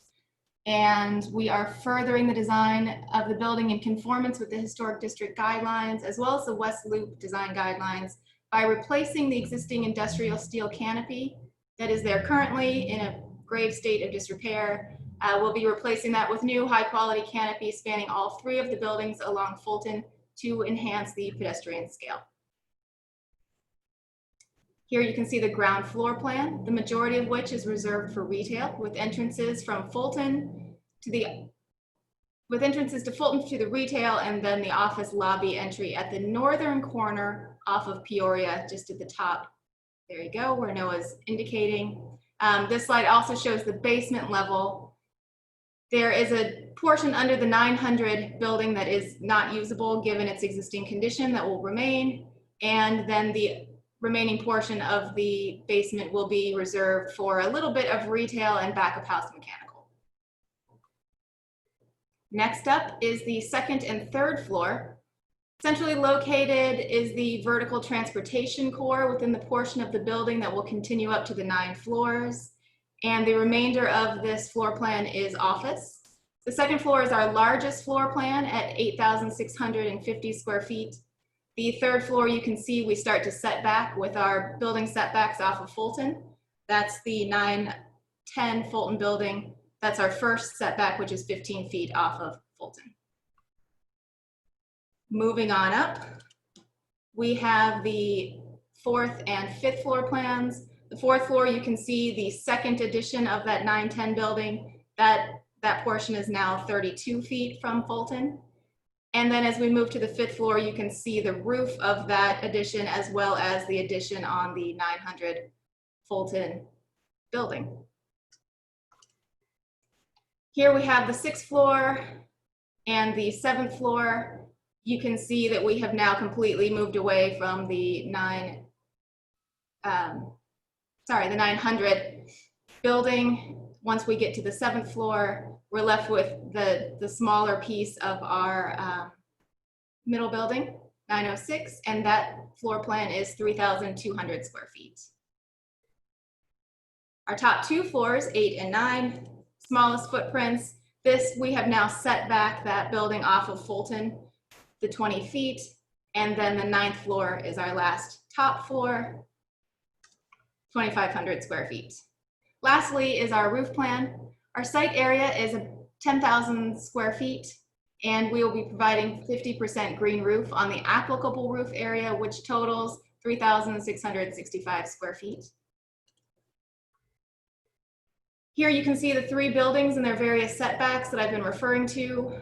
and we are furthering the design of the building in conformance with the Historic District Guidelines, as well as the West Loop design guidelines, by replacing the existing industrial steel canopy that is there currently in a grave state of disrepair. We'll be replacing that with new high quality canopy spanning all 3 of the buildings along Fulton to enhance the pedestrian scale. Here you can see the ground floor plan, the majority of which is reserved for retail, with entrances from Fulton to the retail, and then the office lobby entry at the northern corner off of Peoria, just at the top. There you go, where Noah's indicating. This slide also shows the basement level There is a portion under the 900 building that is not usable given its existing condition that will remain. And then the remaining portion of the basement will be reserved for a little bit of retail and back of house mechanical. Next up is the second and third floor. Centrally located is the vertical transportation core within the portion of the building that will continue up to the 9 floors. And the remainder of this floor plan is office. The second floor is our largest floor plan at 8,650 square feet. The third floor, you can see we start to set back with our building setbacks off of Fulton. That's the 910 Fulton building. That's our first setback, which is 15 feet off of Fulton. Moving on up, we have the fourth and fifth floor plans. The fourth floor, you can see the second edition of that 910 building. That portion is now 32 feet from Fulton. And then as we move to the fifth floor, you can see the roof of that addition as well as the addition on the 900 Fulton building. Here we have the sixth floor and the seventh floor. You can see that we have now completely moved away from the 900 building. Once we get to the seventh floor, we're left with the smaller piece of our middle building, 906, and that floor plan is 3,200 square feet. Our top 2 floors, 8 and 9, smallest footprints. This, we have now set back that building off of Fulton, the 20 feet, and then the 9th floor is our last top floor, 2,500 square feet. Lastly is our roof plan. Our site area is 10,000 square feet, and we will be providing 50% green roof on the applicable roof area, which totals 3,665 square feet. Here you can see the 3 buildings and their various setbacks that I've been referring to,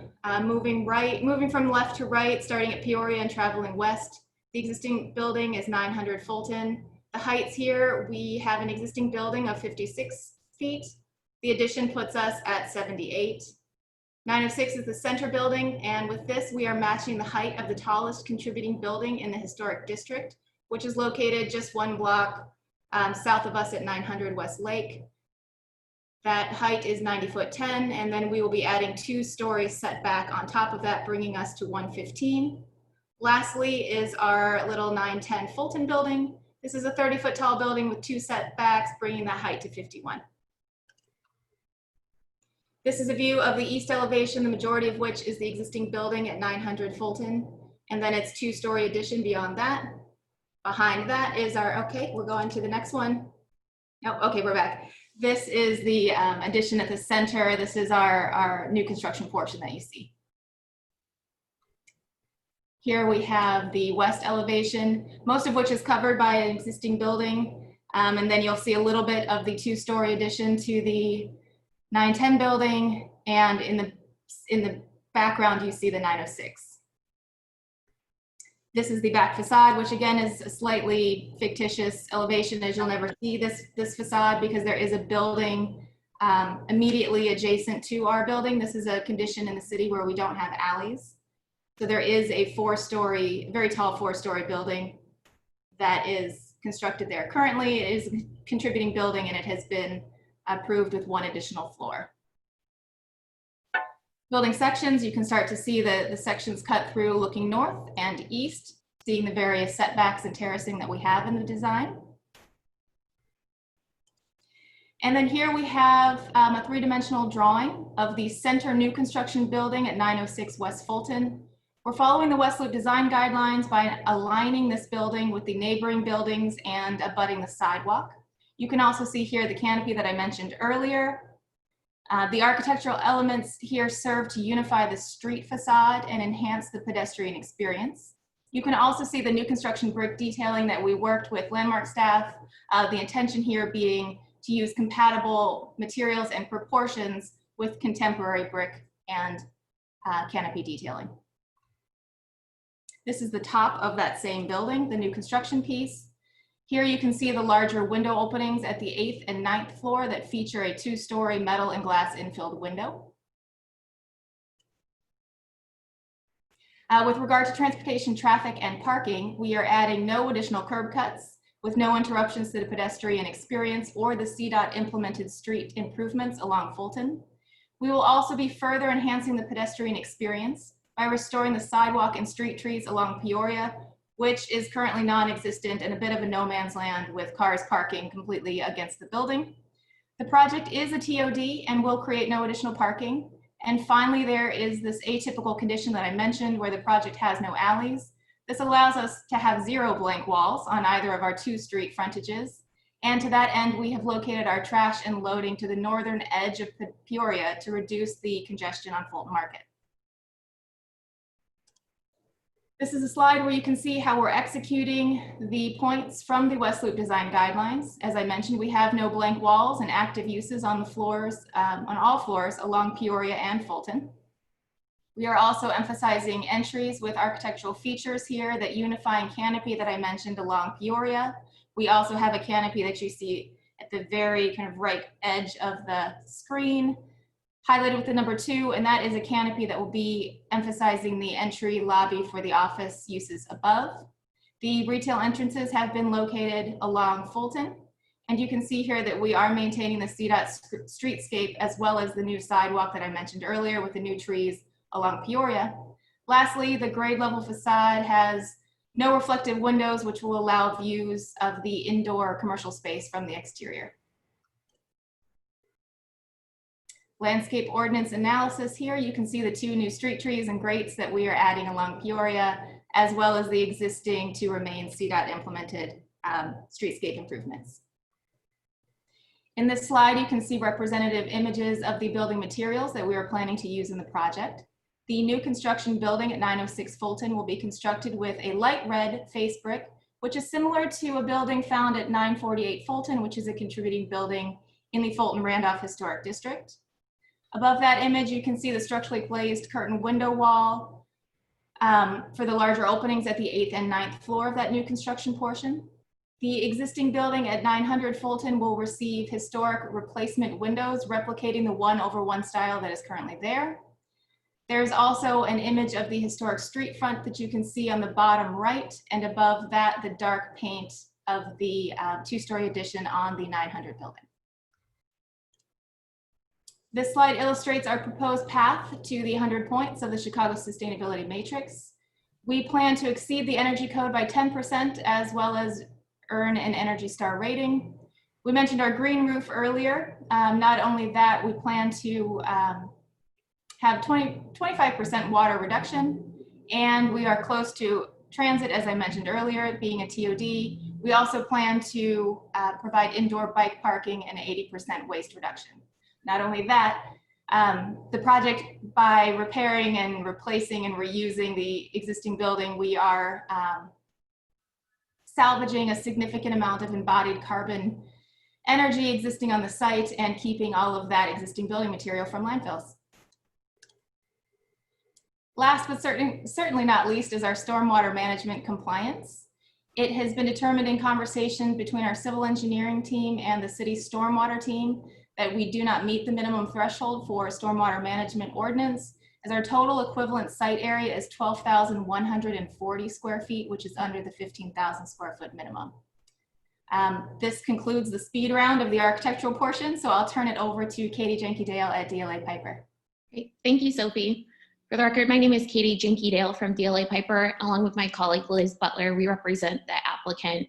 moving from left to right, starting at Peoria and traveling west. The existing building is 900 Fulton. The heights here, we have an existing building of 56 feet. The addition puts us at 78. 906 is the center building, and with this, we are matching the height of the tallest contributing building in the historic district, which is located just 1 block south of us at 900 West Lake. That height is 90'10", and then we will be adding 2 stories setback on top of that, bringing us to 115. Lastly is our little 910 Fulton building. This is a 30-foot tall building with 2 setbacks, bringing that height to 51. This is a view of the east elevation, the majority of which is the existing building at 900 Fulton, and then its 2-story addition beyond that. Behind that is our, okay, we're going to the next one. Oh, okay, we're back. This is the addition at the center. This is our new construction portion that you see. Here we have the west elevation, most of which is covered by an existing building. And then you'll see a little bit of the 2-story addition to the 910 building. And in the background, you see the 906. This is the back facade, which again is a slightly fictitious elevation, as you'll never see this facade because there is a building immediately adjacent to our building. This is a condition in the city where we don't have alleys. So there is a 4-story, very tall 4-story building that is constructed there. Currently, it is a contributing building and it has been approved with 1 additional floor. Building sections, you can start to see the sections cut through looking north and east, seeing the various setbacks and terracing that we have in the design. And then here we have a 3-dimensional drawing of the center new construction building at 906 West Fulton. We're following the West Loop design guidelines by aligning this building with the neighboring buildings and abutting the sidewalk. You can also see here the canopy that I mentioned earlier. The architectural elements here serve to unify the street facade and enhance the pedestrian experience. You can also see the new construction brick detailing that we worked with landmark staff. The intention here being to use compatible materials and proportions with contemporary brick and canopy detailing. This is the top of that same building, the new construction piece. Here you can see the larger window openings at the 8th and 9th floor that feature a 2-story metal and glass infilled window. With regard to transportation, traffic, and parking, we are adding no additional curb cuts with no interruptions to the pedestrian experience or the CDOT implemented street improvements along Fulton. We will also be further enhancing the pedestrian experience by restoring the sidewalk and street trees along Peoria, which is currently non-existent and a bit of a no man's land with cars parking completely against the building. The project is a TOD and will create no additional parking. And finally, there is this atypical condition that I mentioned where the project has no alleys. This allows us to have 0 blank walls on either of our 2 street frontages. And to that end, we have located our trash and loading to the northern edge of Peoria to reduce the congestion on Fulton Market. This is a slide where you can see how we're executing the points from the West Loop design guidelines. As I mentioned, we have no blank walls and active uses on the floors, on all floors along Peoria and Fulton. We are also emphasizing entries with architectural features here, that unifying canopy that I mentioned along Peoria. We also have a canopy that you see at the very kind of right edge of the screen, highlighted with the number 2, and that is a canopy that will be emphasizing the entry lobby for the office uses above. The retail entrances have been located along Fulton, and you can see here that we are maintaining the CDOT streetscape as well as the new sidewalk that I mentioned earlier with the new trees along Peoria. Lastly, the grade level facade has no reflective windows, which will allow views of the indoor commercial space from the exterior. Landscape ordinance analysis here, you can see the 2 new street trees and grates that we are adding along Peoria, as well as the existing 2 remain CDOT implemented streetscape improvements. In this slide, you can see representative images of the building materials that we are planning to use in the project. The new construction building at 906 Fulton will be constructed with a light red face brick, which is similar to a building found at 948 Fulton, which is a contributing building in the Fulton-Randolph Historic District. Above that image, you can see the structurally glazed curtain window wall for the larger openings at the 8th and 9th floor of that new construction portion. The existing building at 900 Fulton will receive historic replacement windows replicating the 1/1 style that is currently there. There's also an image of the historic street front that you can see on the bottom right, and above that, the dark paint of the 2-story addition on the 900 building. This slide illustrates our proposed path to the 100 points of the Chicago Sustainability Matrix. We plan to exceed the energy code by 10% as well as earn an Energy Star rating. We mentioned our green roof earlier. Not only that, we plan to have 25% water reduction, and we are close to transit, as I mentioned earlier, being a TOD. We also plan to provide indoor bike parking and 80% waste reduction. Not only that, the project, by repairing and replacing and reusing the existing building, we are salvaging a significant amount of embodied carbon energy existing on the site and keeping all of that existing building material from landfills. Last but certainly not least is our stormwater management compliance. It has been determined in conversation between our civil engineering team and the city's stormwater team that we do not meet the minimum threshold for stormwater management ordinance, as our total equivalent site area is 12,140 square feet, which is under the 15,000 square foot minimum. This concludes the speed round of the architectural portion, so I'll turn it over to Katie Jenke-Dale at DLA Piper. Great. Thank you, Sophie. For the record, my name is Katie Jenke-Dale from DLA Piper. Along with my colleague Liz Butler, we represent the applicant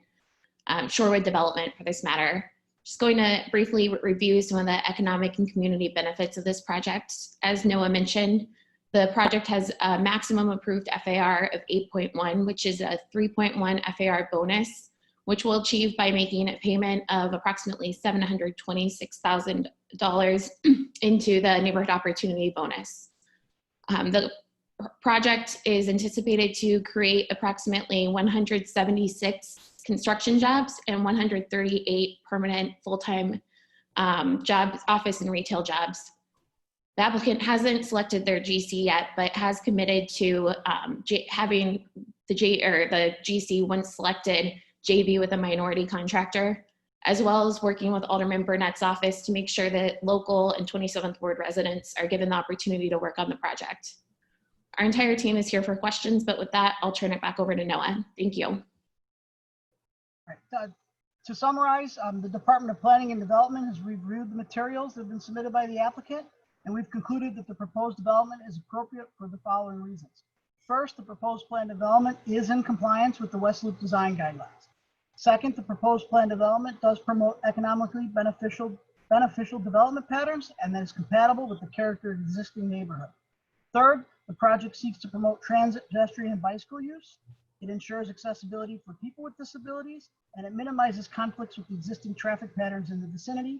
Shorewood Development for this matter. Just going to briefly review some of the economic and community benefits of this project. As Noah mentioned, the project has a maximum approved FAR of 8.1, which is a 3.1 FAR bonus, which we'll achieve by making a payment of approximately $726,000 into the Neighborhood Opportunity Bonus. The project is anticipated to create approximately 176 construction jobs and 138 permanent full-time jobs, office and retail jobs. The applicant hasn't selected their GC yet, but has committed to having the GC, once selected, JV with a minority contractor, as well as working with Alderman Burnett's office to make sure that local and 27th Ward residents are given the opportunity to work on the project. Our entire team is here for questions, but with that, I'll turn it back over to Noah. Thank you. To summarize, the Department of Planning and Development has reviewed the materials that have been submitted by the applicant, and we've concluded that the proposed development is appropriate for the following reasons. First, the proposed plan development is in compliance with the West Loop design guidelines. Second, the proposed plan development does promote economically beneficial development patterns and that is compatible with the character of the existing neighborhood. Third, the project seeks to promote transit, pedestrian, and bicycle use. It ensures accessibility for people with disabilities, and it minimizes conflicts with the existing traffic patterns in the vicinity,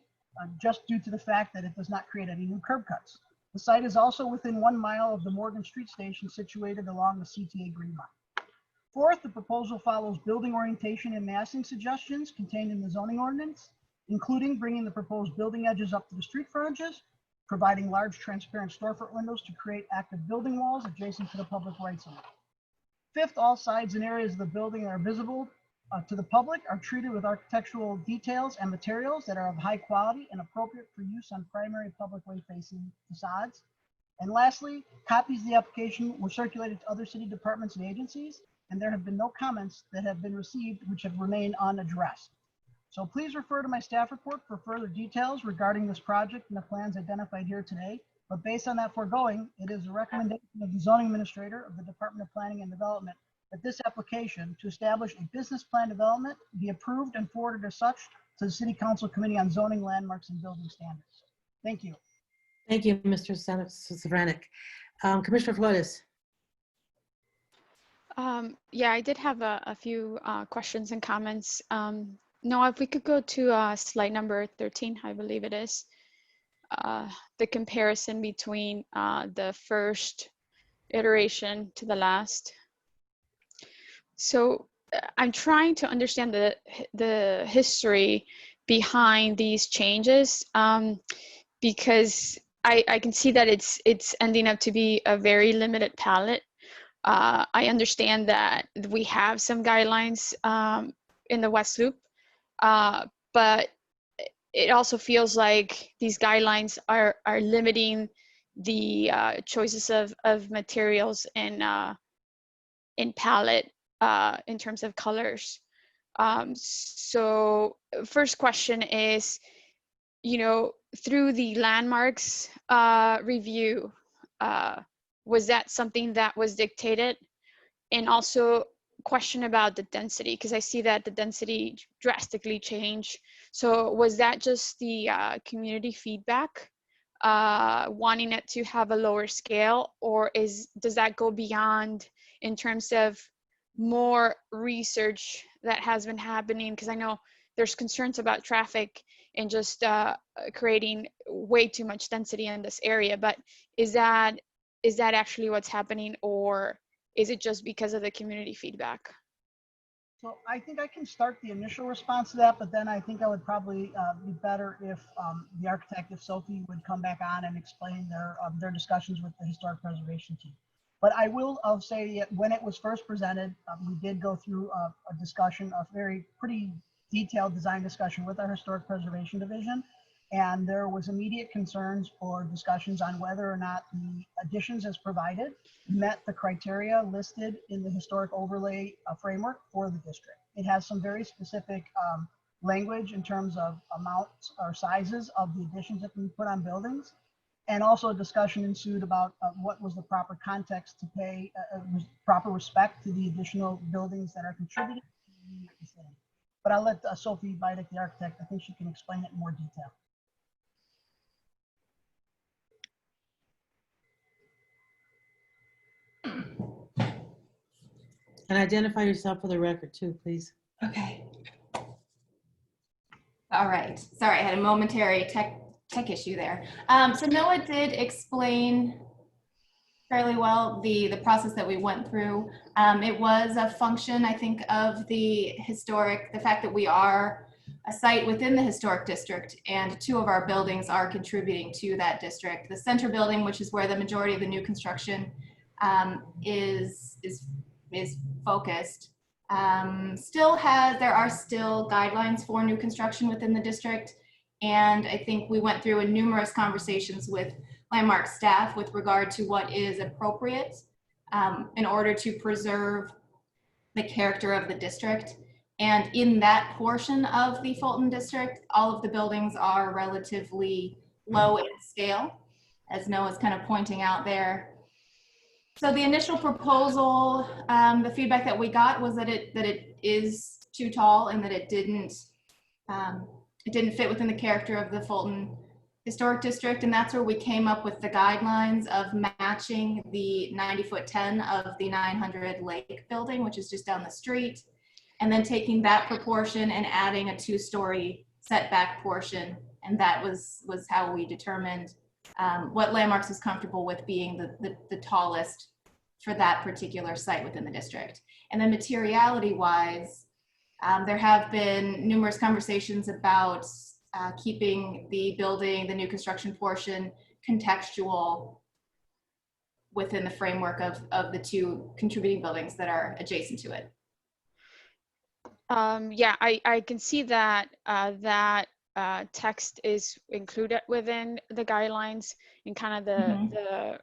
just due to the fact that it does not create any new curb cuts. The site is also within 1 mile of the Morgan Street station situated along the CTA Green Line. Fourth, the proposal follows building orientation and massing suggestions contained in the zoning ordinance, including bringing the proposed building edges up to the street frontages, providing large transparent storefront windows to create active building walls adjacent to the public rights of way. Fifth, all sides and areas of the building that are visible to the public are treated with architectural details and materials that are of high quality and appropriate for use on primary public way facing facades. And lastly, copies of the application were circulated to other city departments and agencies, and there have been no comments that have been received which have remained unaddressed. So please refer to my staff report for further details regarding this project and the plans identified here today. But based on that foregoing, it is a recommendation of the zoning administrator of the Department of Planning and Development that this application to establish a business plan development be approved and forwarded as such to the City Council Committee on Zoning, Landmarks, and Building Standards. Thank you. Thank you, Mr. Svranick. Commissioner Flores. Yeah, I did have a few questions and comments. Noah, if we could go to slide number 13, I believe it is. The comparison between the first iteration to the last. So I'm trying to understand the history behind these changes, because I can see that it's ending up to be a very limited palette. I understand that we have some guidelines in the West Loop, but it also feels like these guidelines are limiting the choices of materials and in palette in terms of colors. So first question is, through the landmarks review, was that something that was dictated? And also question about the density, because I see that the density drastically changed. So was that just the community feedback wanting it to have a lower scale, or does that go beyond in terms of more research that has been happening? Because I know there's concerns about traffic and just creating way too much density in this area, but is that actually what's happening, or is it just because of the community feedback? So I think I can start the initial response to that, but then I think I would probably be better if the architect, if Sophie would come back on and explain their discussions with the historic preservation team. But I'll say that when it was first presented, we did go through a discussion, a pretty detailed design discussion with our historic preservation division. And there was immediate concerns or discussions on whether or not the additions as provided met the criteria listed in the historic overlay framework for the district. It has some very specific language in terms of amounts or sizes of the additions that can be put on buildings. And also a discussion ensued about what was the proper context to pay proper respect to the additional buildings that are contributed to the vicinity. But I'll let Sophie Bidek, the architect, I think she can explain it in more detail. And identify yourself for the record too, please. Okay. All right. Sorry, I had a momentary tech issue there. So Noah did explain fairly well the process that we went through. It was a function, I think, of the fact that we are a site within the historic district, and 2 of our buildings are contributing to that district. The center building, which is where the majority of the new construction is focused, there are still guidelines for new construction within the district. And I think we went through numerous conversations with Landmark staff with regard to what is appropriate in order to preserve the character of the district. And in that portion of the Fulton district, all of the buildings are relatively low in scale, as Noah's kind of pointing out there. So the initial proposal, the feedback that we got was that it is too tall and that it didn't fit within the character of the Fulton Historic District, and that's where we came up with the guidelines of matching the 90-foot 10 of the 900 Lake building, which is just down the street, and then taking that proportion and adding a 2-story setback portion, and that was how we determined what Landmarks is comfortable with being the tallest for that particular site within the district. And then materiality-wise, there have been numerous conversations about keeping the building, the new construction portion, contextual within the framework of the 2 contributing buildings that are adjacent to it. Yeah, I can see that text is included within the guidelines and kind of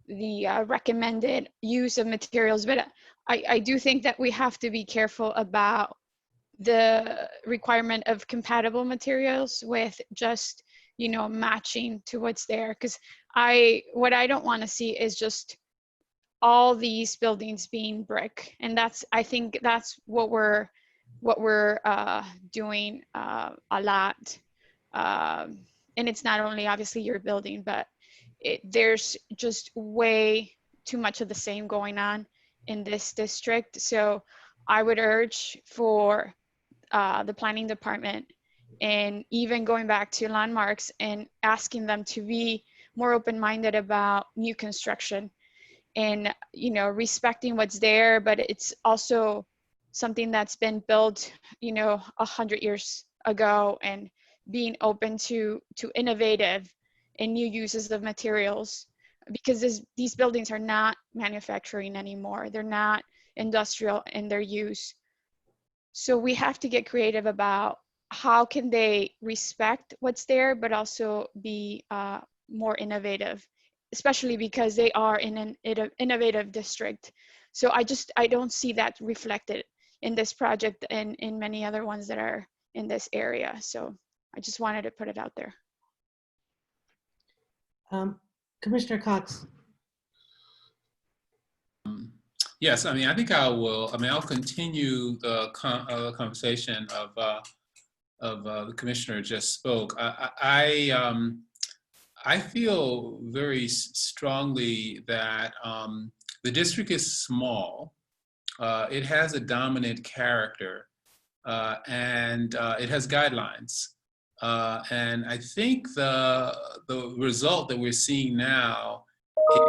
the recommended use of materials, but I do think that we have to be careful about the requirement of compatible materials with just, you know, matching to what's there. Because what I don't want to see is just all these buildings being brick, and I think that's what we're doing a lot. And it's not only obviously your building, but there's just way too much of the same going on in this district. So I would urge for the planning department, and even going back to Landmarks and asking them to be more open-minded about new construction and, you know, respecting what's there, but it's also something that's been built, you know, 100 years ago, and being open to innovative and new uses of materials, because these buildings are not manufacturing anymore. They're not industrial in their use. So we have to get creative about how can they respect what's there, but also be more innovative, especially because they are in an innovative district. So I don't see that reflected in this project and in many other ones that are in this area. So I just wanted to put it out there. Commissioner Cox. Yes, I mean, I think I'll continue the conversation of the commissioner just spoke. I feel very strongly that the district is small. It has a dominant character, and it has guidelines. And I think the result that we're seeing now is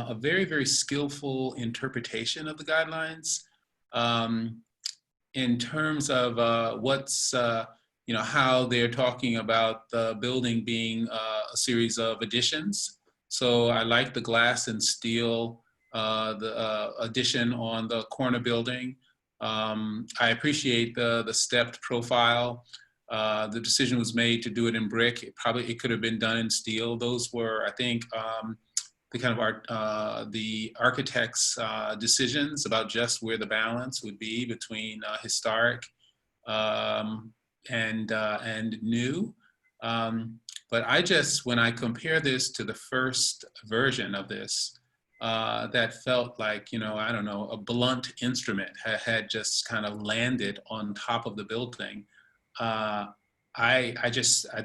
a very, very skillful interpretation of the guidelines in terms of what's, you know, how they're talking about the building being a series of additions. So I like the glass and steel, the addition on the corner building. I appreciate the stepped profile. The decision was made to do it in brick. It could have been done in steel. Those were, I think, the kind of the architect's decisions about just where the balance would be between historic and new. But when I compare this to the first version of this, that felt like, you know, I don't know, a blunt instrument had just kind of landed on top of the building. I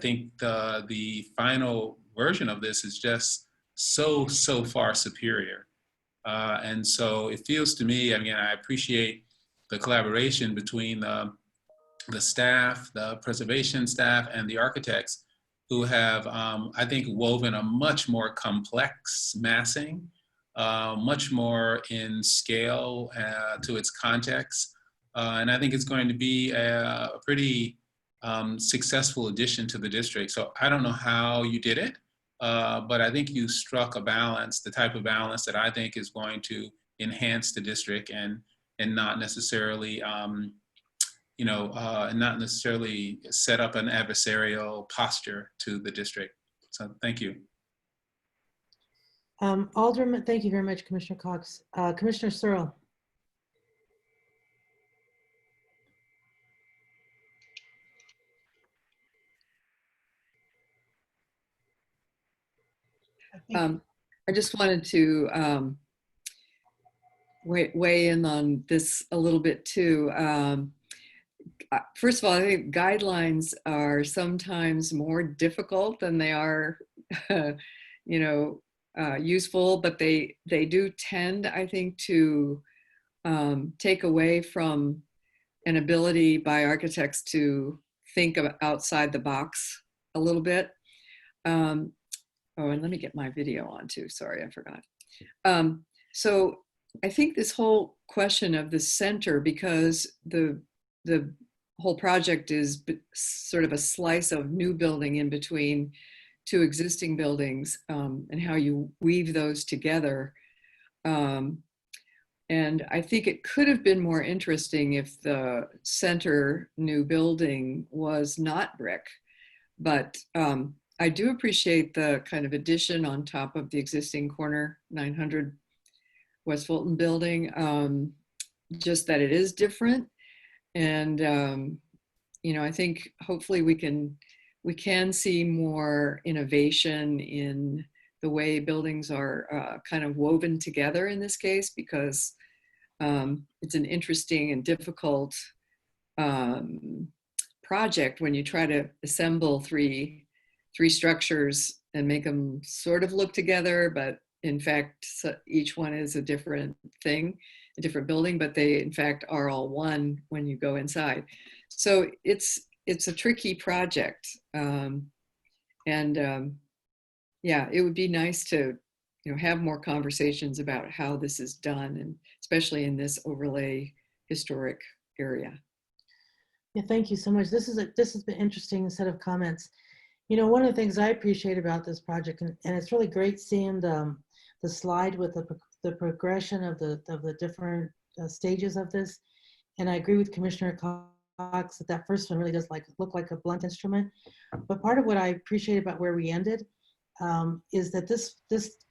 think the final version of this is just so far superior. And so it feels to me, I mean, I appreciate the collaboration between the staff, the preservation staff, and the architects who have, I think, woven a much more complex massing, much more in scale to its context. And I think it's going to be a pretty successful addition to the district. So I don't know how you did it, but I think you struck a balance, the type of balance that I think is going to enhance the district and not necessarily, you know, not necessarily set up an adversarial posture to the district. So thank you. Alderman, thank you very much, Commissioner Cox. Commissioner Searle. I just wanted to weigh in on this a little bit too. First of all, I think guidelines are sometimes more difficult than they are, useful, but they do tend, I think, to take away from an ability by architects to think of outside the box a little bit. Oh, and let me get my video on too. Sorry, I forgot. So I think this whole question of the center, because the whole project is sort of a slice of new building in between two existing buildings, and how you weave those together. And I think it could have been more interesting if the center new building was not brick, but I do appreciate the kind of addition on top of the existing corner 900 West Fulton building, just that it is different. And, I think hopefully we can see more innovation in the way buildings are kind of woven together in this case, because it's an interesting and difficult project when you try to assemble three structures and make them sort of look together, but in fact, each one is a different thing, a different building, but they in fact are all one when you go inside. So it's a tricky project. Yeah, it would be nice to have more conversations about how this is done, and especially in this overlay historic area. Yeah, thank you so much. This has been an interesting set of comments. One of the things I appreciate about this project, and it's really great seeing the slide with the progression of the different stages of this. And I agree with Commissioner Cox that first one really does look like a blunt instrument. But part of what I appreciate about where we ended is that this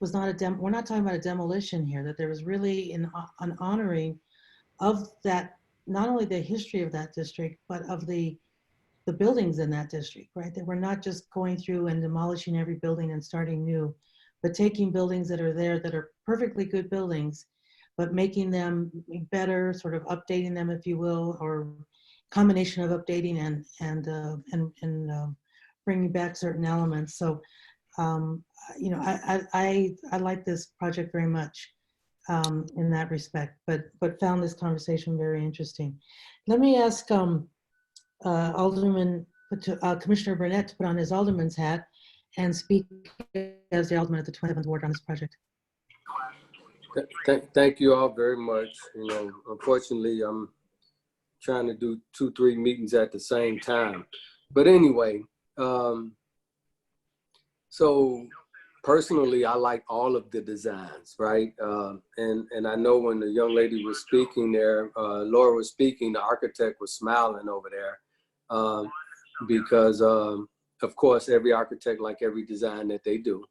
was not we're not talking about a demolition here, that there was really an honoring of that, not only the history of that district, but of the buildings in that district, right? That we're not just going through and demolishing every building and starting new, but taking buildings that are there that are perfectly good buildings, but making them better, sort of updating them, if you will, or combination of updating and bringing back certain elements. So, I like this project very much in that respect, but found this conversation very interesting. Let me ask Commissioner Burnett to put on his alderman's hat and speak as the alderman at the 27th Ward on this project. Thank you all very much. Unfortunately, I'm trying to do 2-3 meetings at the same time. But anyway, so personally, I like all of the designs, right? And I know when the young lady was speaking there, Laura was speaking, the architect was smiling over there because, of course, every architect like every design that they do,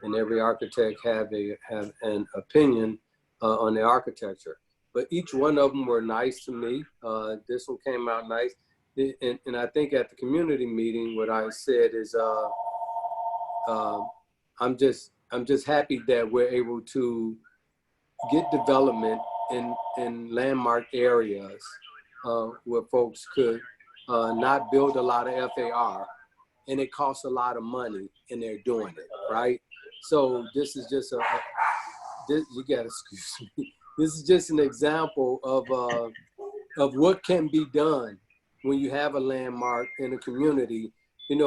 and every architect have an opinion on the architecture. But each one of them were nice to me. This one came out nice, and I think at the community meeting, what I said is, I'm just happy that we're able to get development in landmark areas where folks could not build a lot of FAR, and it costs a lot of money, and they're doing it, right? So this is just you gotta excuse me. This is just an example of what can be done when you have a landmark in a community. And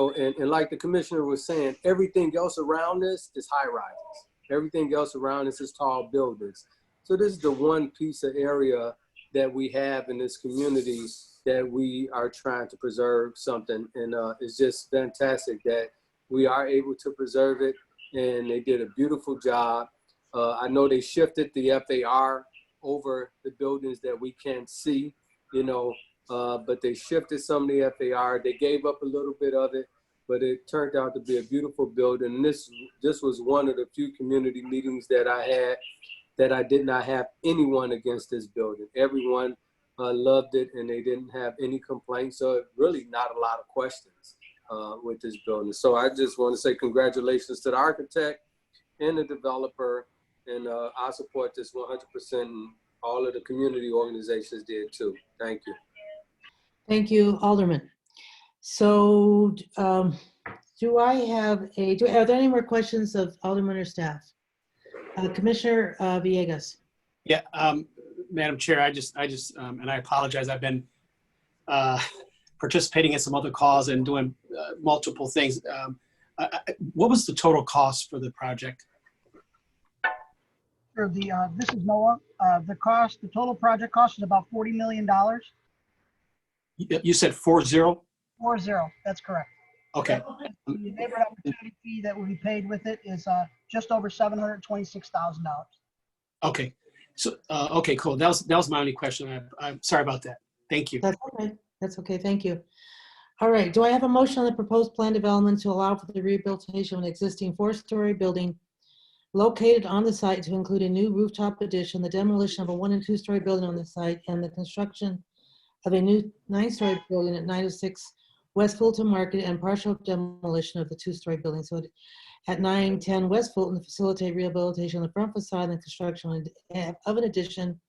like the commissioner was saying, everything else around this is high rises. Everything else around this is tall buildings. So this is the one piece of area that we have in this community that we are trying to preserve something. And it's just fantastic that we are able to preserve it. And they did a beautiful job. I know they shifted the FAR over the buildings that we can't see, but they shifted some of the FAR. They gave up a little bit of it, but it turned out to be a beautiful building. And this was one of the few community meetings that I had that I did not have anyone against this building. Everyone loved it, and they didn't have any complaints. So really not a lot of questions with this building. So I just want to say congratulations to the architect and the developer, and I support this 100%. And all of the community organizations did too. Thank you. Thank you, Alderman. So are there any more questions of Alderman or staff? Commissioner Villegas. Yeah, Madam Chair, I just, and I apologize. I've been participating in some other calls and doing multiple things. What was the total cost for the project? For the, this is Noah. The total project cost is about $40 million. You said 40? 40, that's correct. Okay. The neighborhood opportunity fee that will be paid with it is just over $726,000. Okay. So, okay, cool. That was my only question. I'm sorry about that. Thank you. That's okay. That's okay. Thank you. All right. Do I have a motion on the proposed plan development to allow for the rehabilitation of an existing 4-story building located on the site to include a new rooftop addition, the demolition of a 1- and 2-story building on the site, and the construction of a new 9-story building at 906 West Fulton Market, and partial demolition of the 2-story building. So at 910 West Fulton to facilitate rehabilitation of the front facade and construction of an addition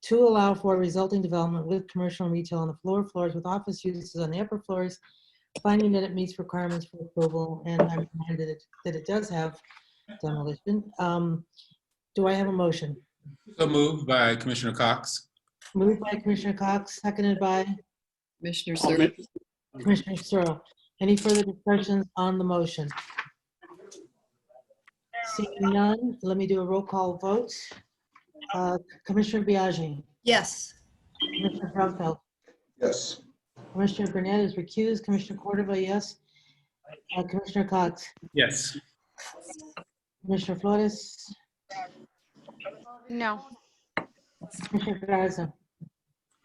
to allow for resulting development with commercial and retail on the floors with office uses on the upper floors, finding that it meets requirements for approval. And I'm reminded that it does have demolition. Do I have a motion? So moved by Commissioner Cox. Moved by Commissioner Cox, seconded by Commissioner Searle. Commissioner Searle. Any further discussions on the motion? Seeing none, let me do a roll call vote. Commissioner Biaggi. Yes. Commissioner Brownfeld. Yes. Commissioner Burnett is recused. Commissioner Cordova, yes. Commissioner Cox. Yes. Commissioner Flores. No. Commissioner Garza.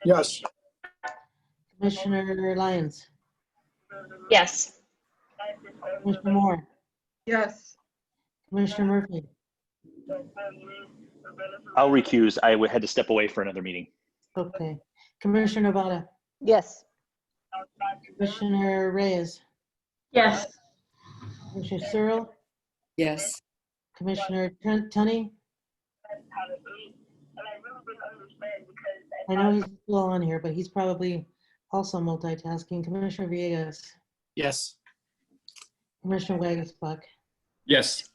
Yes. Commissioner Lyons. Yes. Commissioner Moore. Yes. Commissioner Murphy. I'll recuse. I had to step away for another meeting. Okay. Commissioner Nevada. Yes. Commissioner Reyes. Yes. Commissioner Searle. Yes. Commissioner Tunney. I know he's still on here, but he's probably also multitasking. Commissioner Villegas. Yes. Commissioner Wagasbuck. Yes.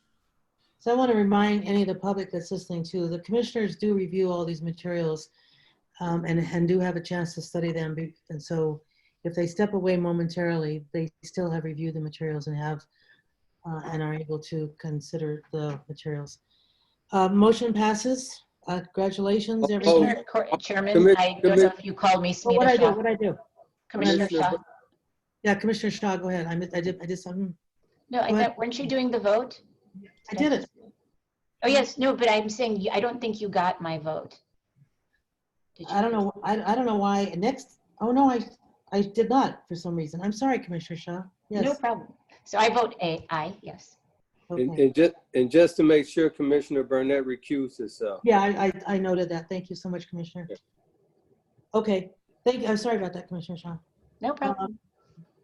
So I want to remind any of the public that's listening too, the commissioners do review all these materials and do have a chance to study them. And so if they step away momentarily, they still have reviewed the materials and have and are able to consider the materials. Motion passes. Congratulations, everyone. Chairman, I don't know if you called me Well, Smita Shah. what I do? Commissioner Shah. Yeah, Commissioner Shaw, go ahead. I did something. No, I thought, weren't you doing the vote? I did it. Oh, yes, no, but I'm saying, I don't think you got my vote. I don't know. I don't know why. Next. Oh no, I did not for some reason. I'm sorry, Commissioner Shaw. Yes. No problem. So I vote aye, yes. Okay. And just to make sure, Commissioner Burnett recused herself. Yeah, I noted that. Thank you so much, Commissioner. Okay. Thank you. I'm sorry about that, Commissioner Shaw. No problem.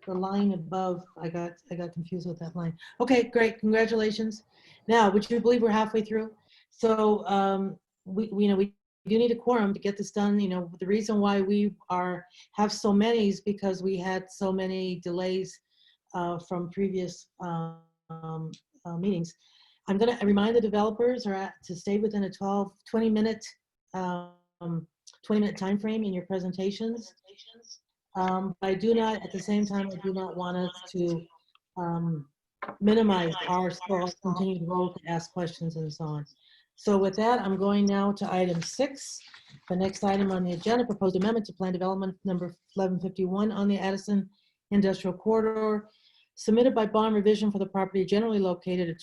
The line above, I got confused with that line. Okay, great. Congratulations. Now, would you believe we're halfway through? So we do need a quorum to get this done. You know, the reason why we have so many is because we had so many delays from previous meetings. I'm going to remind the developers to stay within a 20-minute time frame in your presentations. I do not, at the same time, I do not want us to minimize our continued role to ask questions and so on. So with that, I'm going now to item 6. The next item on the agenda, proposed amendment to plan development number 1151 on the Addison Industrial Corridor, submitted by bond revision for the property generally located at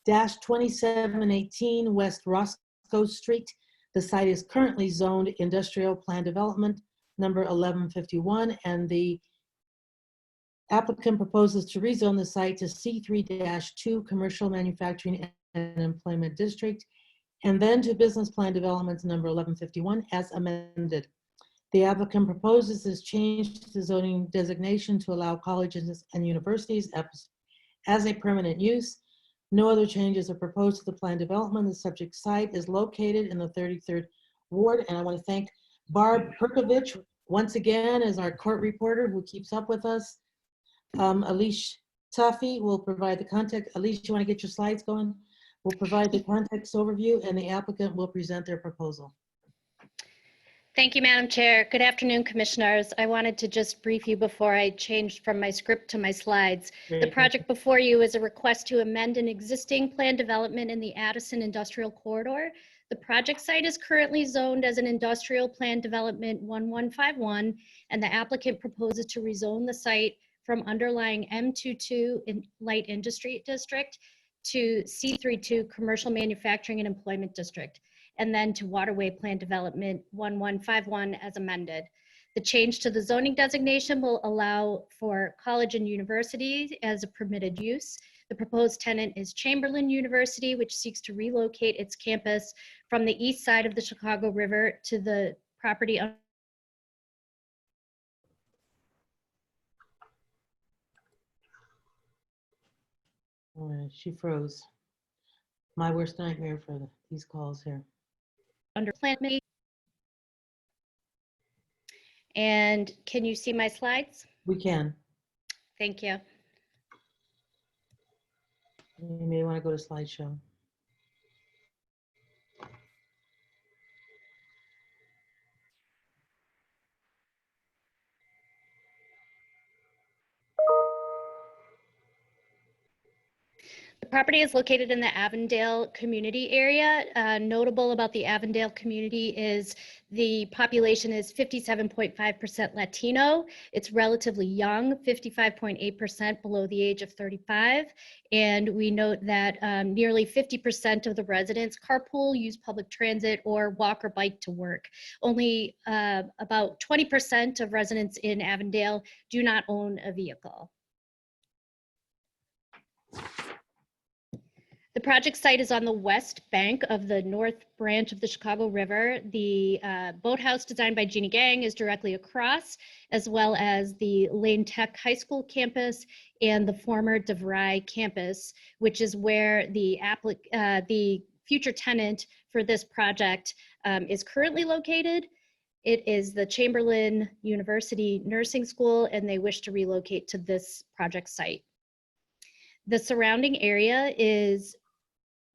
2704-2718 West Roscoe Street. The site is currently zoned industrial plan development number 1151, and the Applicant proposes to rezone the site to C3-2 Commercial Manufacturing and Employment District, and then to Business Plan Developments number 1151 as amended. The applicant proposes this change to the zoning designation to allow colleges and universities as a permanent use. No other changes are proposed to the plan development. The subject site is located in the 33rd Ward, and I want to thank Barb Perkovich once again as our court reporter who keeps up with us. Alish Tafi will provide the context. Alish, you want to get your slides going? We'll provide the context overview, and the applicant will present their proposal. Thank you, Madam Chair. Good afternoon, Commissioners. I wanted to just brief you before I changed from my script to my slides. The project before you is a request to amend an existing plan development in the Addison Industrial Corridor. The project site is currently zoned as an industrial plan development 1151, and the applicant proposes to rezone the site from underlying M22 in Light Industry District to C32 Commercial Manufacturing and Employment District, and then to Waterway Plan Development 1151 as amended. The change to the zoning designation will allow for college and university as a permitted use. The proposed tenant is Chamberlain University, which seeks to relocate its campus from the east side of the Chicago River to the property. She froze. My worst nightmare for these calls here. Under plant mate. And can you see my slides? We can. Thank you. You may want to go to slideshow. The property is located in the Avondale community area. Notable about the Avondale community is the population is 57.5% Latino. It's relatively young, 55.8% below the age of 35. And we note that nearly 50% of the residents carpool, use public transit, or walk or bike to work. Only about 20% of residents in Avondale do not own a vehicle. The project site is on the west bank of the north branch of the Chicago River. The boathouse designed by Jeannie Gang is directly across, as well as the Lane Tech High School campus and the former DeVry campus, which is where the future tenant for this project is currently located. It is the Chamberlain University Nursing School, and they wish to relocate to this project site. The surrounding area is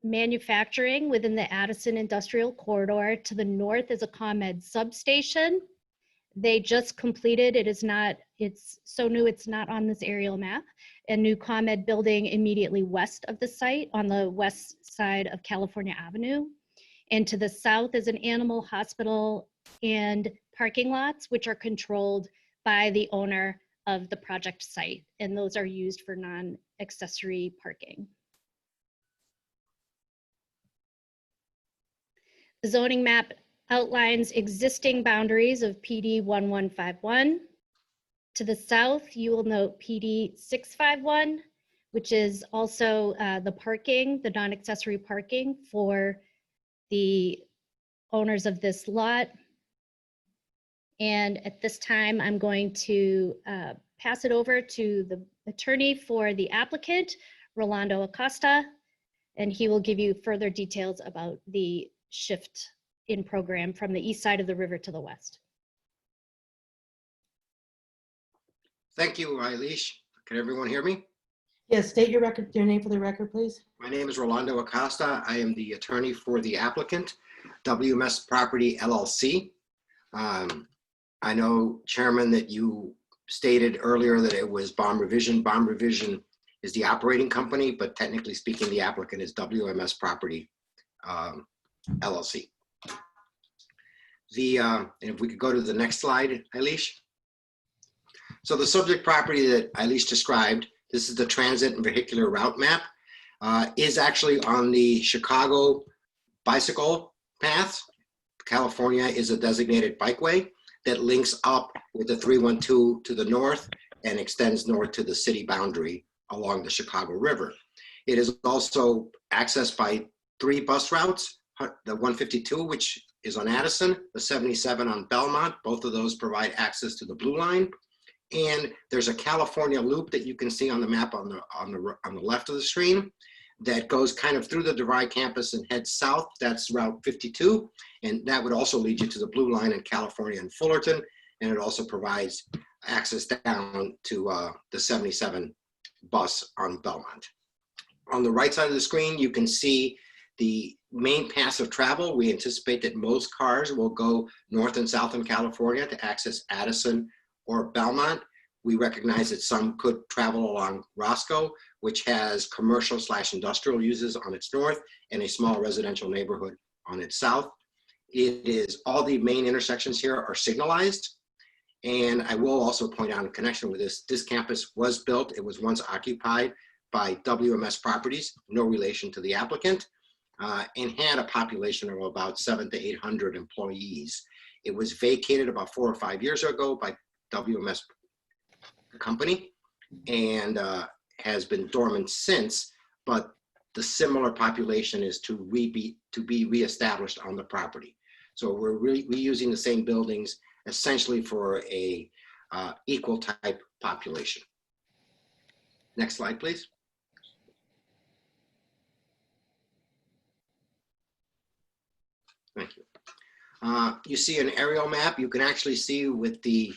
manufacturing within the Addison Industrial Corridor. To the north is a ComEd substation. They just completed, it's so new it's not on this aerial map, a new ComEd building immediately west of the site on the west side of California Avenue. And to the south is an animal hospital and parking lots, which are controlled by the owner of the project site, and those are used for non-accessory parking. The zoning map outlines existing boundaries of PD 1151. To the south, you will note PD 651, which is also the parking, the non-accessory parking for the owners of this lot. And at this time, I'm going to pass it over to the attorney for the applicant, Rolando Acosta, and he will give you further details about the shift in program from the east side of the river to the west. Thank you, Eilish. Can everyone hear me? Yes, state your name for the record, please. My name is Rolando Acosta. I am the attorney for the applicant, WMS Property LLC. I know, Chairman, that you stated earlier that it was Bomb Revision. Bomb Revision is the operating company, but technically speaking, the applicant is WMS Property LLC. And if we could go to the next slide, Eilish. So the subject property that Eilish described, this is the transit and vehicular route map, is actually on the Chicago bicycle path. California is a designated bikeway that links up with the 312 to the north and extends north to the city boundary along the Chicago River. It is also accessed by 3 bus routes, the 152, which is on Addison, the 77 on Belmont. Both of those provide access to the Blue Line. And there's a California loop that you can see on the map on the left of the screen that goes kind of through the DeVry campus and heads south. That's Route 52. And that would also lead you to the Blue Line in California and Fullerton. And it also provides access down to the 77 bus on Belmont. On the right side of the screen, you can see the main paths of travel. We anticipate that most cars will go north and south in California to access Addison or Belmont. We recognize that some could travel along Roscoe, which has commercial/industrial uses on its north and a small residential neighborhood on its south. It is, all the main intersections here are signalized. And I will also point out in connection with this campus was built, it was once occupied by WMS Properties, no relation to the applicant, and had a population of about 700 to 800 employees. It was vacated about 4 or 5 years ago by WMS company and has been dormant since, but the similar population is to be reestablished on the property. So we're reusing the same buildings essentially for a equal type population. Next slide, please. Thank you. You see an aerial map. You can actually see with the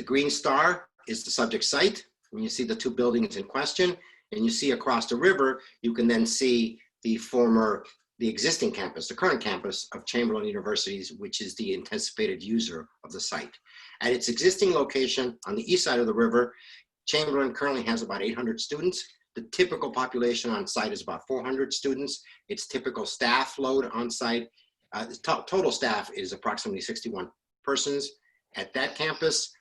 green star is the subject site. And you see the 2 buildings in question, and you see across the river, you can then see the existing campus, the current campus of Chamberlain University, which is the anticipated user of the site. At its existing location on the east side of the river, Chamberlain currently has about 800 students. The typical population on site is about 400 students. Its typical staff load on site, the total staff is approximately 61 persons. At that campus,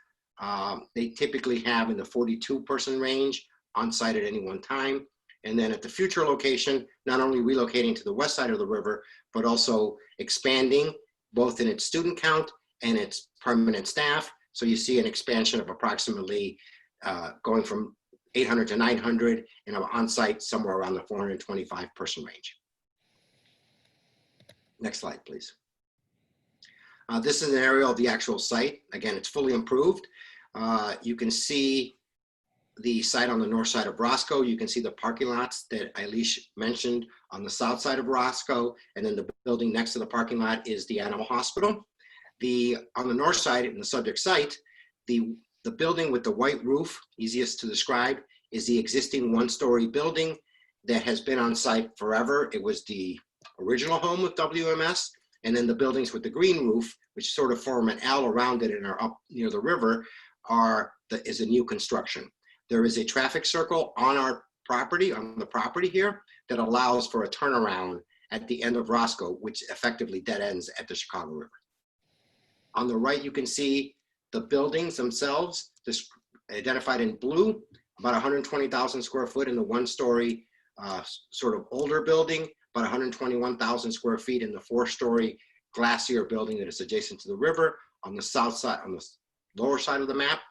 they typically have in the 42-person range on site at any one time. And then at the future location, not only relocating to the west side of the river, but also expanding both in its student count and its permanent staff. So you see an expansion of approximately going from 800 to 900 and on site somewhere around the 425-person range. Next slide, please. This is an aerial of the actual site. Again, it's fully improved. You can see the site on the north side of Roscoe. You can see the parking lots that Eilish mentioned on the south side of Roscoe, and then the building next to the parking lot is the animal hospital. On the north side, in the subject site, the building with the white roof, easiest to describe, is the existing 1-story building that has been on site forever. It was the original home of WMS, and then the buildings with the green roof, which sort of form an L around it and are up near the river, is a new construction. There is a traffic circle on our property, on the property here, that allows for a turnaround at the end of Roscoe, which effectively dead ends at the Chicago River. On the right, you can see the buildings themselves, identified in blue, about 120,000 square foot in the 1-story sort of older building, about 121,000 square feet in the 4-story glacier building that is adjacent to the river. On the south side, on the lower side of the map,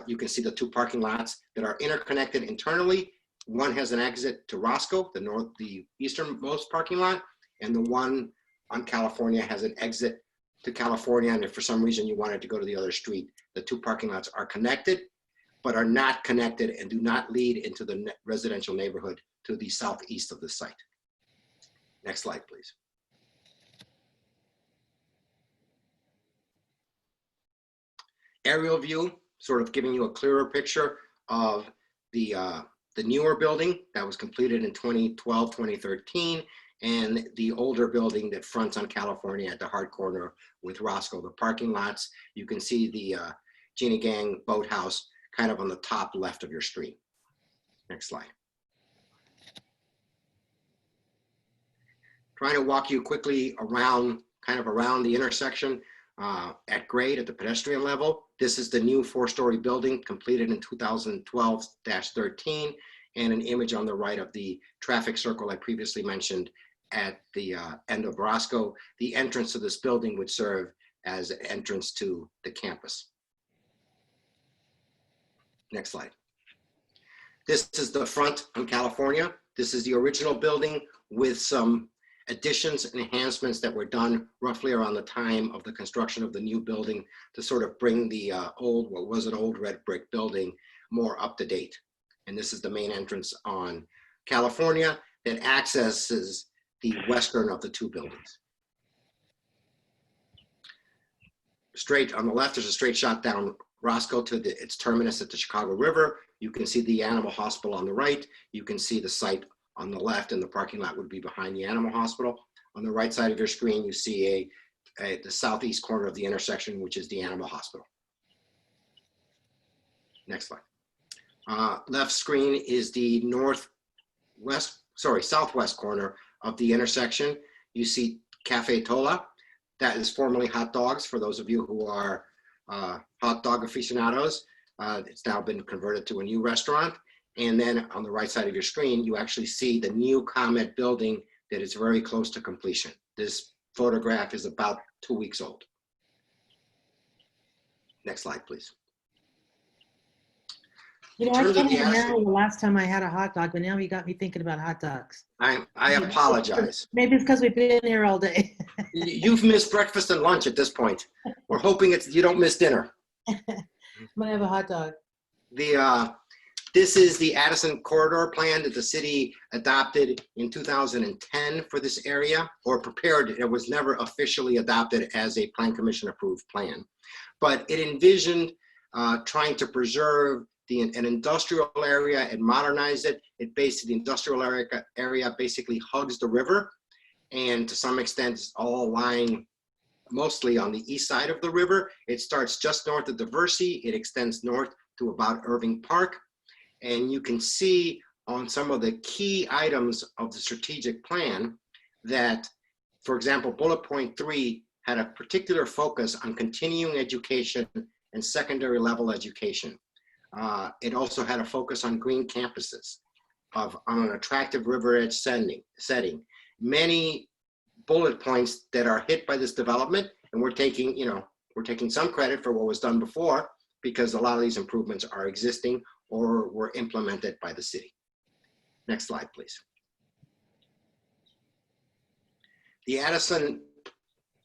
you can see the 2 parking lots that are interconnected internally. One has an exit to Roscoe, the easternmost parking lot, and the one on California has an exit to California. And if for some reason you wanted to go to the other street, the 2 parking lots are connected, but are not connected and do not lead into the residential neighborhood to the southeast of the site. Next slide, please. Aerial view, sort of giving you a clearer picture of the newer building that was completed in 2012, 2013, and the older building that fronts on California at the hard corner with Roscoe. The parking lots, you can see the Gina Gang boathouse kind of on the top left of your screen. Next slide. Trying to walk you quickly around, kind of around the intersection at grade at the pedestrian level. This is the new 4-story building completed in 2012-13, and an image on the right of the traffic circle I previously mentioned at the end of Roscoe. The entrance to this building would serve as an entrance to the campus. Next slide. This is the front on California. This is the original building with some additions and enhancements that were done roughly around the time of the construction of the new building to sort of bring the what was an old red brick building more up to date. And this is the main entrance on California that accesses the western of the two buildings. Straight on the left, there's a straight shot down Roscoe to its terminus at the Chicago River. You can see the animal hospital on the right. You can see the site on the left, and the parking lot would be behind the animal hospital. On the right side of your screen, you see the southeast corner of the intersection, which is the animal hospital. Next slide. Left screen is the southwest corner of the intersection. You see Cafe Tola. That is formerly Hot Dogs for those of you who are hot dog aficionados. It's now been converted to a new restaurant. And then on the right side of your screen, you actually see the new Comet building that is very close to completion. This photograph is about 2 weeks old. Next slide, please. You know, I can't remember the last time I had a hot dog, but now you got me thinking about hot dogs. I apologize. Maybe it's because we've been here all day. You've missed breakfast and lunch at this point. We're hoping you don't miss dinner. I'm gonna have a hot dog. This is the Addison corridor plan that the city adopted in 2010 for this area, or prepared. It was never officially adopted as a plan commission approved plan, but it envisioned trying to preserve an industrial area and modernize it. The industrial area basically hugs the river, and to some extent is all lying mostly on the east side of the river. It starts just north of Diversey. It extends north to about Irving Park. And you can see on some of the key items of the strategic plan that, for example, bullet point 3 had a particular focus on continuing education and secondary level education. It also had a focus on green campuses on an attractive river edge setting. Many bullet points that are hit by this development, and we're taking some credit for what was done before, because a lot of these improvements are existing or were implemented by the city. Next slide, please. The Addison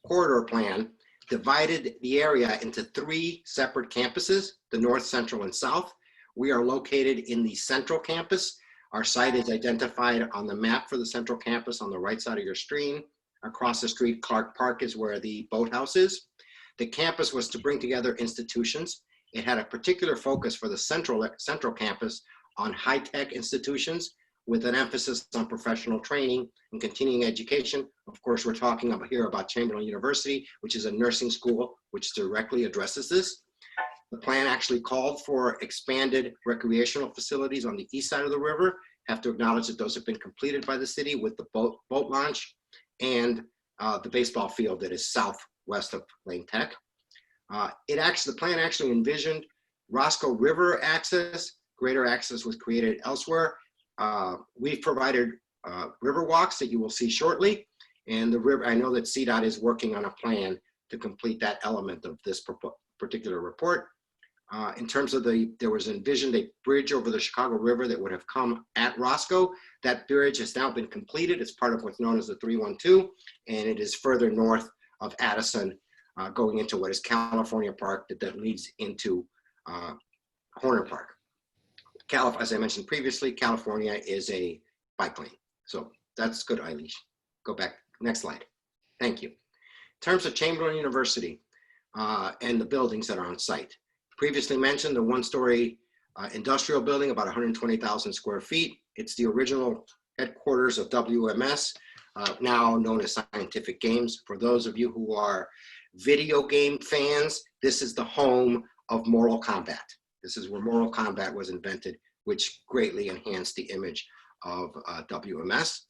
corridor plan divided the area into 3 separate campuses, the north, central, and south. We are located in the central campus. Our site is identified on the map for the central campus on the right side of your screen. Across the street, Clark Park is where the boathouse is. The campus was to bring together institutions. It had a particular focus for the central campus on high-tech institutions with an emphasis on professional training and continuing education. Of course, we're talking here about Chamberlain University, which is a nursing school which directly addresses this. The plan actually called for expanded recreational facilities on the east side of the river. Have to acknowledge that those have been completed by the city with the boat launch and the baseball field that is southwest of Lane Tech. The plan actually envisioned Roscoe River access. Greater access was created elsewhere. We've provided river walks that you will see shortly. And the river, I know that CDOT is working on a plan to complete that element of this particular report. In terms of there was envisioned a bridge over the Chicago River that would have come at Roscoe. That bridge has now been completed. It's part of what's known as the 312, and it is further north of Addison, going into what is California Park that leads into Horner Park. As I mentioned previously, California is a bike lane. So that's good, Eilish. Go back, next slide. Thank you. In terms of Chamberlain University and the buildings that are on site, previously mentioned the 1-story industrial building, about 120,000 square feet. It's the original headquarters of WMS, now known as Scientific Games. For those of you who are video game fans, this is the home of Mortal Kombat. This is where Mortal Kombat was invented, which greatly enhanced the image of WMS.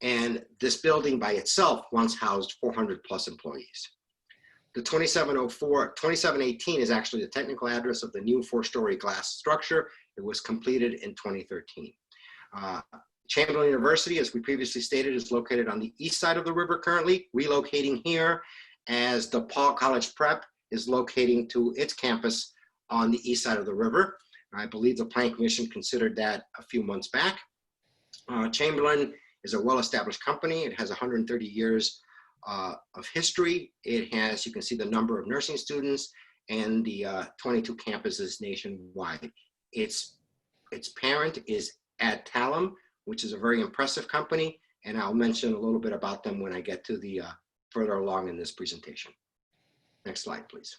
And this building by itself once housed 400 plus employees. The 2718 is actually the technical address of the new 4-story glass structure. It was completed in 2013. Chamberlain University, as we previously stated, is located on the east side of the river currently, relocating here as the Paul College Prep is locating to its campus on the east side of the river. I believe the Plan Commission considered that a few months back. Chamberlain is a well-established company. It has 130 years of history. It has, you can see the number of nursing students and the 22 campuses nationwide. Its parent is Adtalem, which is a very impressive company, and I'll mention a little bit about them when I get to the further along in this presentation. Next slide, please.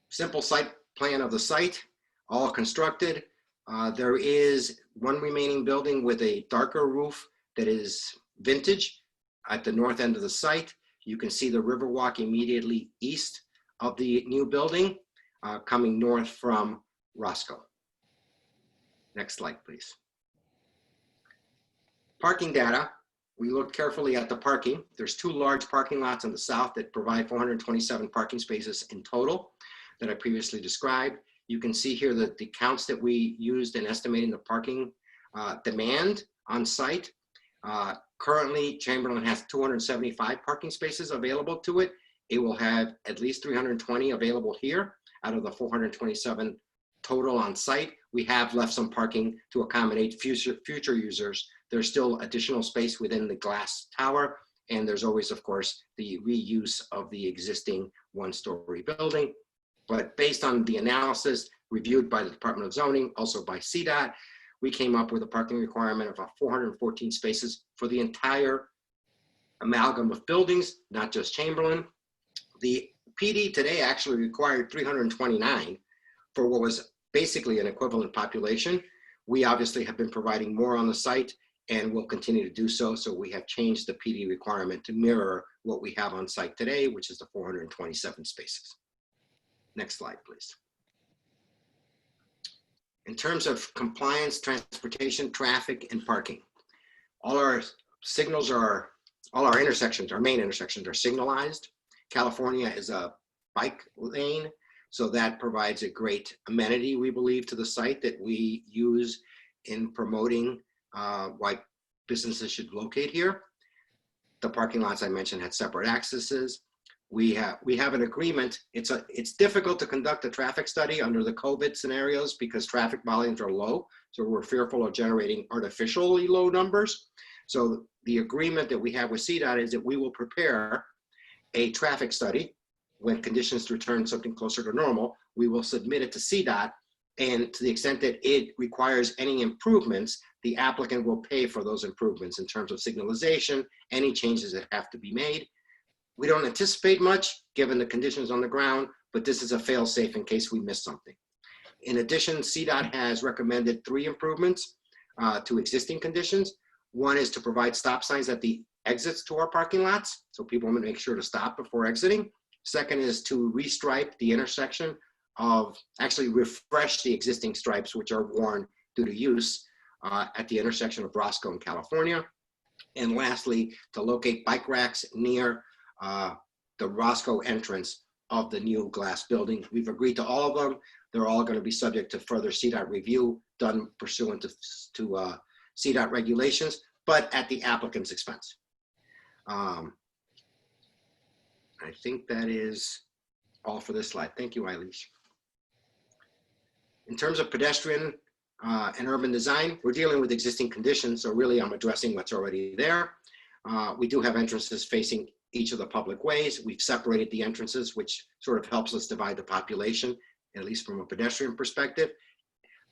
Simple site plan of the site, all constructed. There is one remaining building with a darker roof that is vintage at the north end of the site. You can see the Riverwalk immediately east of the new building, coming north from Roscoe. Next slide, please. Parking data. We looked carefully at the parking. There's 2 large parking lots on the south that provide 427 parking spaces in total that I previously described. You can see here that the counts that we used in estimating the parking demand on site. Currently, Chamberlain has 275 parking spaces available to it. It will have at least 320 available here out of the 427 total on site. We have left some parking to accommodate future users. There's still additional space within the glass tower, and there's always, of course, the reuse of the existing 1-story building. But based on the analysis reviewed by the Department of Zoning, also by CDOT, we came up with a parking requirement of 414 spaces for the entire amalgam of buildings, not just Chamberlain. The PD today actually required 329 for what was basically an equivalent population. We obviously have been providing more on the site and will continue to do so. So we have changed the PD requirement to mirror what we have on site today, which is the 427 spaces. Next slide, please. In terms of compliance, transportation, traffic, and parking, all our signals are, all our intersections, our main intersections are signalized. California is a bike lane, so that provides a great amenity, we believe, to the site that we use in promoting why businesses should locate here. The parking lots I mentioned had separate accesses. We have an agreement. It's difficult to conduct a traffic study under the COVID scenarios because traffic volumes are low. So we're fearful of generating artificially low numbers. So the agreement that we have with CDOT is that we will prepare a traffic study when conditions return something closer to normal. We will submit it to CDOT, and to the extent that it requires any improvements, the applicant will pay for those improvements in terms of signalization, any changes that have to be made. We don't anticipate much given the conditions on the ground, but this is a fail-safe in case we miss something. In addition, CDOT has recommended 3 improvements to existing conditions. One is to provide stop signs at the exits to our parking lots, so people want to make sure to stop before exiting. Second is to restripe the intersection of, actually refresh the existing stripes which are worn due to use at the intersection of Roscoe and California. And lastly, to locate bike racks near the Roscoe entrance of the new glass building. We've agreed to all of them. They're all going to be subject to further CDOT review done pursuant to CDOT regulations, but at the applicant's expense. I think that is all for this slide. Thank you, Eilish. In terms of pedestrian and urban design, we're dealing with existing conditions, so really I'm addressing what's already there. We do have entrances facing each of the public ways. We've separated the entrances, which sort of helps us divide the population, at least from a pedestrian perspective.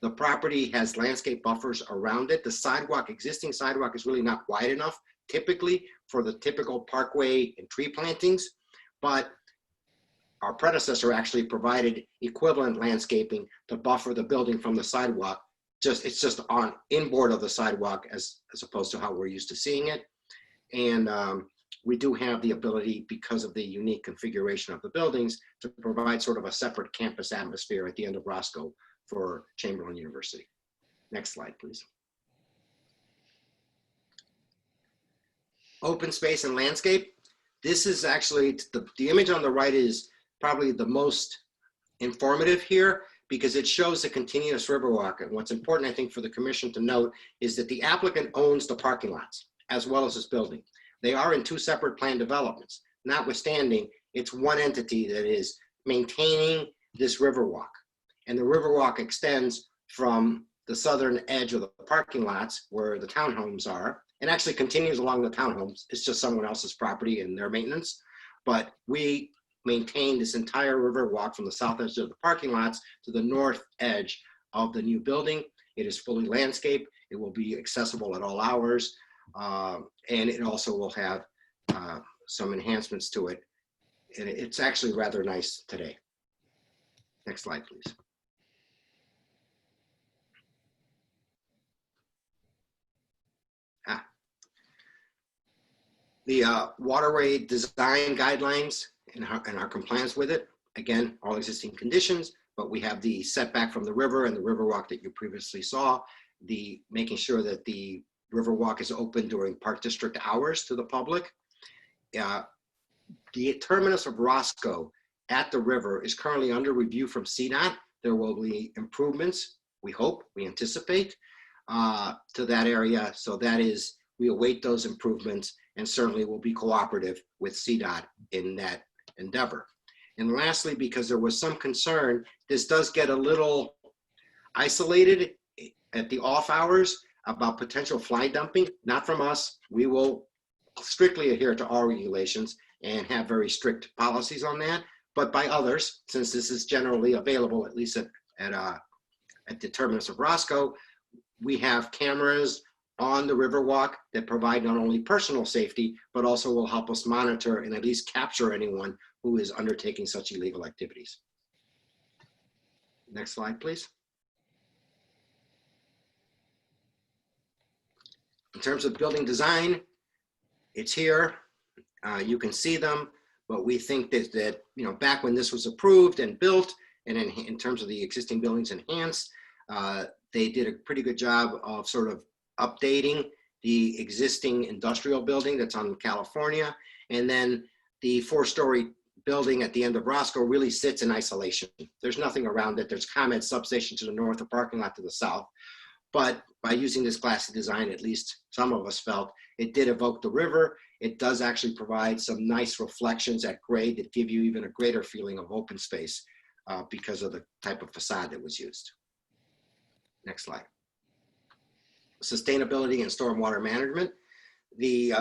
The property has landscape buffers around it. The sidewalk, existing sidewalk, is really not wide enough typically for the typical parkway and tree plantings, but our predecessor actually provided equivalent landscaping to buffer the building from the sidewalk. It's just on inboard of the sidewalk as opposed to how we're used to seeing it. And we do have the ability, because of the unique configuration of the buildings, to provide sort of a separate campus atmosphere at the end of Roscoe for Chamberlain University. Next slide, please. Open space and landscape. This is actually, the image on the right is probably the most informative here because it shows the continuous Riverwalk. And what's important, I think, for the commission to note is that the applicant owns the parking lots as well as this building. They are in 2 separate planned developments. Notwithstanding, it's one entity that is maintaining this Riverwalk. And the Riverwalk extends from the southern edge of the parking lots where the townhomes are, and actually continues along the townhomes. It's just someone else's property and their maintenance. But we maintain this entire Riverwalk from the south edge of the parking lots to the north edge of the new building. It is fully landscaped. It will be accessible at all hours. And it also will have some enhancements to it. And it's actually rather nice today. Next slide, please. The waterway design guidelines and our compliance with it. Again, all existing conditions, but we have the setback from the river and the Riverwalk that you previously saw. The making sure that the Riverwalk is open during Park District hours to the public. The terminus of Roscoe at the river is currently under review from CDOT. There will be improvements, we hope, we anticipate, to that area. So that is, we await those improvements and certainly will be cooperative with CDOT in that endeavor. And lastly, because there was some concern, this does get a little isolated at the off hours about potential fly dumping, not from us. We will strictly adhere to our regulations and have very strict policies on that, but by others, since this is generally available, at least at the terminus of Roscoe, we have cameras on the Riverwalk that provide not only personal safety, but also will help us monitor and at least capture anyone who is undertaking such illegal activities. Next slide, please. In terms of building design, it's here. You can see them, but we think that you know, back when this was approved and built, and in terms of the existing buildings enhanced, they did a pretty good job of sort of updating the existing industrial building that's on California. And then the 4-story building at the end of Roscoe really sits in isolation. There's nothing around it. There's ComEd substation to the north, the parking lot to the south. But by using this glassy design, at least some of us felt, it did evoke the river. It does actually provide some nice reflections at grade that give you even a greater feeling of open space because of the type of facade that was used. Next slide. Sustainability and stormwater management. The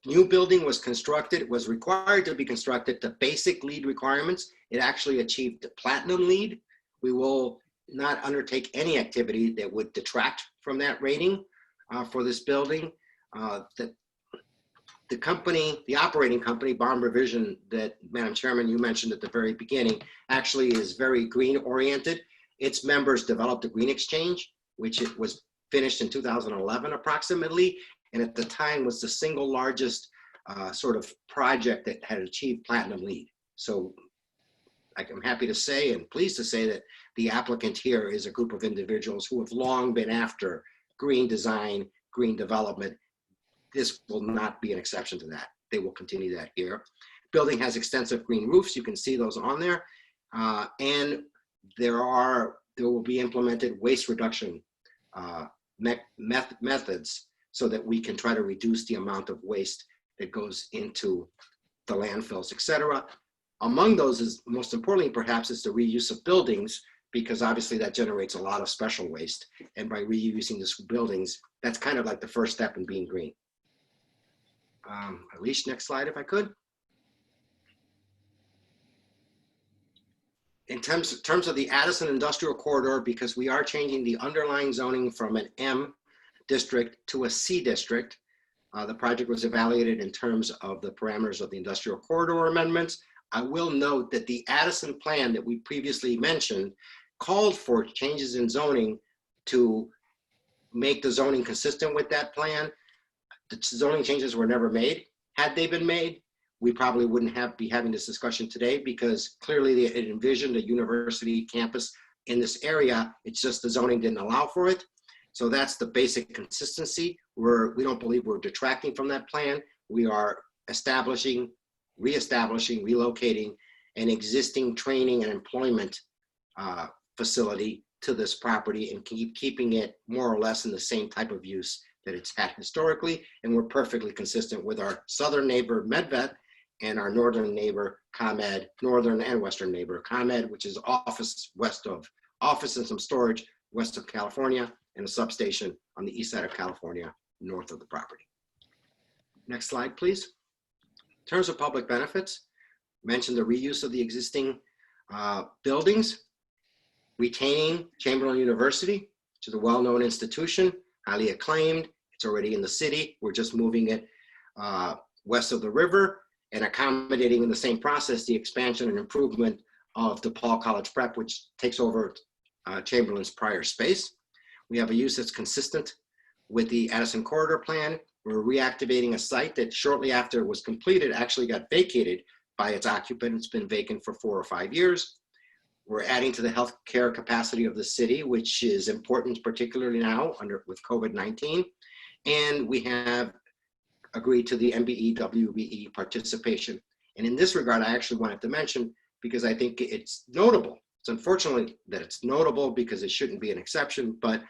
new building was constructed, was required to be constructed to basic LEED requirements. It actually achieved the platinum LEED. We will not undertake any activity that would detract from that rating for this building. The company, the operating company, Bond Revision, that Madam Chairman, you mentioned at the very beginning, actually is very green oriented. Its members developed a green exchange, which it was finished in 2011 approximately, and at the time was the single largest sort of project that had achieved platinum LEED. So I'm happy to say and pleased to say that the applicant here is a group of individuals who have long been after green design, green development. This will not be an exception to that. They will continue that here. Building has extensive green roofs. You can see those on there. And there will be implemented waste reduction methods so that we can try to reduce the amount of waste that goes into the landfills, et cetera. Among those is, most importantly perhaps, is the reuse of buildings, because obviously that generates a lot of special waste. And by reusing these buildings, that's kind of like the first step in being green. Alicia, next slide if I could. In terms of the Addison Industrial Corridor, because we are changing the underlying zoning from an M district to a C district, the project was evaluated in terms of the parameters of the Industrial Corridor amendments. I will note that the Addison plan that we previously mentioned called for changes in zoning to make the zoning consistent with that plan. The zoning changes were never made. Had they been made, we probably wouldn't be having this discussion today, because clearly it envisioned a university campus in this area. It's just the zoning didn't allow for it. So that's the basic consistency. We don't believe we're detracting from that plan. We are establishing, reestablishing, relocating an existing training and employment facility to this property and keeping it more or less in the same type of use that it's had historically. And we're perfectly consistent with our southern neighbor MedVet and our northern neighbor ComEd, northern and western neighbor ComEd, which is office west of office and some storage west of California, and a substation on the east side of California, north of the property. Next slide, please. In terms of public benefits, mentioned the reuse of the existing buildings, retaining Chamberlain University, which is a well-known institution, highly acclaimed. It's already in the city. We're just moving it west of the river and accommodating in the same process the expansion and improvement of DePaul College Prep, which takes over Chamberlain's prior space. We have a use that's consistent with the Addison Corridor Plan. We're reactivating a site that shortly after it was completed actually got vacated by its occupant. It's been vacant for 4 or 5 years. We're adding to the healthcare capacity of the city, which is important, particularly now with COVID-19. And we have agreed to the MBE, WBE participation. And in this regard, I actually wanted to mention, because I think it's notable. It's unfortunately that it's notable because it shouldn't be an exception, but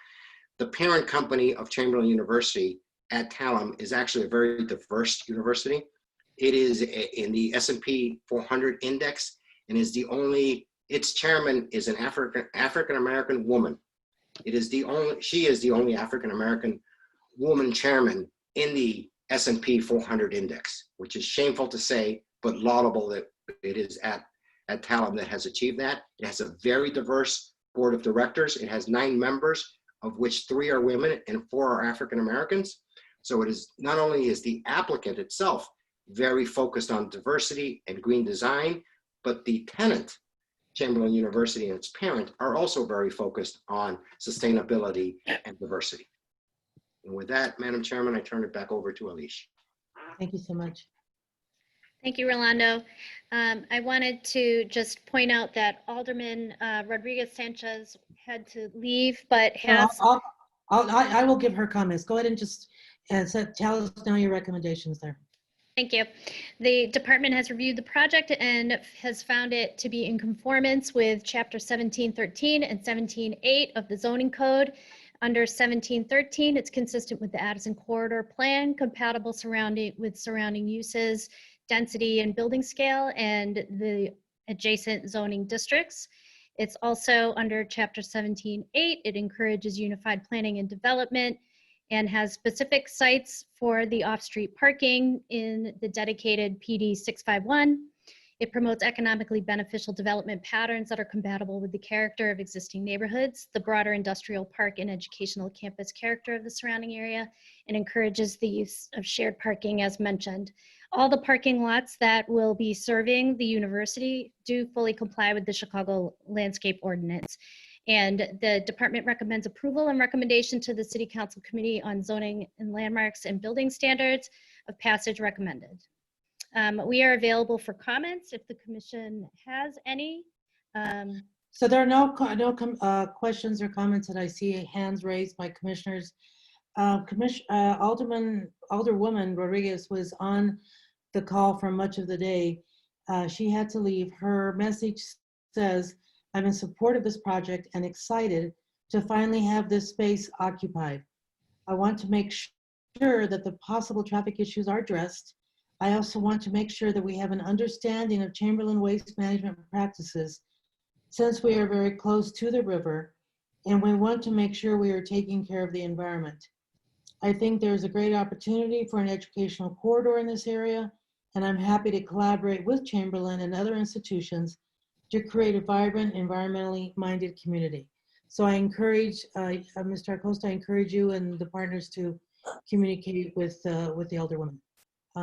the parent company of Chamberlain University, Adtalem, is actually a very diverse university. It is in the S&P 400 index and is the only, its chairman is an African-American woman. She is the only African-American woman chairman in the S&P 400 index, which is shameful to say, but laudable that it is at Adtalem that has achieved that. It has a very diverse board of directors. It has 9 members, of which 3 are women and 4 are African-Americans. So it is not only is the applicant itself very focused on diversity and green design, but the tenant, Chamberlain University and its parent, are also very focused on sustainability and diversity. And with that, Madam Chairman, I turn it back over to Alicia. Thank you so much. Thank you, Rolando. I wanted to just point out that Alderman Rodriguez Sanchez had to leave, but has. I will give her comments. Go ahead and just tell us now your recommendations there. Thank you. The department has reviewed the project and has found it to be in conformance with Chapter 1713 and 17:8 of the zoning code. Under 1713, it's consistent with the Addison Corridor Plan, compatible with surrounding uses, density and building scale, and the adjacent zoning districts. It's also under Chapter 17:8. It encourages unified planning and development and has specific sites for the off-street parking in the dedicated PD 651. It promotes economically beneficial development patterns that are compatible with the character of existing neighborhoods, the broader industrial park and educational campus character of the surrounding area, and encourages the use of shared parking as mentioned. All the parking lots that will be serving the university do fully comply with the Chicago Landscape Ordinance. And the department recommends approval and recommendation to the City Council Committee on Zoning and Landmarks and Building Standards of passage recommended. We are available for comments if the commission has any. So there are no questions or comments that I see hands raised by commissioners. Alderwoman Rodriguez was on the call for much of the day. She had to leave. Her message says, I'm in support of this project and excited to finally have this space occupied. I want to make sure that the possible traffic issues are addressed. I also want to make sure that we have an understanding of Chamberlain waste management practices since we are very close to the river, and we want to make sure we are taking care of the environment. I think there's a great opportunity for an educational corridor in this area, and I'm happy to collaborate with Chamberlain and other institutions to create a vibrant, environmentally minded community. So I encourage, Mr. Acosta, I encourage you and the partners to communicate with the Alderwoman.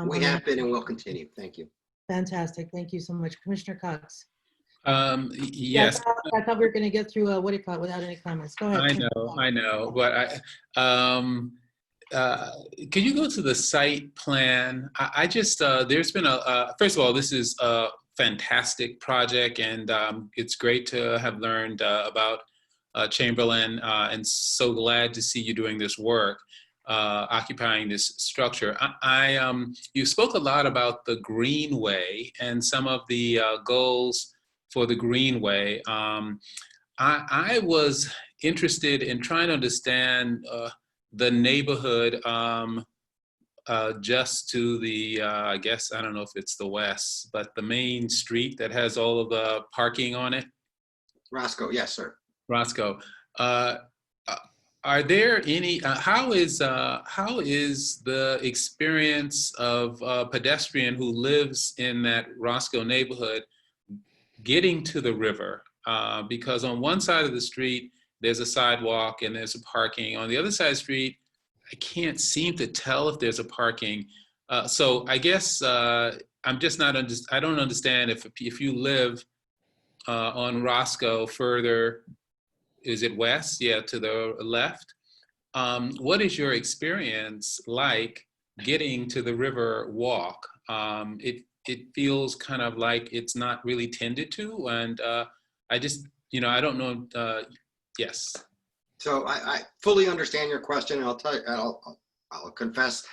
We have been and will continue. Thank you. Fantastic. Thank you so much. Commissioner Cox. Yes. I thought we were going to get through what do you call it without any comments. Go ahead. I know, but can you go to the site plan? I just, there's been first of all, this is a fantastic project, and it's great to have learned about Chamberlain, and so glad to see you doing this work, occupying this structure. You spoke a lot about the Greenway and some of the goals for the Greenway. I was interested in trying to understand the neighborhood just to the, I guess, I don't know if it's the west, but the main street that has all of the parking on it. Roscoe, yes, sir. Roscoe. Are there any, how is the experience of a pedestrian who lives in that Roscoe neighborhood getting to the river? Because on one side of the street, there's a sidewalk and there's a parking. On the other side of the street, I can't seem to tell if there's a parking. So I guess I'm just not, I don't understand if you live on Roscoe further, is it west? Yeah, to the left. What is your experience like getting to the river walk? It feels kind of like it's not really tended to, and I just, I don't know. Yes. So I fully understand your question, and I'll confess,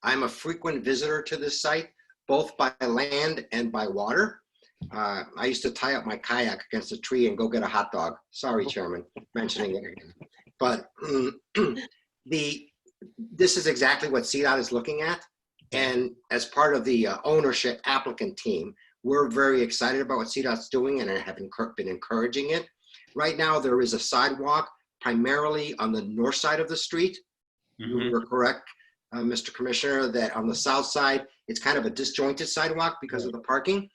I'm a frequent visitor to this site, both by land and by water. I used to tie up my kayak against a tree and go get a hot dog. Sorry, Chairman, mentioning it again. But this is exactly what CDOT is looking at. And as part of the ownership applicant team, we're very excited about what CDOT's doing and have been encouraging it. Right now, there is a sidewalk primarily on the north side of the street. You were correct, Mr. Commissioner, that on the south side, it's kind of a disjointed sidewalk because of the parking.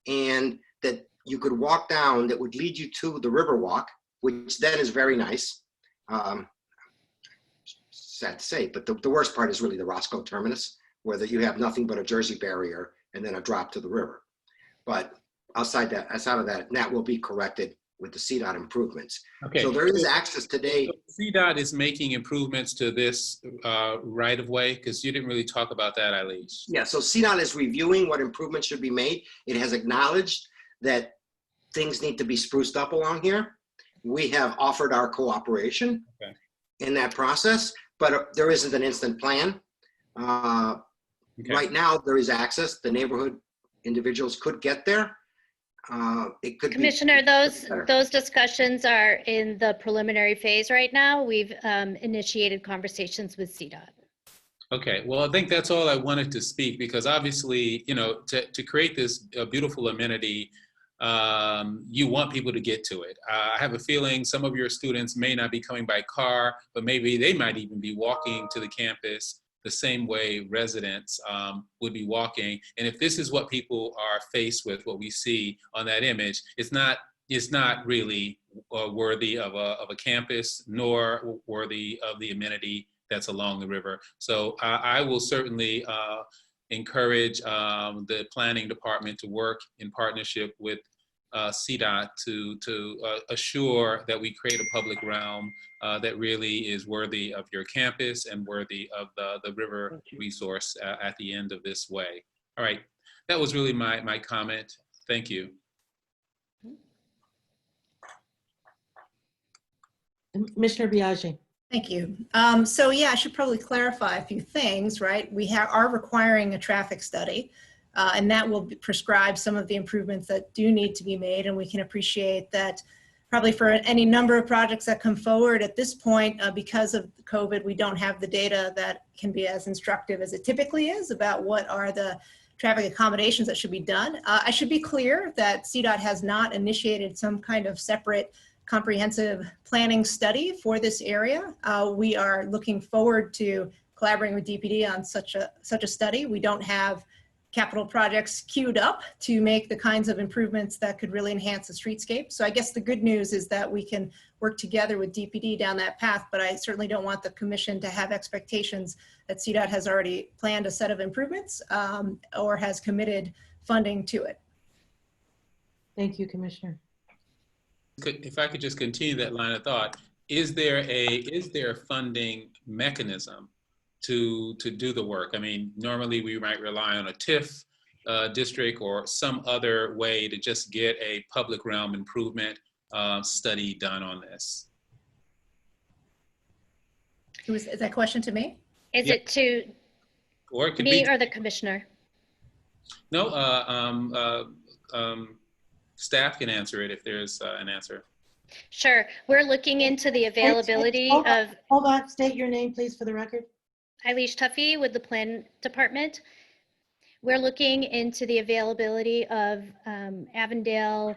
And that you could walk down that would lead you to the Riverwalk, which then is very nice. Sad to say, but the worst part is really the Roscoe terminus, where you have nothing but a Jersey barrier and then a drop to the river. But outside of that, that will be corrected with the CDOT improvements. Okay. So there is access today. So CDOT is making improvements to this right of way, because you didn't really talk about that, Eilish. Yeah, so CDOT is reviewing what improvements should be made. It has acknowledged that things need to be spruced up along here. We have offered our cooperation in that process, but there isn't an instant plan. Right now, there is access. The neighborhood individuals could get there. It could Commissioner, those discussions are in the preliminary phase right now. We've initiated conversations with CDOT. Okay, well, I think that's all I wanted to speak, because obviously, to create this beautiful amenity, you want people to get to it. I have a feeling some of your students may not be coming by car, but maybe they might even be walking to the campus the same way residents would be walking. And if this is what people are faced with, what we see on that image, it's not really worthy of a campus, nor worthy of the amenity that's along the river. So I will certainly encourage the planning department to work in partnership with CDOT to assure that we create a public realm that really is worthy of your campus and worthy of the river resource at the end of this way. All right, that was really my comment. Thank you. Commissioner Biaggi. Thank you. So yeah, I should probably clarify a few things, right? We are requiring a traffic study, and that will prescribe some of the improvements that do need to be made. And we can appreciate that probably for any number of projects that come forward at this point, because of COVID, we don't have the data that can be as instructive as it typically is about what are the traffic accommodations that should be done. I should be clear that CDOT has not initiated some kind of separate comprehensive planning study for this area. We are looking forward to collaborating with DPD on such a study. We don't have capital projects queued up to make the kinds of improvements that could really enhance the streetscape. So I guess the good news is that we can work together with DPD down that path, but I certainly don't want the commission to have expectations that CDOT has already planned a set of improvements or has committed funding to it. Thank you, Commissioner. If I could just continue that line of thought, is there a funding mechanism to do the work? I mean, normally we might rely on a TIF district or some other way to just get a public realm improvement study done on this. Is that a question to me? Is it to or it could me be or the commissioner? No, staff can answer it if there's an answer. Sure. We're looking into the availability hold on, of... Hold on, state your name, please, for the record. Eilish Tuffy with the Plan Department. We're looking into the availability of Avondale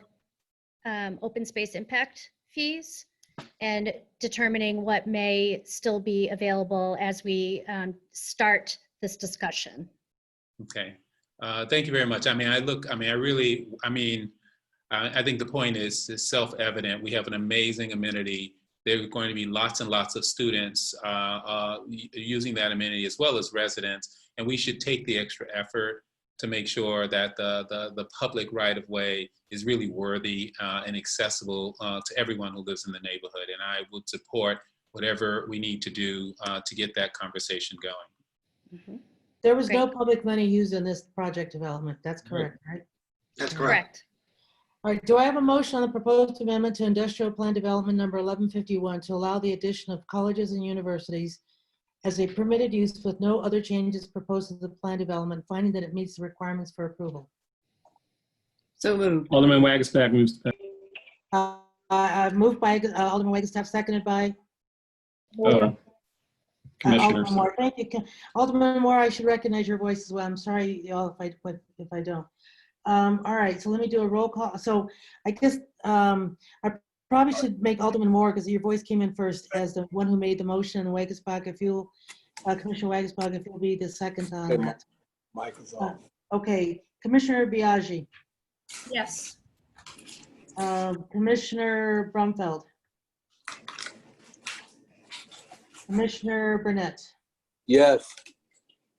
open space impact fees and determining what may still be available as we start this discussion. Okay. Thank you very much. I think the point is self-evident. We have an amazing amenity. There are going to be lots and lots of students using that amenity as well as residents, and we should take the extra effort to make sure that the public right-of-way is really worthy and accessible to everyone who lives in the neighborhood. And I would support whatever we need to do to get that conversation going. Mm-hmm. There was no public money used in this project development. That's correct, right? That's correct. All right, do I have a motion on the proposed amendment to industrial plan development number 1151 to allow the addition of colleges and universities as a permitted use with no other changes proposed to the plan development, finding that it meets the requirements for approval? So moved. Alderman Wagisback moves. Moved by Alderman Wagstaff, seconded by Commissioners. Alderman Moore. Thank you. Alderman Moore, I should recognize your voice as well. I'm sorry, y'all, if I don't. All right, so let me do a roll call. So I guess I probably should make Alderman Moore, because your voice came in first, as the one who made the motion. Wagisback, if you'll, Commissioner Wagisback, if you'll be the second on that. Mic is off. Okay, Commissioner Biaggi. Yes. Commissioner Brumfeld. Commissioner Burnett. Yes.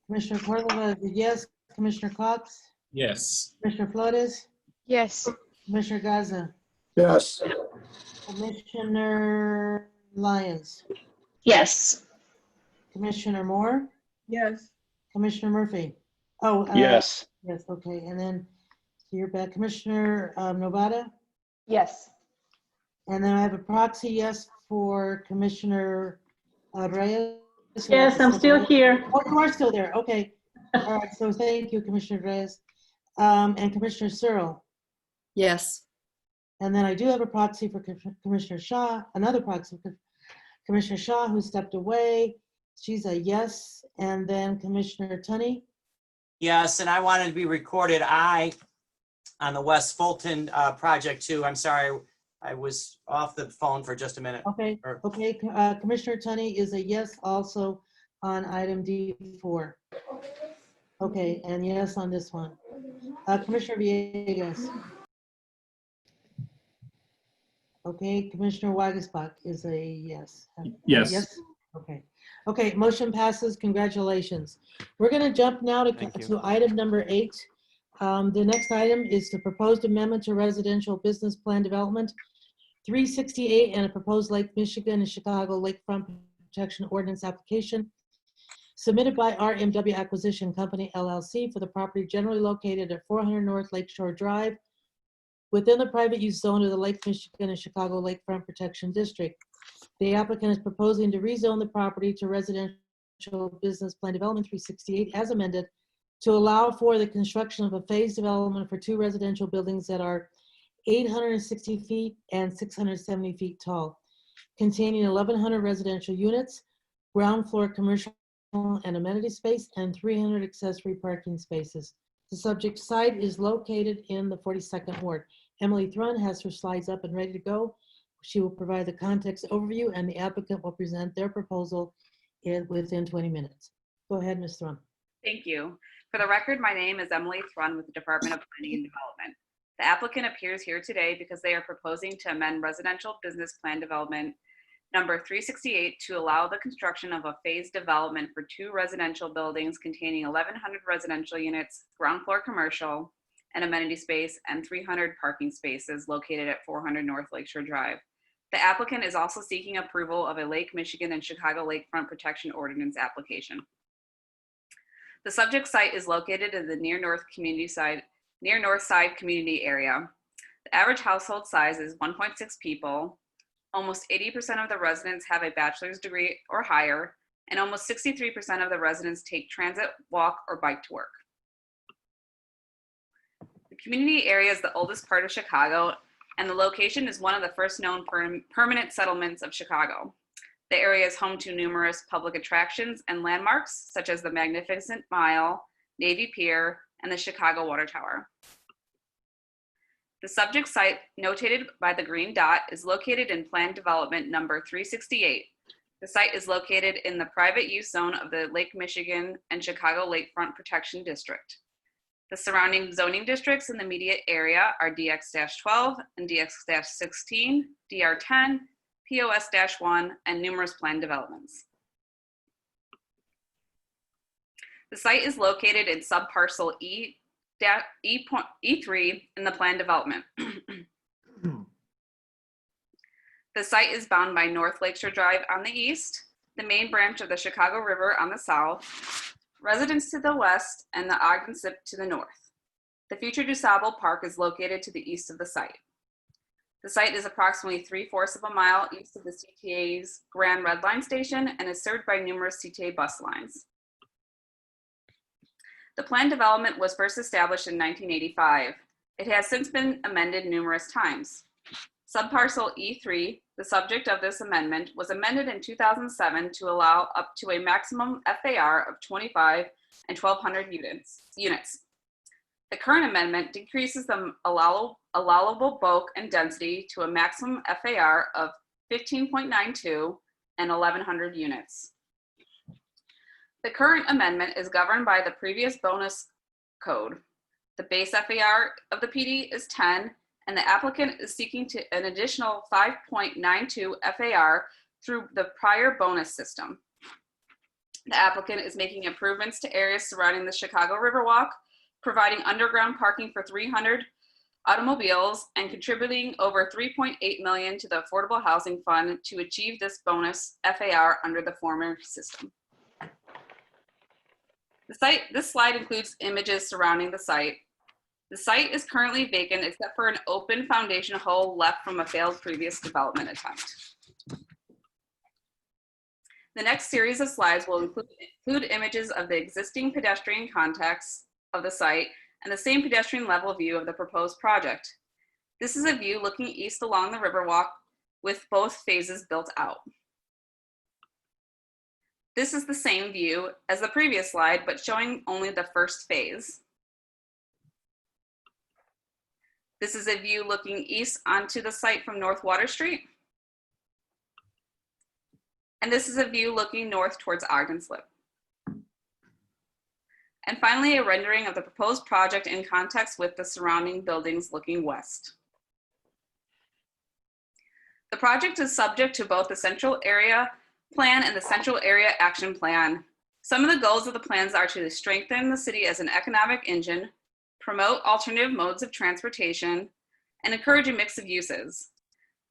Commissioner Cordova is a yes. Commissioner Cox. Yes. Commissioner Flores. Yes. Commissioner Gaza. Yes. Commissioner Lyons. Yes. Commissioner Moore. Yes. Commissioner Murphy. Oh. Yes. Yes, okay, and then so you're back. Commissioner Novata. Yes. And then I have a proxy yes for Commissioner Reyes. Yes, I'm still here. Oh, you are still there, okay. All right, so thank you, Commissioner Reyes. And Commissioner Searle. Yes. And then I do have a proxy for Commissioner Shaw, another proxy for Commissioner Shaw, who stepped away. She's a yes. And then Commissioner Tunney. Yes, and I wanted to be recorded aye on the West Fulton project too. I'm sorry, I was off the phone for just a minute. Okay, okay. Commissioner Tunney is a yes also on item D4. Okay, and yes on this one. Commissioner Villegas. Okay, Commissioner Wagisbach is a yes. Yes. Yes. Okay. Okay, motion passes. Congratulations. We're going to jump now to item number 8. The next item is the proposed amendment to residential business plan development 368 and a proposed Lake Michigan and Chicago Lakefront Protection Ordinance application submitted by RMW Acquisition Company, LLC, for the property generally located at 400 North Lakeshore Drive within the private use zone of the Lake Michigan and Chicago Lakefront Protection District. The applicant is proposing to rezone the property to residential business plan development 368 as amended to allow for the construction of a phased development for 2 residential buildings that are 860 feet and 670 feet tall, containing 1,100 residential units, ground floor commercial and amenity space, and 300 accessory parking spaces. The subject site is located in the 42nd Ward. Emily Thrun has her slides up and ready to go. She will provide the context overview, and the applicant will present their proposal within 20 minutes. Go ahead, Ms. Thrun. Thank you. For the record, my name is Emily Thrun with the Department of Planning and Development. The applicant appears here today because they are proposing to amend residential business plan development number 368 to allow the construction of a phased development for 2 residential buildings containing 1,100 residential units, ground floor commercial and amenity space, and 300 parking spaces located at 400 North Lakeshore Drive. The applicant is also seeking approval of a Lake Michigan and Chicago Lakefront Protection Ordinance application. The subject site is located in the near north side community area. The average household size is 1.6 people. Almost 80% of the residents have a bachelor's degree or higher, and almost 63% of the residents take transit, walk, or bike to work. The community area is the oldest part of Chicago, and the location is one of the first known permanent settlements of Chicago. The area is home to numerous public attractions and landmarks, such as the Magnificent Mile, Navy Pier, and the Chicago Water Tower. The subject site, notated by the green dot, is located in Plan Development number 368. The site is located in the private use zone of the Lake Michigan and Chicago Lakefront Protection District. The surrounding zoning districts in the immediate area are DX-12 and DX-16, DR10, POS-1, and numerous planned developments. The site is located in subparcel E3 in the planned development. The site is bound by North Lakeshore Drive on the east, the main branch of the Chicago River on the south, Residence to the west, and the Ogden Sip to the north. The future DuSable Park is located to the east of the site. The site is approximately 3/4 of a mile east of the CTA's Grand Red Line station and is served by numerous CTA bus lines. The planned development was first established in 1985. It has since been amended numerous times. Subparcel E3, the subject of this amendment, was amended in 2007 to allow up to a maximum FAR of 25 and 1,200 units. The current amendment decreases the allowable bulk and density to a maximum FAR of 15.92 and 1,100 units. The current amendment is governed by the previous bonus code. The base FAR of the PD is 10, and the applicant is seeking an additional 5.92 FAR through the prior bonus system. The applicant is making improvements to areas surrounding the Chicago Riverwalk, providing underground parking for 300 automobiles, and contributing over $3.8 million to the Affordable Housing Fund to achieve this bonus FAR under the former system. This slide includes images surrounding the site. The site is currently vacant except for an open foundation hole left from a failed previous development attempt. The next series of slides will include images of the existing pedestrian context of the site and the same pedestrian level view of the proposed project. This is a view looking east along the Riverwalk with both phases built out. This is the same view as the previous slide, but showing only the first phase. This is a view looking east onto the site from North Water Street. And this is a view looking north towards Ogden Slip. And finally, a rendering of the proposed project in context with the surrounding buildings looking west. The project is subject to both the Central Area Plan and the Central Area Action Plan. Some of the goals of the plans are to strengthen the city as an economic engine, promote alternative modes of transportation, and encourage a mix of uses.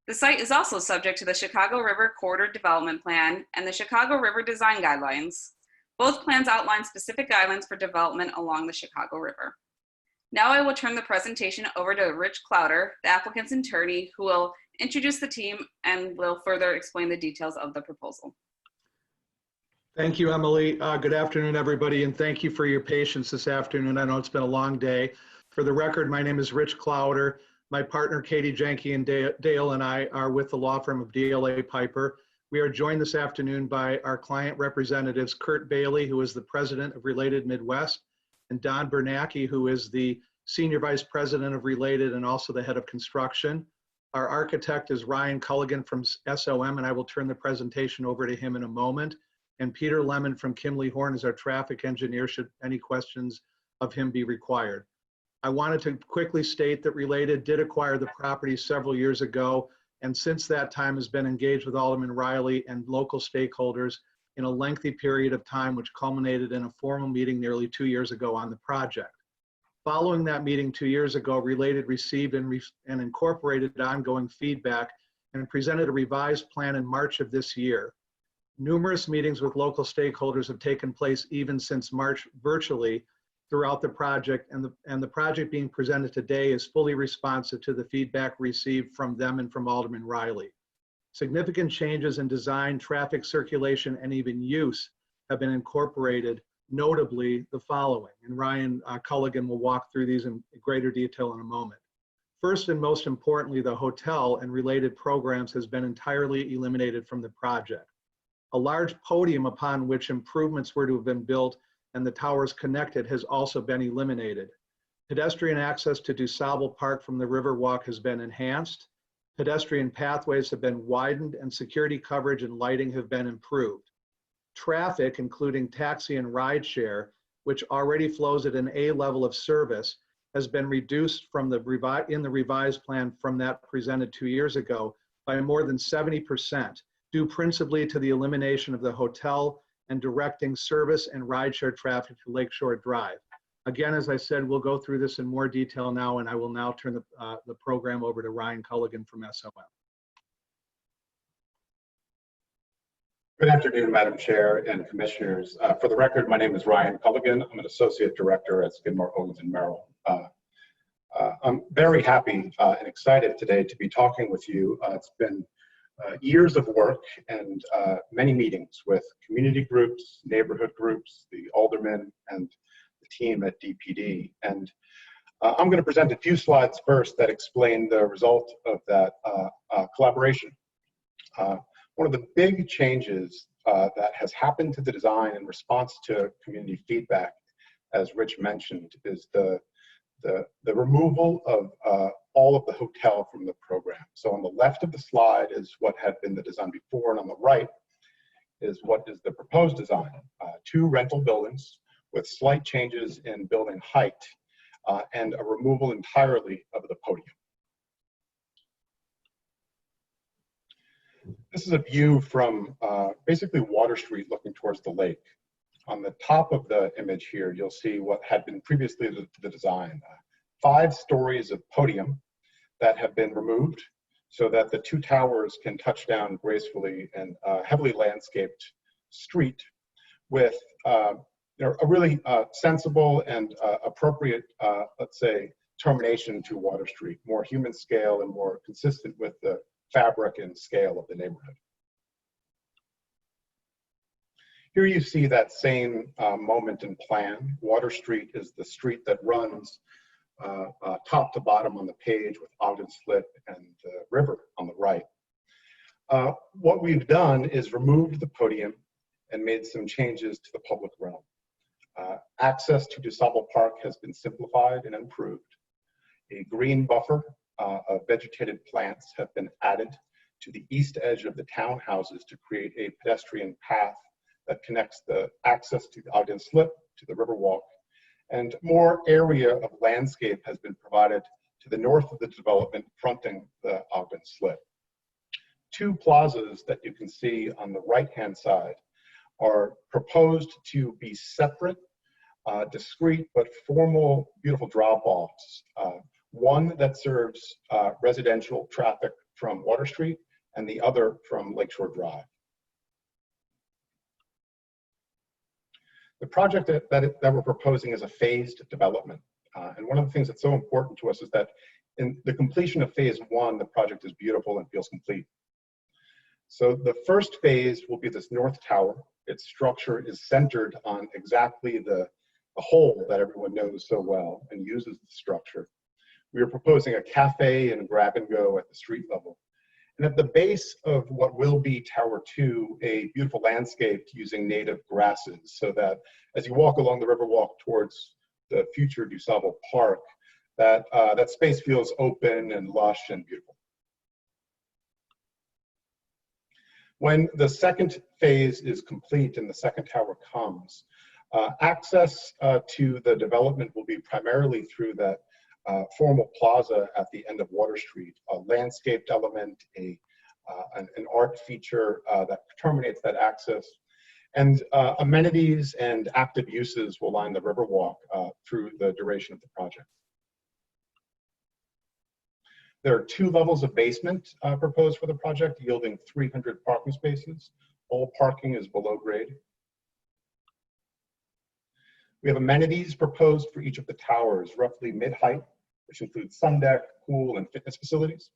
The site is also subject to the Chicago River Corridor Development Plan and the Chicago River Design Guidelines. Both plans outline specific guidelines for development along the Chicago River. Now I will turn the presentation over to Rich Clowder, the applicant's attorney, who will introduce the team and will further explain the details of the proposal. Thank you, Emily. Good afternoon, everybody, and thank you for your patience this afternoon. I know it's been a long day. For the record, my name is Rich Clowder. My partner, Katie Jenke and Dale and I are with the law firm of DLA Piper. We are joined this afternoon by our client representatives, Kurt Bailey, who is the president of Related Midwest, and Don Bernacki, who is the senior vice president of Related and also the head of construction. Our architect is Ryan Culligan from SOM, and I will turn the presentation over to him in a moment. And Peter Lemon from Kimley Horn is our traffic engineer, should any questions of him be required. I wanted to quickly state that Related did acquire the property several years ago, and since that time has been engaged with Alderman Riley and local stakeholders in a lengthy period of time, which culminated in a formal meeting nearly 2 years ago on the project. Following that meeting 2 years ago, Related received and incorporated ongoing feedback and presented a revised plan in March of this year. Numerous meetings with local stakeholders have taken place even since March virtually throughout the project, and the project being presented today is fully responsive to the feedback received from them and from Alderman Riley. Significant changes in design, traffic circulation, and even use have been incorporated, notably the following, and Ryan Culligan will walk through these in greater detail in a moment. First and most importantly, the hotel and related programs has been entirely eliminated from the project. A large podium upon which improvements were to have been built and the towers connected has also been eliminated. Pedestrian access to DuSable Park from the Riverwalk has been enhanced. Pedestrian pathways have been widened and security coverage and lighting have been improved. Traffic, including taxi and rideshare, which already flows at an A level of service, has been reduced from the revised plan from that presented 2 years ago by more than 70%, due principally to the elimination of the hotel and directing service and rideshare traffic to Lakeshore Drive. Again, as I said, we'll go through this in more detail now, and I will now turn the program over to Ryan Culligan from SOM. Good afternoon, Madam Chair and Commissioners. For the record, my name is Ryan Culligan. I'm an Associate Director at Skidmore, Owens & Merrill. I'm very happy and excited today to be talking with you. It's been years of work and many meetings with community groups, neighborhood groups, the aldermen, and the team at DPD. And I'm going to present a few slides first that explain the result of that collaboration. One of the big changes that has happened to the design in response to community feedback, as Rich mentioned, is the removal of all of the hotel from the program. So on the left of the slide is what had been the design before, and on the right is what is the proposed design. 2 rental buildings with slight changes in building height and a removal entirely of the podium. This is a view from basically Water Street looking towards the lake. On the top of the image here, you'll see what had been previously the design. 5 stories of podium that have been removed so that the 2 towers can touch down gracefully and heavily landscaped street with a really sensible and appropriate, let's say, termination to Water Street, more human scale and more consistent with the fabric and scale of the neighborhood. Here you see that same moment and plan. Water Street is the street that runs top to bottom on the page with Ogden Slip and the river on the right. What we've done is removed the podium and made some changes to the public realm. Access to DuSable Park has been simplified and improved. A green buffer of vegetated plants have been added to the east edge of the townhouses to create a pedestrian path that connects the access to the Ogden Slip to the Riverwalk. And more area of landscape has been provided to the north of the development fronting the Ogden Slip. 2 plazas that you can see on the right-hand side are proposed to be separate, discrete, but formal, beautiful drop-offs. One that serves residential traffic from Water Street and the other from Lakeshore Drive. The project that we're proposing is a phased development. And one of the things that's so important to us is that in the completion of phase 1, the project is beautiful and feels complete. So the first phase will be this north tower. Its structure is centered on exactly the hole that everyone knows so well and uses the structure. We are proposing a cafe and grab and go at the street level. And at the base of what will be Tower 2, a beautiful landscape using native grasses, so that as you walk along the Riverwalk towards the future DuSable Park, that space feels open and lush and beautiful. When the second phase is complete and the second tower comes, access to the development will be primarily through that formal plaza at the end of Water Street, a landscaped element, an art feature that terminates that access. And amenities and active uses will line the Riverwalk through the duration of the project. There are 2 levels of basement proposed for the project, yielding 300 parking spaces. All parking is below grade. We have amenities proposed for each of the towers, roughly mid-height, which includes sun deck, pool, and fitness facilities.